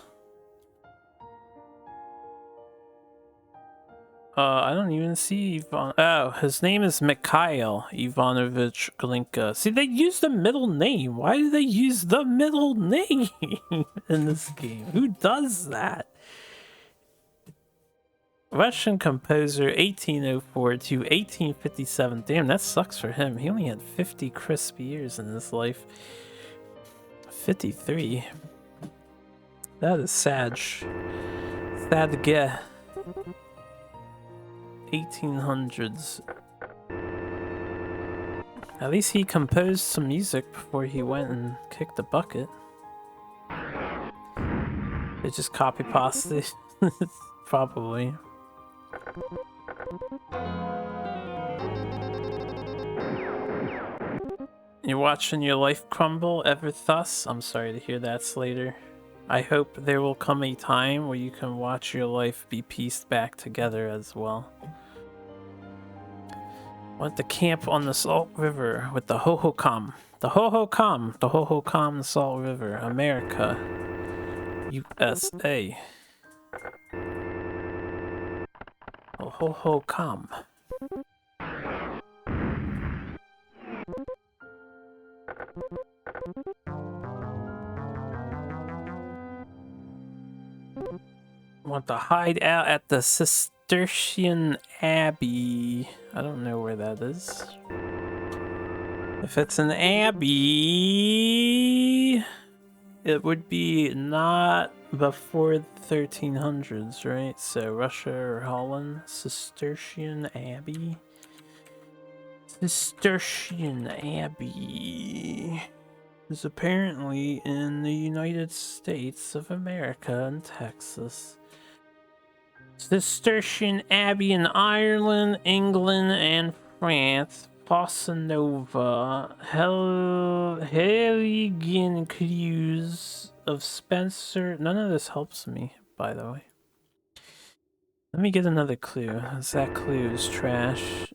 I don't even see Ivan. Oh, his name is Mikhail Ivanovich Glinka. See, they use the middle name. Why do they use the middle name in this game? Who does that? Russian composer, 1804 to 1857. Damn, that sucks for him. He only had 50 crisp years in his life. 53. That is sad. Sad to get. 1800s. At least he composed some music before he went and kicked the bucket. They just copy pasted. Probably. You're watching your life crumble ever thus? I'm sorry to hear that, Slater. I hope there will come a time where you can watch your life be pieced back together as well. Want to camp on the Salt River with the Ho-Ho-Cum. The Ho-Ho-Cum. The Ho-Ho-Cum Salt River. America. USA. The Ho-Ho-Cum. Want to hide out at the Cistercian Abbey. I don't know where that is. If it's an abbey, it would be not before the 1300s, right? So Russia or Holland. Cistercian Abbey. Cistercian Abbey is apparently in the United States of America and Texas. Cistercian Abbey in Ireland, England, and France. Fossa Nova. Helligan Cruise of Spencer. None of this helps me, by the way. Let me get another clue. That clue is trash.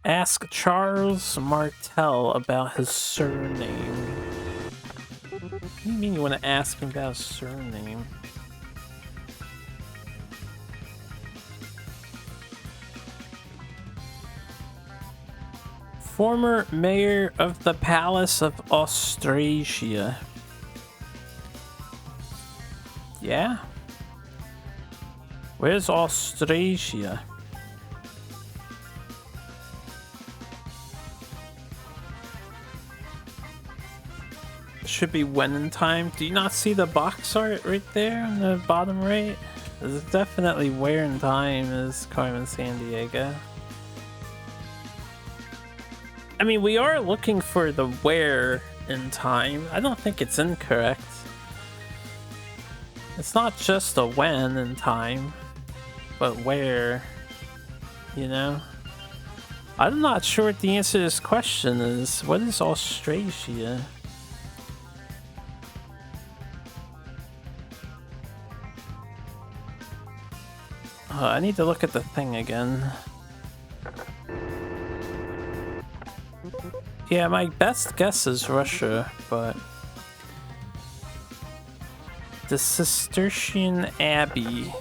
Ask Charles Martel about his surname. What do you mean you want to ask him about his surname? Former mayor of the Palace of Austrasia. Yeah? Where's Austrasia? Should be when in time. Do you not see the box art right there on the bottom right? It's definitely where in time is Carmen Sandiego. I mean, we are looking for the where in time. I don't think it's incorrect. It's not just a when in time, but where, you know? I'm not sure what the answer to this question is. What is Austrasia? I need to look at the thing again. Yeah, my best guess is Russia, but... The Cistercian Abbey.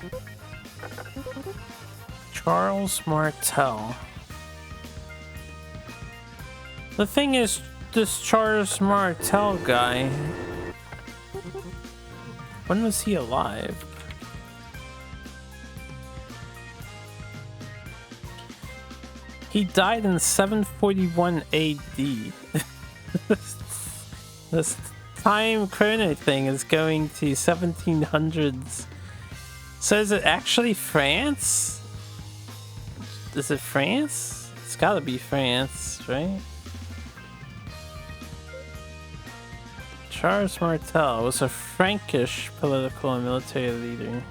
Charles Martel. The thing is, this Charles Martel guy... When was he alive? He died in 741 AD. This time chrono thing is going to 1700s. So is it actually France? Is it France? It's gotta be France, right? Charles Martel was a Frankish political and military leader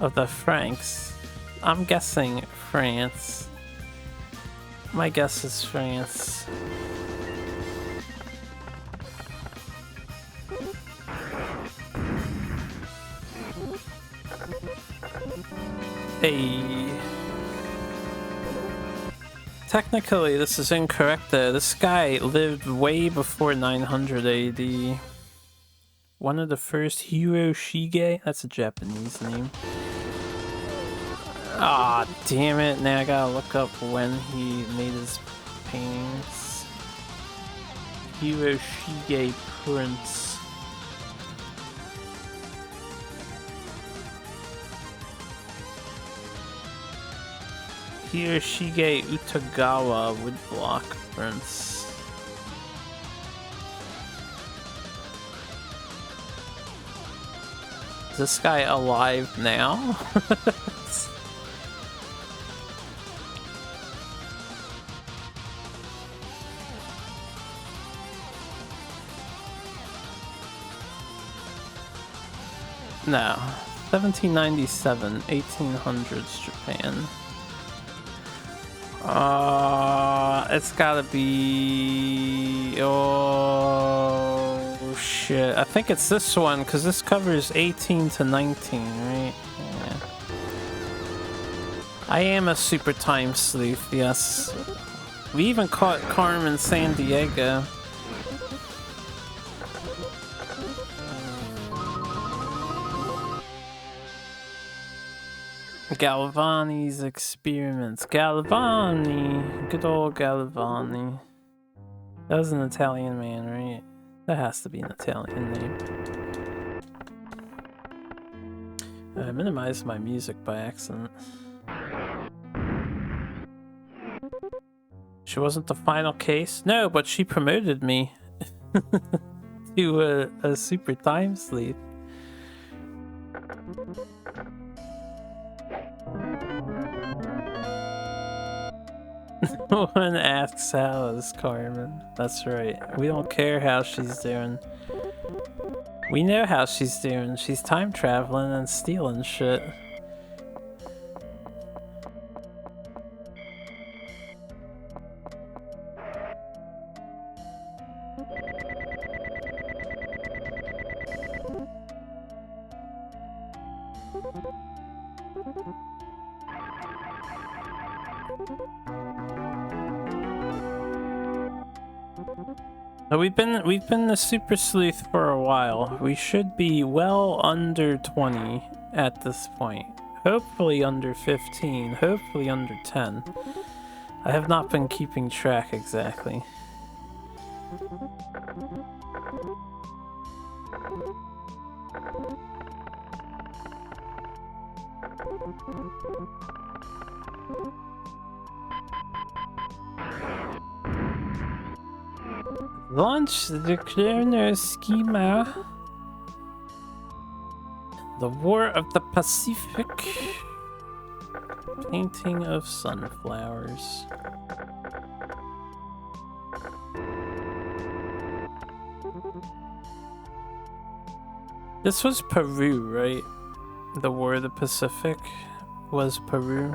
of the Franks. I'm guessing France. My guess is France. Hey. Technically, this is incorrect though. This guy lived way before 900 AD. One of the first Hiroshige? That's a Japanese name. Ah, damn it. Now I gotta look up when he made his paintings. Hiroshige Prince. Hiroshige Utagawa Woodblock Prince. Is this guy alive now? No. 1797, 1800s Japan. It's gotta be... Oh, shit. I think it's this one, because this covers 18 to 19, right? Yeah. I am a super time sleuth, yes. We even caught Carmen Sandiego. Galvani's experiments. Galvani! Good old Galvani. That was an Italian man, right? That has to be an Italian name. I minimized my music by accident. She wasn't the final case? No, but she promoted me to a super time sleep. No one asks how is Carmen. That's right. We don't care how she's doing. We know how she's doing. She's time traveling and stealing shit. We've been the super sleuth for a while. We should be well under 20 at this point. Hopefully under 15, hopefully under 10. I have not been keeping track exactly. Launch the Chrono Schema. The War of the Pacific. Painting of sunflowers. This was Peru, right? The War of the Pacific was Peru.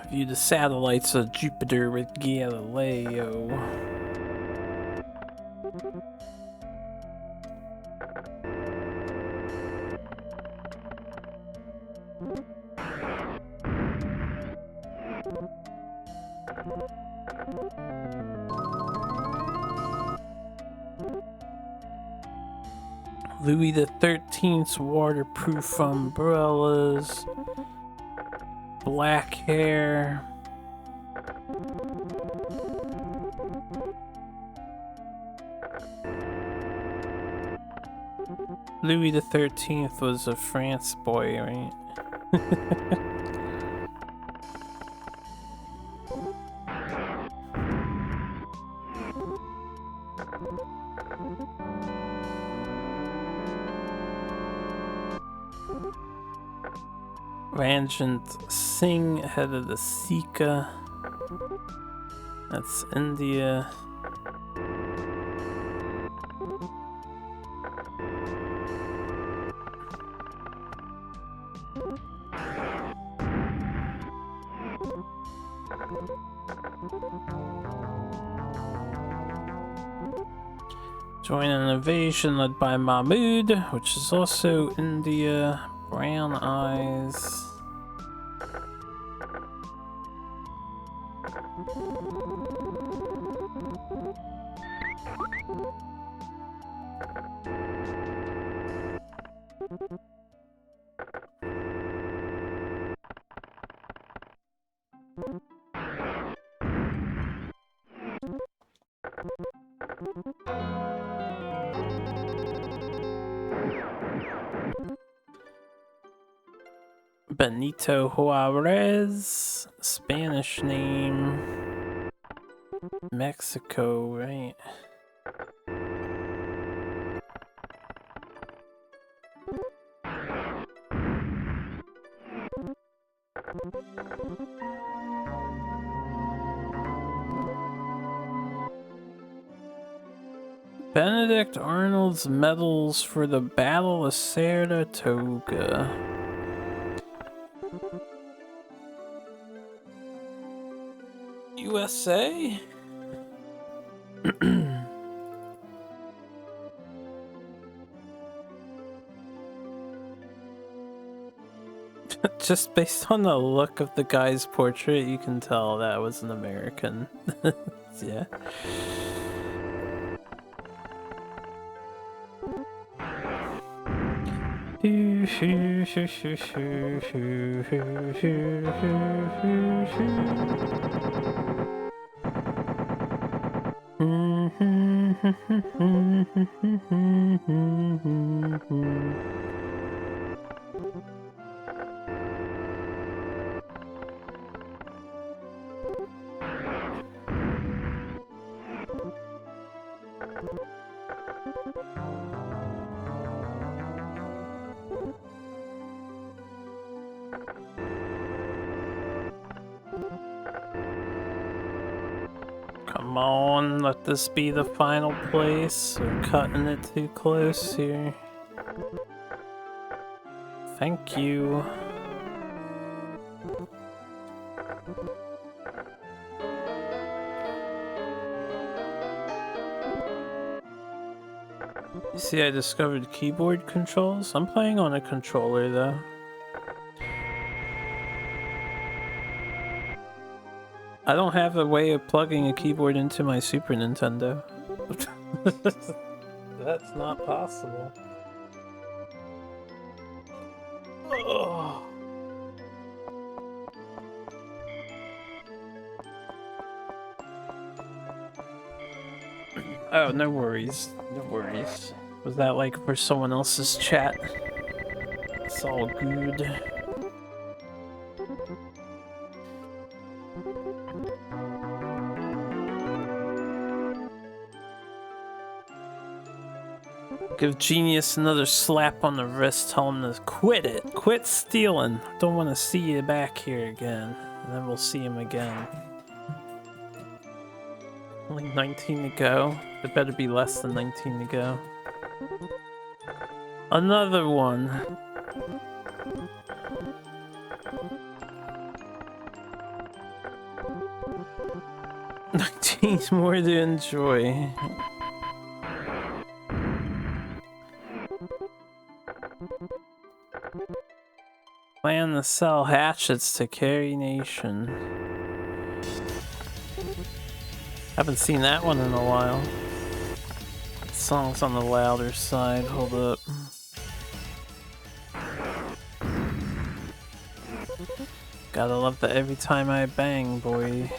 View the satellites of Jupiter with Galileo. Louis XIII's waterproof umbrellas. Black hair. Louis XIII was a France boy, right? Ranjit Singh, head of the Sika. That's India. Join an invasion led by Mahmud, which is also India. Brown eyes. Benito Juarez, Spanish name. Mexico, right? Benedict Arnold's medals for the Battle of Saratoga. USA? Just based on the look of the guy's portrait, you can tell that was an American. Yeah. Come on, let this be the final place. We're cutting it too close here. Thank you. You see, I discovered keyboard controls. I'm playing on a controller though. I don't have a way of plugging a keyboard into my Super Nintendo. That's not possible. Oh. Oh, no worries. No worries. Was that like for someone else's chat? It's all good. Give Genius another slap on the wrist, tell him to quit it. Quit stealing. Don't want to see you back here again. And then we'll see him again. Only 19 to go. It better be less than 19 to go. Another one. $19 more to enjoy. Plan to sell hatchets to Carry Nation. Haven't seen that one in a while. The song's on the louder side. Hold up. Gotta love the every time I bang, boy.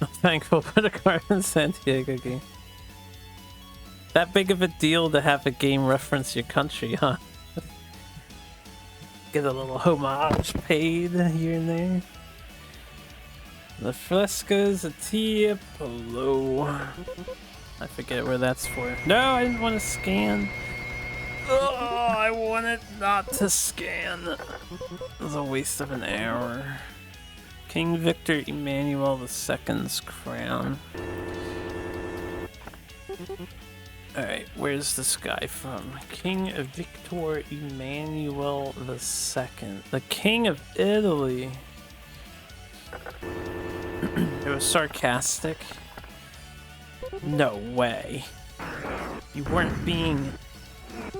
I'm thankful for the Carmen Sandiego game. That big of a deal to have a game reference your country, huh? Get a little homage paid here and there. The frescoes of Tiepolo. I forget where that's for. No, I didn't want to scan. Oh, I wanted not to scan. It was a waste of an hour. King Victor Emmanuel II's crown. Alright, where's this guy from? King Victor Emmanuel II. The King of Italy. It was sarcastic. No way. You weren't being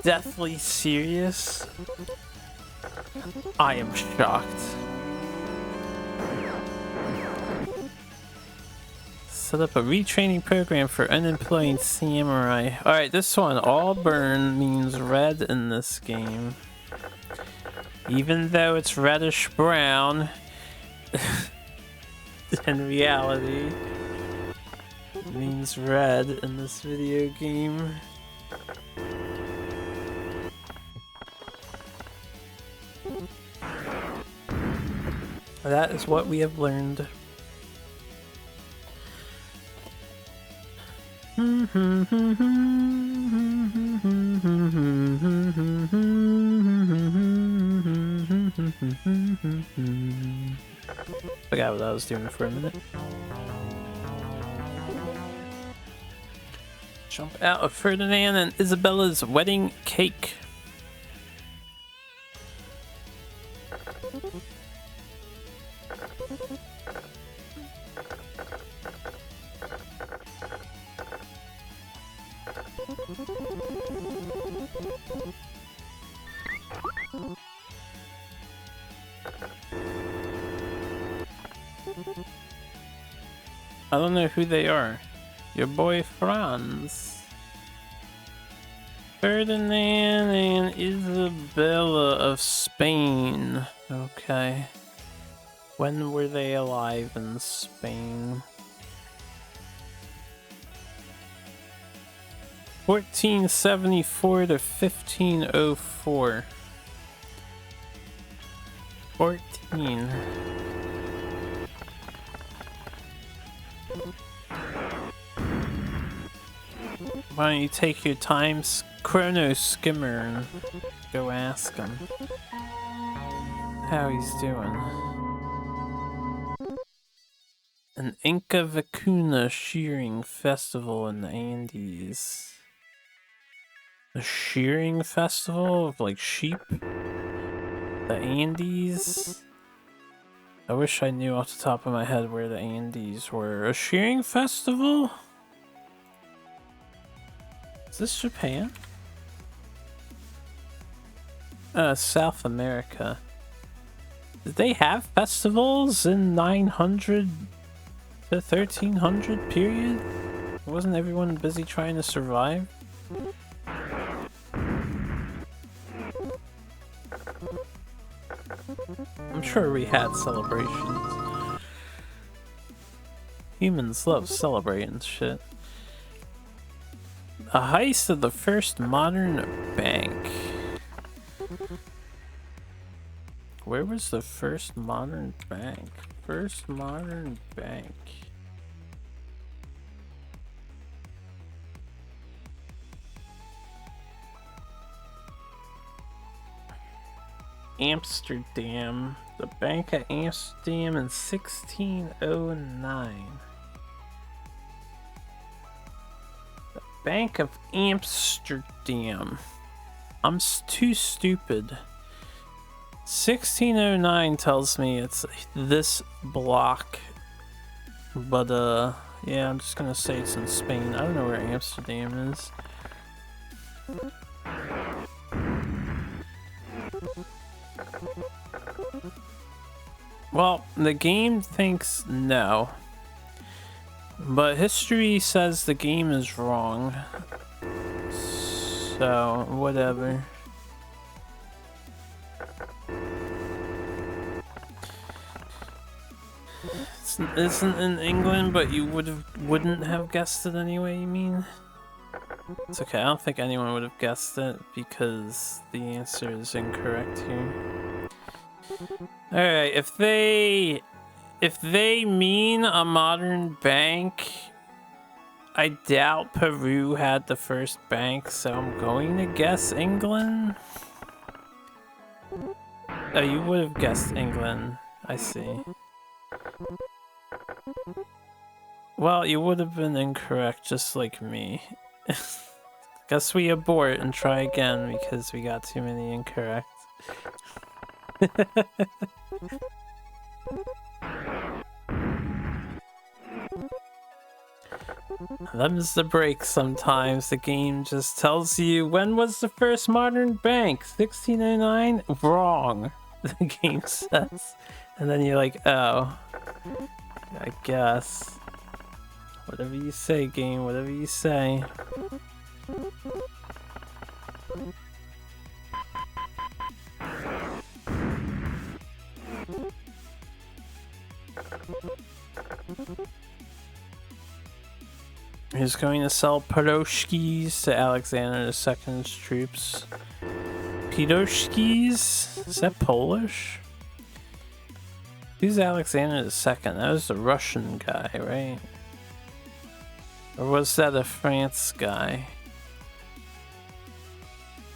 deathly serious? I am shocked. Set up a retraining program for unemployed samurai. Alright, this one, Auburn means red in this game. Even though it's reddish brown, in reality, it means red in this video game. That is what we have learned. Forgot what I was doing for a minute. Jump out of Ferdinand and Isabella's wedding cake. I don't know who they are. Your boy Franz. Ferdinand and Isabella of Spain. Okay. When were they alive in Spain? 1474 to 1504. 14. Why don't you take your time, Chrono Skimmer, and go ask him how he's doing. An Inca Vacuna shearing festival in the Andes. A shearing festival of like sheep? The Andes? I wish I knew off the top of my head where the Andes were. A shearing festival? Is this Japan? South America. Did they have festivals in 900 to 1300 period? Wasn't everyone busy trying to survive? I'm sure we had celebrations. Humans love celebrating shit. A heist of the first modern bank. Where was the first modern bank? First modern bank. Amsterdam. The Bank of Amsterdam in 1609. Bank of Amsterdam. I'm too stupid. 1609 tells me it's this block. But, yeah, I'm just gonna say it's in Spain. I don't know where Amsterdam is. Well, the game thinks no. But history says the game is wrong. So, whatever. It isn't in England, but you wouldn't have guessed it anyway, you mean? It's okay, I don't think anyone would have guessed it because the answer is incorrect here. Alright, if they mean a modern bank, I doubt Peru had the first bank, so I'm going to guess England. Oh, you would have guessed England. I see. Well, you would have been incorrect, just like me. Guess we abort and try again because we got too many incorrect. Them's the break sometimes. The game just tells you, when was the first modern bank? 1609? Wrong. The game says. And then you're like, oh. I guess. Whatever you say, game. Whatever you say. He's going to sell piroshkis to Alexander II's troops. Piroshkis? Is that Polish? Who's Alexander II? That was the Russian guy, right? Or was that a France guy?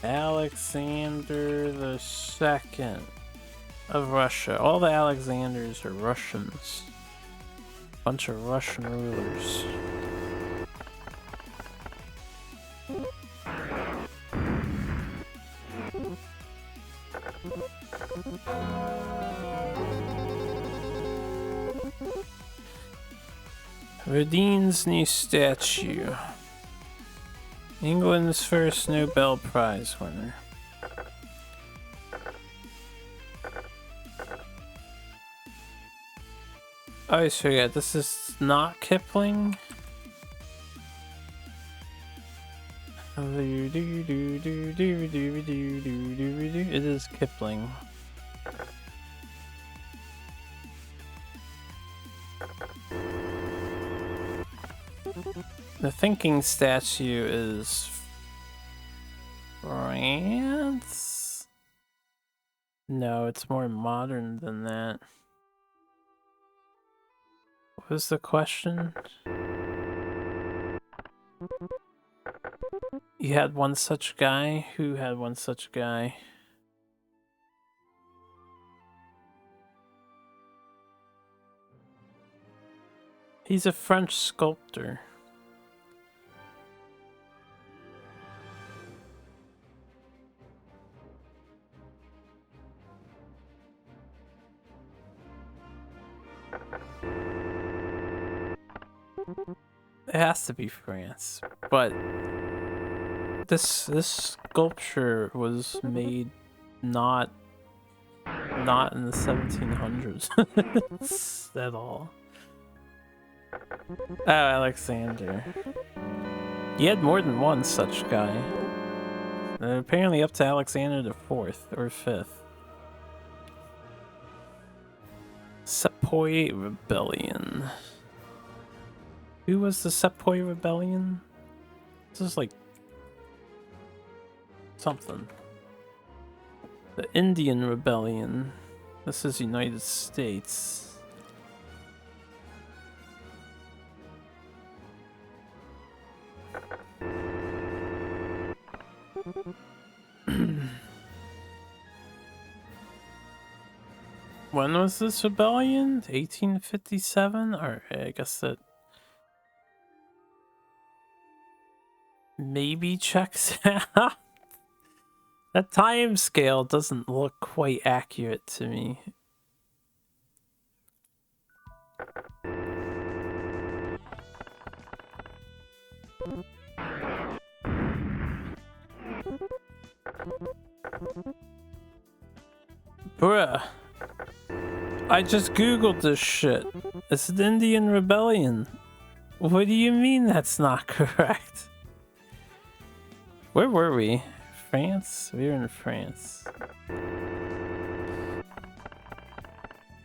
Alexander II. of Russia. All the Alexanders are Russians. Bunch of Russian rulers. Rodine's new statue. England's first Nobel Prize winner. I always forget, this is not Kipling. It is Kipling. The thinking statue is France? No, it's more modern than that. What was the question? You had one such guy? Who had one such guy? He's a French sculptor. It has to be France, but this sculpture was made not in the 1700s at all. Oh, Alexander. He had more than one such guy. Apparently up to Alexander the 4th or 5th. Sepoy Rebellion. Who was the Sepoy Rebellion? This is like something. The Indian Rebellion. This is United States. When was this rebellion? 1857? Or I guess that maybe checks out. That time scale doesn't look quite accurate to me. Bruh. I just googled this shit. It's an Indian Rebellion. What do you mean that's not correct? Where were we? France? We were in France.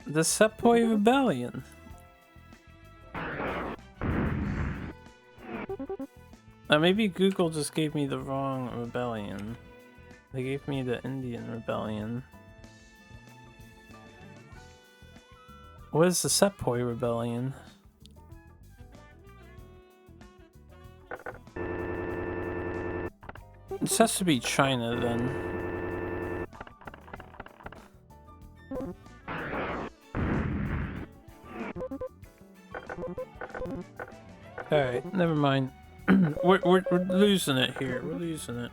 The Sepoy Rebellion. Maybe Google just gave me the wrong rebellion. They gave me the Indian Rebellion. What is the Sepoy Rebellion? This has to be China then. Alright, never mind. We're losing it here. We're losing it.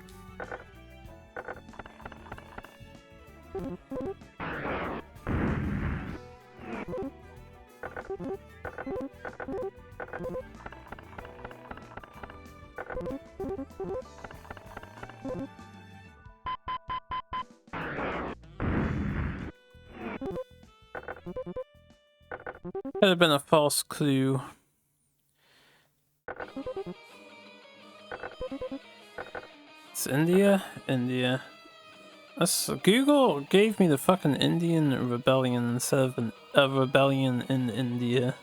Could have been a false clue. It's India? India. Google gave me the fucking Indian Rebellion instead of a rebellion in India.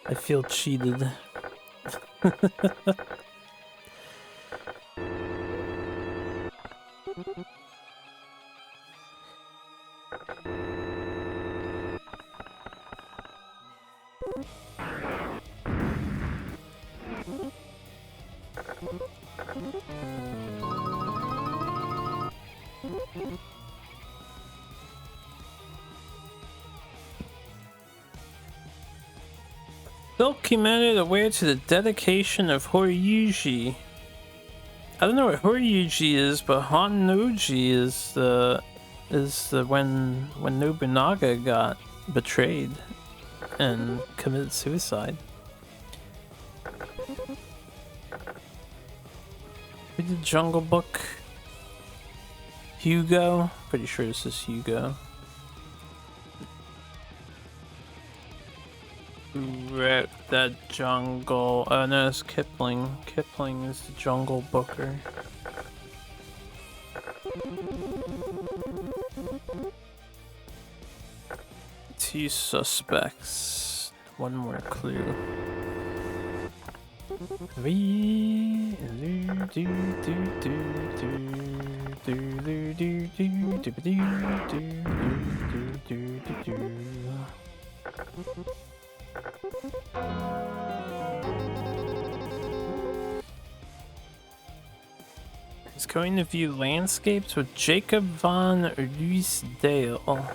I feel cheated. Built kimono to wear to the dedication of Horyuji. I don't know what Horyuji is, but Honnoji is the when Nobunaga got betrayed and committed suicide. We did Jungle Book. Hugo. Pretty sure this is Hugo. Wrote that Jungle. Oh no, it's Kipling. Kipling is the Jungle Booker. Two suspects. One more clue. He's going to view landscapes with Jacob von Ruysdael.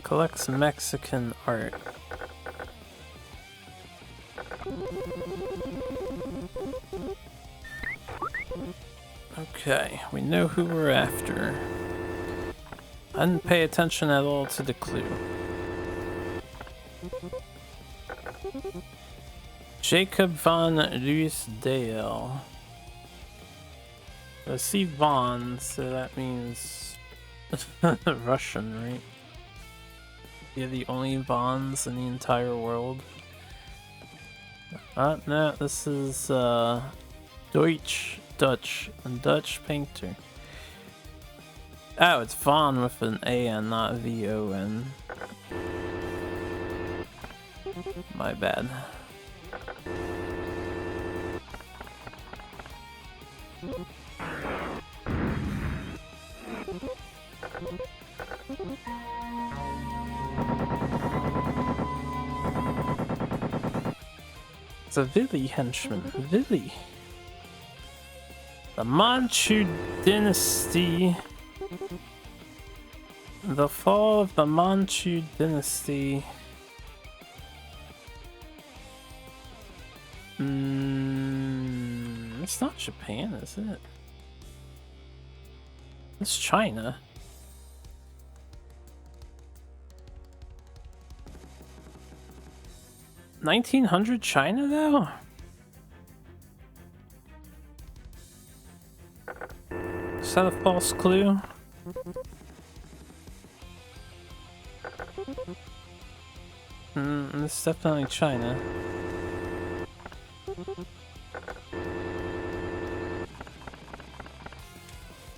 Collects Mexican art. Okay, we know who we're after. I didn't pay attention at all to the clue. Jacob von Ruysdael. I see von, so that means Russian, right? You're the only Vons in the entire world. No, this is Dutch painter. Oh, it's Von with an A-N, not V-O-N. My bad. It's a Vili henchman. Vili. The Manchu dynasty. The fall of the Manchu dynasty. It's not Japan, is it? It's China. $1900 China though? Is that a false clue? It's definitely China.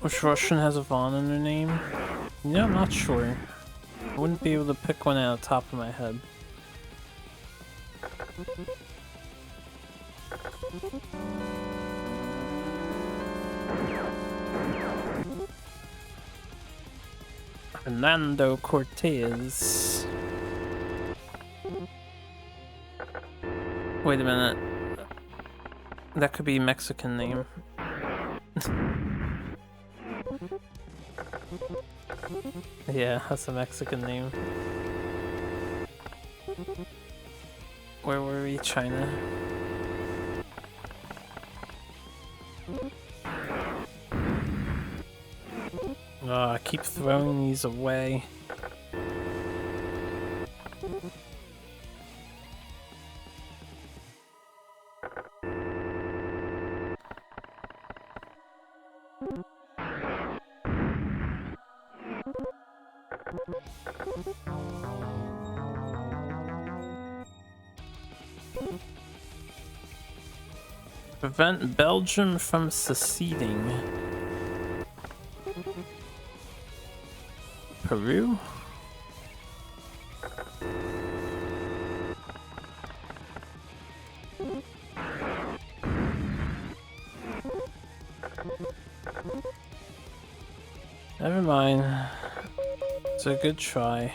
Which Russian has a Von in their name? Yeah, I'm not sure. I wouldn't be able to pick one out of the top of my head. Fernando Cortez. Wait a minute. That could be a Mexican name. Yeah, that's a Mexican name. Where were we? China. Oh, I keep throwing these away. Prevent Belgium from seceding. Peru? Never mind. It's a good try.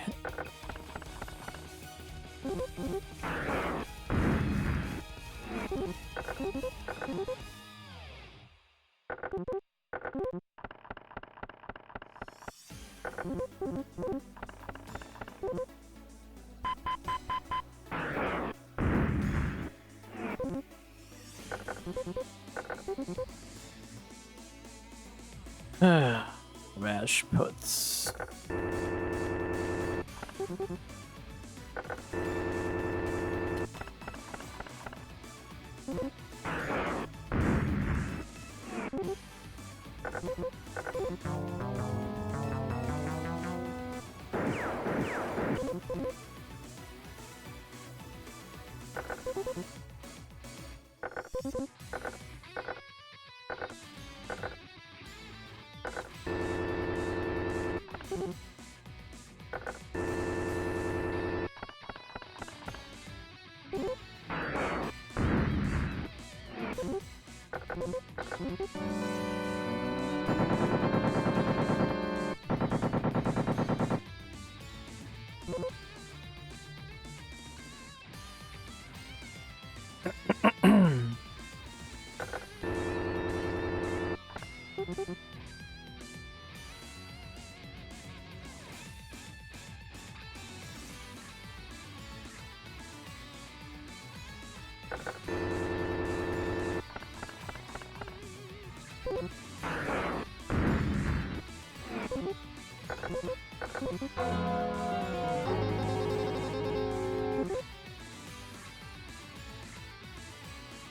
Rash puts.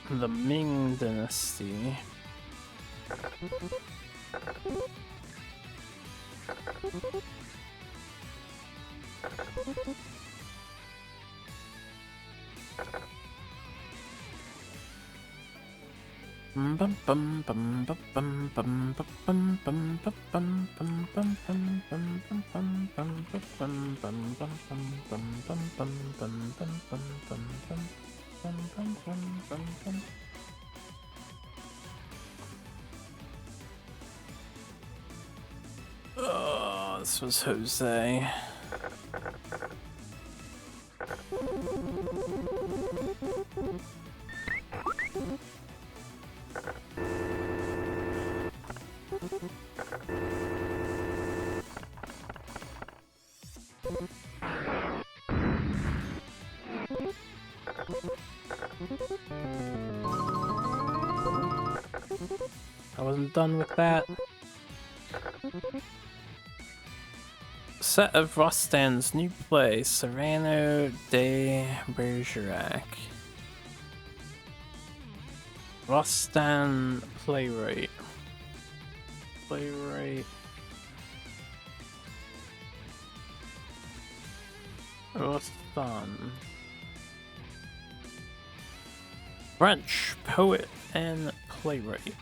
The Ming Dynasty. Oh, this was Jose. I wasn't done with that. Set of Rostand's new play, Serrano de Bergerac. Rostan playwright. Rostan. French poet and playwright.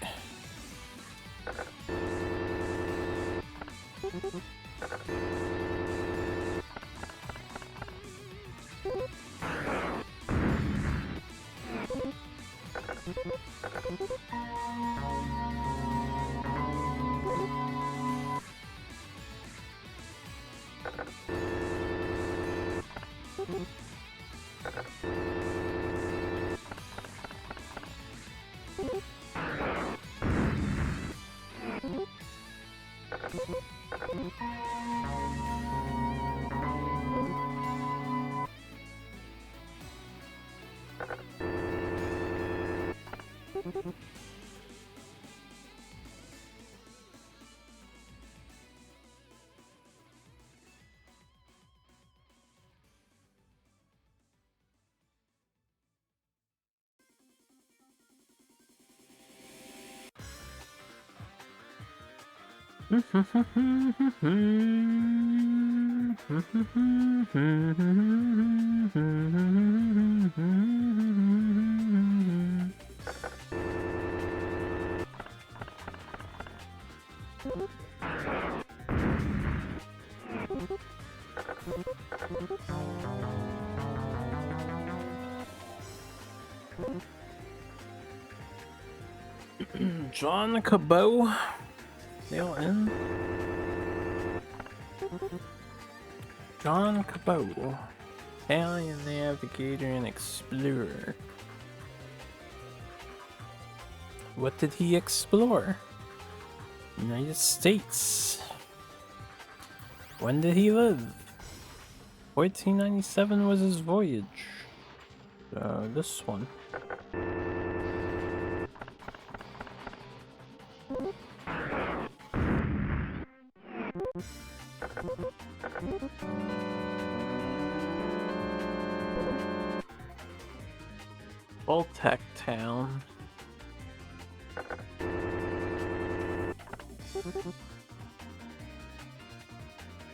John Cabot, still in. John Cabot, Italian navigator and explorer. What did he explore? United States. When did he live? 1497 was his voyage. This one. Voltec Town. Is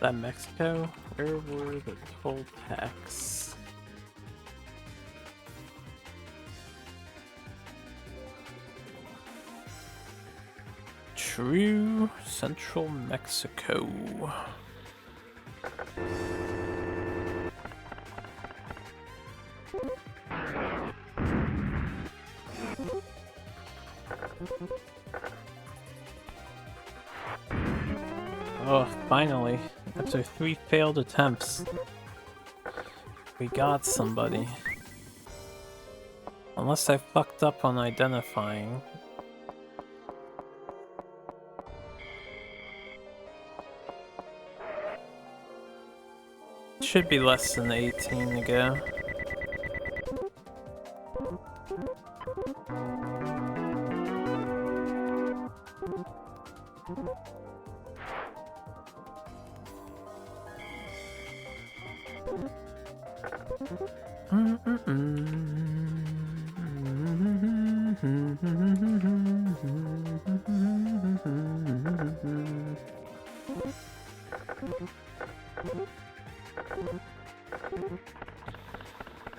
that Mexico? Where were the Toltecs? True Central Mexico. Oh, finally. After 3 failed attempts, we got somebody. Unless I fucked up on identifying. Should be less than 18 to go.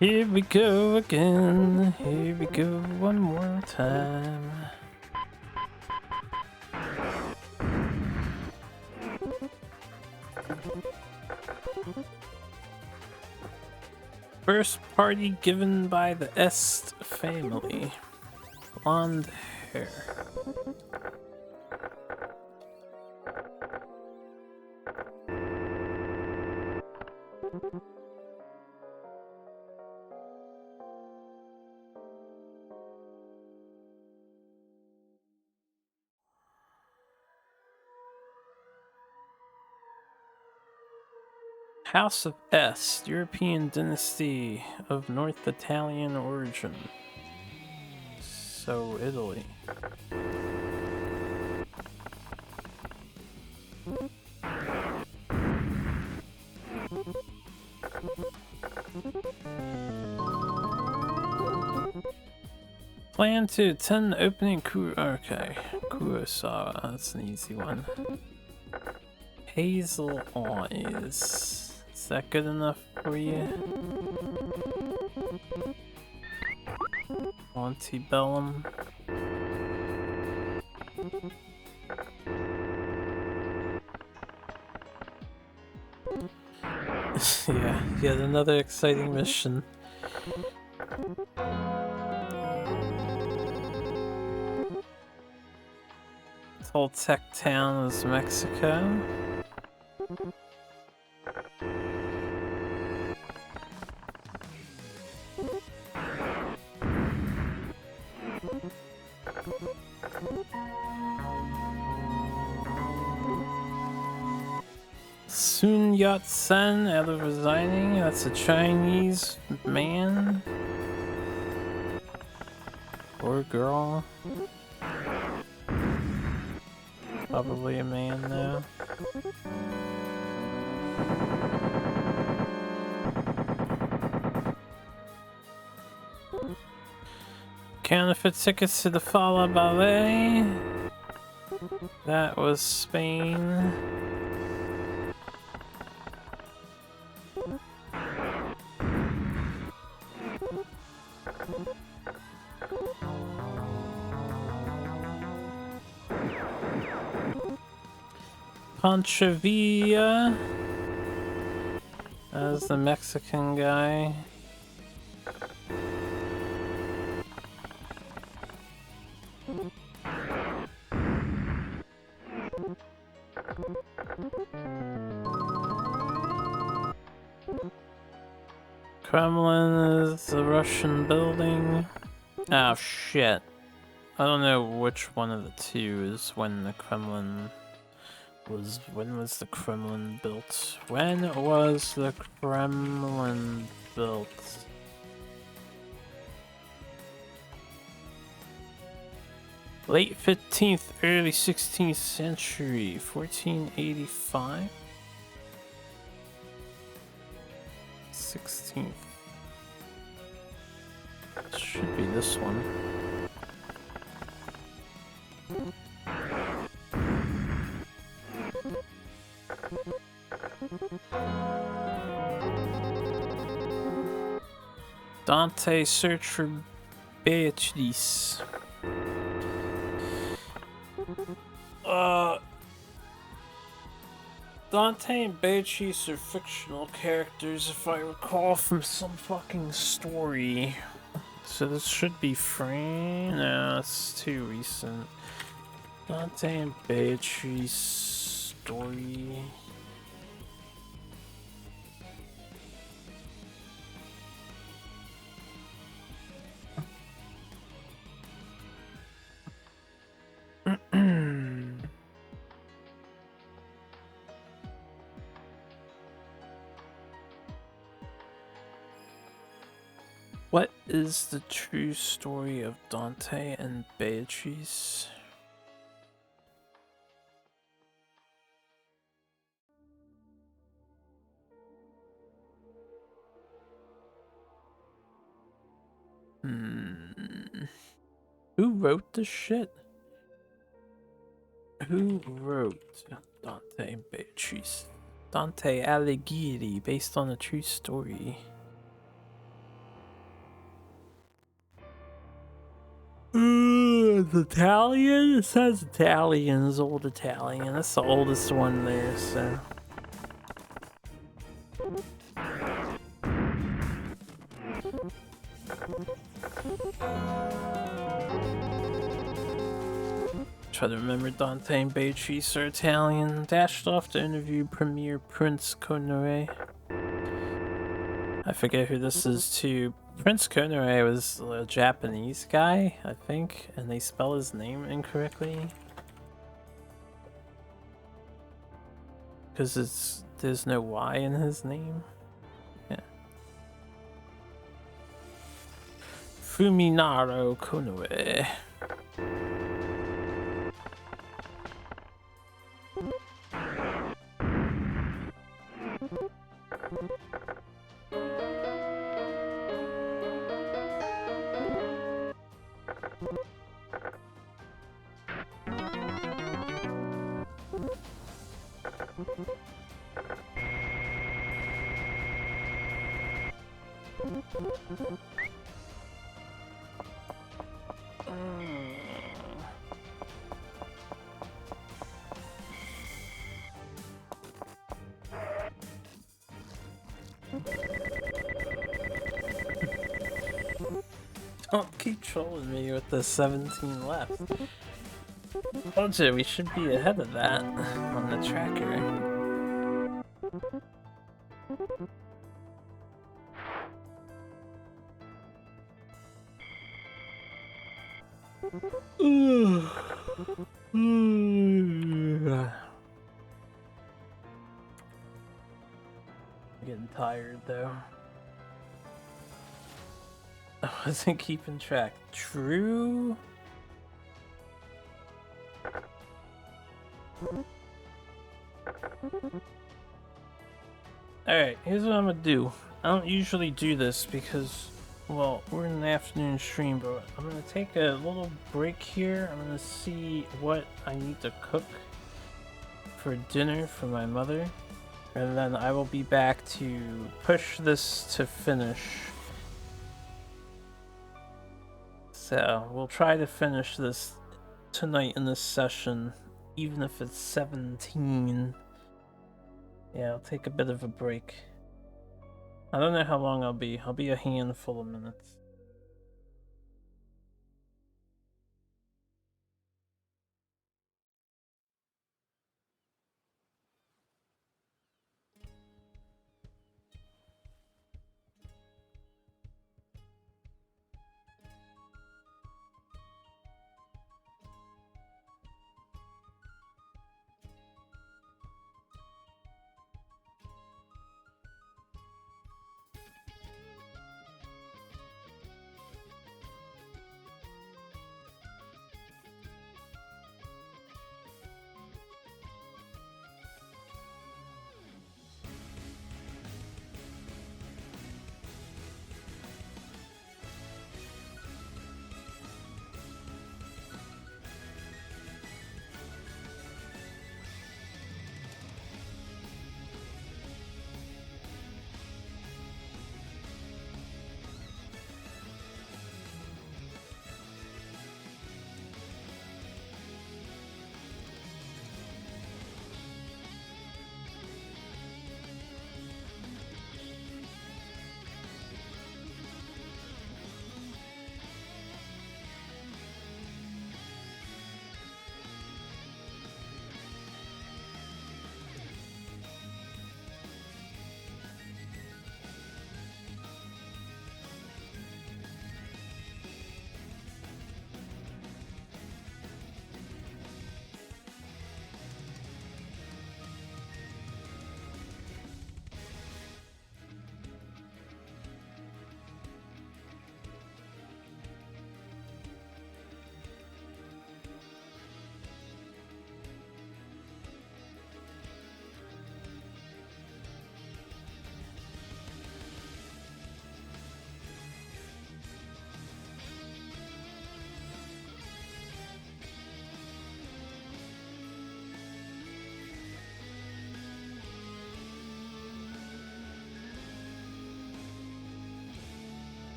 Here we go again, here we go one more time. First party given by the Est family. Blonde hair. House of Est, European dynasty of North Italian origin. So, Italy. Plan to attend opening okay. Kurosawa, that's an easy one. Hazel eyes. Is that good enough for you? Antebellum. Yeah, yet another exciting mission. Toltec Town is Mexico. Sun Yat-sen out of resigning, that's a Chinese man. Or girl. Probably a man though. Counterfeit tickets to the Fala Ballet. That was Spain. Ponchavilla as the Mexican guy. Kremlin is the Russian building. Oh shit. I don't know which one of the two is when the Kremlin was. When was the Kremlin built? When was the Kremlin built? Late 15th, early 16th century, 1485? 16th. Should be this one. Dante search for Beatrice. Dante and Beatrice are fictional characters, if I recall, from some fucking story. So this should be free. No, it's too recent. Dante and Beatrice story. What is the true story of Dante and Beatrice? Who wrote this shit? Who wrote Dante and Beatrice? Dante Alighieri, based on a true story. It's Italian? It says Italian, it's old Italian. That's the oldest one there, so. Try to remember Dante and Beatrice are Italian. Dashed off to interview Premier Prince Conore. I forget who this is too. Prince Conore was a Japanese guy, I think, and they spell his name incorrectly. Because there's no Y in his name. Yeah. Fuminaro Konoe. Don't keep trolling me with the 17 left. Told you, we should be ahead of that on the tracker. I'm getting tired though. I wasn't keeping track. True. Alright, here's what I'm gonna do. I don't usually do this because, well, we're in an afternoon stream, but I'm gonna take a little break here. I'm gonna see what I need to cook for dinner for my mother. And then I will be back to push this to finish. So, we'll try to finish this tonight in this session, even if it's 17. Yeah, I'll take a bit of a break. I don't know how long I'll be. I'll be a handful of minutes.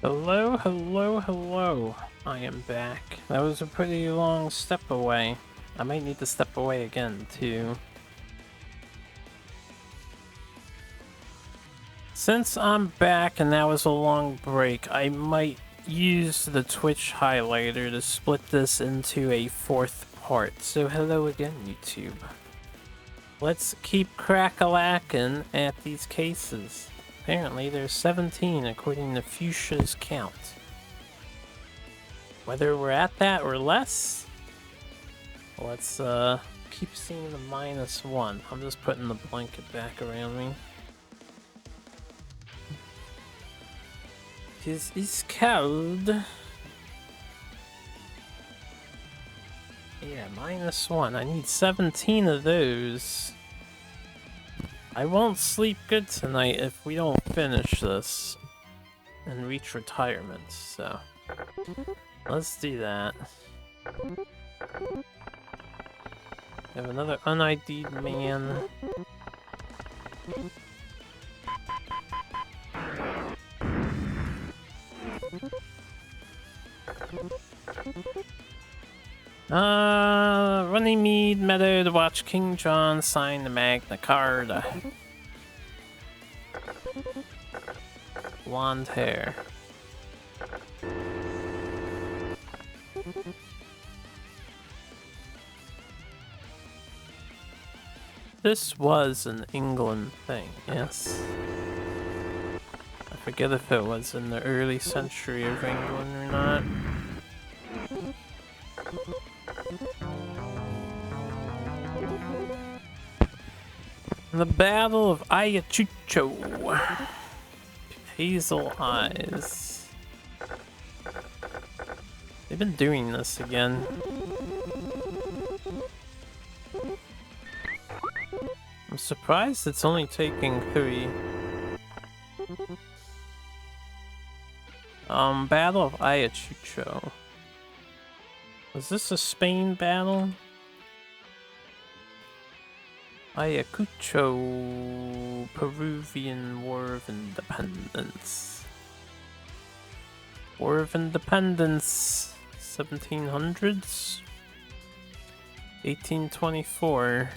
Hello, hello, hello. I am back. That was a pretty long step away. I might need to step away again, too. Since I'm back and that was a long break, I might use the Twitch highlighter to split this into a 4th part. So hello again, YouTube. Let's keep crack-a-lackin' at these cases. Apparently there's 17 according to Fuchsia's count. Whether we're at that or less, let's keep seeing the -1. I'm just putting the blanket back around me. It's cold. Yeah, -1. I need 17 of those. I won't sleep good tonight if we don't finish this and reach retirement, so let's do that. We have another un-ID'd man. Runnymede Meadow to watch King John sign the Magna Carta. Blonde hair. This was an England thing, yes. I forget if it was in the early century of England or not. The Battle of Ayacucho. Hazel eyes. They've been doing this again. I'm surprised it's only taking 3. Battle of Ayacucho. Was this a Spain battle? Ayacucho, Peruvian War of Independence. War of Independence, 1700s? 1824.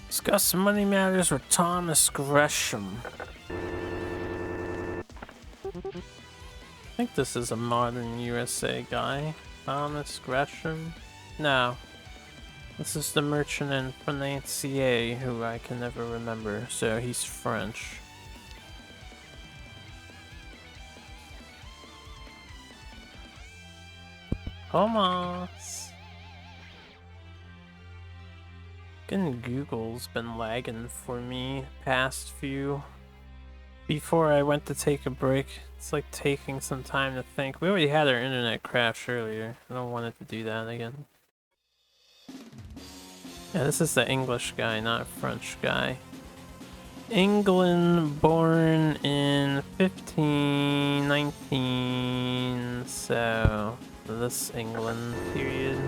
Discuss money matters with Thomas Gresham. I think this is a modern USA guy. Thomas Gresham? No. This is the merchant and financier who I can never remember, so he's French. Thomas! Google's been lagging for me past few. Before I went to take a break, it's like taking some time to think. We already had our internet crash earlier. I don't want it to do that again. Yeah, this is the English guy, not French guy. England, born in 1519, so this England period.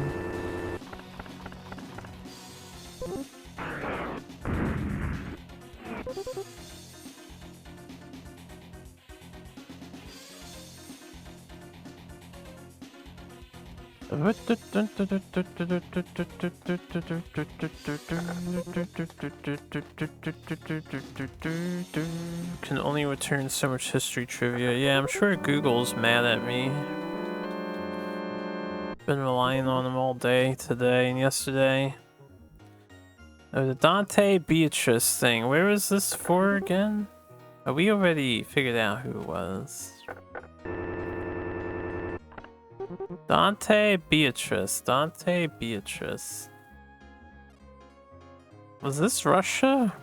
Can only return so much history trivia. Yeah, I'm sure Google's mad at me. Been relying on them all day today and yesterday. Oh, the Dante Beatrice thing. Where was this for again? Oh, we already figured out who it was. Dante Beatrice. Dante Beatrice. Was this Russia?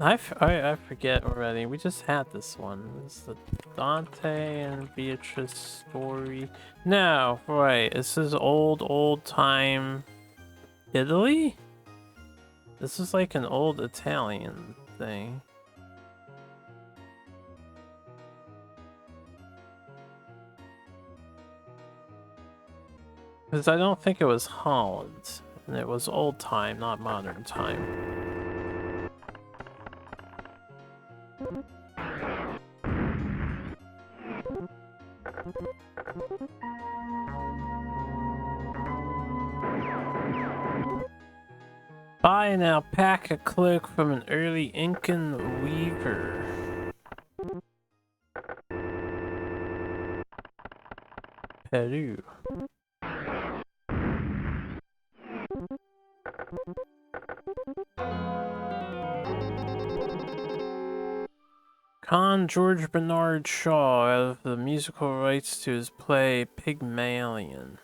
I forget already. We just had this one. This is the Dante and Beatrice story. No, right. This is old time Italy? This is like an old Italian thing. Because I don't think it was Holland. And it was old time, not modern time. Buy an alpaca cloak from an early Incan weaver. Peru. Con George Bernard Shaw out of the musical rights to his play Pygmalion.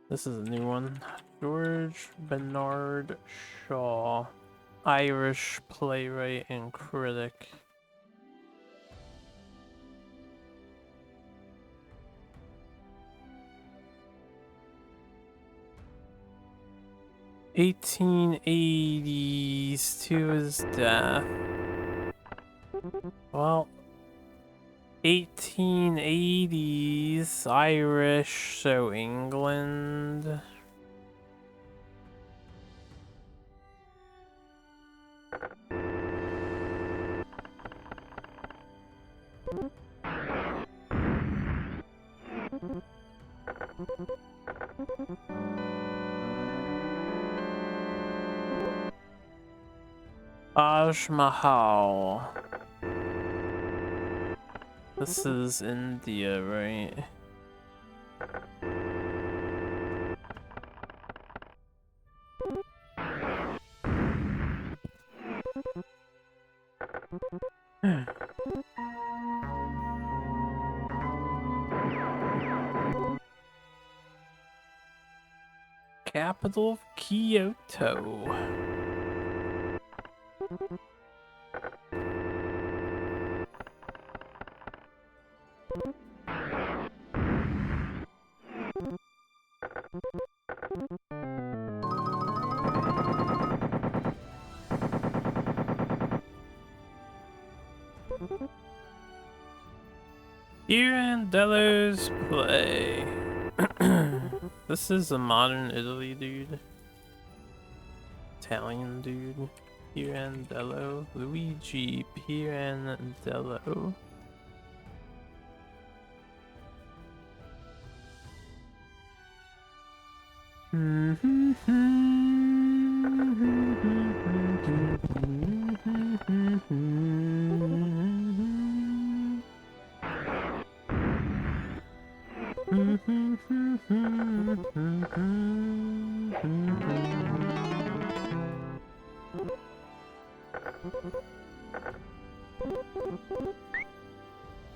This is a new one. George Bernard Shaw, Irish playwright and critic. (1880s) to his death. Well, 1880s, Irish, so England. Taj Mahal. This is India, right? Capital of Kyoto. Pirandello's play. This is a modern Italy dude. Italian dude. Pirandello. Luigi Pirandello.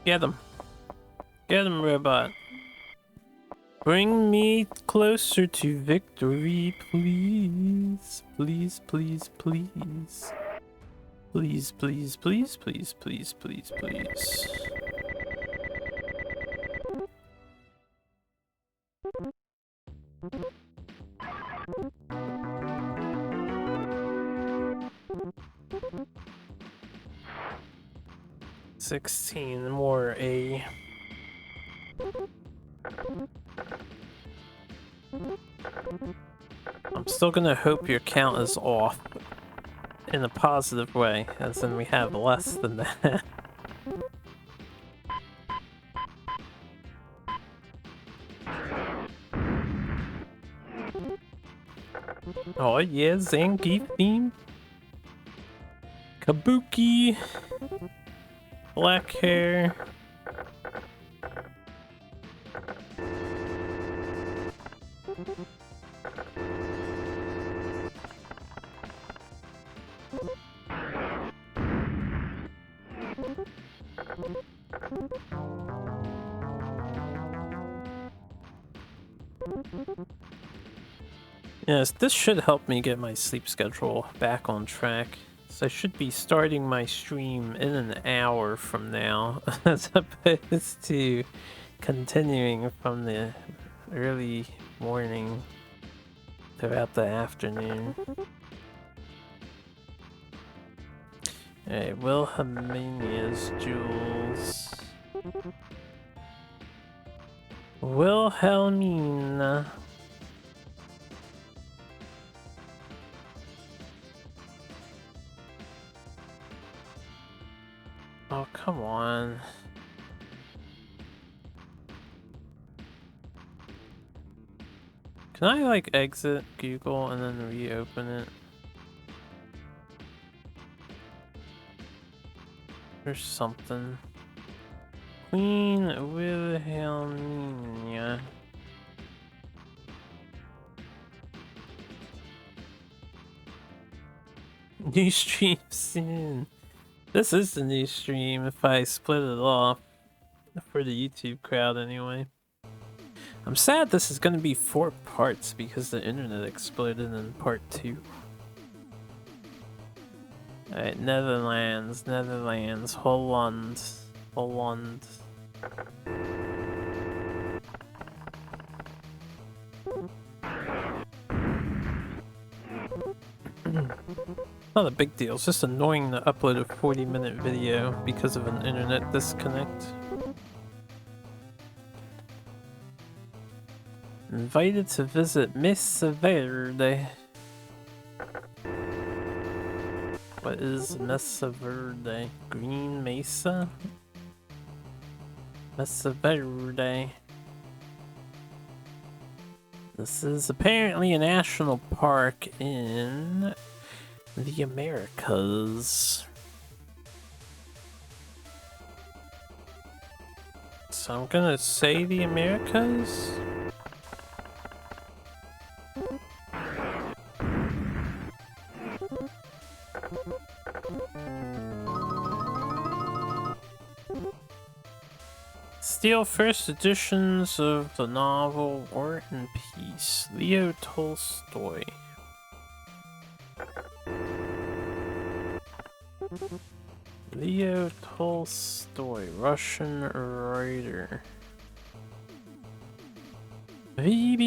Get him. Get him, robot. Bring me closer to victory, please. Please, please, please. Please, please, please, please, please, please, please. $16 more A. I'm still gonna hope your count is off in a positive way, as in we have less than that. Oh yeah, Zangief theme. Kabuki. Black hair. Yes, this should help me get my sleep schedule back on track. So I should be starting my stream in an hour from now, as opposed to continuing from the early morning throughout the afternoon. Alright, Wilhelminia's jewels. Wilhelmina. Oh, come on. Can I, like, exit Google and then reopen it? Or something. Queen Wilhelmina. New stream soon. This is the new stream if I split it off. For the YouTube crowd anyway. I'm sad this is gonna be 4 parts because the internet exploded in part 2. Alright, Netherlands, Holland. Not a big deal, it's just annoying to upload a 40-minute video because of an internet disconnect. Invited to visit Mesa Verde. What is Mesa Verde? Green Mesa? Mesa Verde. This is apparently a national park in the Americas. So I'm gonna say the Americas? Steal first editions of the novel War and Peace, Leo Tolstoy. Leo Tolstoy, Russian writer. Give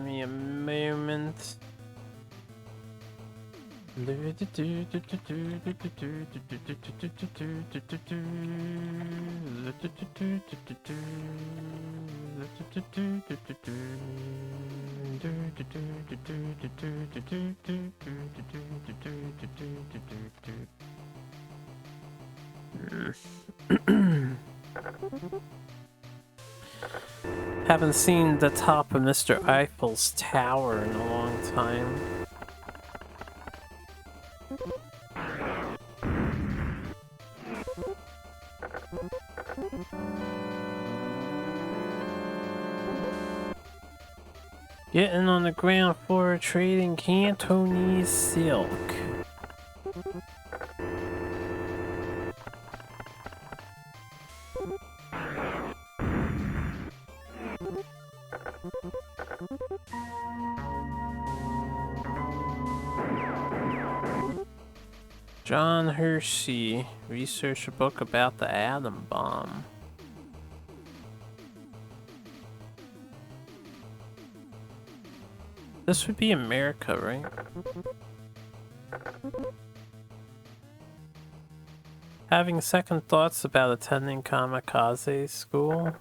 me a moment. Haven't seen the top of Mr. Eiffel's tower in a long time. Getting on the ground floor trading Cantonese silk. John Hershey researched a book about the atom bomb. This would be America, right? Having second thoughts about attending kamikaze school.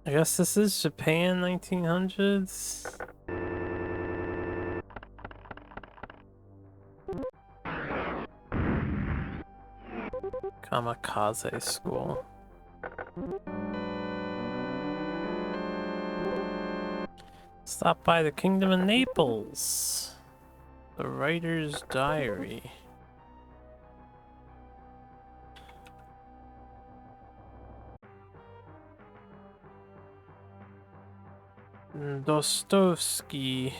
I guess this is Japan 1900s. Kamikaze school. Stop by the Kingdom of Naples. The Writer's Diary. Dostoevsky.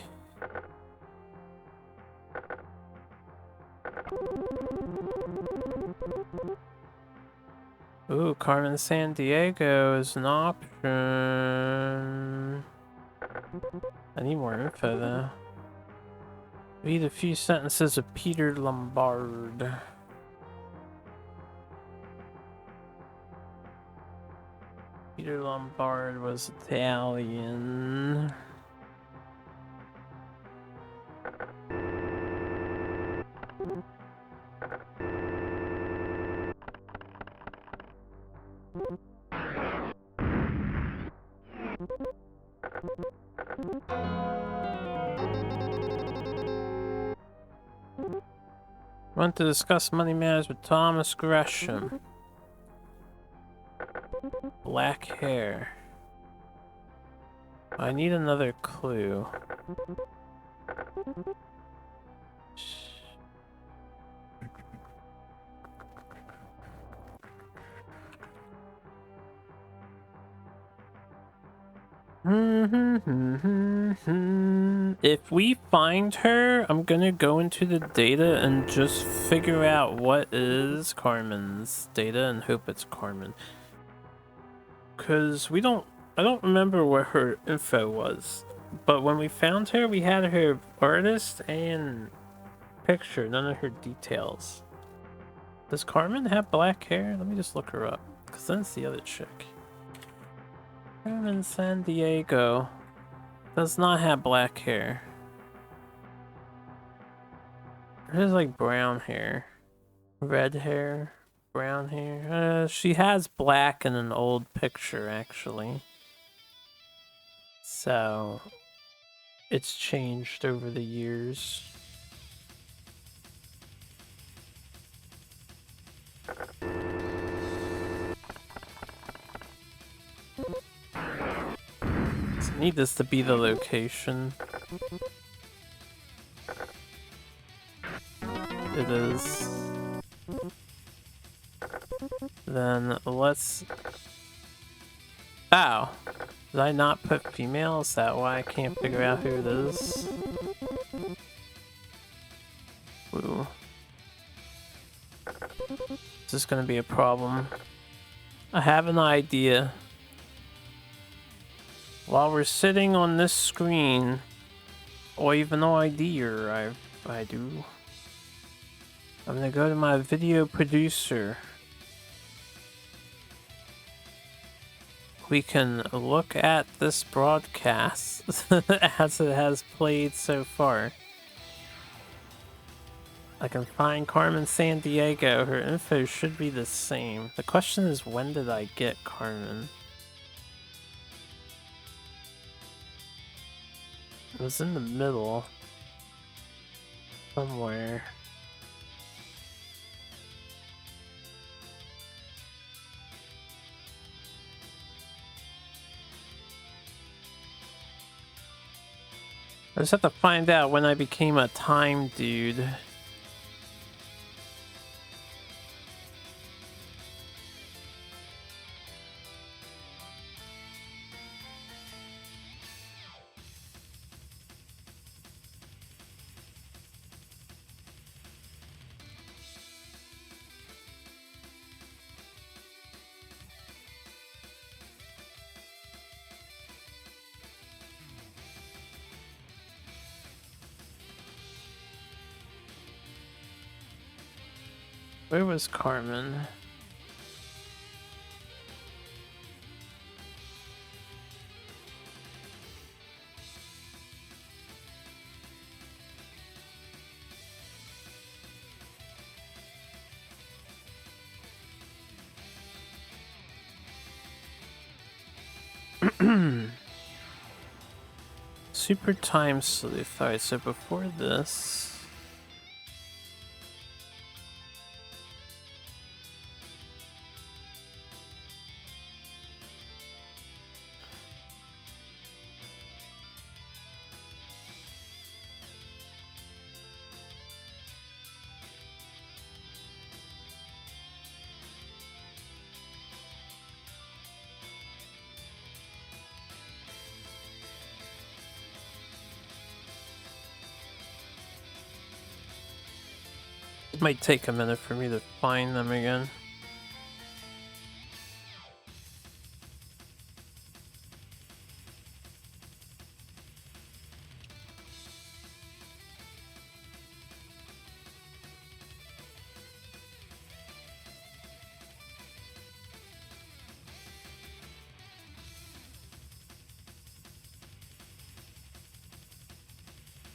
Carmen Sandiego is an option. I need more info though. Read a few sentences of Peter Lombard. Peter Lombard was Italian. Want to discuss money matters with Thomas Gresham. Black hair. I need another clue. If we find her, I'm gonna go into the data and just figure out what is Carmen's data and hope it's Carmen. Cause I don't remember what her info was. But when we found her, we had her artist and picture, none of her details. Does Carmen have black hair? Let me just look her up. Cause that's the other chick. Carmen Sandiego does not have black hair. There's like brown hair, red hair, brown hair. She has black in an old picture actually. So it's changed over the years. I need this to be the location. It is. Then let's... Oh! Did I not put female? Is that why I can't figure out who it is? Ooh. This is gonna be a problem. I have an idea. While we're sitting on this screen, or even no idea, I do. I'm gonna go to my video producer. We can look at this broadcast as it has played so far. I can find Carmen Sandiego. Her info should be the same. The question is, when did I get Carmen? It was in the middle. Somewhere. I just have to find out when I became a time dude. Where was Carmen? Super time sleuth. Alright, so before this... It might take a minute for me to find them again.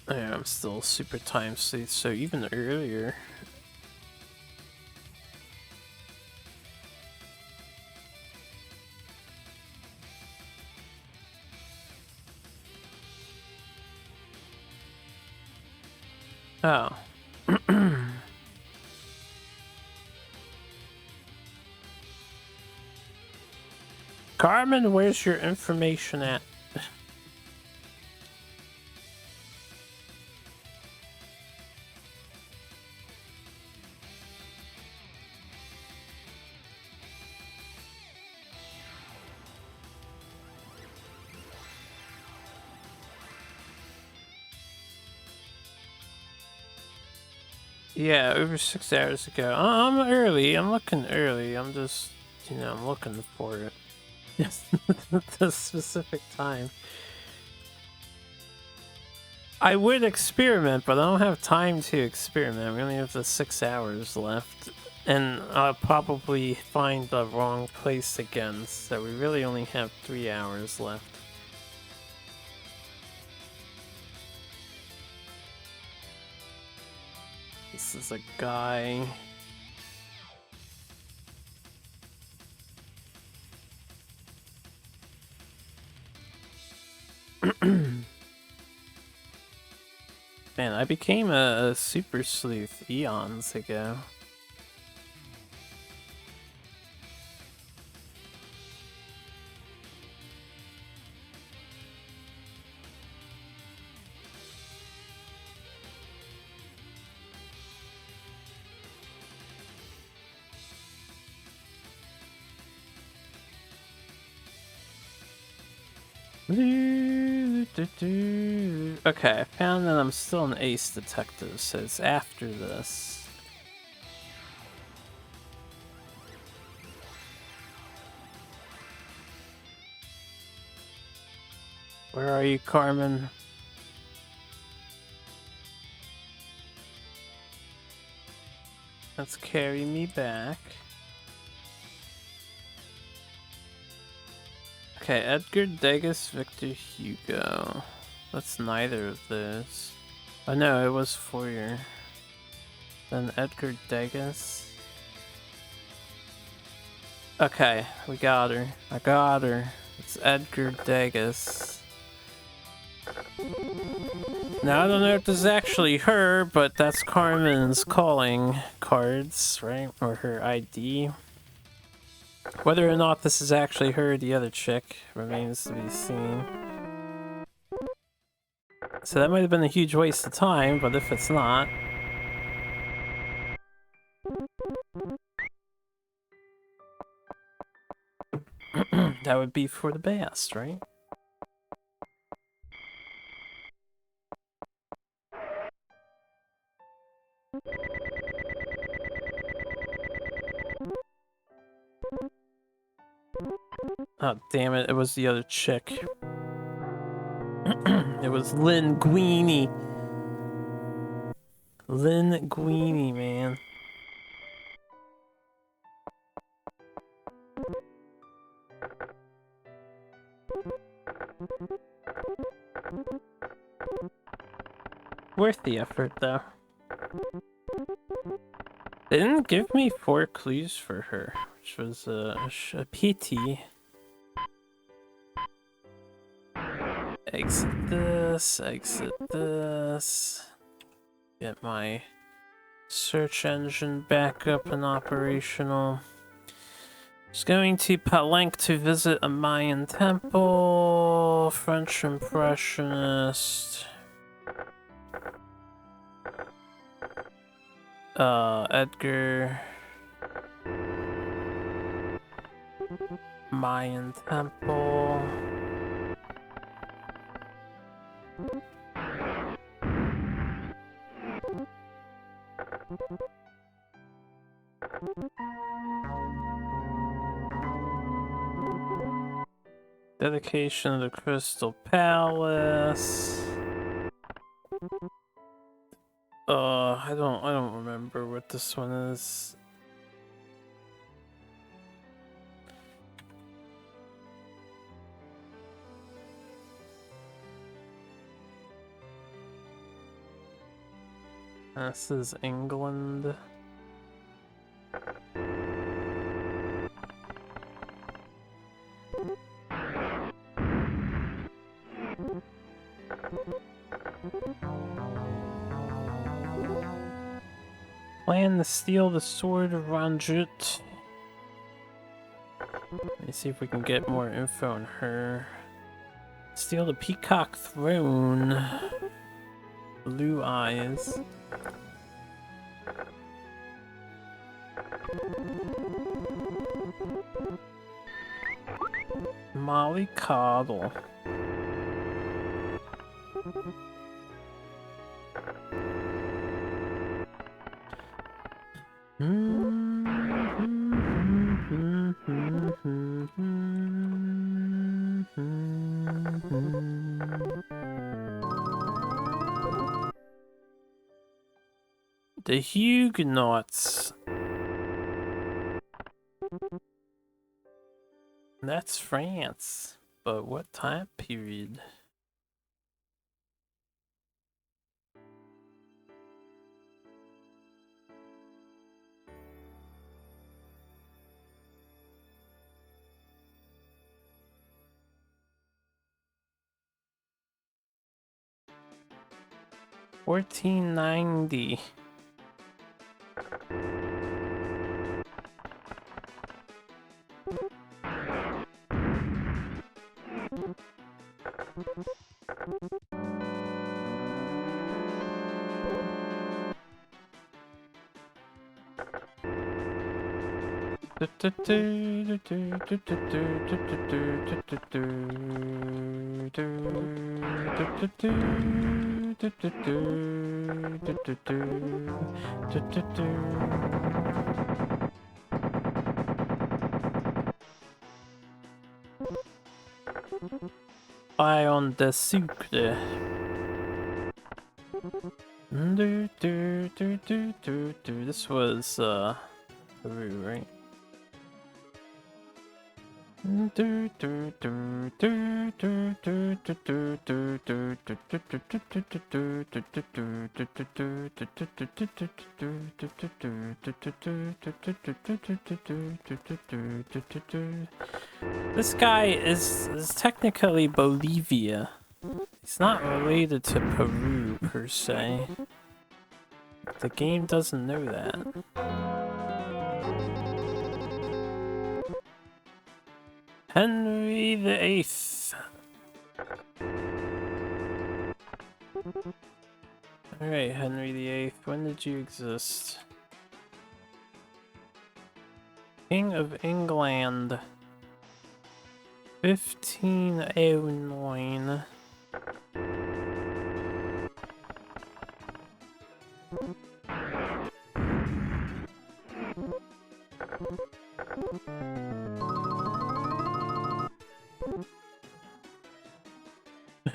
Yeah, I'm still super time sleep, so even earlier. Oh. Carmen, where's your information at? Yeah, over 6 hours ago. I'm early. I'm looking early. I'm just, you know, I'm looking for it. Yes, the specific time. I would experiment, but I don't have time to experiment. We only have the 6 hours left. And I'll probably find the wrong place again, so we really only have 3 hours left. This is a guy. Man, I became a super sleuth eons ago. Okay, I found that I'm still an ace detective, so it's after this. Where are you, Carmen? Let's carry me back. Okay, Edgar Degas, Victor Hugo. That's neither of those. Oh no, it was Fourier. Then Edgar Degas. Okay, we got her. I got her. It's Edgar Degas. Now I don't know if this is actually her, but that's Carmen's calling cards, right? Or her ID. Whether or not this is actually her, the other chick, remains to be seen. So that might have been a huge waste of time, but if it's not... that would be for the best, right? Oh, damn it, it was the other chick. It was Lynn Guini. Lynn Guini, man. Worth the effort, though. They didn't give me 4 clues for her, which was a pity. Exit this, exit this. Get my search engine back up and operational. Just going to Palenque to visit a Mayan temple. French Impressionist. Edgar. Mayan temple. Dedication of the Crystal Palace. I don't remember what this one is. This is England. Plan to steal the sword of Ranjit. Let me see if we can get more info on her. Steal the peacock throne. Blue eyes. Molly Coddle. The Huguenots. That's France. But what time period? $14.90. Eye on the sucre. This was Peru, right? This guy is technically Bolivia. He's not related to Peru per se. The game doesn't know that. Henry the Eighth. Alright, Henry the Eighth, when did you exist? King of England. 1509.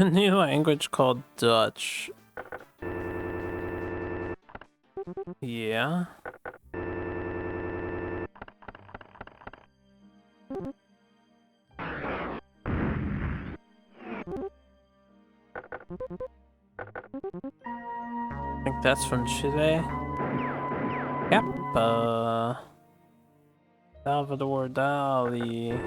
A new language called Dutch. Yeah. I think that's from Chile. Kappa. Salvador Dali.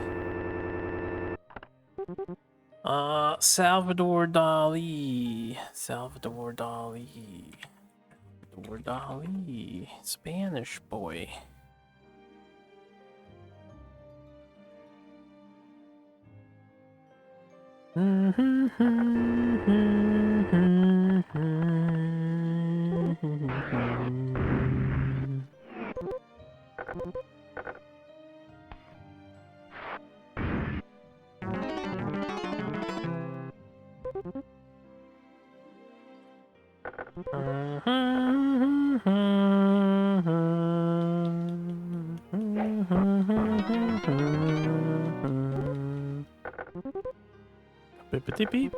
Salvador Dali. Salvador Dali. Salvador Dali. Spanish boy. Beep beep.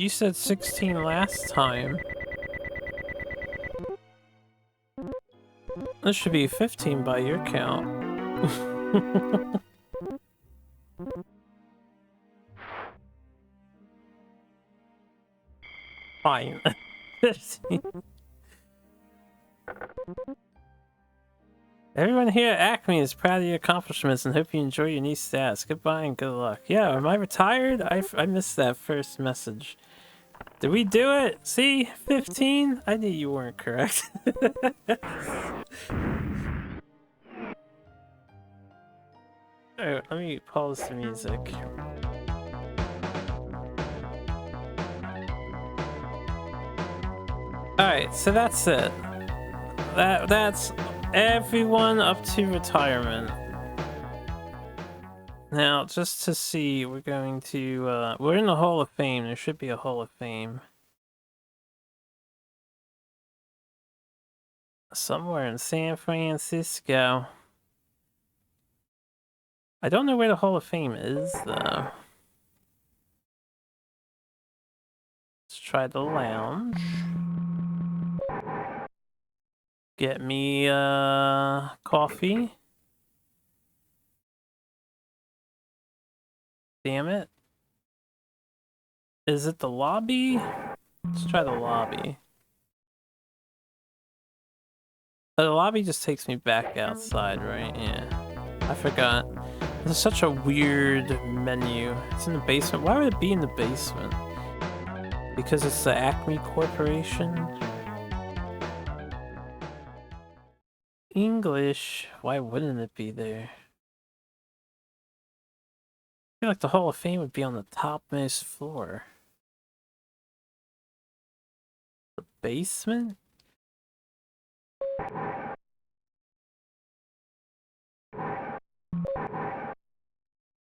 You said 16 last time. This should be 15 by your count. Fine. 15. Everyone here at Acme is proud of your accomplishments and hope you enjoy your new status. Goodbye and good luck. Yeah, am I retired? I missed that first message. Did we do it? See? 15? I knew you weren't correct. Alright, let me pause the music. Alright, so that's it. That's everyone up to retirement. Now, just to see, we're going to, we're in the Hall of Fame. There should be a Hall of Fame. Somewhere in San Francisco. I don't know where the Hall of Fame is, though. Let's try the lounge. Get me, coffee. Damn it. Is it the lobby? Let's try the lobby. Oh, the lobby just takes me back outside, right? Yeah. I forgot. It's such a weird menu. It's in the basement. Why would it be in the basement? Because it's the Acme Corporation? English. Why wouldn't it be there? I feel like the Hall of Fame would be on the topmost floor. The basement?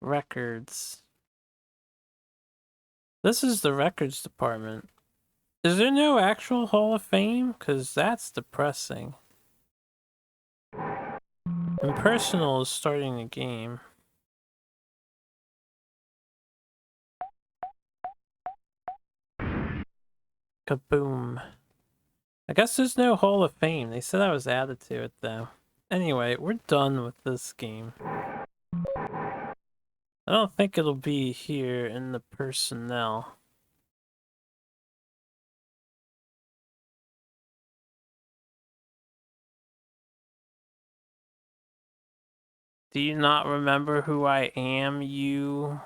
Records. This is the records department. Is there no actual Hall of Fame? Because that's depressing. Impersonal is starting the game. Kaboom. I guess there's no Hall of Fame. They said I was added to it, though. Anyway, we're done with this game. I don't think it'll be here in the personnel. Do you not remember who I am, you?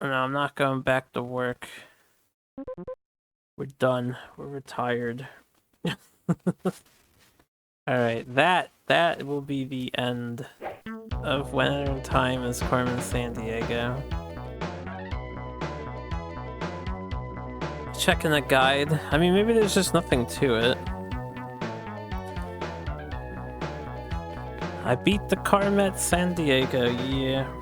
No, I'm not going back to work. We're done. We're retired. Alright, that will be the end of When in Time as Carmen Sandiego. Checking the guide. I mean, maybe there's just nothing to it. I beat the Carmen Sandiego, yeah.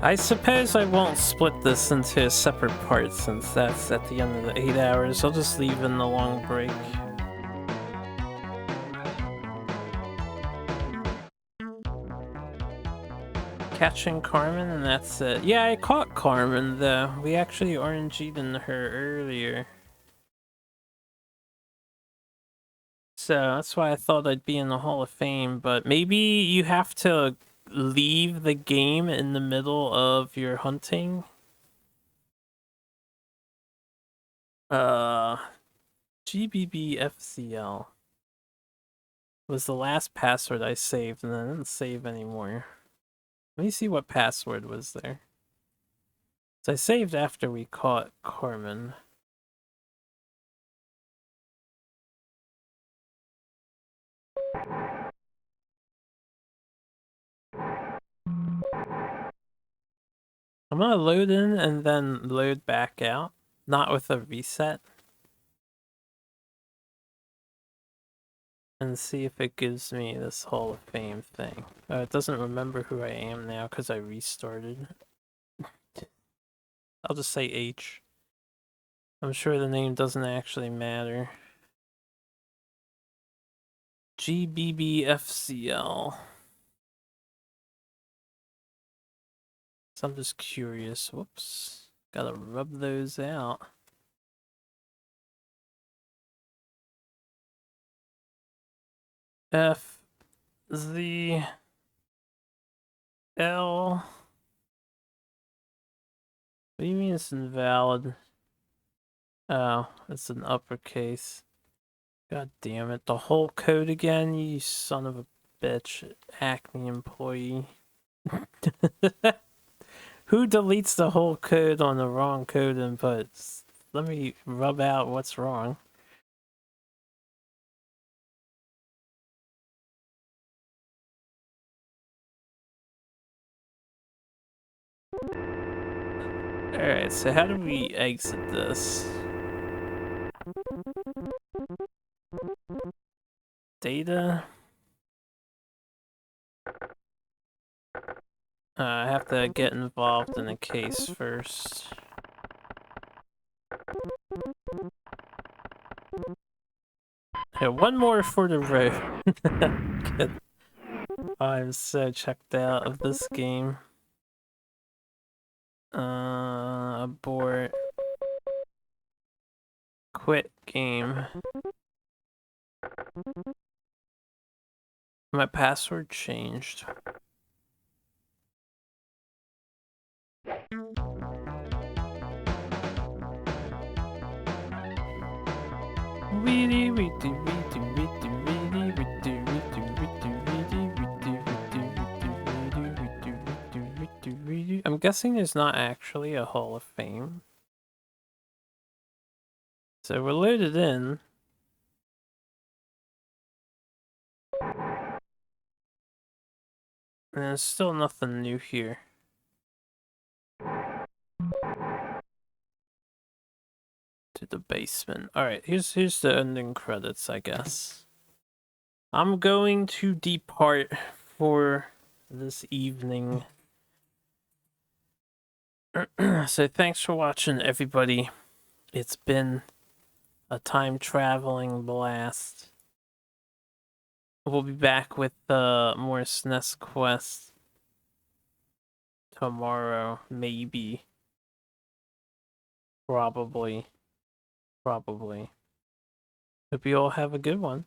I suppose I won't split this into a separate part since that's at the end of the 8 hours. I'll just leave in the long break. Catching Carmen and that's it. Yeah, I caught Carmen though. We actually RNG'd in her earlier. So that's why I thought I'd be in the Hall of Fame, but maybe you have to leave the game in the middle of your hunting. GBBFCL was the last password I saved and I didn't save anymore. Let me see what password was there. So I saved after we caught Carmen. I'm gonna load in and then load back out. Not with a reset. And see if it gives me this Hall of Fame thing. It doesn't remember who I am now because I restarted. I'll just say H. I'm sure the name doesn't actually matter. GBBFCL. So I'm just curious. Whoops. Gotta rub those out. F, Z, L. What do you mean it's invalid? Oh, it's an uppercase. God damn it. The whole code again, you son of a bitch. Acme employee. Who deletes the whole code on the wrong code inputs? Let me rub out what's wrong. Alright, so how do we exit this? Data? I have to get involved in a case first. Yeah, one more for the road. Good. I'm so checked out of this game. Abort. Quit game. My password changed. I'm guessing there's not actually a Hall of Fame. So we're loaded in. And there's still nothing new here. To the basement. Alright, here's the ending credits, I guess. I'm going to depart for this evening. So thanks for watching, everybody. It's been a time traveling blast. We'll be back with more SNES quests tomorrow, maybe. Probably. Hope you all have a good one.